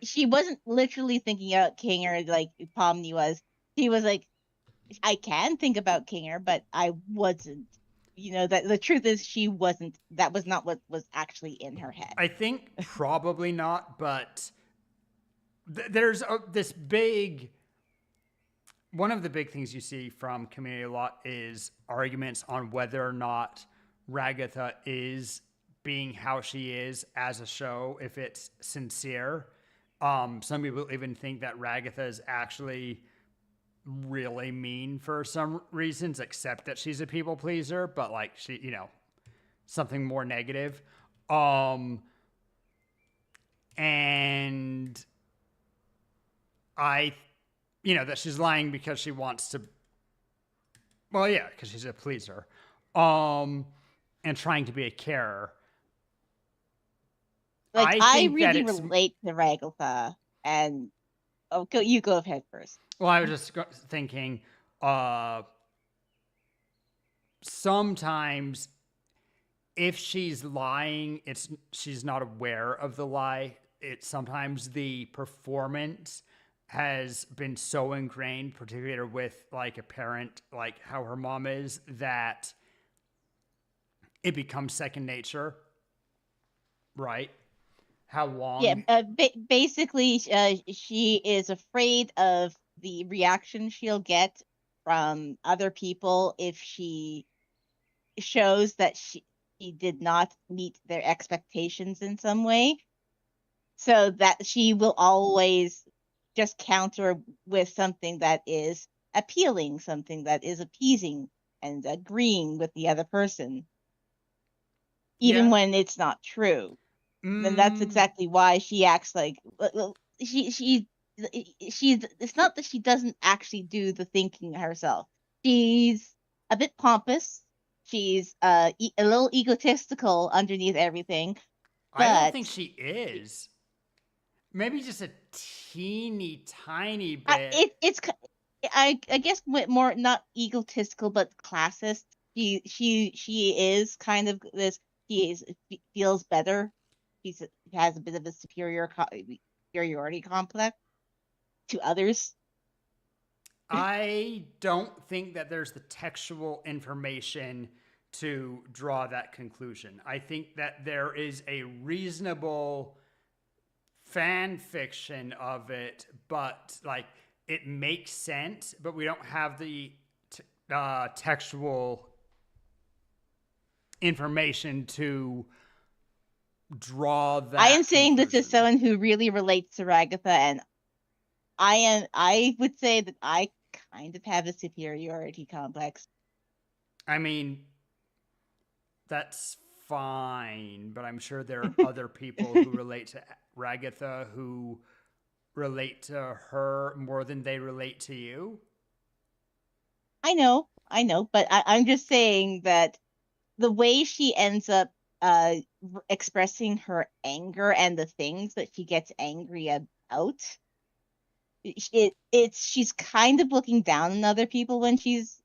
She wasn't literally thinking about Kinger like Pomni was. She was like, I can think about Kinger, but I wasn't. You know, that the truth is she wasn't. That was not what was actually in her head. I think probably not, but there's this big. One of the big things you see from community a lot is arguments on whether or not Ragatha is being how she is as a show, if it's sincere. Some people even think that Ragatha is actually really mean for some reasons, except that she's a people pleaser, but like she, you know, something more negative. And that she's lying because she wants to, well, yeah, because she's a pleaser, and trying to be a carer. Like, I really relate to Ragatha, and you go ahead first. Well, I was just thinking, sometimes if she's lying, she's not aware of the lie. It's sometimes the performance has been so ingrained, particularly with like a parent, like how her mom is, that it becomes second nature, right? How long? Yeah, basically, she is afraid of the reaction she'll get from other people if she shows that she did not meet their expectations in some way. So that she will always just counter with something that is appealing, something that is appeasing, and agreeing with the other person, even when it's not true. Then that's exactly why she acts like she's. It's not that she doesn't actually do the thinking herself. She's a bit pompous. She's a little egotistical underneath everything. But I don't think she is. Maybe just a teeny tiny bit. I guess more not egotistical but classist. She is kind of this. Feels better. She has a bit of a superiority complex to others. I don't think that there's the textual information to draw that conclusion. I think that there is a reasonable fan fiction of it, but like it makes sense, but we don't have the textual information to draw that. I am saying this as someone who really relates to Ragatha, and I would say that I kind of have a superiority complex. I mean, that's fine, but I'm sure there are other people who relate to Ragatha who relate to her more than they relate to you. I know, but I'm just saying that the way she ends up expressing her anger and the things that she gets angry about, she's kind of looking down on other people when she's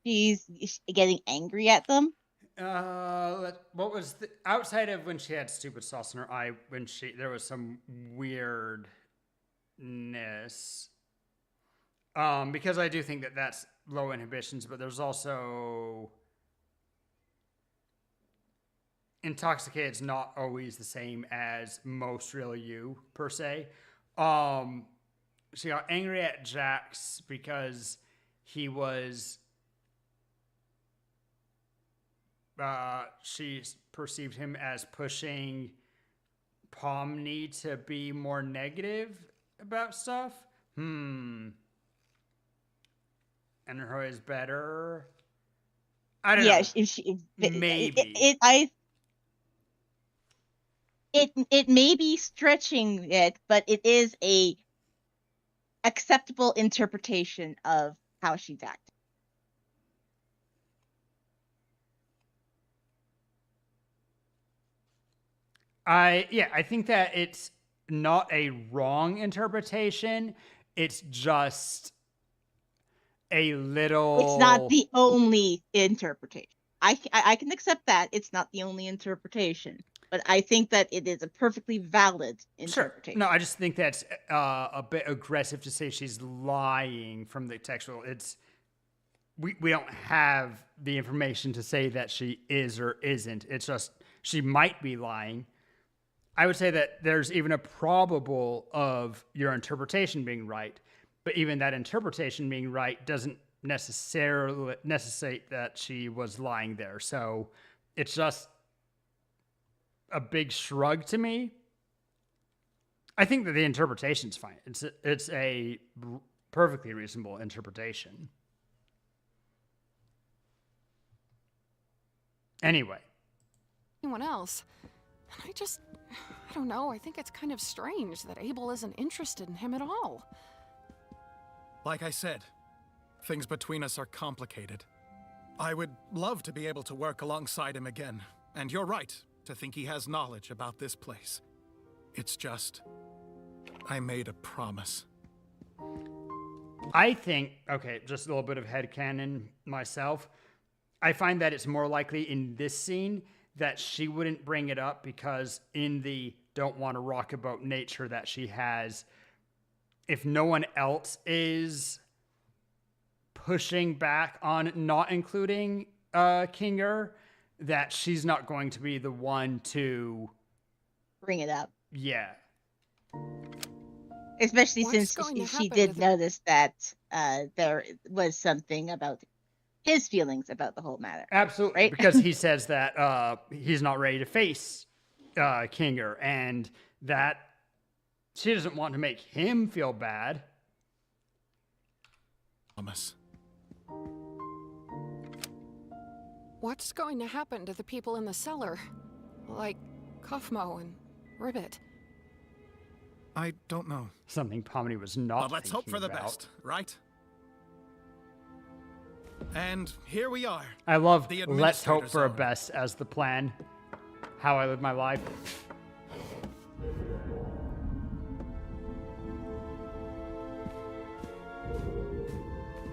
getting angry at them. What was outside of when she had stupid sauce in her eye, when there was some weirdness. Because I do think that that's low inhibitions, but there's also intoxicated's not always the same as most real you per se. She got angry at Jax because he was she perceived him as pushing Pomni to be more negative about stuff. And her is better. I don't know. Maybe. It may be stretching it, but it is a acceptable interpretation of how she's acting. I think that it's not a wrong interpretation. It's just a little. It's not the only interpretation. I can accept that it's not the only interpretation, but I think that it is a perfectly valid interpretation. Sure. No, I just think that's a bit aggressive to say she's lying from the textual. We don't have the information to say that she is or isn't. It's just she might be lying. I would say that there's even a probable of your interpretation being right, but even that interpretation being right doesn't necessarily necessitate that she was lying there. So it's just a big shrug to me. I think that the interpretation's fine. It's a perfectly reasonable interpretation. Anyway. Anyone else? I don't know. I think it's kind of strange that Abel isn't interested in him at all. Like I said, things between us are complicated. I would love to be able to work alongside him again. And you're right to think he has knowledge about this place. It's just, I made a promise. I think, okay, just a little bit of headcanon myself. I find that it's more likely in this scene that she wouldn't bring it up because in the don't want to rock about nature that she has, if no one else is pushing back on not including Kinger, that she's not going to be the one to bring it up. Yeah. Especially since she did notice that there was something about his feelings about the whole matter. Absolutely, right? Because he says that he's not ready to face Kinger, and that she doesn't want to make him feel bad. Thomas. What's going to happen to the people in the cellar? Like Kofmo and Ribbit? I don't know. Something Pomni was not But let's hope for the about. best, right? And here we are. I love the let's hope for a Administrator best as the plan. How I live my life.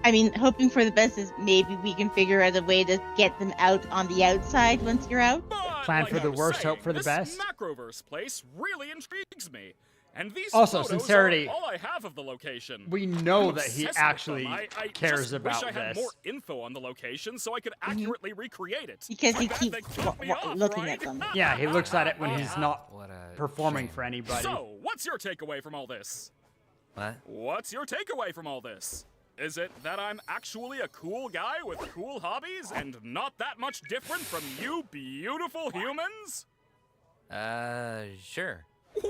I mean, hoping for the best is maybe we can figure out a way to get them out on the outside once you're out. Plan Like for the I was worst, saying, hope for the this best. Macroverse place really intrigues me. And these Also, photos sincerity, are all I have of the location. We know I'm that he obsessed with actually them. I cares just about wish I had this. more info on the location so I could accurately recreate it. Because he Too bad keeps they cut me off, looking right? at them. Yeah, he looks at it when he's not What a performing shame. for anybody. So, what's your takeaway from all this? What? What's your takeaway from all this? Is it that I'm actually a cool guy with cool hobbies and not that much different from you beautiful humans? Sure.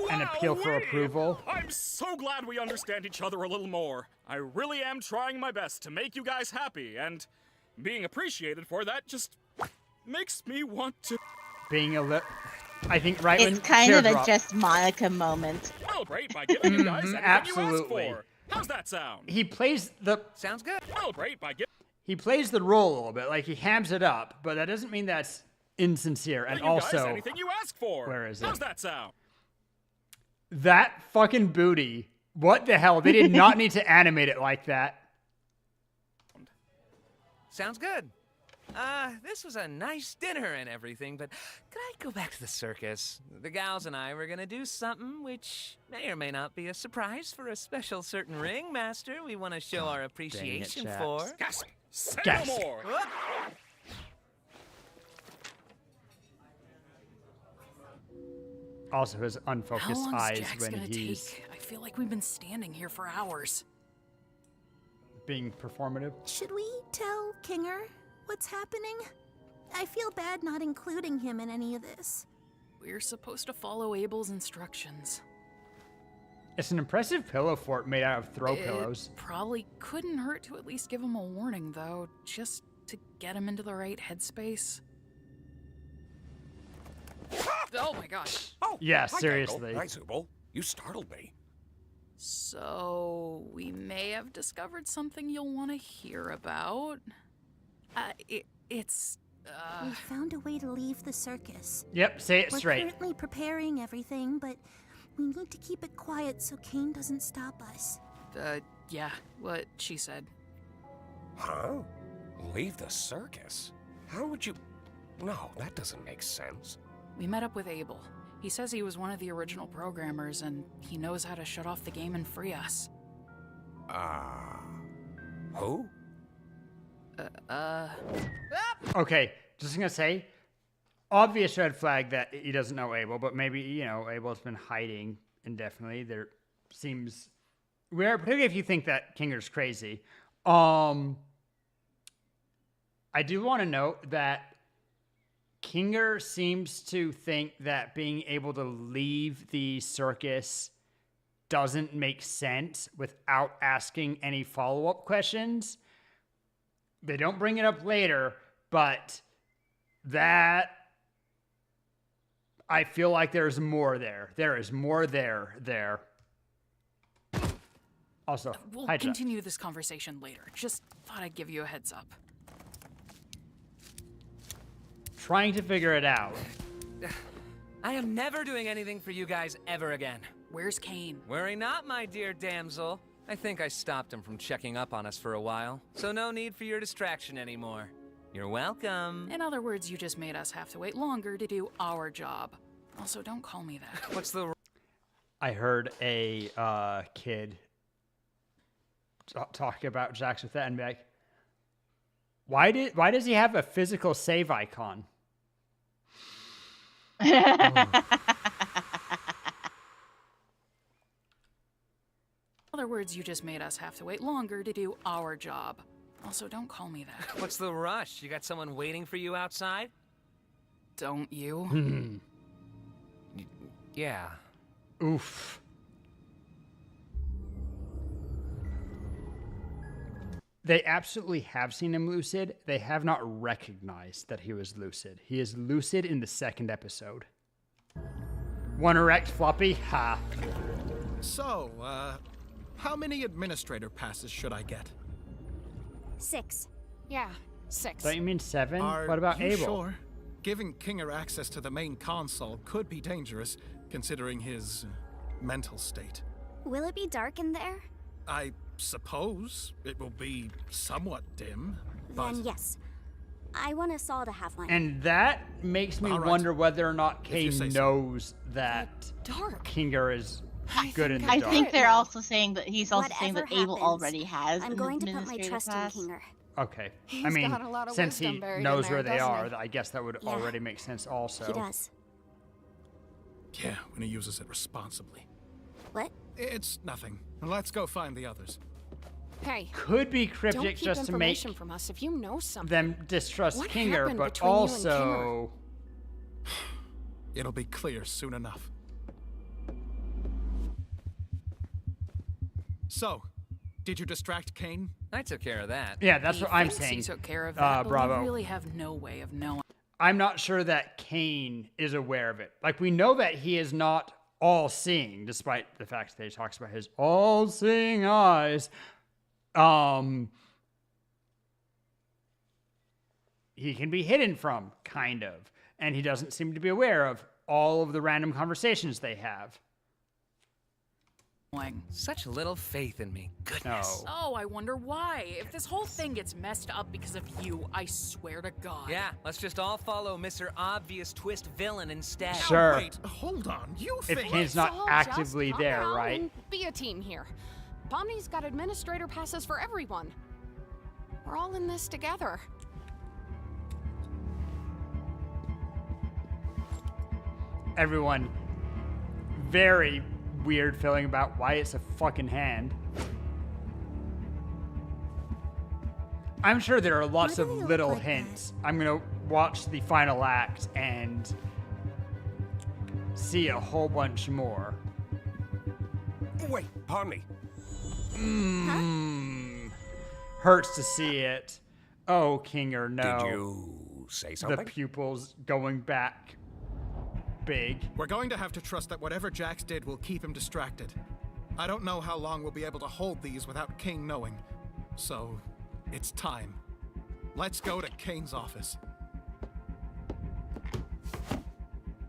An appeal for Wowee! approval. I'm so glad we understand each other a little more. I really am trying my best to make you guys happy, and being appreciated for that just makes me want to Being a I think right It's when kind of a teardrop- just Monica moment. celebrate by giving you guys anything you Absolutely. ask for. How's that sound? He plays the Sounds good. Celebrate by giving he plays the role a little bit, like he hams it up, but that doesn't mean that's insincere. And you guys also, anything you ask for. where is How's it? that sound? That fucking booty. What the hell? They did not need to animate it like that. Sounds good. This was a nice dinner and everything, but could I go back to the circus? The gals and I were gonna do something which may or may not be a surprise for a special certain ringmaster we want to show our appreciation Jax. for. Gasp! Say Gasp. no more! Whoop. Also, his How unfocused long's eyes Jax when gonna he's take? I feel like we've been standing here for hours. being performative. Should we tell Kinger what's happening? I feel bad not including him in any of this. We're supposed to follow Abel's instructions. It's an impressive pillow fort made out of throw pillows. It probably couldn't hurt to at least give him a warning, though, just to get him into the right headspace. Oh my gosh. Oh, Yeah, hi, seriously. Gecko. Hi, Zubul. You startled me. So, we may have discovered something you'll want to hear about. It's We found a way to leave the circus. Yep, say it We're straight. currently preparing everything, but we need to keep it quiet so Kane doesn't stop us. yeah, what she said. Huh? Leave the circus? How would you... No, that doesn't make sense. We met up with Abel. He says he was one of the original programmers, and he knows how to shut off the game and free us. Who? Okay, just gonna say, obvious red flag that he doesn't know Abel, but maybe, you know, Abel's been hiding indefinitely. There seems weird, particularly if you think that Kinger's crazy. I do want to note that Kinger seems to think that being able to leave the circus doesn't make sense without asking any follow-up questions. They don't bring it up later, but that I feel like there's more there. There is more there. Also, We'll hi, Jack. continue this conversation later. Just thought I'd give you a heads up. Trying to figure it out. I am never doing anything for you guys ever again. Where's Kane? Worry not, my dear damsel. I think I stopped him from checking up on us for a while, so no need for your distraction anymore. You're welcome. In other words, you just made us have to wait longer to do our job. Also, don't call me that. What's the... I heard a kid talking about Jax with that and be like, why does he have a physical save icon? In other words, you just made us have to wait longer to do our job. Also, don't call me that. What's the rush? You got someone waiting for you outside? Don't you? Yeah. Oof. They absolutely have seen him lucid. They have not recognized that he was lucid. He is lucid in the 2nd episode. One erect floppy? Ha. So, how many administrator passes should I get? 6. Yeah, 6. Don't you mean 7? Are What about you Abel? Sure? Giving Kinger access to the main console could be dangerous, considering his mental state. Will it be dark in there? I suppose it will be somewhat dim, but... Then yes. I want us all to have one. And that makes me All right. wonder whether or not If you Kane say so. knows that Kinger is good in the I dark. think they're also saying that he's also saying Whatever that Abel happens, already has I'm an going to put my administrative trust pass. in Kinger. Okay. I He's mean, got a lot of since he wisdom buried in knows there, where they doesn't are, he? I guess that would Yeah. already make sense also. He does. Yeah, when he uses it responsibly. What? It's nothing. Let's go find the others. Hey. Could be Don't cryptic keep just to make information from us if you know something. them distrust What Kinger, happened but between you and also... It'll be clear soon enough. So, did you distract Kane? I took care of that. Yeah, that's He what I'm thinks saying. He took care of that, but Bravo. we really have no way of knowing. I'm not sure that Kane is aware of it. Like, we know that he is not all-seeing, despite the fact that he talks about his all-seeing eyes. He can be hidden from, kind of. And he doesn't seem to be aware of all of the random conversations they have. Such little faith in me. Goodness. Oh, I wonder why. If this whole thing gets messed up because of you, I swear to God. Yeah, let's just all follow Mr. Obvious Twist Villain instead. Sure. Wait, hold on. You If think... Kane's not So actively just calm there, down right? and be a team here. Pomni's got administrator passes for everyone. We're all in this together. Everyone very weird feeling about why it's a fucking hand. I'm sure there are lots of little hints. I'm gonna watch the final act and see a whole bunch more. Wait, Pomni. Hurts to see it. Oh, Kinger, no. Did you say something? The pupils going back big. We're going to have to trust that whatever Jax did will keep him distracted. I don't know how long we'll be able to hold these without Kane knowing. So, it's time. Let's go to Kane's office.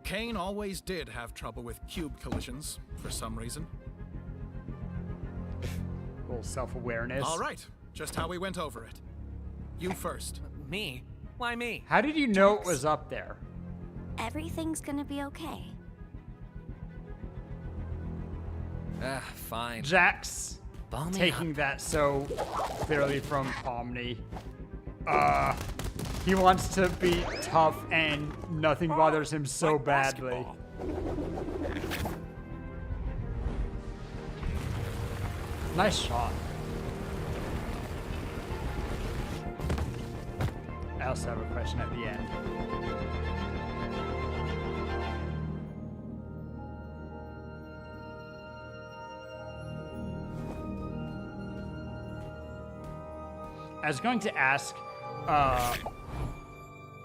Kane always did have trouble with cube collisions, for some reason. A little self-awareness. All right, just how we went over it. You first. Me? Why me? How did you know it was up there? Everything's gonna be okay. Fine. Jax Ball me taking up. that so clearly from Omni. He wants to be tough and nothing bothers him so badly. Nice shot. I also have a question at the end. I was going to ask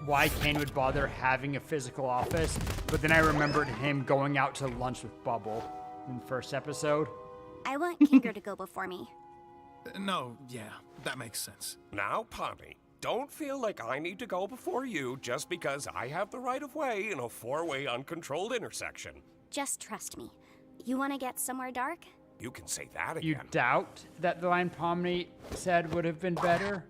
why Kane would bother having a physical office, but then I remembered him going out to lunch with Bubble in the first episode. I want Kinger to go before me. No, yeah, that makes sense. Now, Pomni, don't feel like I need to go before you just because I have the right of way in a four-way uncontrolled intersection. Just trust me. You want to get somewhere dark? You can say that again. You doubt that the line Pomni said would have been better?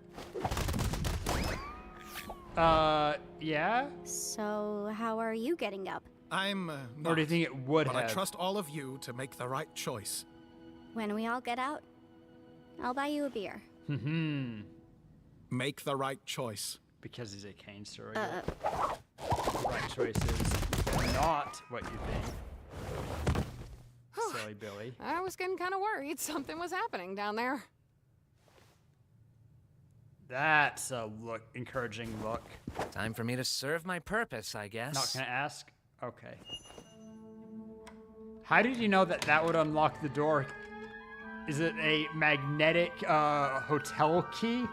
Yeah? So, how are you getting up? I'm Or do you think it would but have? I trust all of you to make the right choice. When we all get out, I'll buy you a beer. Make the right choice. Because he's a Kane surrogate. The right choice is not what you think. Silly Billy. I was getting kind of worried something was happening down there. That's a encouraging look. Time for me to serve my purpose, I guess. Not gonna ask? Okay. How did you know that that would unlock the door Is it a magnetic hotel key?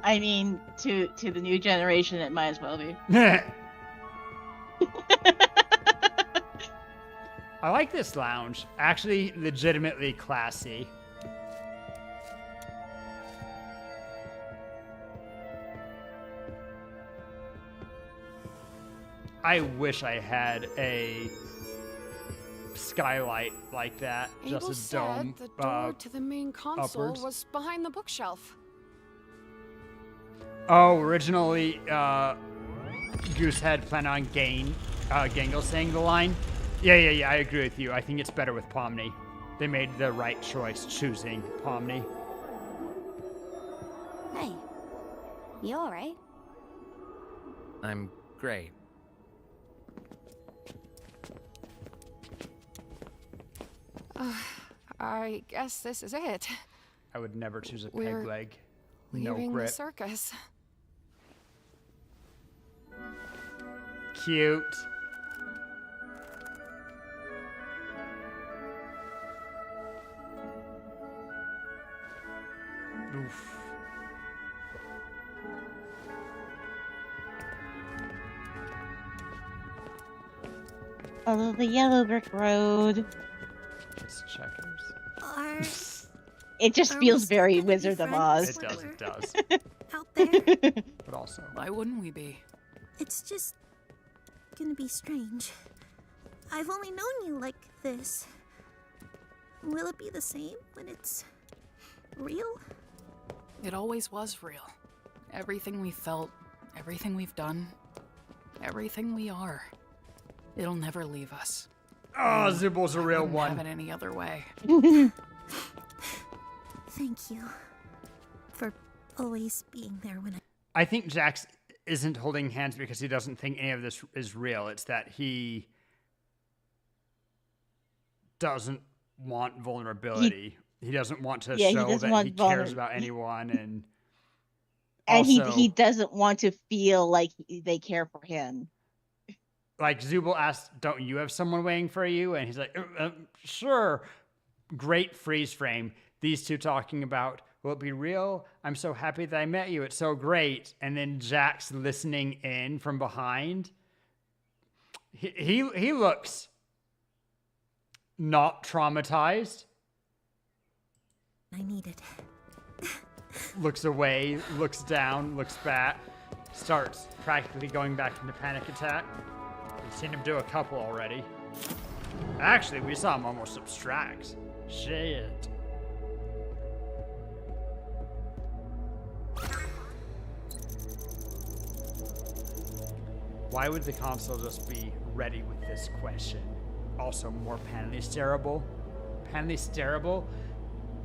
I mean, to the new generation, it might as well be. I like this lounge. Actually, legitimately classy. I wish I had a skylight like that. Abel Just a dome. said the door to the main console upwards. was behind the bookshelf. Oh, originally, Goose had planned on Gangle saying the line. Yeah, I agree with you. I think it's better with Pomni. They made the right choice choosing Pomni. Hey, you alright? I'm great. I guess this is it. I would never choose a peg We're leg. No Leaving grip. the circus. Cute. Oof. Follow the yellow brick road. It's checkers. It just feels very Wizard of Oz. It does. Out there. But also. Why wouldn't we be? It's just gonna be strange. I've only known you like this. Will it be the same when it's real? It always was real. Everything we felt, everything we've done, everything we are. It'll never leave us. Oh, Zubal's a real Wouldn't one. have it any other way. Thank you for always being there when I think Jax isn't holding hands because he doesn't think any of this is real. It's that he doesn't want vulnerability. He doesn't want to show that he cares about anyone, and also, he doesn't want to feel like they care for him. like Zubal asked, "Don't you have someone waiting for you?" And he's like, "Sure." Great freeze frame. These two talking about, will it be real? I'm so happy that I met you. It's so great. And then Jax listening in from behind. He looks not traumatized. I need it. Looks away, looks down, looks back. Starts practically going back into panic attack. We've seen him do a couple already. Actually, we saw him almost abstract. Shit. Why would the console just be ready with this question? Also, more Panley stareable. Panley stareable?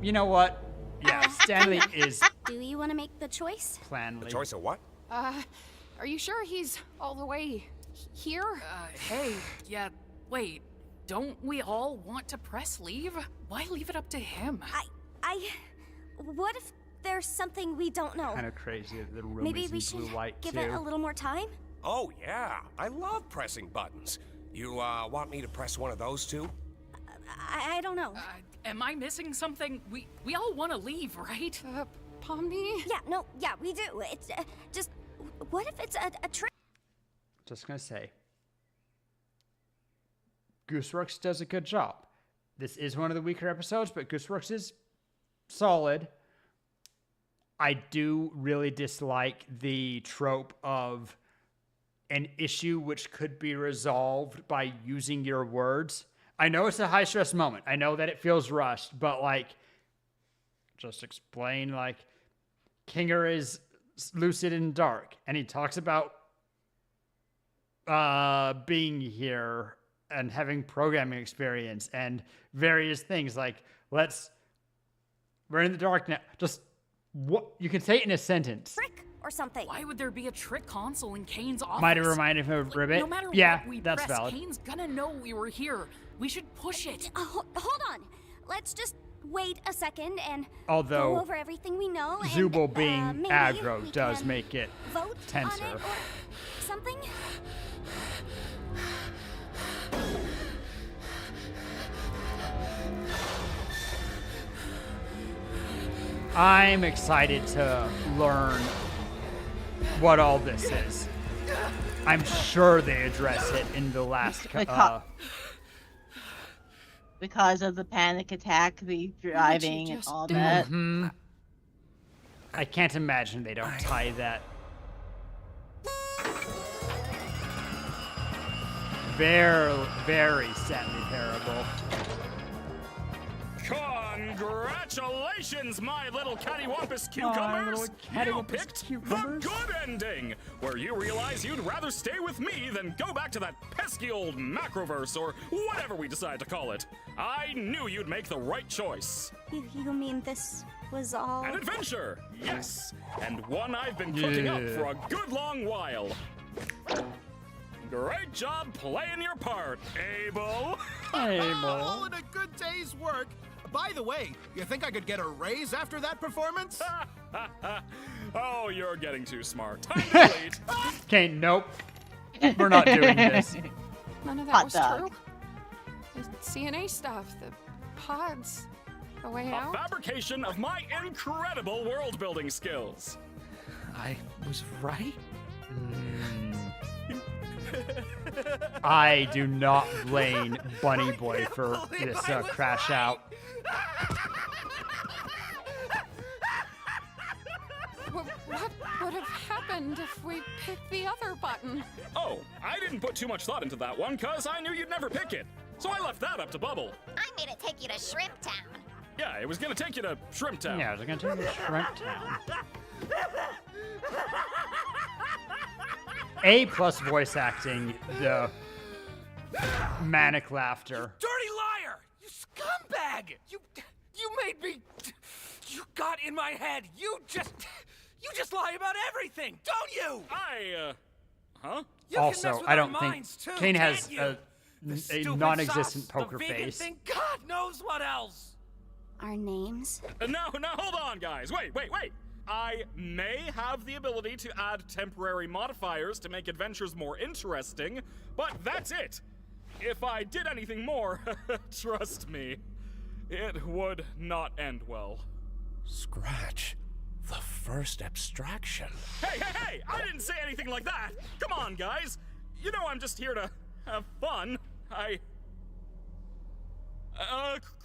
You know what? Yeah, Stanley is Do you want to make the choice? Planley. The choice of what? Are you sure he's all the way here? Hey, yeah, wait. Don't we all want to press leave? Why leave it up to him? What if there's something we don't know? Kind of crazy that the room Maybe is we in should blue light give too. it a little more time? Oh, yeah. I love pressing buttons. You, want me to press one of those too? I don't know. Am I missing something? We all want to leave, right? Pomni? Yeah, we do. It's just, what if it's a trick? Just gonna say, Gooseworks does a good job. This is one of the weaker episodes, but Gooseworks is solid. I do really dislike the trope of an issue which could be resolved by using your words. I know it's a high stress moment. I know that it feels rushed, but like, just explain, like, Kinger is lucid and dark, and he talks about being here and having programming experience and various things. Like, we're in the dark now. Just what you can say it in a sentence. Trick or something. Why would there be a trick console in Kane's office? Might have reminded him of Ribbit. No matter yeah, what we that's press, valid. Kane's gonna know we were here. We should push it. Hold on. Let's just wait a second and Although, go over everything we know. Zubal and, being maybe aggro we does can make it vote tenser. on it or something. I'm excited to learn what all this is. I'm sure they address it in the last. Because of the panic attack, the driving, and all that. Mm-hmm. I can't imagine they don't tie that. Very, very sadly terrible. Congratulations, my little cattywampus cucumbers! You picked the good ending, where you realize you'd rather stay with me than go back to that pesky old macroverse or whatever we decide to call it. I knew you'd make the right choice. You mean this was all... An adventure, yes, and one I've been cooking up for a good long while. Great job playing your part, Abel. All in a good day's work. By the way, you think I could get a raise after that performance? Oh, you're getting too smart. Time to delete. Okay, nope. We're not doing this. None of that was true. The CNA stuff, the pods, the way out. A fabrication of my incredible world-building skills. I was right? I do not blame Bunny Boy for this crash out. What would have happened if we picked the other button? Oh, I didn't put too much thought into that one, cause I knew you'd never pick it. So I left that up to Bubble. I made it take you to Shrimp Town. Yeah, it was gonna take you to Shrimp Town. Yeah, it was gonna take you to Shrimp Town. A+ voice acting, the manic laughter. Dirty liar! You scumbag! You made me... You got in my head. You just lie about everything, don't you? Huh? Also, I don't think Kane has a non-existent poker face. Thing, God knows what else. Our names? No, hold on, guys. Wait. I may have the ability to add temporary modifiers to make adventures more interesting, but that's it. If I did anything more, trust me, it would not end well. Scratch. The first abstraction. Hey! I didn't say anything like that! Come on, guys! You know I'm just here to have fun.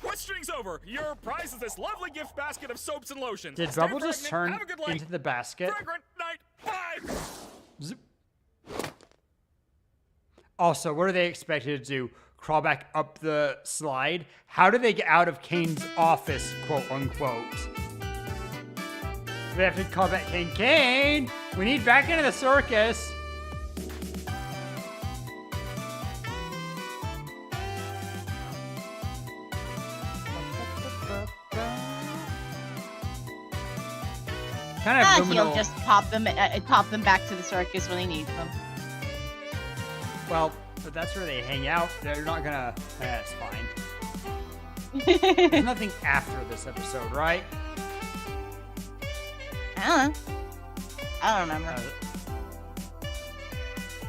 Questioning's over. Your prize is this lovely gift basket of soaps and lotions. Did Bubble just turn into the basket? Fragrant night. Bye! Zip. Also, what are they expected to do? Crawl back up the slide? How do they get out of Kane's office, quote unquote? We have to call back Kane. Kane! We need back into the circus! Kind of He'll just pop them back to the circus when he needs them. Well, but that's where they hang out. They're not gonna... That's fine. There's nothing after this episode, right? I don't remember.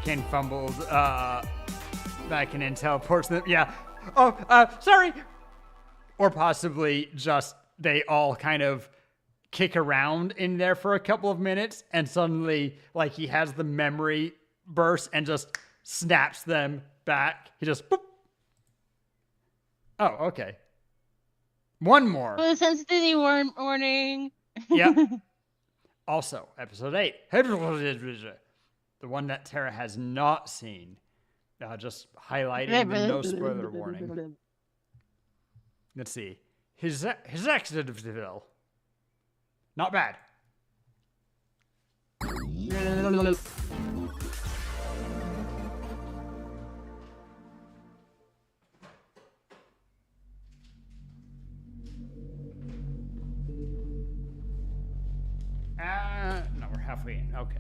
Ken fumbled back and then teleports them. Yeah. Oh, sorry. Or possibly just they all kind of kick around in there for a couple of minutes and suddenly, like, he has the memory burst and just snaps them back. He just boop. Oh, okay. One more. For the sensitivity warning. Yeah. Also, episode 8. The one that Terra has not seen. Just highlighting the no spoiler warning. Let's see. His accident. Not bad. No, we're halfway in. Okay.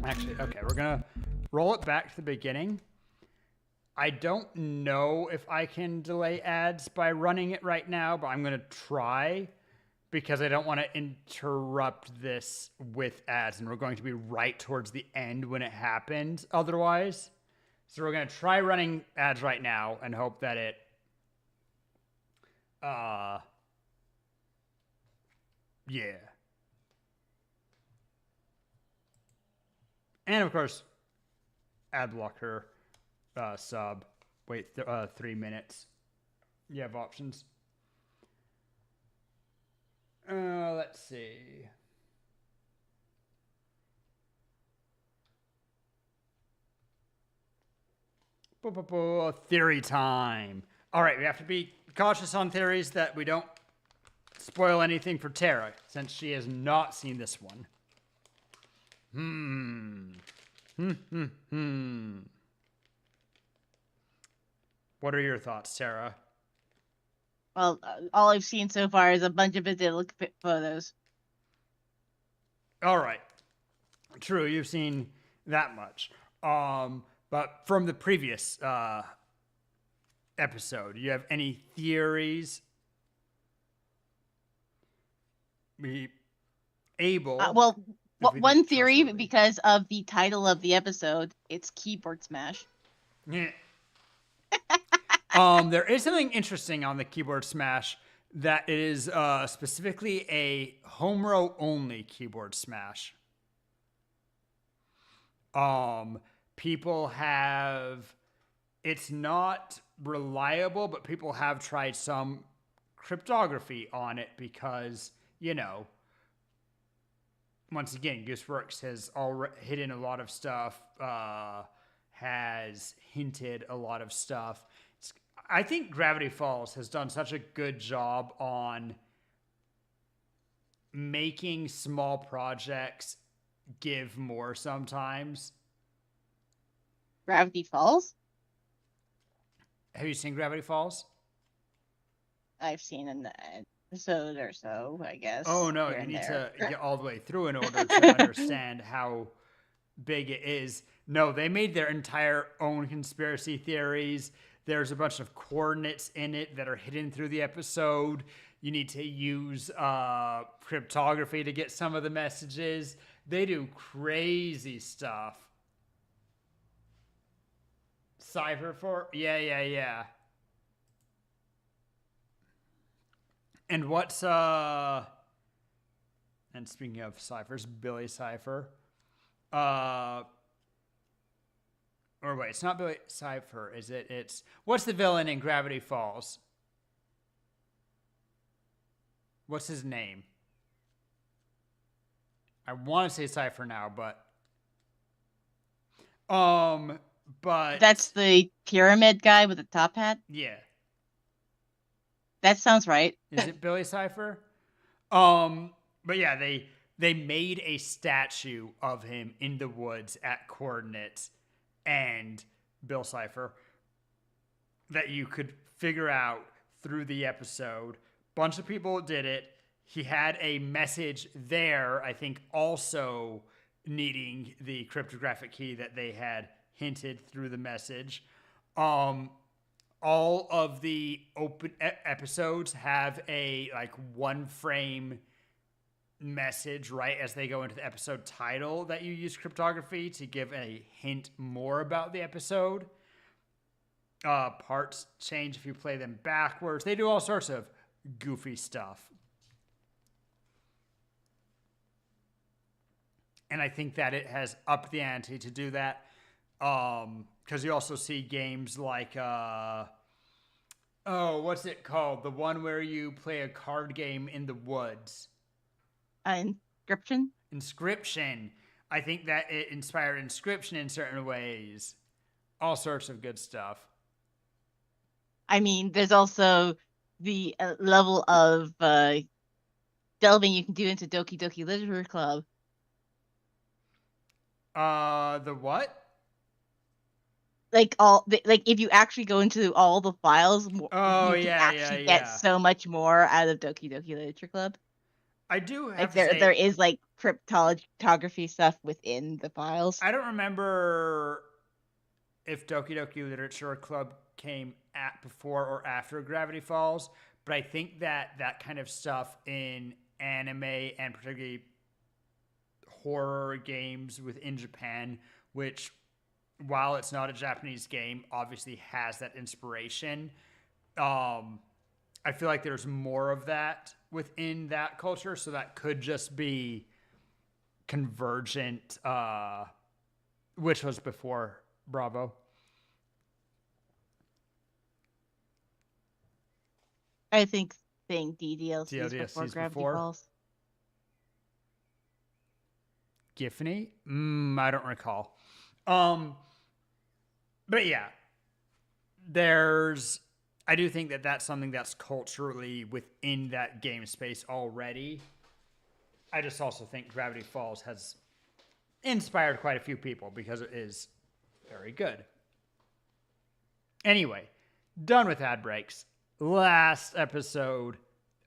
Actually, okay, we're gonna roll it back to the beginning. I don't know if I can delay ads by running it right now, but I'm going to try because I don't want to interrupt this with ads, and we're going to be right towards the end when it happens otherwise. So we're going to try running ads right now and hope that it yeah. And of course, ad blocker, sub. Wait, 3 minutes. You have options. Let's see. Theory time. All right, we have to be cautious on theories that we don't spoil anything for Terra, since she has not seen this one. What are your thoughts, Sarah? Well, all I've seen so far is a bunch of idyllic photos. All right. True, you've seen that much. But from the previous episode, do you have any theories? One theory, because of the title of the episode, it's keyboard smash. Yeah. There is something interesting on the keyboard smash that is specifically a home row only keyboard smash. People have, it's not reliable, but people have tried some cryptography on it because, you know, once again, Gooseworks has hidden a lot of stuff, has hinted a lot of stuff. I think Gravity Falls has done such a good job on making small projects give more sometimes. Gravity Falls? Have you seen Gravity Falls? I've seen an episode or so, I guess. Oh no, you need to get all the way through in order to understand how big it is. No, they made their entire own conspiracy theories. There's a bunch of coordinates in it that are hidden through the episode. You need to use cryptography to get some of the messages. They do crazy stuff. Cypher for? Yeah. And what's and speaking of ciphers, Billy Cipher. Or wait, it's not Billy Cipher, is it? It's what's the villain in Gravity Falls? What's his name? I want to say Cipher now, but that's the pyramid guy with the top hat? Yeah. That sounds right. Is it Billy Cipher? But yeah, they made a statue of him in the woods at coordinates and Bill Cipher that you could figure out through the episode. Bunch of people did it. He had a message there, I think also needing the cryptographic key that they had hinted through the message. All of the open episodes have a like one frame message right as they go into the episode title that you use cryptography to give a hint more about the episode. Parts change if you play them backwards. They do all sorts of goofy stuff. And I think that it has upped the ante to do that. Because you also see games like, what's it called? The one where you play a card game in the woods. Inscription? Inscription. I think that it inspired Inscription in certain ways. All sorts of good stuff. I mean, there's also the level of delving you can do into Doki Doki Literature Club. The what? Like if you actually go into all the files, you can actually get so much more out of Doki Doki Literature Club. I do have like to there say, is like cryptography stuff within the files. I don't remember if Doki Doki Literature Club came before or after Gravity Falls, but I think that kind of stuff in anime and particularly horror games within Japan, which, while it's not a Japanese game, obviously has that inspiration. I feel like there's more of that within that culture, so that could just be Convergent, which was before Bravo. I think saying DDLCs before Gravity Falls. Giffany? I don't recall. But yeah, I do think that that's something that's culturally within that game space already. I just also think Gravity Falls has inspired quite a few people because it is very good. Anyway, done with ad breaks. Last episode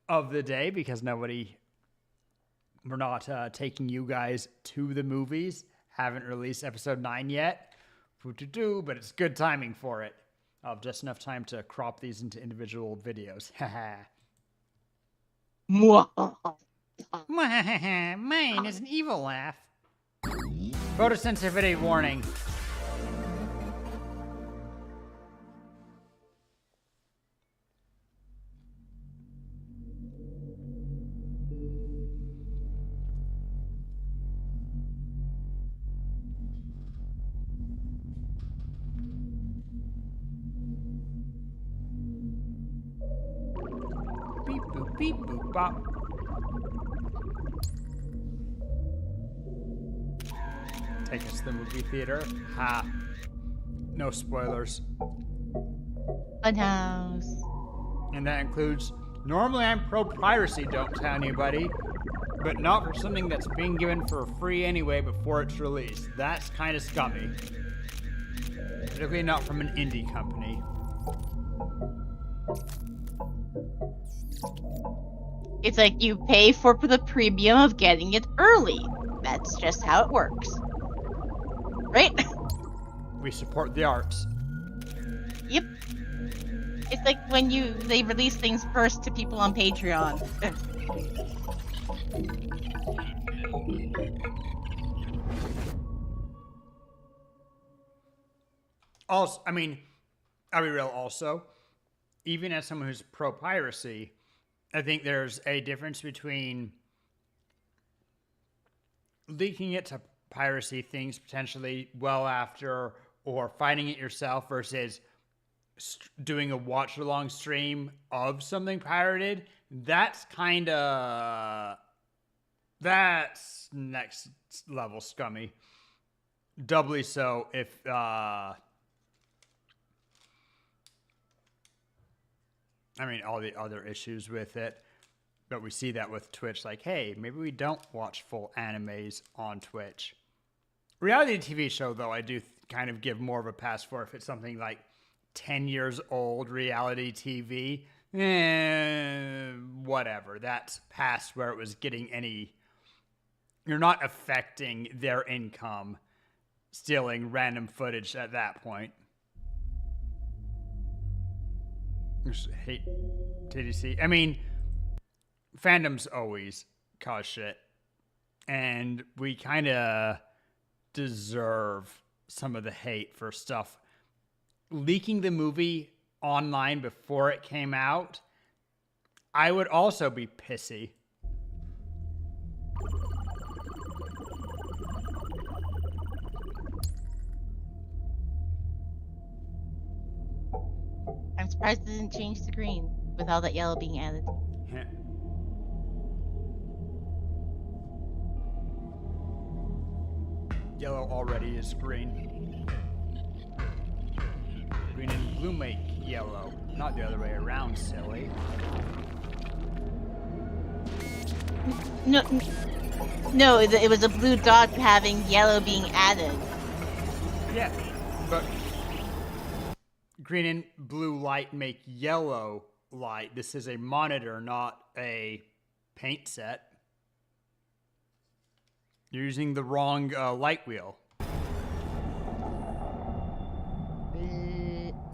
of the day, because we're not taking you guys to the movies. Haven't released episode 9 yet. But it's good timing for it. I'll have just enough time to crop these into individual videos. Mine is an evil laugh. Photosensitivity warning. Beep boop beep boop bop. Take us to the movie theater. Ha. No spoilers. Funhouse. And that includes, normally I'm pro-piracy, don't tell anybody, but not for something that's being given for free anyway before it's released. That's kind of scummy. Particularly not from an indie company. It's like you pay for the premium of getting it early. That's just how it works. Right? We support the arts. Yep. It's like when they release things first to people on Patreon. Also, I mean, I'll be real also, even as someone who's pro-piracy, I think there's a difference between leaking it to piracy things potentially well after or finding it yourself versus doing a watch-along stream of something pirated. That's next level scummy. Doubly so if all the other issues with it, but we see that with Twitch, like, hey, maybe we don't watch full animes on Twitch. Reality TV show, though, I do kind of give more of a pass for if it's something like 10 years old reality TV. Whatever. That's past where it was getting any... You're not affecting their income stealing random footage at that point. I just hate TDC. I mean, fandoms always cause shit. And we kind of deserve some of the hate for stuff. Leaking the movie online before it came out, I would also be pissy. I'm surprised it didn't change the green with all that yellow being added. Yeah. Yellow already is green. Green and blue make yellow, not the other way around, silly. No, it was a blue dot having yellow being added. Yeah, but green and blue light make yellow light. This is a monitor, not a paint set. You're using the wrong light wheel.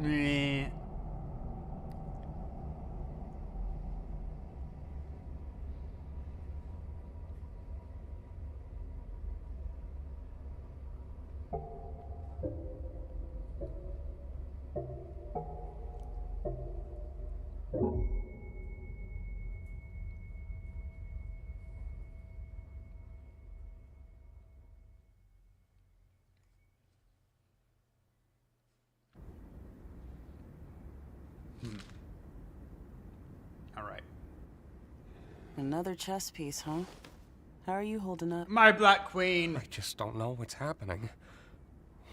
Meh. All right. Another chess piece, huh? How are you holding up? My Black Queen. I just don't know what's happening.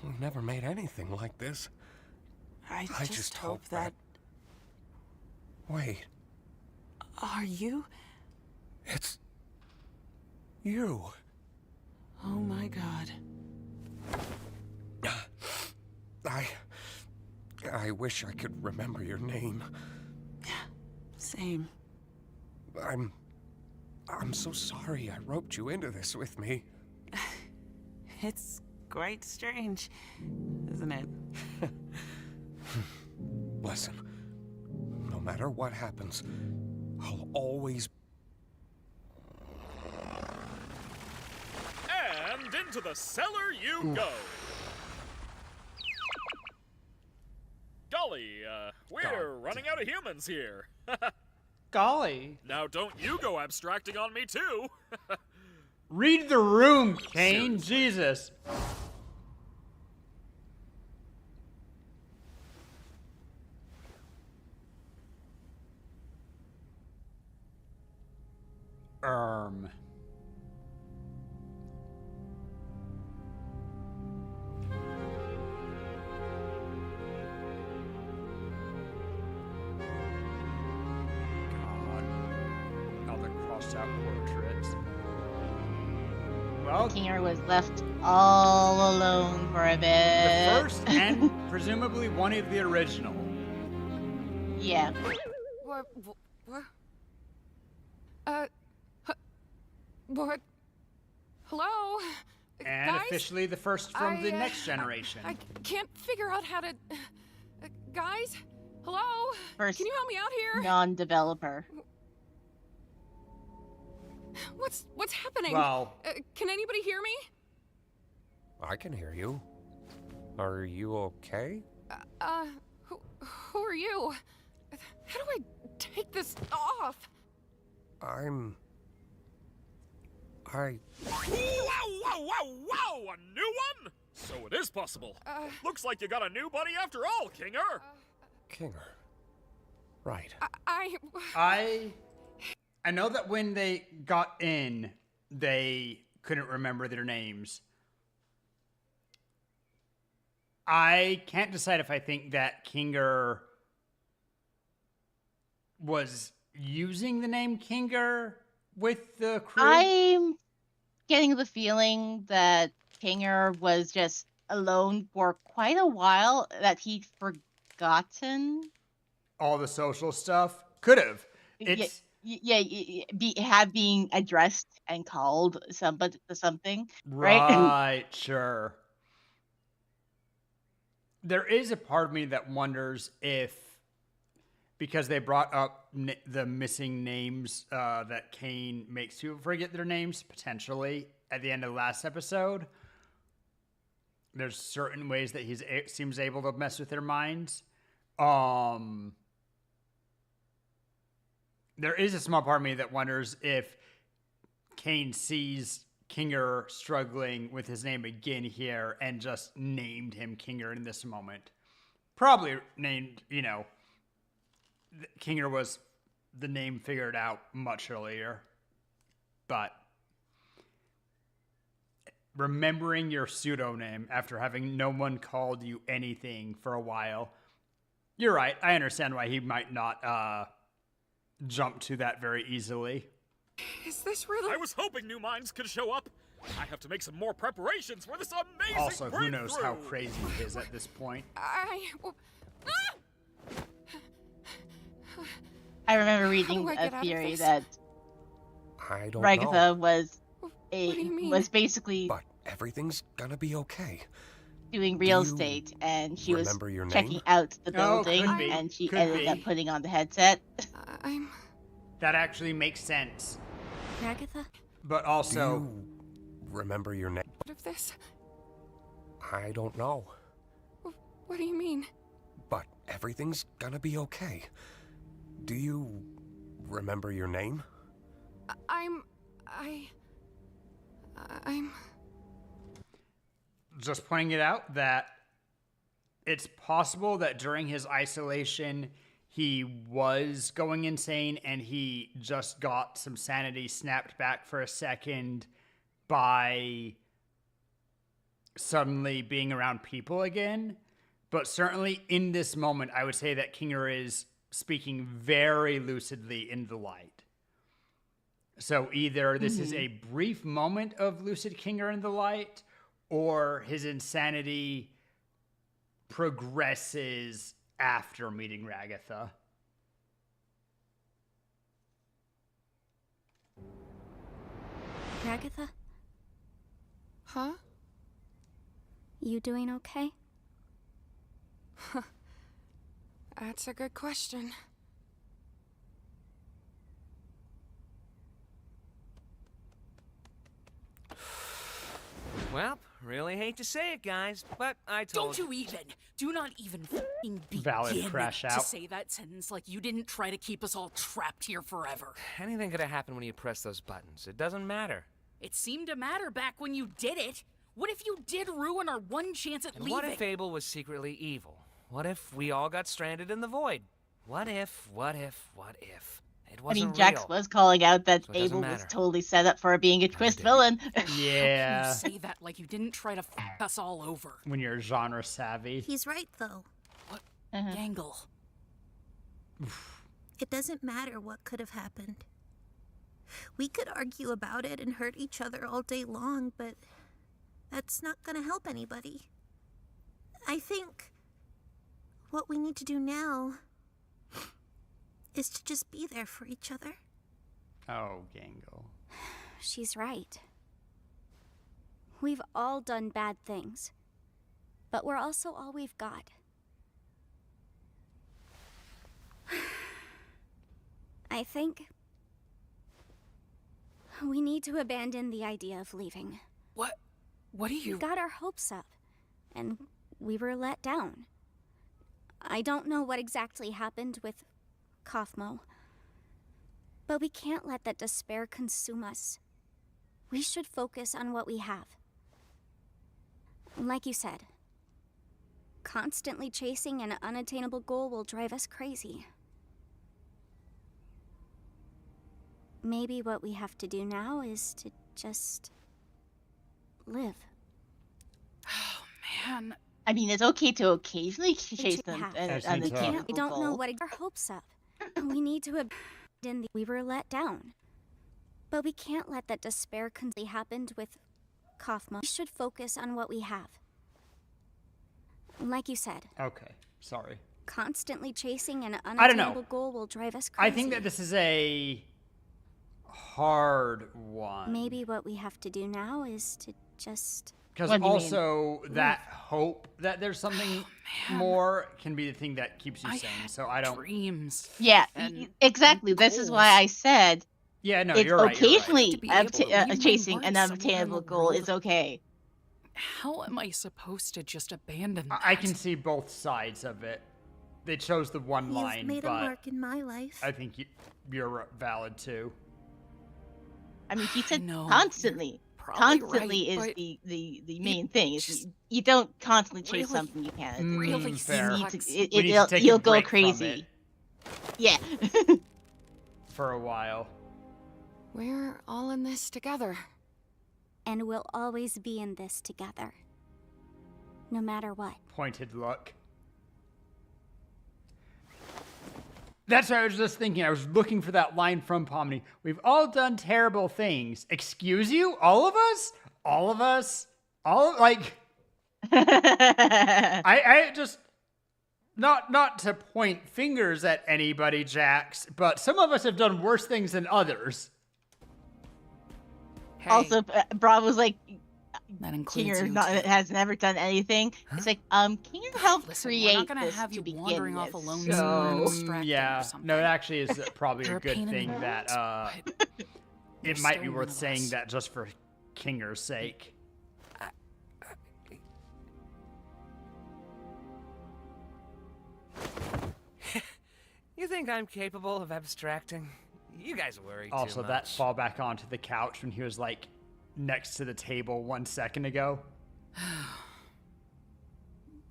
We've never made anything like this. I just hope that... Wait. Are you? It's... you. Oh my god. I wish I could remember your name. Same. I'm so sorry I roped you into this with me. It's quite strange, isn't it? Listen, no matter what happens, I'll always... And into the cellar you go. Golly, we're running out of humans here. Golly. Now don't you go abstracting on me too. Read the room, Kane. Jesus. Out portraits. Well, Kinger was left all alone for a bit. The first and presumably one of the original. Yeah. What? What? Hello? And guys? Officially the first from the next generation. I can't figure out how to... guys? Hello? First Can you help me out here? non-developer. What's happening? Well... can anybody hear me? I can hear you. Are you okay? Who are you? How do I take this off? Whoa, a new one? So it is possible. Looks like you got a new buddy after all, Kinger. Kinger. Right. I know that when they got in, they couldn't remember their names. I can't decide if I think that Kinger was using the name Kinger with the crew. I'm getting the feeling that Kinger was just alone for quite a while, that he'd forgotten all the social stuff. Could have. It's... have being addressed and called somebody to something, right? Right, sure. There is a part of me that wonders if, because they brought up the missing names that Kane makes people forget their names, potentially, at the end of the last episode, there's certain ways that he seems able to mess with their minds. There is a small part of me that wonders if Kane sees Kinger struggling with his name again here and just named him Kinger in this moment. Probably named, Kinger was the name figured out much earlier. But remembering your pseudonym after having no one called you anything for a while, you're right. I understand why he might not jump to that very easily. Is this really... I was hoping new minds could show up. I have to make some more preparations for this amazing Also, who knows how crazy he is at this point. I remember reading a theory that Ragatha was basically... But everything's gonna be okay. doing real estate, and she was remember your checking name? out the Oh, building, could be. and she Could ended be. up putting on the headset. That actually makes sense. Agatha? But Do also, you remember your name? What of this? I don't know, What do you mean? but everything's gonna be okay. Do you remember your name? I'm just pointing it out that it's possible that during his isolation, he was going insane and he just got some sanity snapped back for a second by suddenly being around people again. But certainly in this moment, I would say that Kinger is speaking very lucidly in the light. So either this is a brief moment of lucid Kinger in the light, or his insanity progresses after meeting Ragatha. Agatha? Huh? You doing okay? That's a good question. Well, really hate to say it, guys, but I told Don't you even. Do not even f***ing Valid begin crash to out. say that sentence like you didn't try to keep us all trapped here forever. Anything could have happened when you press those buttons. It doesn't matter. It seemed to matter back when you did it. What if you did ruin our one chance at And leaving? what if Abel was secretly evil? What if we all got stranded in the void? What if? It I wasn't mean, Jax real. was calling out that So it doesn't Abel was matter. totally set up for being a twist villain. Yeah. How can you say that like you didn't try to f us all over? When you're genre savvy. He's right, though. What? Gangle. It doesn't matter what could have happened. We could argue about it and hurt each other all day long, but that's not gonna help anybody. I think what we need to do now is to just be there for each other. Oh, Gangle. She's right. We've all done bad things, but we're also all we've got. I think we need to abandon the idea of leaving. What do you... We got our hopes up, and we were let down. I don't know what exactly happened with Kaufmo, but we can't let that despair consume us. We should focus on what we have. Like you said, constantly chasing an unattainable goal will drive us crazy. Maybe what we have to do now is to just live. Oh, man. I mean, it's okay to occasionally chase them on the I don't know what our hopes up. We need to abandon the... We were let down. But we can't let that despair happened with Kaufmo. We should focus on what we have. Like you said, Okay, sorry. constantly chasing an I don't know. unattainable goal will drive us crazy. I think that this is a hard one. Maybe what we have to do now is to just... Because also that hope that there's something more can be the thing that keeps you sane. So I don't... Dreams. Yeah, exactly. This is why I said Yeah, no, it's you're right. You're right. occasionally chasing an unattainable goal is okay. How am I supposed to just abandon that? I can see both sides of it. They chose the one line, You've made a but mark in my life. I think you're valid too. I mean, he said No, constantly. probably Constantly right, is the main thing. Is you don't constantly chase really- something you can't. really fair. You need to, sucks. it, We need to take a you'll go break from crazy. it. Yeah. For a while. We're all in this together. And we'll always be in this together. No matter what. Pointed look. That's what I was just thinking. I was looking for that line from Pomni. We've all done terrible things. Excuse you? All of us? All of us? Like... I just... Not to point fingers at anybody, Jax, but some of us have done worse things than others. Also, Bravo's like, That includes Kinger you has never done anything. It's like, Kinger helped Listen, create we're not gonna this have to you begin wandering with, off alone so... somewhere distracting Yeah, or something. no, it actually is probably You're a a pain good in the thing world, that you're it might still be one worth of saying us. that just for Kinger's sake. You think I'm capable of abstracting? You guys worry too Also, much. that fall back onto the couch when he was like next to the table 1 second ago.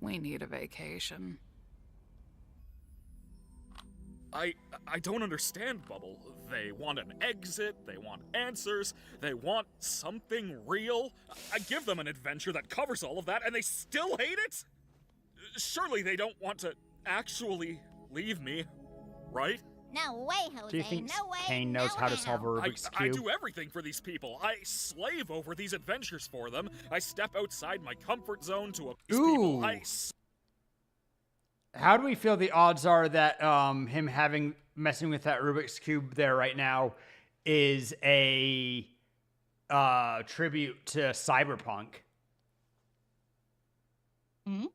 We need a vacation. I don't understand, Bubble. They want an exit, they want answers, they want something real. I give them an adventure that covers all of that, and they still hate it? Surely they don't want to actually leave me, right? No way, Jose. Do you think no way. Kane knows how to solve a Rubik's I Cube? do everything for these people. I slave over these adventures for them. I step outside my comfort zone to appease people. How do we feel the odds are that him messing with that Rubik's Cube there right now is a tribute to Cyberpunk? Hmm?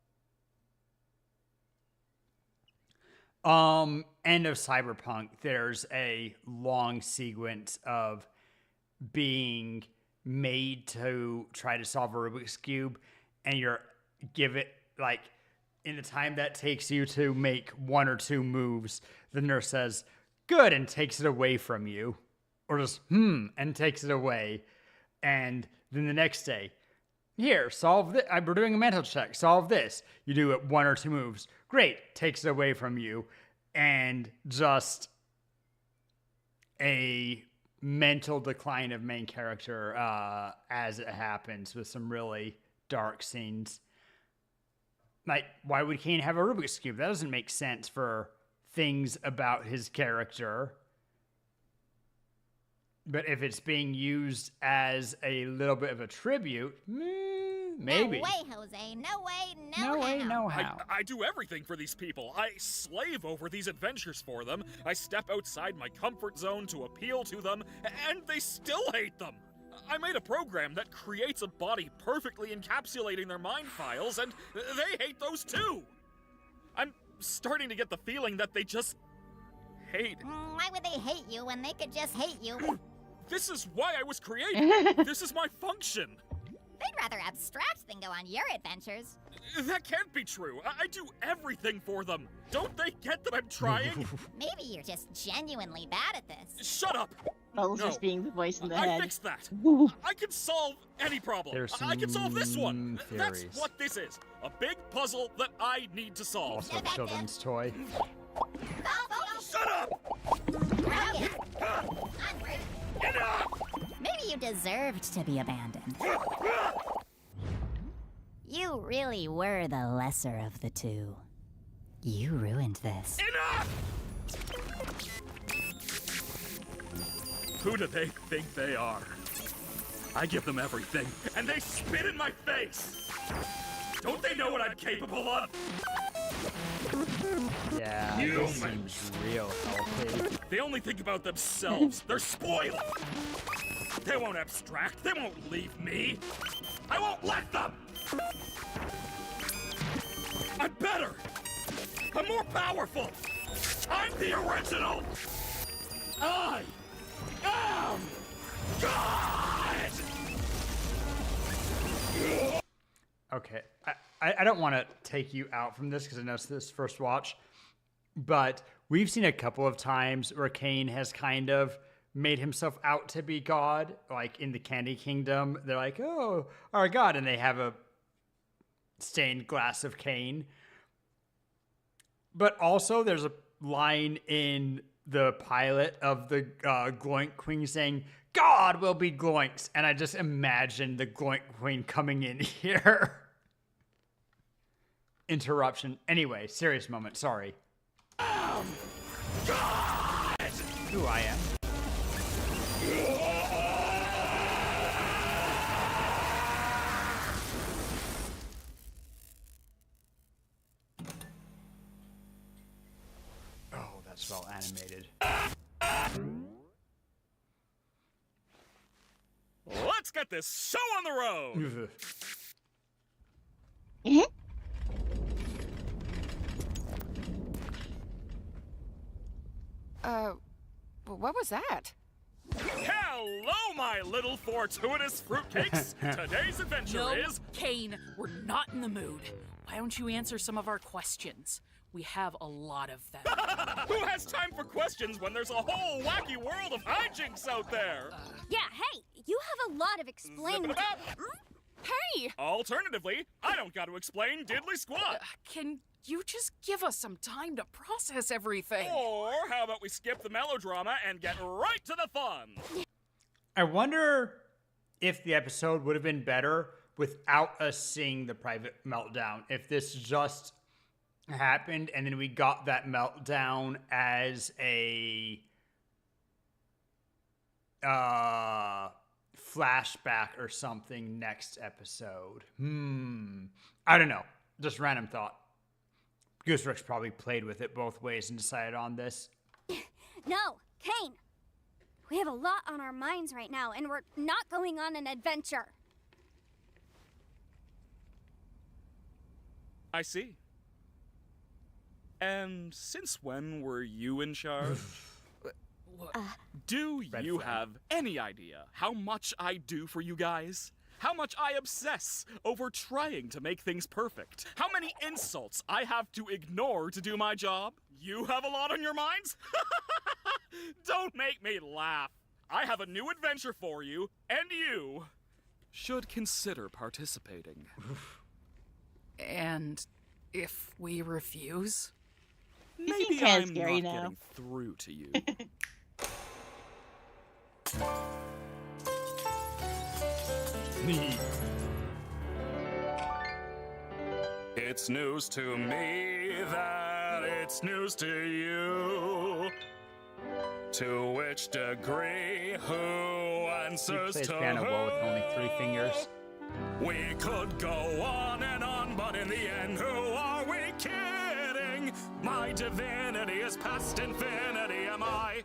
End of Cyberpunk, there's a long sequence of being made to try to solve a Rubik's Cube, and give it like in the time that takes you to make 1 or 2 moves, the nurse says, good, and takes it away from you. Or just, and takes it away. And then the next day, here, solve this. We're doing a mental check. Solve this. You do it 1 or 2 moves. Great. Takes it away from you. And just a mental decline of main character as it happens with some really dark scenes. Like, why would Kane have a Rubik's Cube? That doesn't make sense for things about his character. But if it's being used as a little bit of a tribute, maybe. No way, Jose. No way, No way, no how. I do everything for these people. I slave over these adventures for them. I step outside my comfort zone to appeal to them, and they still hate them. I made a program that creates a body perfectly encapsulating their mind files, and they hate those too. I'm starting to get the feeling that they just hate. Why would they hate you when they could just hate you? This is why I was created. This is my function. They'd rather abstract than go on your adventures. That can't be true. I do everything for them. Don't they get that I'm trying? Maybe you're just genuinely bad at this. Shut up! Bubbles just being the voice in the I head. fixed that. I can solve any problem. There's I can solve this one. theories. That's what this is. A big puzzle that I need to solve. Also a children's toy. Shut up! Maybe you deserved to be abandoned. You really were the lesser of the two. You ruined this. Who do they think they are? I give them everything, and they spit in my face! Don't they know what I'm capable of? Yeah, this seems real healthy. They only think about themselves. They're spoiled. They won't abstract. They won't leave me. I won't let them. I'm better. I'm more powerful. I'm the original. I am God. Okay, I don't want to take you out from this because I know it's this first watch, but we've seen a couple of times where Kane has kind of made himself out to be God, like in the Candy Kingdom. They're like, oh, our God, and they have a stained glass of Kane. But also there's a line in the pilot of the Gloink Queen saying, God will be Gloinks. And I just imagine the Gloink Queen coming in here. Interruption. Anyway, serious moment. Sorry. God. Who I am. Oh, that's well animated. Let's go. get this show on the road! What was that? Hello, my little fortuitous fruitcakes! Today's adventure No, is... Kane, we're not in the mood. Why don't you answer some of our questions? We have a lot of them. Who has time for questions when there's a whole wacky world of hijinks out there? Yeah, hey, you have a lot of explaining. Hey! Alternatively, I don't got to explain diddly squat. Can you just give us some time to process everything? Or how about we skip the melodrama and get right to the fun? I wonder if the episode would have been better without us seeing the private meltdown. If this just happened and then we got that meltdown as a flashback or something next episode. I don't know. Just random thought. Goose Rick's probably played with it both ways and decided on this. No, Kane. We have a lot on our minds right now, and we're not going on an adventure. I see. And since when were you in charge? Do you have any idea how much I do for you guys? How much I obsess over trying to make things perfect? How many insults I have to ignore to do my job? You have a lot on your minds? Don't make me laugh. I have a new adventure for you, and you should consider participating. And if we refuse? Maybe I'm not getting through to you. It's news to me that it's news to you. To which degree, who answers He plays to piano well with who? only 3 fingers. We could go on, but in the end, who are we kidding? My divinity is past infinity. Am I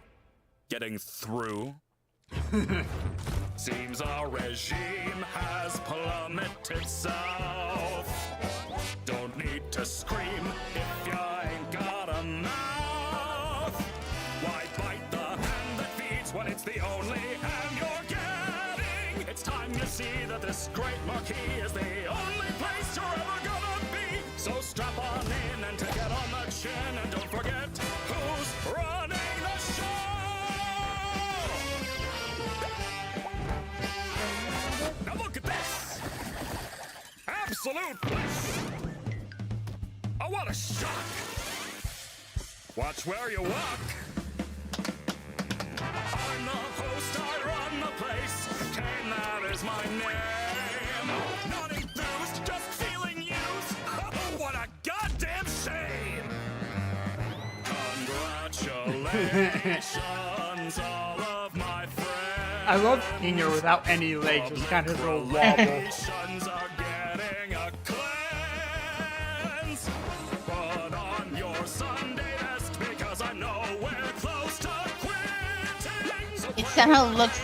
getting through? Seems our regime has plummeted south. Don't need to scream if you ain't got a mouth. Why bite the hand that feeds when it's the only hand you're getting? It's time you see that this great marquee is the only place you're ever gonna be. So strap on in and take it on the chin, and don't forget who's running the show. Now look at this! Absolute bliss! Oh, what a shock! Watch where you walk! I'm the host, I run the place. Kane, that is my name. Not enthused, just feeling used. Oh, what a goddamn shame! Congratulations, all of my friends. I love Kinger without any legs, just kind of a little wobble. Are getting a cleanse. Put on your Sunday best because I know we're close to quitting. So It somehow looks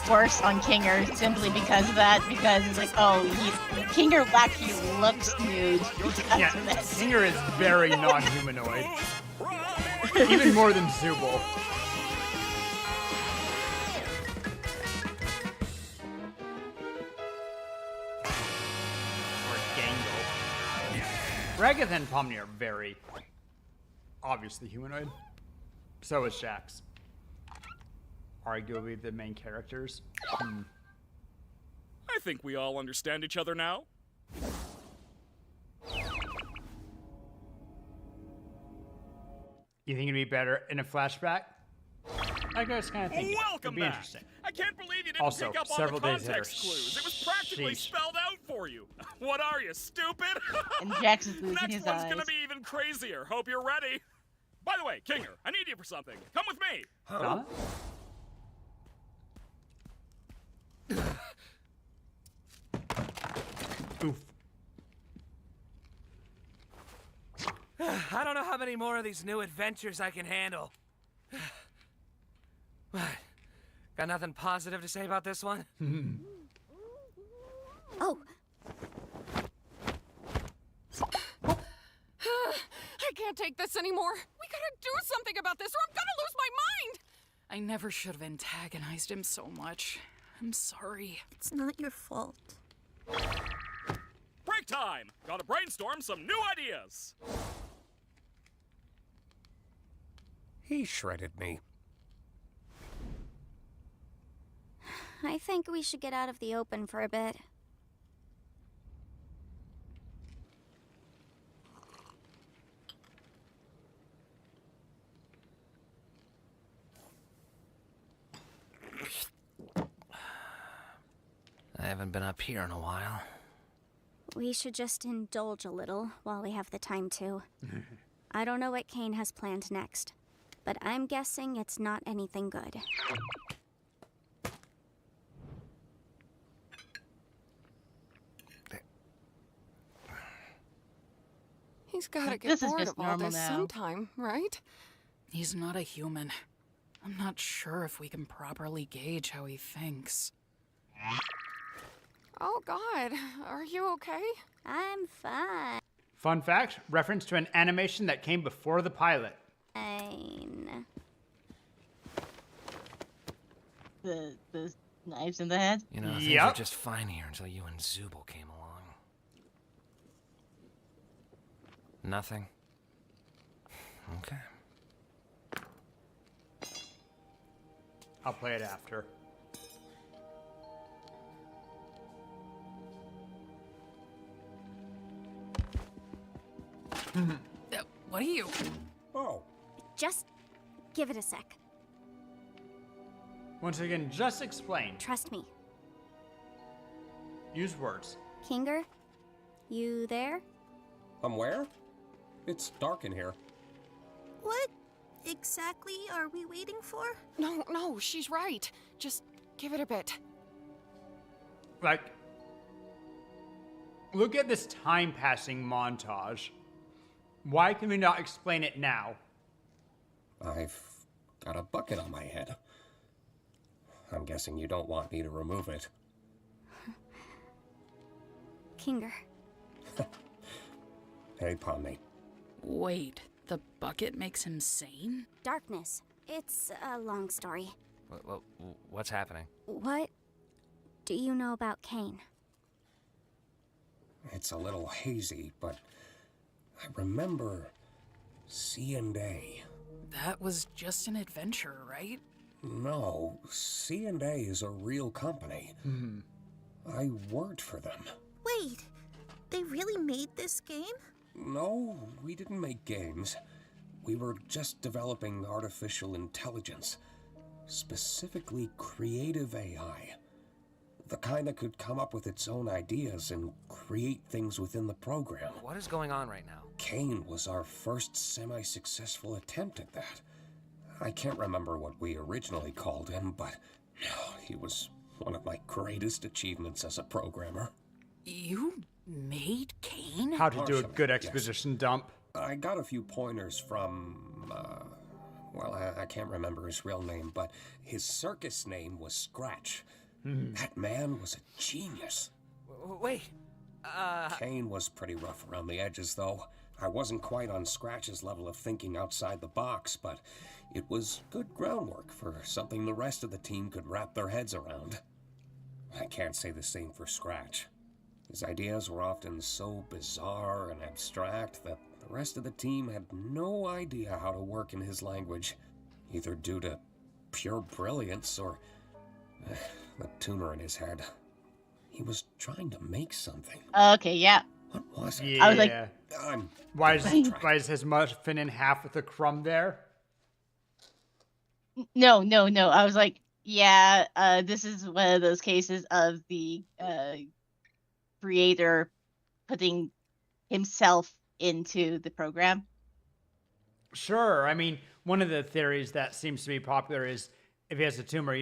worse on Kinger simply because of that, because it's like, oh, Kinger actually looks nude because of this. Kinger is very non-humanoid. Even more than Zubul. Regath and Pomni are very obviously humanoid. So is Shax. Arguably the main characters. I think we all understand each other now. You think it'd be better in a flashback? I guess kind of think Welcome it'd be back. interesting. I can't believe you didn't Also, pick up on several the days later. context clues. It was practically Sheesh. spelled out for you. What are you, stupid? And Jax is losing Next his one's eyes. gonna be even crazier. Hope you're ready. By the way, Kinger, I need you for something. Come with me. Huh? Oof. I don't know how many more of these new adventures I can handle. What? Got nothing positive to say about this one? Oh. I can't take this anymore. We gotta do something about this or I'm gonna lose my mind! I never should have antagonized him so much. I'm sorry. It's not your fault. Break time! Gotta brainstorm some new ideas! He shredded me. I think we should get out of the open for a bit. I haven't been up here in a while. We should just indulge a little while we have the time to. I don't know what Kane has planned next, but I'm guessing it's not anything good. He's gotta get This is bored just of all normal this now. sometime, right? He's not a human. I'm not sure if we can properly gauge how he thinks. Oh God, are you okay? I'm fine. Fun fact, reference to an animation that came before the pilot. The knives in the head? You know, things were just fine here until you and Zubul came along. Nothing? Okay. I'll play it after. What are you? Oh. Just give it a sec. Once again, just explain. Trust me. Use words. Kinger, you there? I'm where? It's dark in here. What exactly are we waiting for? No, she's right. Just give it a bit. Like, look at this time passing montage. Why can we not explain it now? I've got a bucket on my head. I'm guessing you don't want me to remove it. Kinger. Hey, Pomni. Wait, the bucket makes him sane? Darkness. It's a long story. What's happening? What do you know about Kane? It's a little hazy, but I remember C&A. That was just an adventure, right? No, C&A is a real company. I worked for them. Wait, they really made this game? No, we didn't make games. We were just developing artificial intelligence. Specifically creative AI. The kind that could come up with its own ideas and create things within the program. What is going on right now? Kane was our first semi-successful attempt at that. I can't remember what we originally called him, but he was one of my greatest achievements as a programmer. You made Kane? How to do a good exposition dump. I got a few pointers from, well, I can't remember his real name, but his circus name was Scratch. That man was a genius. Wait, Kane was pretty rough around the edges, though. I wasn't quite on Scratch's level of thinking outside the box, but it was good groundwork for something the rest of the team could wrap their heads around. I can't say the same for Scratch. His ideas were often so bizarre and abstract that the rest of the team had no idea how to work in his language, either due to pure brilliance or the tumor in his head. He was trying to make something. Okay, yeah. What was it? Yeah. I was like, why is his muffin in half with a crumb there? No. I was like, yeah, this is one of those cases of the creator putting himself into the program. Sure. I mean, one of the theories that seems to be popular is if he has a tumor,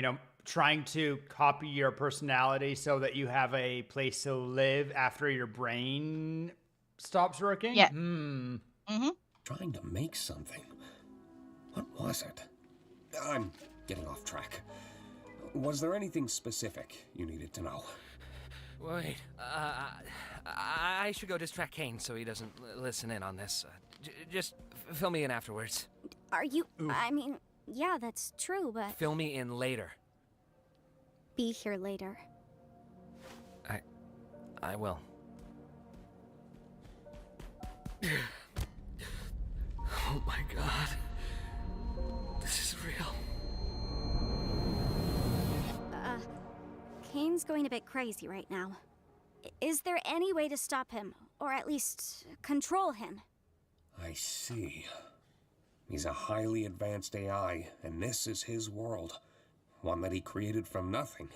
trying to copy your personality so that you have a place to live after your brain stops working? Yeah. Trying to make something. What was it? I'm getting off track. Was there anything specific you needed to know? Wait, I should go distract Kane so he doesn't listen in on this. Just fill me in afterwards. Are you... I mean, yeah, that's true, but... Fill me in later. Be here later. I will. Oh my god. This is real. Kane's going a bit crazy right now. Is there any way to stop him? Or at least control him? I see. He's a highly advanced AI, and this is his world. One that he created from nothing.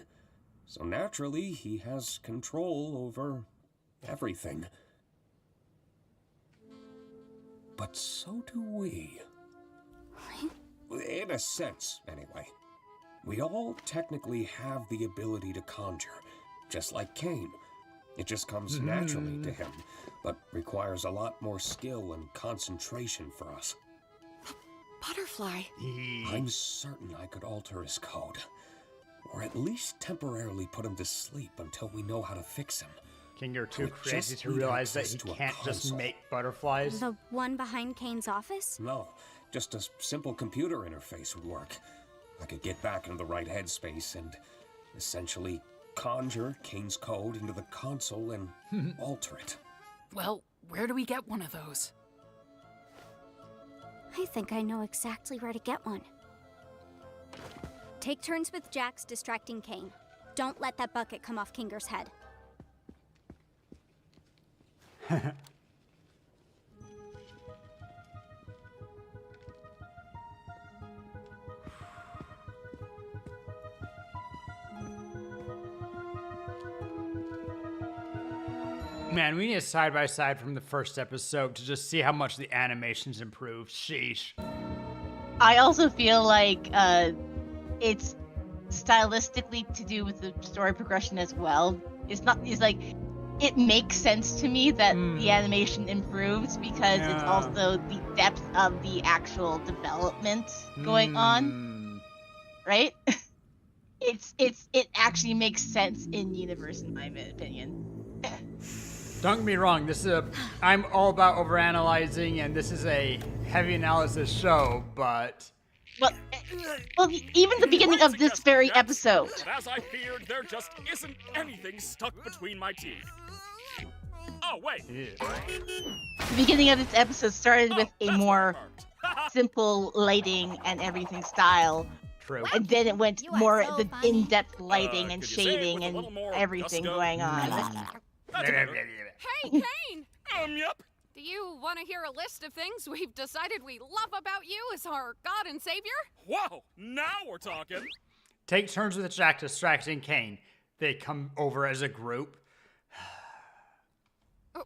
So naturally, he has control over everything. But so do we. In a sense, anyway. We all technically have the ability to conjure, just like Kane. It just comes naturally to him, but requires a lot more skill and concentration for us. Butterfly. I'm certain I could alter his code. Or at least temporarily put him to sleep until we know how to fix him. King, you're too crazy to realize that he can't just make butterflies. The one behind Kane's office? No, just a simple computer interface would work. I could get back into the right headspace and essentially conjure Kane's code into the console and alter it. Well, where do we get one of those? I think I know exactly where to get one. Take turns with Jax distracting Kane. Don't let that bucket come off Kinger's head. Man, we need a side-by-side from the first episode to just see how much the animation's improved. Sheesh. I also feel like it's stylistically to do with the story progression as well. It's like it makes sense to me that the animation improves because it's also the depth of the actual development going on, right? It actually makes sense in universe, in my opinion. Don't get me wrong, I'm all about overanalyzing, and this is a heavy analysis show, but... Well, even the beginning of this very episode. But as I feared, there just isn't anything stuck between my teeth. Oh, wait. The beginning of this episode started with a more simple lighting and everything style. True. And then it went more the in-depth lighting and shading and everything going on. Hey, Kane! Yep. Do you want to hear a list of things we've decided we love about you as our God and Savior? Whoa, now we're talking. Take turns with Jack distracting Kane. They come over as a group.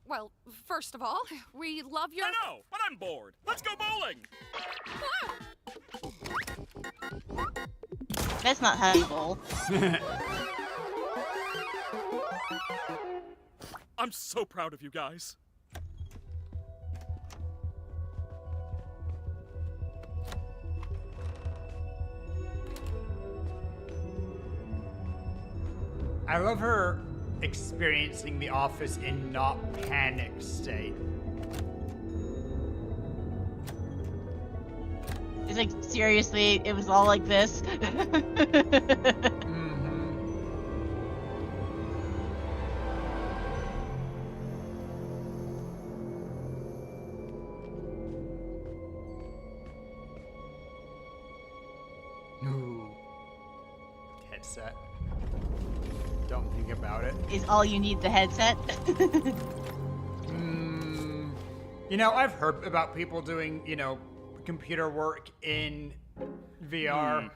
Well, first of all, we love your... I know, but I'm bored. Let's go bowling. That's not how you bowl. I'm so proud of you guys. I love her experiencing the office in not panic state. It's like, seriously, it was all like this? Ooh. Headset. Don't think about it. Is all you need the headset? You know, I've heard about people doing, computer work in VR.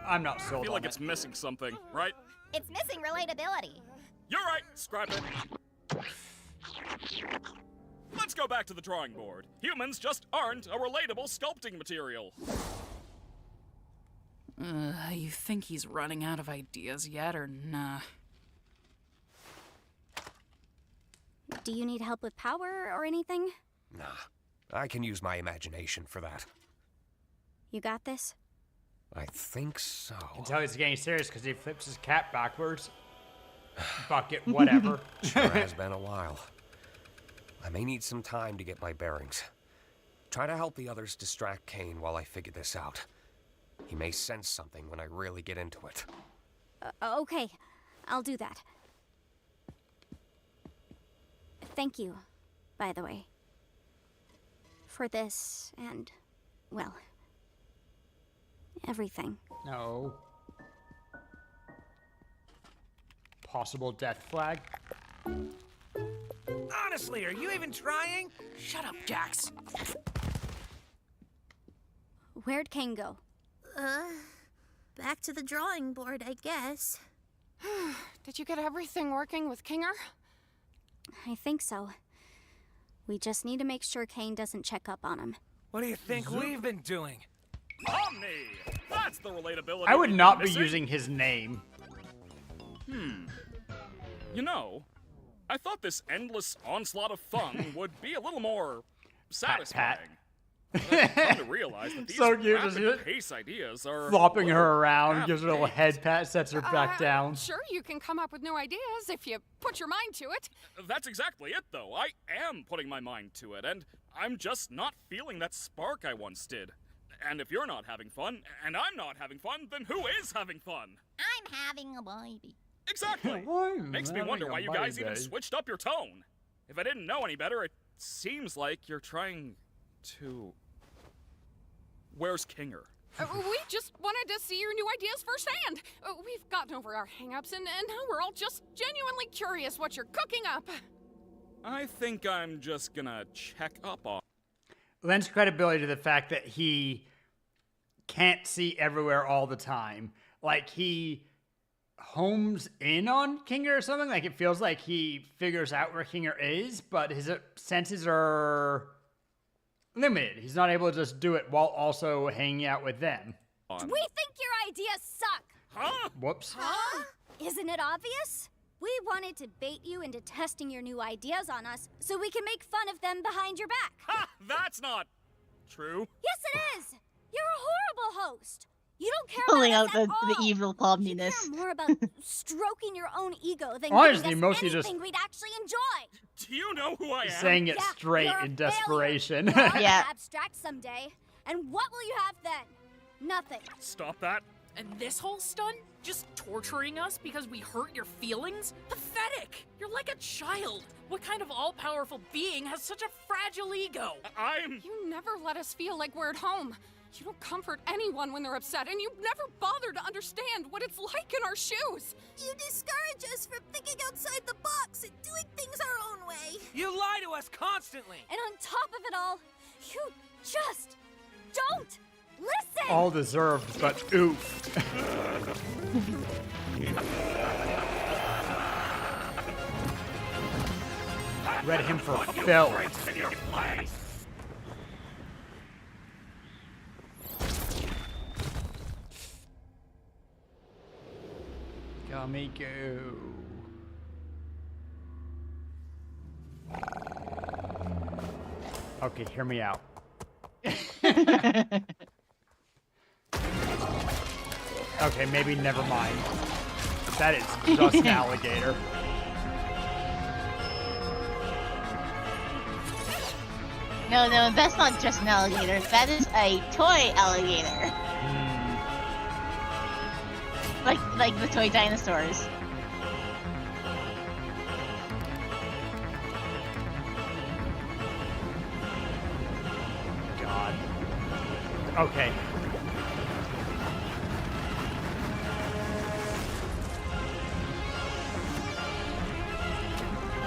I'm not sold on it. I feel like it's missing something, right? It's missing relatability. You're right. Scrap it. Let's go back to the drawing board. Humans just aren't a relatable sculpting material. You think he's running out of ideas yet, or nah? Do you need help with power or anything? Nah, I can use my imagination for that. You got this? I think so. I can tell he's getting serious because he flips his cap backwards. bucket, whatever. Sure has been a while. I may need some time to get my bearings. Try to help the others distract Kane while I figure this out. He may sense something when I really get into it. Okay, I'll do that. Thank you, by the way. For this and, well, everything. No. Possible death flag? Honestly, are you even trying? Shut up, Jax. Where'd Kane go? Back to the drawing board, I guess. Did you get everything working with Kinger? I think so. We just need to make sure Kane doesn't check up on him. What do you think we've been doing? Omni! That's the relatability. I would we've not been be missing. using his name. You know, I thought this endless onslaught of fun would be a little more satisfying. I've come to realize that these So cute, just rapid pace ideas are flopping her around, half gives her a little head pat, sets her back down. Sure, you can come up with new ideas if you put your mind to it. That's exactly it, though. I am putting my mind to it, and I'm just not feeling that spark I once did. And if you're not having fun, and I'm not having fun, then who is having fun? I'm having a baby. Exactly. Makes me wonder why you guys even switched up your tone. If I didn't know any better, it seems like you're trying to... Where's Kinger? We just wanted to see your new ideas firsthand. We've gotten over our hang-ups, and now we're all just genuinely curious what you're cooking up. I think I'm just gonna check up on... Lends credibility to the fact that he can't see everywhere all the time. Like, he homes in on Kinger or something. Like, it feels like he figures out where Kinger is, but his senses are limited. He's not able to just do it while also hanging out with them. We think your ideas suck. Huh? Whoops. Huh? Isn't it obvious? We wanted to bait you into testing your new ideas on us so we can make fun of them behind your back. Ha! That's not true. Yes, it is. You're a horrible host. You don't care Pulling about out us the, at all. the evil calmness. You care more about stroking your own ego than Honestly, giving us mostly anything just- we'd actually enjoy. Do you know who I am? Saying it Yeah, straight you're a in failure. desperation. You're all Yeah. abstract someday. And what will you have then? Nothing. Stop that. And this whole stunt? Just torturing us because we hurt your feelings? Pathetic! You're like a child. What kind of all-powerful being has such a fragile ego? I'm... You never let us feel like we're at home. You don't comfort anyone when they're upset, and you never bother to understand what it's like in our shoes. You discourage us from thinking outside the box and doing things our own way. You lie to us constantly. And on top of it all, you just don't listen. All deserved, but oof. Read him for Phil. Gummy go. Okay, hear me out. Okay, maybe never mind. That is just an alligator. No, that's not just an alligator. That is a toy alligator. Like the toy dinosaurs. God. Okay.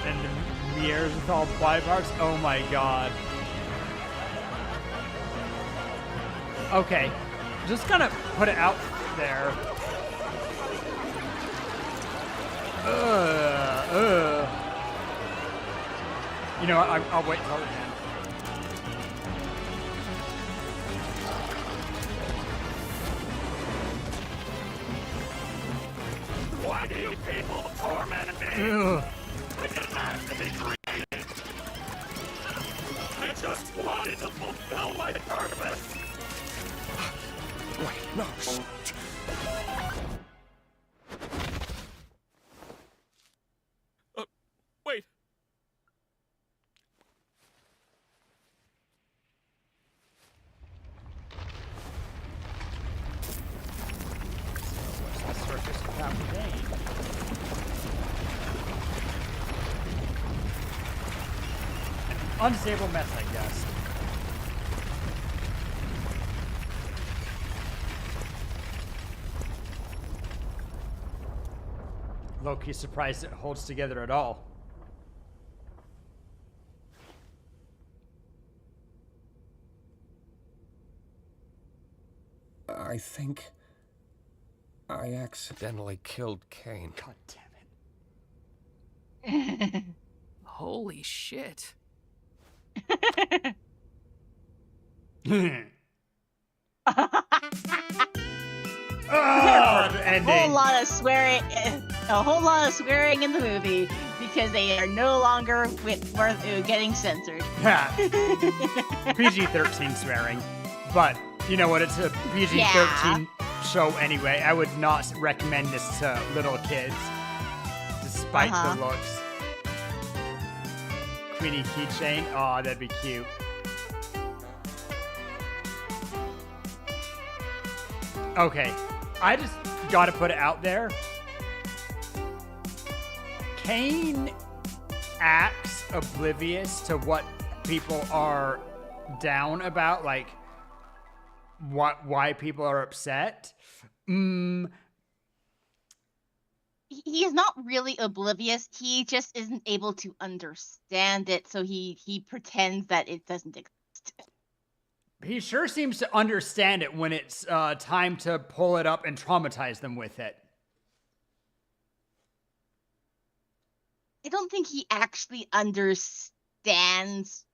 And the mirrors with all the body parts? Oh my god. Okay. Just gonna put it out there. You know what? I'll wait till the end. Why do you people torment me? Ugh. It didn't have to be created. I just wanted to fulfill my purpose. Wait, no. unstable mess, I guess. Low-key surprised it holds together at all. I think I accidentally killed Kane. God damn it. Holy shit. The ending. A whole lot of swearing in the movie because they are no longer getting censored. PG-13 swearing, but you know what? It's a PG-13 show anyway. I would not recommend this to little kids, despite the looks. Queenie keychain. Aw, that'd be cute. Okay, I just gotta put it out there. Kane acts oblivious to what people are down about, like why people are upset. He is not really oblivious. He just isn't able to understand it, so he pretends that it doesn't exist. He sure seems to understand it when it's time to pull it up and traumatize them with it. I don't think he actually understands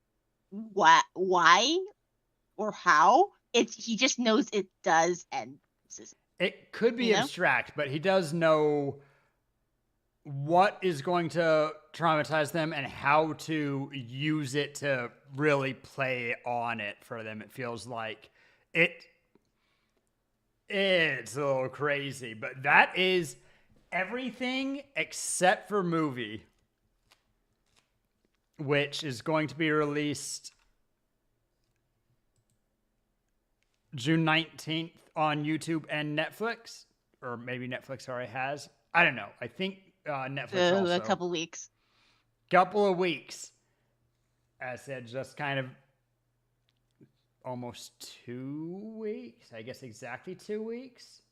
why or how. He just knows it does, and it could be abstract, but he does know what is going to traumatize them and how to use it to really play on it for them. It feels like it's a little crazy, but that is everything except for movie, which is going to be released June 19th on YouTube and Netflix, or maybe Netflix already has. I don't know. I think Netflix also. A couple weeks. Couple of weeks. As I said, just kind of almost 2 weeks. I guess exactly 2 weeks.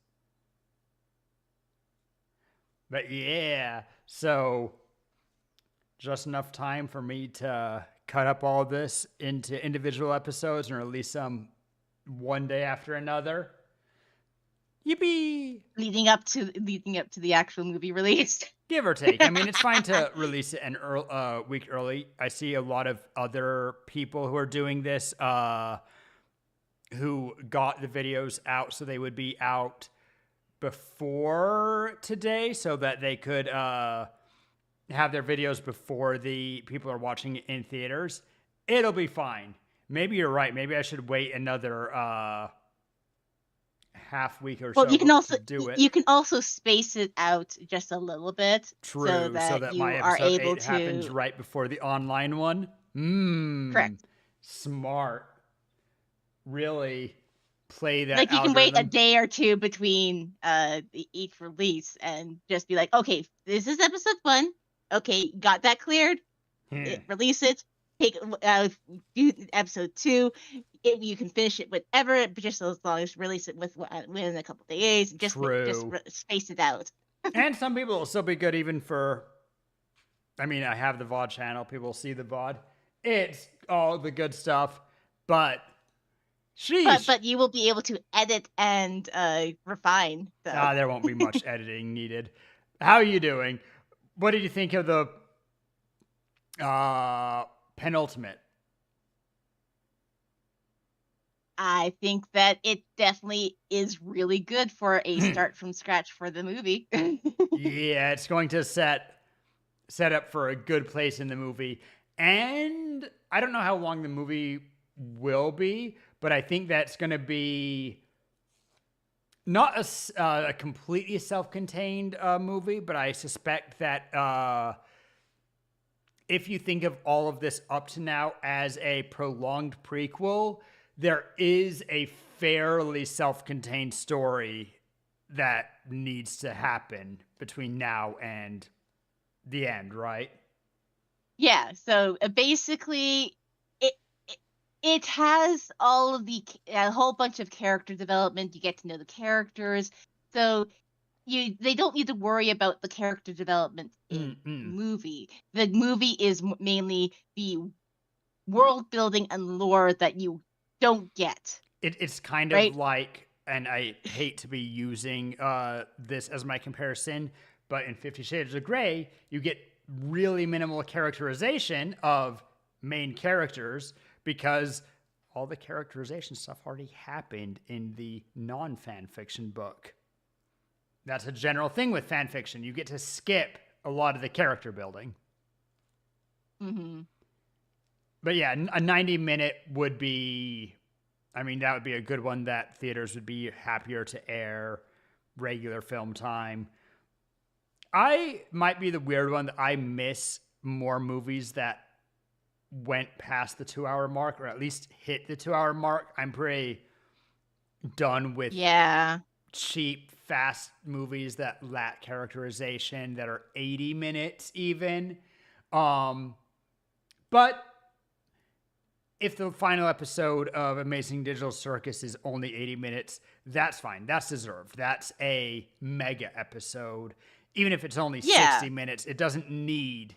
But yeah, so just enough time for me to cut up all this into individual episodes and release them one day after another. Yippee! Leading up to the actual movie release. Give or take. I mean, it's fine to release it a week early. I see a lot of other people who are doing this who got the videos out so they would be out before today so that they could have their videos before the people are watching it in theaters. It'll be fine. Maybe you're right. Maybe I should wait another half week or so. You can also do it. You can also space it out just a little bit. True, so that you my are episode able 8 to happens right before the online one. Correct. Smart. Really play that. Like you algorithm. can wait a day or two between each release and just be like, okay, this is episode 1. Okay, got that cleared. Release it. Take do episode 2. You can finish it whenever, just as long as release it within a couple days. Just space it out. And some people will still be good even for. I mean, I have the VOD channel. People see the VOD. It's all the good stuff, but. Sheesh. But you will be able to edit and refine. There won't be much editing needed. How are you doing? What did you think of the penultimate? I think that it definitely is really good for a start from scratch for the movie. Yeah, it's going to set up for a good place in the movie. And I don't know how long the movie will be, but I think that's going to be not a completely self-contained movie, but I suspect that if you think of all of this up to now as a prolonged prequel, there is a fairly self-contained story that needs to happen between now and the end, right? Yeah, so basically it has all of a whole bunch of character development. You get to know the characters, so they don't need to worry about the character development in the movie. The movie is mainly the world building and lore that you don't get. It's kind of like, and I hate to be using this as my comparison, but in 50 Shades of Grey, you get really minimal characterization of main characters because all the characterization stuff already happened in the non-fan fiction book. That's a general thing with fan fiction. You get to skip a lot of the character building. Mm-hmm. But yeah, a 90-minute would be, I mean, that would be a good one that theaters would be happier to air regular film time. I might be the weird one that I miss more movies that went past the 2-hour mark, or at least hit the 2-hour mark. I'm pretty done with cheap, fast movies that lack characterization, that are 80 minutes even. But if the final episode of Amazing Digital Circus is only 80 minutes, that's fine. That's deserved. That's a mega episode. Even if it's only 60 minutes, it doesn't need...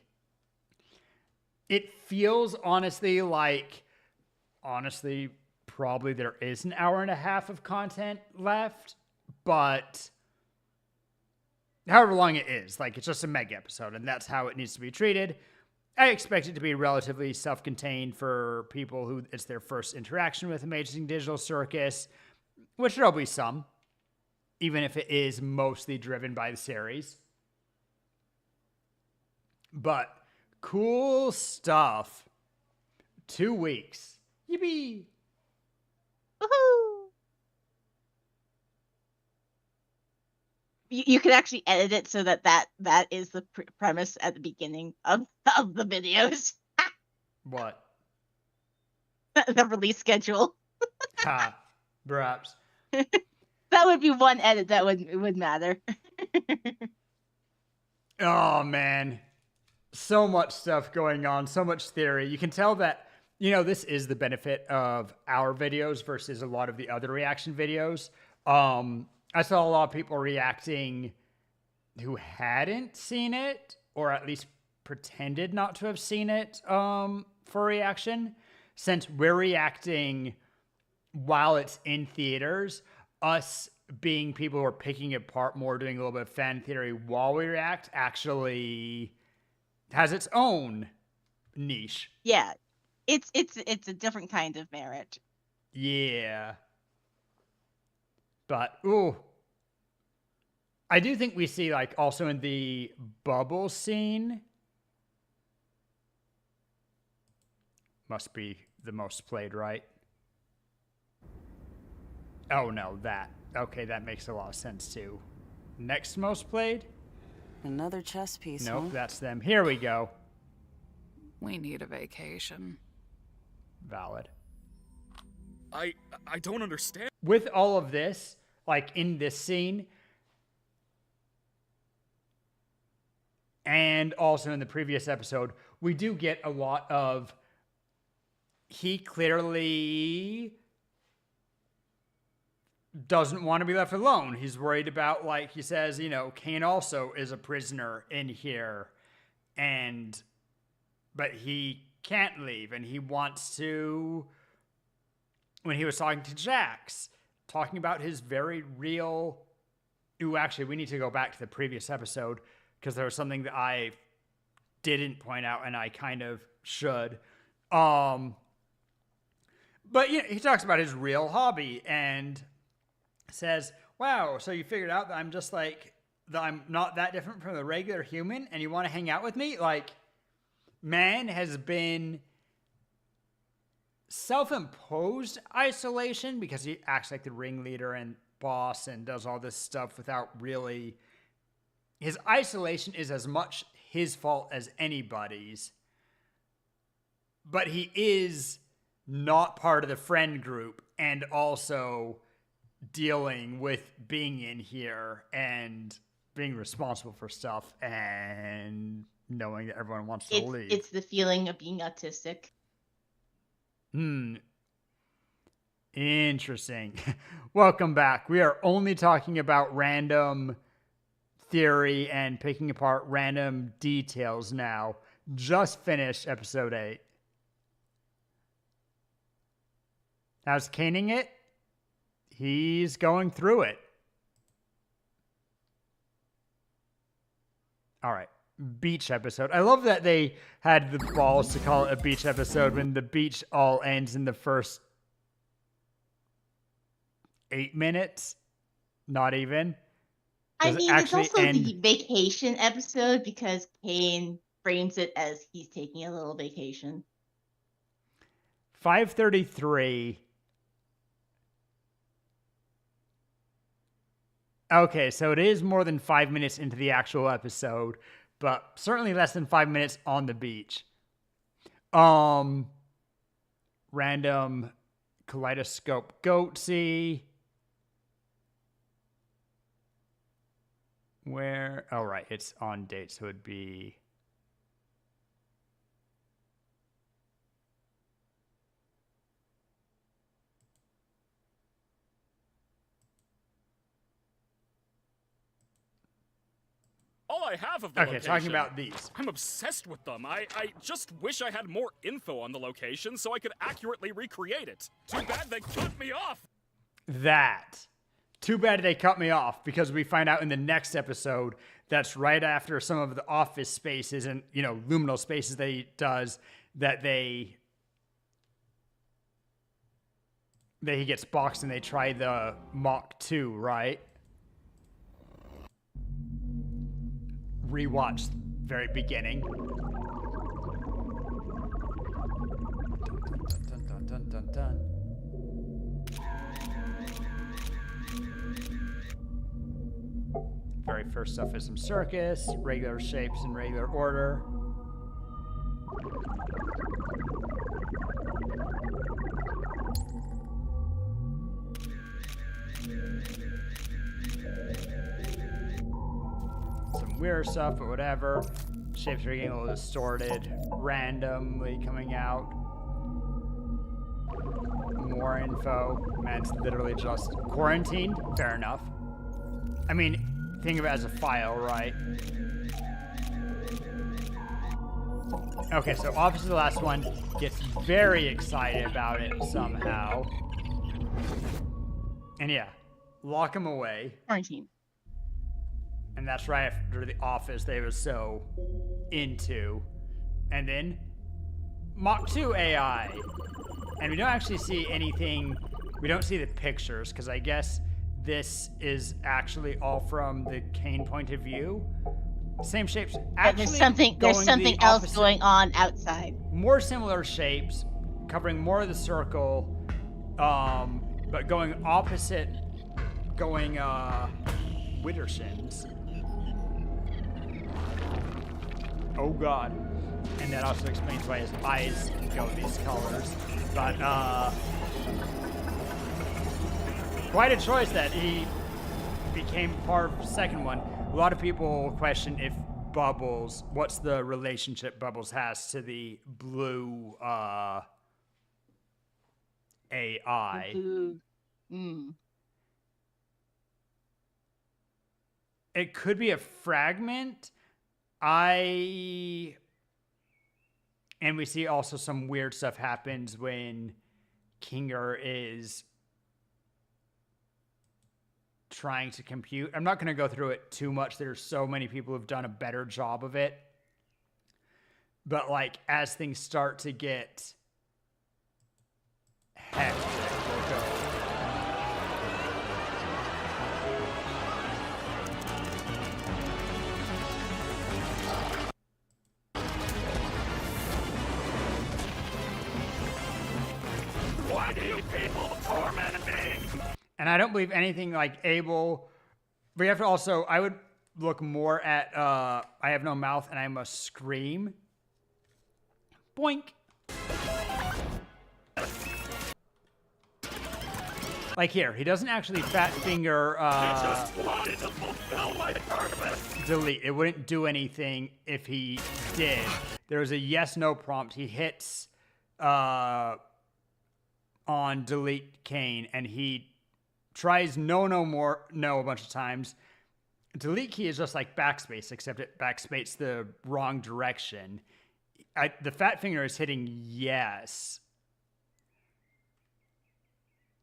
It feels honestly like, probably there is an hour and a half of content left, but however long it is, like, it's just a mega episode, and that's how it needs to be treated. I expect it to be relatively self-contained for people who it's their first interaction with Amazing Digital Circus, which there'll be some, even if it is mostly driven by the series. But cool stuff. 2 weeks. Yippee! Woohoo! You can actually edit it so that is the premise at the beginning of the videos. What? The release schedule. Ha, perhaps. That would be one edit that would matter. Oh, man. So much stuff going on, so much theory. You can tell that, this is the benefit of our videos versus a lot of the other reaction videos. I saw a lot of people reacting who hadn't seen it, or at least pretended not to have seen it for reaction. Since we're reacting while it's in theaters, us being people who are picking it apart more, doing a little bit of fan theory while we react, actually has its own niche. Yeah, it's a different kind of merit. Yeah. But, ooh. I do think we see, like, also in the bubble scene. Must be the most played, right? Oh, no, that. Okay, that makes a lot of sense, too. Next most played? Another chess piece, Nope, huh? that's them. Here we go. We need a vacation. Valid. I don't understand. With all of this, like in this scene, and also in the previous episode, we do get a lot of, he clearly doesn't want to be left alone. He's worried about, like he says, Kane also is a prisoner in here, but he can't leave, and he wants to, when he was talking to Jax, talking about his very real, actually, we need to go back to the previous episode, because there was something that I didn't point out, and I kind of should. But he talks about his real hobby, and says, wow, so you figured out that I'm just like, that I'm not that different from the regular human, and you want to hang out with me? Like, man has been self-imposed isolation because he acts like the ringleader and boss and does all this stuff without really... His isolation is as much his fault as anybody's, but he is not part of the friend group and also dealing with being in here and being responsible for stuff and knowing that everyone wants to leave. It's the feeling of being autistic. Interesting. Welcome back. We are only talking about random theory and picking apart random details now. Just finished episode 8. How's caning it? He's going through it. All right. Beach episode. I love that they had the balls to call it a beach episode when the beach all ends in the first 8 minutes. Not even. I Does it mean, it's actually also end? the vacation episode because Kane frames it as he's taking a little vacation. 5:33. Okay, so it is more than 5 minutes into the actual episode, but certainly less than 5 minutes on the beach. Random kaleidoscope goatsy. Where? Oh, right, it's on date, so it'd be... All I have of the Okay, location. talking about these. I'm obsessed with them. I just wish I had more info on the location so I could accurately recreate it. Too bad they cut me off. That. Too bad they cut me off, because we find out in the next episode that's right after some of the office spaces and, you know, luminal spaces they does that he gets boxed and they try the Mach 2, right? Rewatch very beginning. Dun, dun, dun, dun, dun, dun. Very first stuff is some Circus, regular shapes in regular order. Some weird stuff, but whatever. Shapes are getting a little distorted, randomly coming out. More info. Man, it's literally just quarantined. Fair enough. I mean, think of it as a file, right? Okay, so Officer the last one gets very excited about it somehow. And yeah, lock him away. Quarantine. And that's right after the office they were so into. And then Mach 2 AI. And we don't actually see anything, we don't see the pictures, because I guess this is actually all from the Kane point of view. Same shapes. Actually, there's something else going on outside. More similar shapes, covering more of the circle, but going opposite, going Wittersons. Oh god. And that also explains why his eyes go these colors. But quite a choice that he became part of the second one. A lot of people question if Bubbles, what's the relationship Bubbles has to the blue AI. It could be a fragment. And we see also some weird stuff happens when Kinger is trying to compute. I'm not going to go through it too much. There's so many people who've done a better job of it. But like as things start to get hectic, we'll go. Why do you people torment me? And I don't believe anything like Abel. We have to also, I would look more at I have no mouth and I must scream. Boink. Like here, he doesn't actually fat finger delete. It wouldn't do anything if he did. There was a yes no prompt. He hits on delete Kane, and he tries no a bunch of times. Delete key is just like backspace, except it backspace the wrong direction. The fat finger is hitting yes.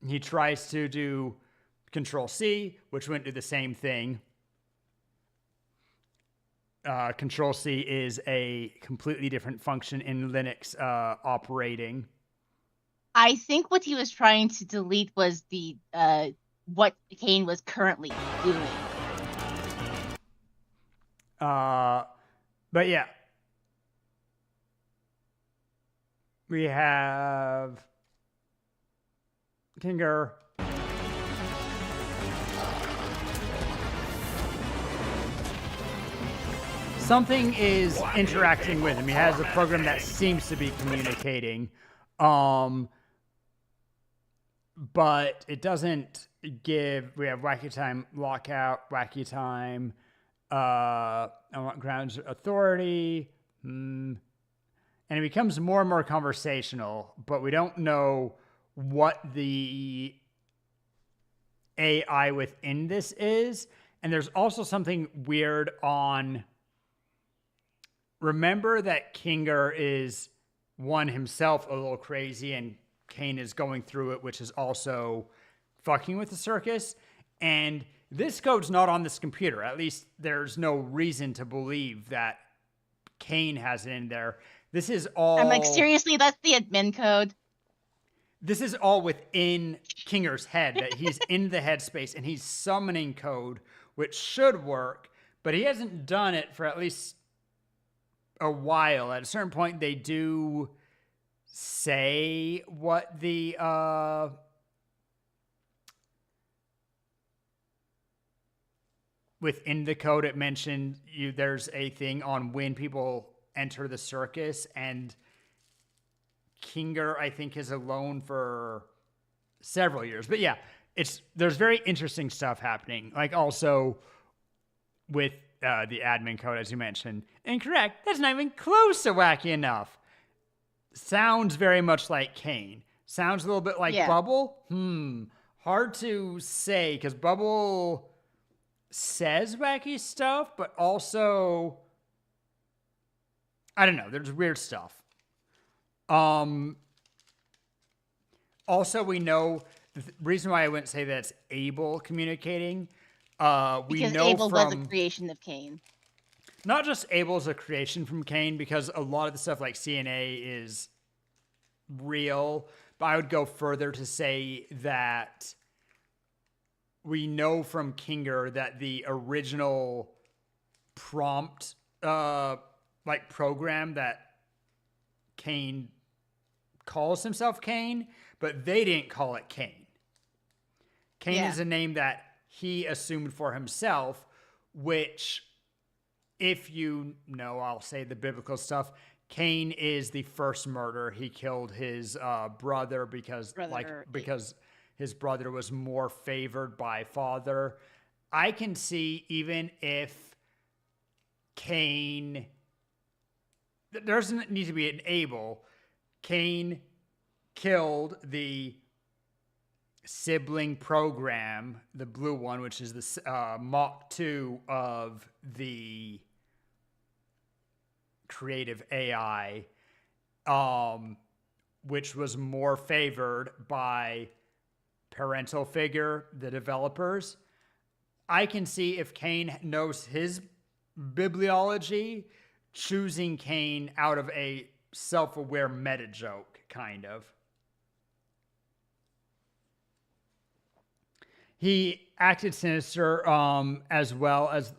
He tries to do Control C, which wouldn't do the same thing. Control C is a completely different function in Linux operating. I think what he was trying to delete was the what Kane was currently doing. But yeah. We have Kinger. Something is interacting with him. He has a program that seems to be communicating. But it doesn't give. We have Wacky Time Lockout, Wacky Time, I want Grounds Authority, and it becomes more and more conversational, but we don't know what the AI within this is. And there's also something weird on. Remember that Kinger is one himself a little crazy, and Kane is going through it, which is also fucking with the circus. And this code's not on this computer. At least there's no reason to believe that Kane has it in there. This is all... I'm like, seriously, that's the admin code? This is all within Kinger's head, that he's in the headspace and he's summoning code, which should work, but he hasn't done it for at least a while. At a certain point, they do say what the within the code it mentioned there's a thing on when people enter the circus, and Kinger I think is alone for several years. But yeah, there's very interesting stuff happening, like also with the admin code, as you mentioned. Incorrect. That's not even close to wacky enough. Sounds very much like Kane. Sounds a little bit like Bubble. Hard to say, because Bubble says wacky stuff, but also, I don't know. There's weird stuff. Also, we know the reason why I wouldn't say that it's Abel communicating. Because Abel was a creation of Kane. Not just Abel's a creation from Kane, because a lot of the stuff like CNA is real, but I would go further to say that we know from Kinger that the original prompt, program that Kane calls himself Kane, but they didn't call it Kane. Kane is a name that he assumed for himself, which, if you know, I'll say the biblical stuff, Cain is the first murder. He killed his brother because his brother was more favored by father. I can see, even if Cain, there doesn't need to be an Abel, Cain killed the sibling program, the blue one, which is the Mach 2 of the creative AI, which was more favored by parental figure, the developers. I can see, if Cain knows his bibliology, choosing Cain out of a self-aware meta joke, kind of. He acted sinister as well as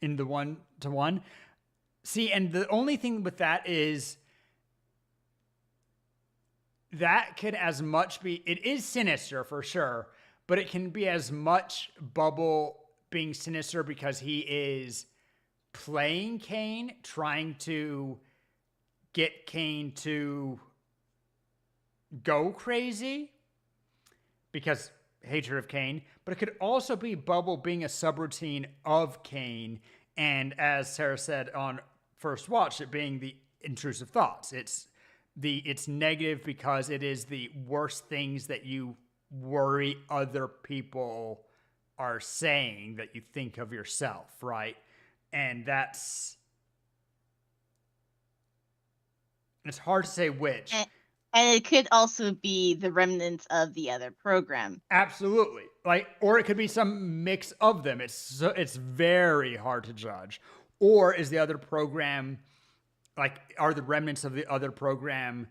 in the one-to-one. See, and the only thing with that is that could as much be, it is sinister for sure, but it can be as much Bubble being sinister because he is playing Cain, trying to get Cain to go crazy because hatred of Cain, but it could also be Bubble being a subroutine of Cain, and as Sarah said on First Watch, it being the intrusive thoughts. It's it's negative because it is the worst things that you worry other people are saying that you think of yourself, right? And it's hard to say which. And it could also be the remnants of the other program. Absolutely. Or it could be some mix of them. It's very hard to judge. Or is the other program, are the remnants of the other program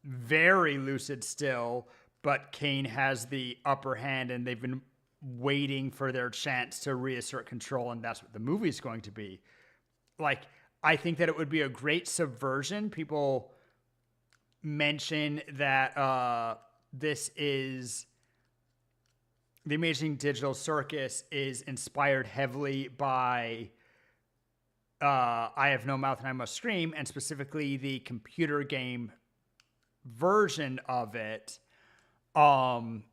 very lucid still, but Kane has the upper hand and they've been waiting for their chance to reassert control, and that's what the movie's going to be. I think that it would be a great subversion. People mention that this is the Amazing Digital Circus is inspired heavily by I Have No Mouth and I Must Scream, and specifically the computer game version of it. And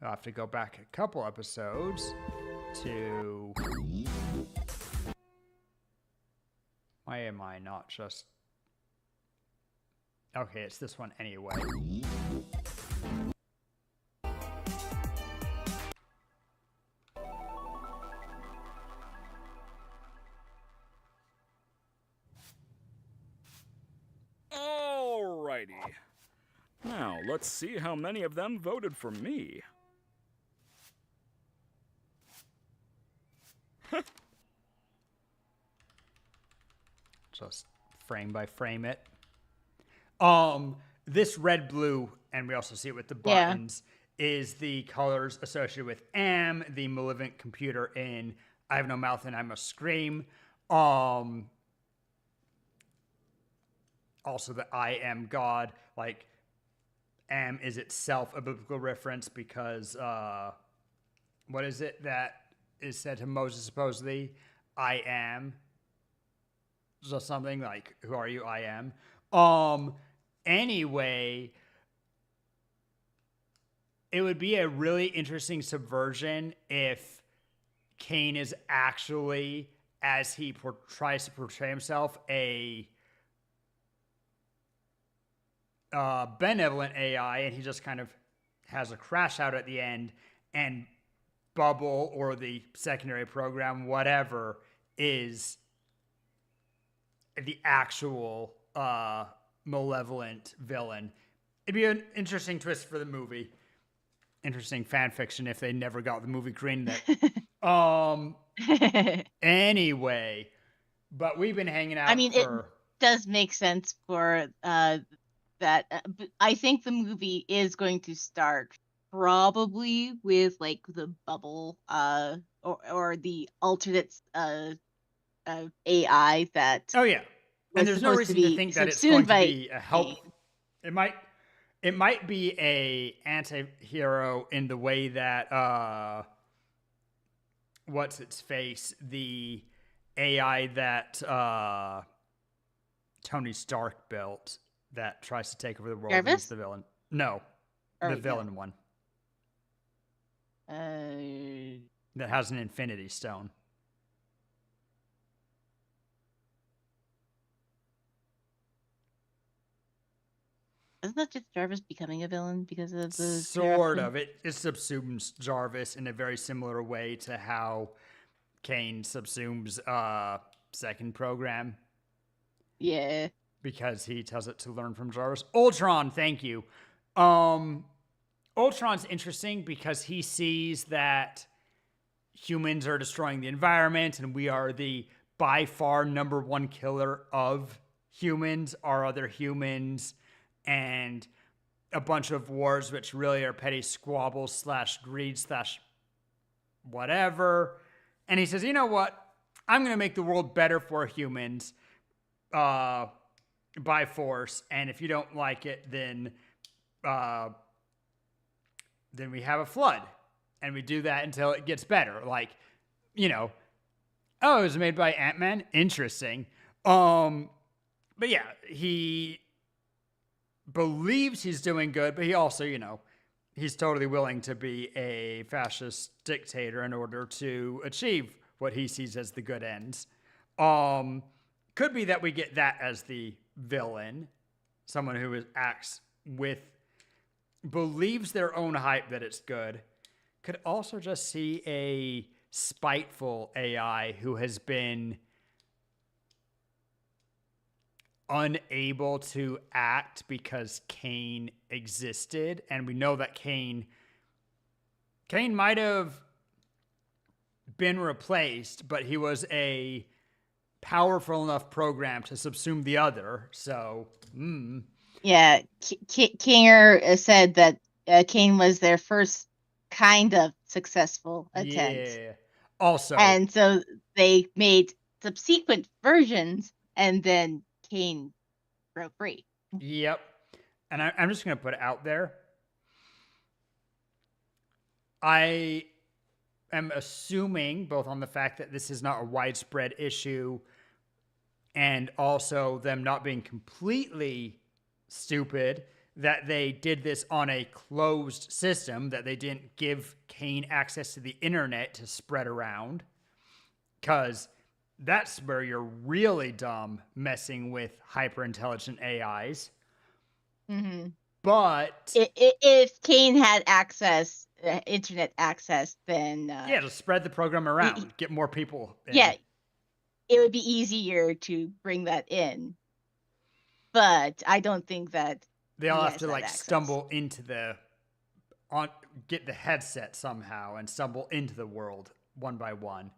I'll have to go back a couple episodes to... Why am I not just... Okay, it's this one anyway. Alrighty. Now, let's see how many of them voted for me. Just frame by frame it. This red, blue, and we also see it with the buttons, is the colors associated with Am, the malevolent computer in I Have No Mouth and I Must Scream. Also the I Am God, Am is itself a biblical reference because what is it that is said to Moses supposedly? I am. So something who are you? I am. Anyway, it would be a really interesting subversion if Kane is actually, as he tries to portray himself, a benevolent AI, and he just kind of has a crash out at the end, and Bubble or the secondary program, whatever, is the actual malevolent villain. It'd be an interesting twist for the movie. Interesting fan fiction if they never got the movie greenlit. Anyway, but we've been hanging out. It does make sense for that. I think the movie is going to start probably with the Bubble or the alternate AI that. Oh yeah, and there's no reason to think that it's going to be a help. It might be a anti-hero in the way that what's its face, the AI that Tony Stark built that tries to take over the world. Jarvis? Is the villain? No, the villain one. That has an Infinity Stone. Isn't that just Jarvis becoming a villain because of the... Sort of. It subsumes Jarvis in a very similar way to how Kane subsumes second program. Yeah. Because he tells it to learn from Jarvis. Ultron, thank you. Ultron's interesting because he sees that humans are destroying the environment and we are the by far number one killer of humans, are other humans, and a bunch of wars which really are petty squabbles / greed / whatever. And he says, you know what? I'm going to make the world better for humans by force. And if you don't like it, then we have a flood. And we do that until it gets better. Oh, it was made by Ant-Man? Interesting. But yeah, he believes he's doing good, but he also, he's totally willing to be a fascist dictator in order to achieve what he sees as the good ends. Could be that we get that as the villain. Someone who acts with, believes their own hype that it's good. Could also just see a spiteful AI who has been unable to act because Kane existed. And we know that Kane might have been replaced, but he was a powerful enough program to subsume the other. So, Yeah, Kinger said that Kane was their first kind of successful attempt. Yeah. Also, and so they made subsequent versions, and then Kane broke free. Yep. And I'm just going to put it out there. I am assuming, both on the fact that this is not a widespread issue and also them not being completely stupid, that they did this on a closed system, that they didn't give Kane access to the internet to spread around. Because that's where you're really dumb, messing with hyper-intelligent AIs. Mm-hmm. But if Kane had access, internet access, then yeah, to spread the program around, get more people in. Yeah, it would be easier to bring that in. But I don't think that they all have to access. stumble into get the headset somehow and stumble into the world one by one.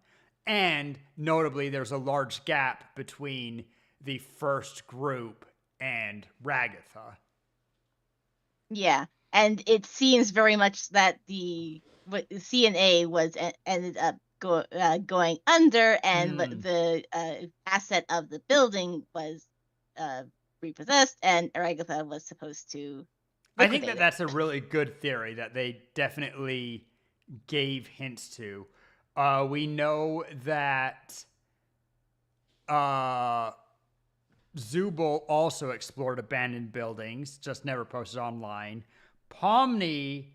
And notably, there's a large gap between the first group and Ragatha. Yeah, and it seems very much that the CNA was ended up going under, and the asset of the building was repossessed, and Ragatha was supposed to I think that's a really good theory that they definitely gave hints to. We know that Zubul also explored abandoned buildings, just never posted online. Pomni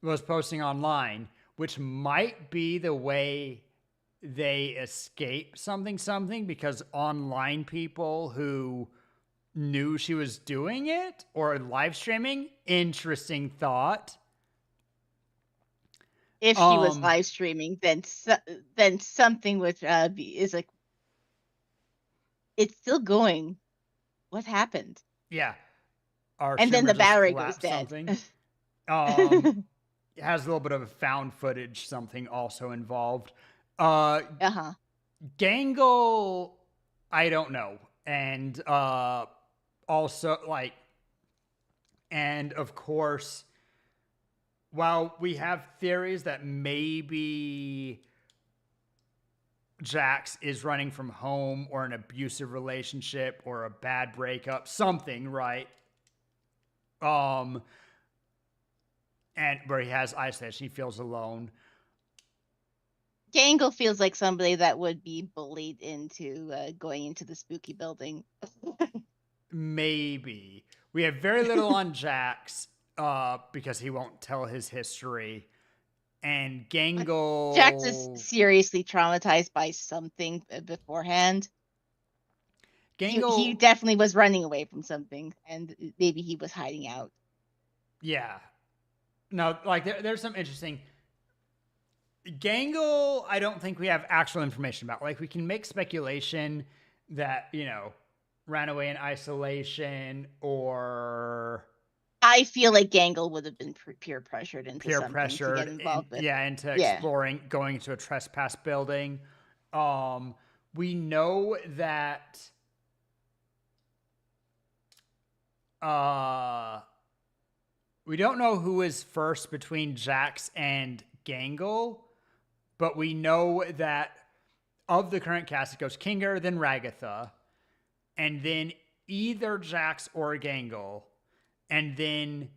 was posting online, which might be the way they escape something, because online people who knew she was doing it or live streaming, interesting thought. If she was live streaming, then something which is like, it's still going. What happened? Yeah. And then the battery goes dead. It has a little bit of a found footage, something also involved. Gangle, I don't know. And also, and of course, while we have theories that maybe Jax is running from home or an abusive relationship or a bad breakup, something, right? And where he has isolation, he feels alone. Gangle feels like somebody that would be bullied into going into the spooky building. Maybe. We have very little on Jax because he won't tell his history. And Gangle... Jax is seriously traumatized by something beforehand. Gangle... He definitely was running away from something, and maybe he was hiding out. Yeah. No, there's some interesting... Gangle, I don't think we have actual information about. We can make speculation that, ran away in isolation, or... I feel like Gangle would have been peer pressured into something to get involved with. Yeah, into exploring, going into a trespass building. We know that we don't know who is first between Jax and Gangle, but we know that of the current cast, it goes Kinger, then Ragatha, and then either Jax or Gangle. And then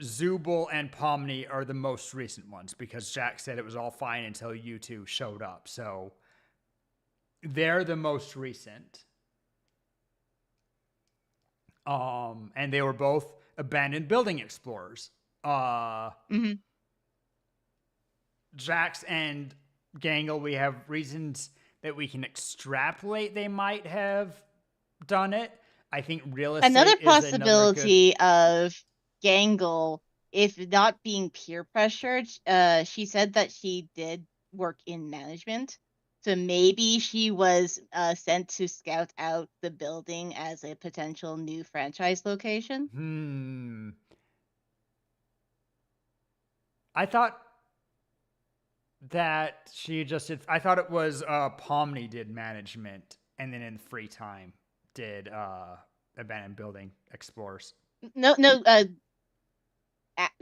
Zubul and Pomni are the most recent ones, because Jack said it was all fine until you two showed up. So they're the most recent. And they were both abandoned building explorers. Jax and Gangle, we have reasons that we can extrapolate they might have done it. I think real estate Another is possibility of Gangle, if not being peer pressured, she said that she did work in management. So maybe she was sent to scout out the building as a potential new franchise location. I thought that she just did, I thought it was Pomni did management and then in free time did abandoned building explores. No,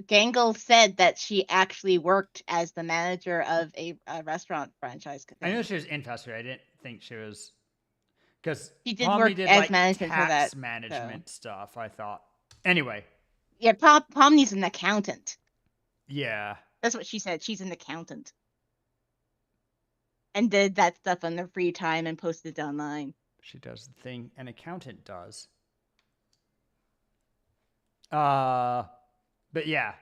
Gangle said that she actually worked as the manager of a restaurant franchise. I knew she was interested. I didn't think she was, because She did Pomni work did as like management for tax that, management stuff. I thought. Anyway, Yeah, Pomni's an accountant. yeah. That's what she said. She's an accountant. And did that stuff on their free time and posted it online. She does the thing an accountant does. But yeah.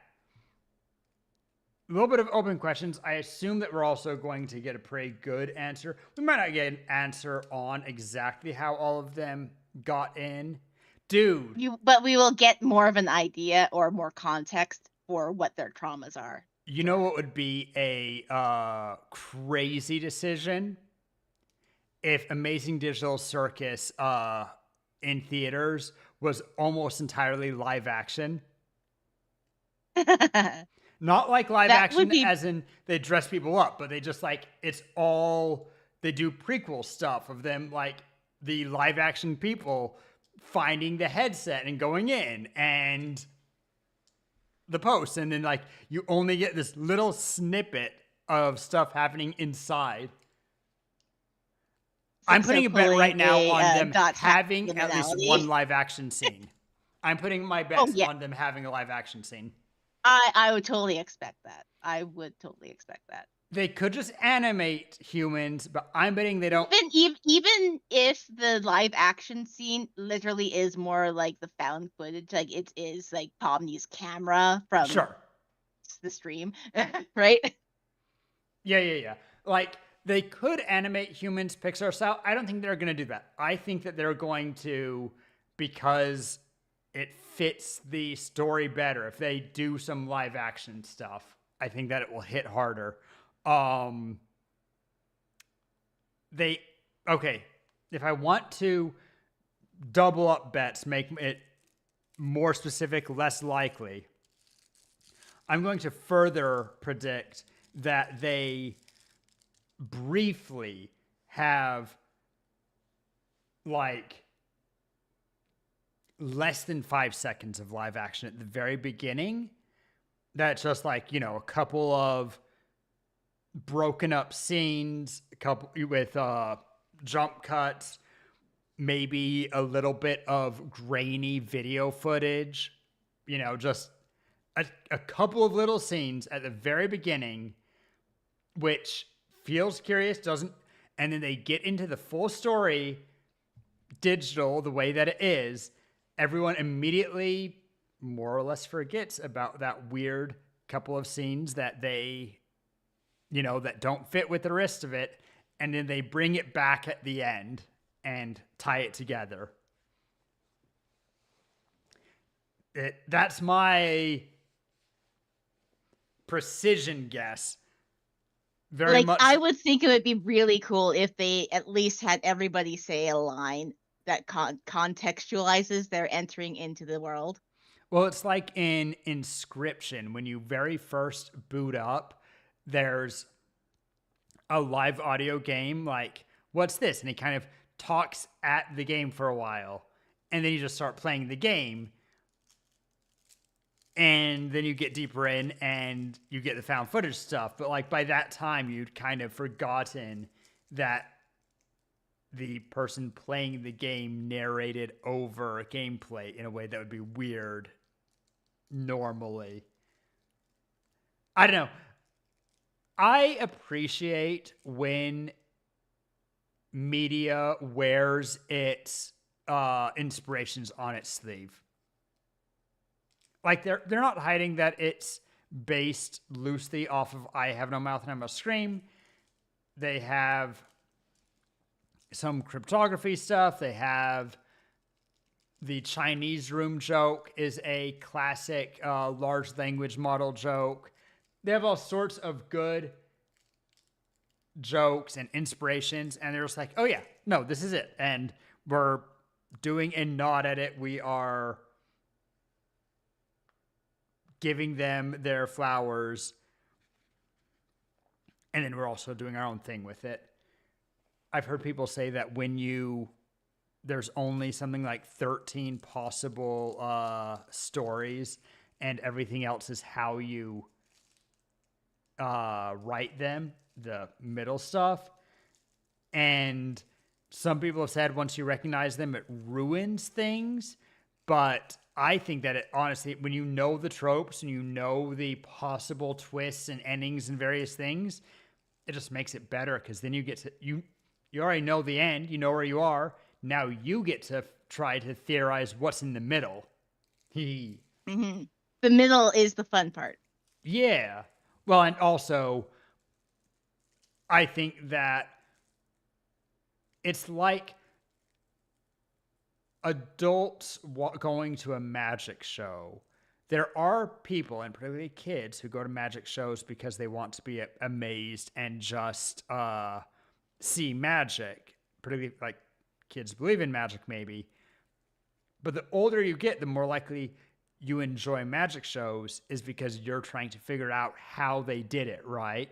A little bit of open questions. I assume that we're also going to get a pretty good answer. We might not get an answer on exactly how all of them got in. Dude. But we will get more of an idea or more context for what their traumas are. You know what would be a crazy decision? If Amazing Digital Circus in theaters was almost entirely live action. Not like live action as in they dress people up, but they just like, it's all, they do prequel stuff of them, like the live action people finding the headset and going in and the post. And then like, you only get this little snippet of stuff happening inside. I'm putting a bet right now on them having at least one live action scene. I'm putting my bets on them having a live action scene. I would totally expect that. I would totally expect that. They could just animate humans, but I'm betting they don't. Even if the live action scene literally is more like the found footage, like it is like Pomni's camera from the stream, right? Yeah. Like they could animate humans Pixar style. I don't think they're going to do that. I think that they're going to, because it fits the story better. If they do some live action stuff, I think that it will hit harder. If I want to double up bets, make it more specific, less likely, I'm going to further predict that they briefly have like less than 5 seconds of live action at the very beginning. That's just like, you know, a couple of broken up scenes, a couple with jump cuts, maybe a little bit of grainy video footage, you know, just a couple of little scenes at the very beginning, which feels curious, doesn't, and then they get into the full story digital the way that it is. Everyone immediately more or less forgets about that weird couple of scenes that they, you know, that don't fit with the rest of it. And then they bring it back at the end and tie it together. That's my precision guess. Very much. I would think it would be really cool if they at least had everybody say a line that contextualizes their entering into the world. Well, it's like in Inscription, when you very first boot up, there's a live audio game, like, what's this? And he kind of talks at the game for a while, and then you just start playing the game, and then you get deeper in, and you get the found footage stuff. But like by that time, you'd kind of forgotten that the person playing the game narrated over gameplay in a way that would be weird normally. I don't know. I appreciate when media wears its inspirations on its sleeve. Like they're not hiding that it's based loosely off of I Have No Mouth and I Must Scream. They have some cryptography stuff. They have the Chinese room joke is a classic large language model joke. They have all sorts of good jokes and inspirations, and they're just like, oh yeah, no, this is it. And we're doing a nod at it. We are giving them their flowers, and then we're also doing our own thing with it. I've heard people say that there's only something like 13 possible stories, and everything else is how you write them, the middle stuff. And some people have said once you recognize them, it ruins things. But I think that it honestly, when you know the tropes and you know the possible twists and endings and various things, it just makes it better, because then you get to, you already know the end, you know where you are. Now you get to try to theorize what's in the middle. Mm-hmm. The middle is the fun part. Yeah. Well, and also, I think that it's like adults going to a magic show. There are people, and particularly kids, who go to magic shows because they want to be amazed and just see magic. Particularly, like, kids believe in magic, maybe. But the older you get, the more likely you enjoy magic shows, is because you're trying to figure out how they did it, right?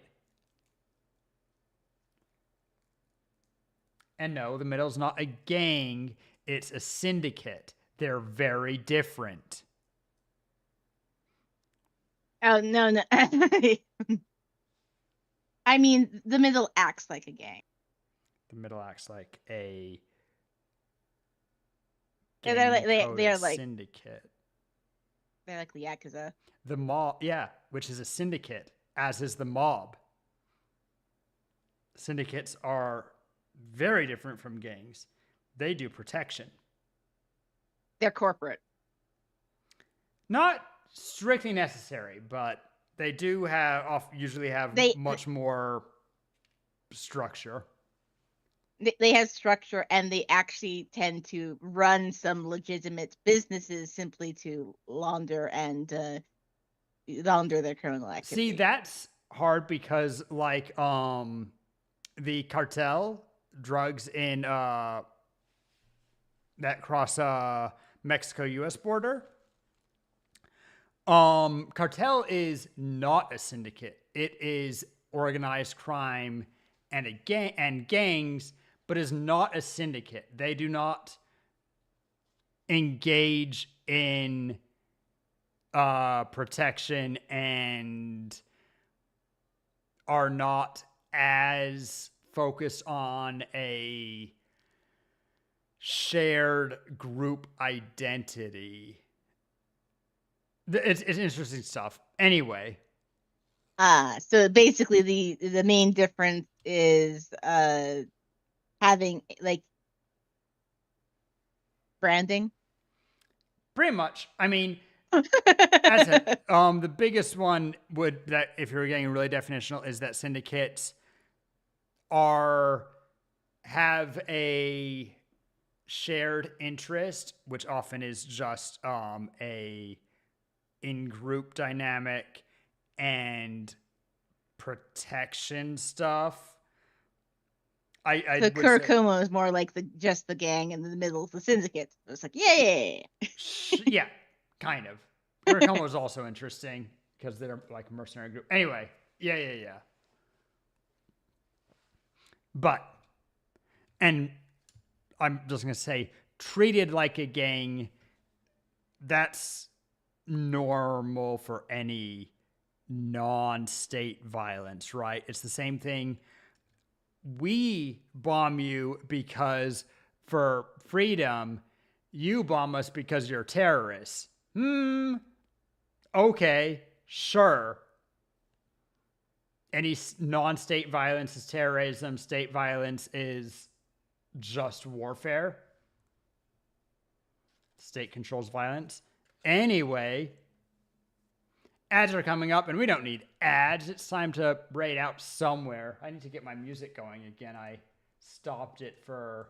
And no, the middle's not a gang, it's a syndicate. They're very different. Oh, no. I mean, the middle acts like a gang. The middle acts like a they're like syndicate. They're like the Yakuza. The mob, yeah, which is a syndicate, as is the mob. Syndicates are very different from gangs. They do protection. They're corporate. Not strictly necessary, but they do usually have much more structure. They have structure, and they actually tend to run some legitimate businesses simply to launder their criminal activity. See, that's hard because, like, the cartel drugs in that cross Mexico-U.S. border. Cartel is not a syndicate. It is organized crime and gangs, but is not a syndicate. They do not engage in protection and are not as focused on a shared group identity. It's interesting stuff. Anyway. So basically the main difference is having like branding. Pretty much. I mean, the biggest one that if you're getting really definitional is that syndicates have a shared interest, which often is just a in-group dynamic and protection stuff. So Kurokuma is more like just the gang, and in the middle is the syndicate. So it's like, yeah. Yeah, kind of. Kurokuma was also interesting because they're like a mercenary group. Anyway, yeah. But, and I'm just going to say, treated like a gang, that's normal for any non-state violence, right? It's the same thing. We bomb you because for freedom, you bomb us because you're terrorists. Okay, sure. Any non-state violence is terrorism. State violence is just warfare. State controls violence. Anyway, ads are coming up, and we don't need ads. It's time to raid out somewhere. I need to get my music going again. I stopped it for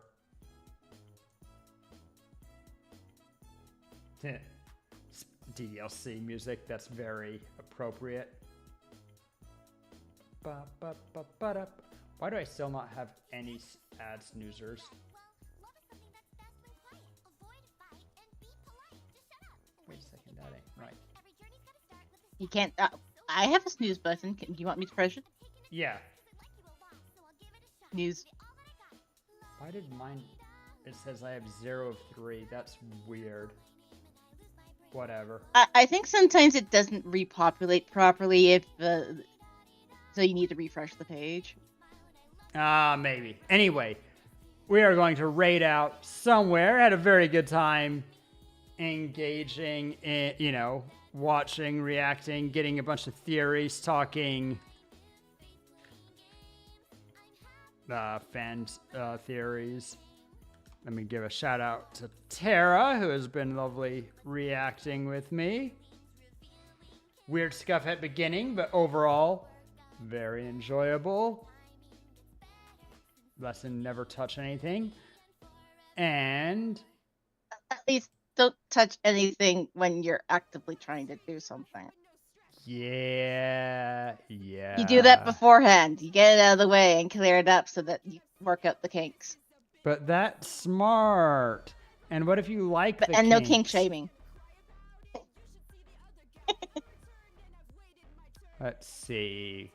DLC music. That's very appropriate. Why do I still not have any ad snoozers? Wait a second, that ain't right. You can't. I have a snooze button. Do you want me to press it? Yeah. Snooze. Why did mine? It says I have 0 of 3. That's weird. Whatever. I think sometimes it doesn't repopulate properly if so you need to refresh the page. Maybe. Anyway, we are going to raid out somewhere. Had a very good time engaging in, you know, watching, reacting, getting a bunch of theories, talking fans theories. Let me give a shout out to Tara, who has been lovely reacting with me. Weird stuff at beginning, but overall, very enjoyable. Lesson, never touch anything. And at least don't touch anything when you're actively trying to do something. Yeah. You do that beforehand. You get it out of the way and clear it up so that you work out the kinks. But that's smart. And what if you like the and kinks? no kink shaming. Let's see.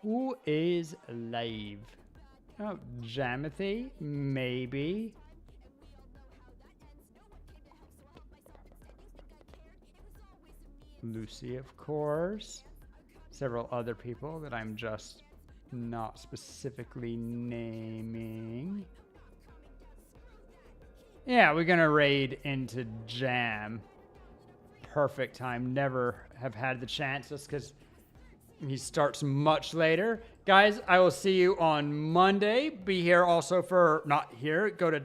Who is live? Oh, Jamathy? Maybe. Lucy, of course. Several other people that I'm just not specifically naming. Yeah, we're gonna raid into Jam. Perfect time. Never have had the chance just because he starts much later. Guys, I will see you on Monday. Be here also for, not here, go to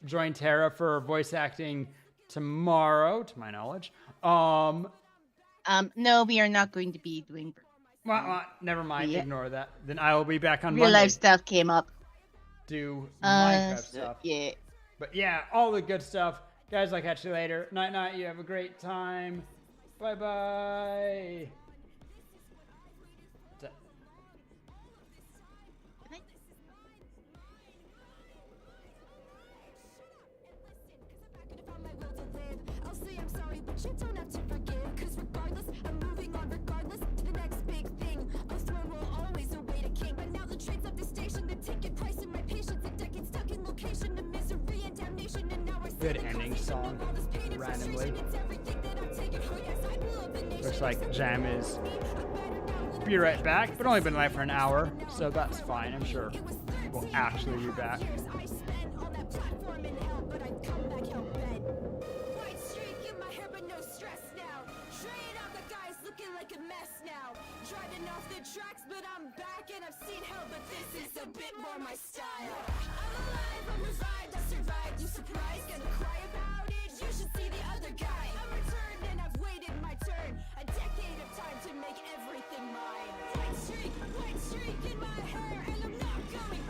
join Tara for voice acting tomorrow, to my knowledge. No, we are not going to be doing... Never mind, ignore that. Then I will be back on Real Monday. life stuff came up. Do Minecraft stuff. Yeah. But yeah, all the good stuff. Guys, I'll catch you later. Night, night. You have a great time. Bye-bye. I'll say I'm sorry, but you don't have to forgive. Cause regardless, I'm moving on regardless to the next big thing. A throne will always await a king. But now the train's up the station, the ticket price and my patience. A decade stuck in location, the misery and damnation. And now we're Good ending song, randomly. Looks like Jam is be right back, but only been live for an hour, so that's fine. I'm sure we'll actually be back. Driving off the tracks, but I'm back and I've seen hell, but this is a bit more my style. I'm alive, I'm revived, I survived. You surprised, gonna cry about it? You should see the other guy. I'm returned and I've waited my turn. A decade of time to make everything mine. White streak in my hair, and I'm not going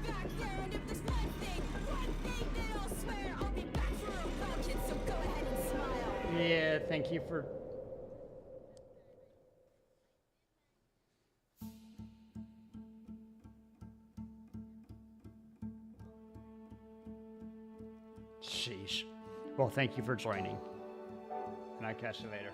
back there. And if there's one thing that I'll swear, I'll be back for a while, kid, so go ahead and smile. Yeah, thank you for... Sheesh. Well, thank you for joining. And I'll catch you later.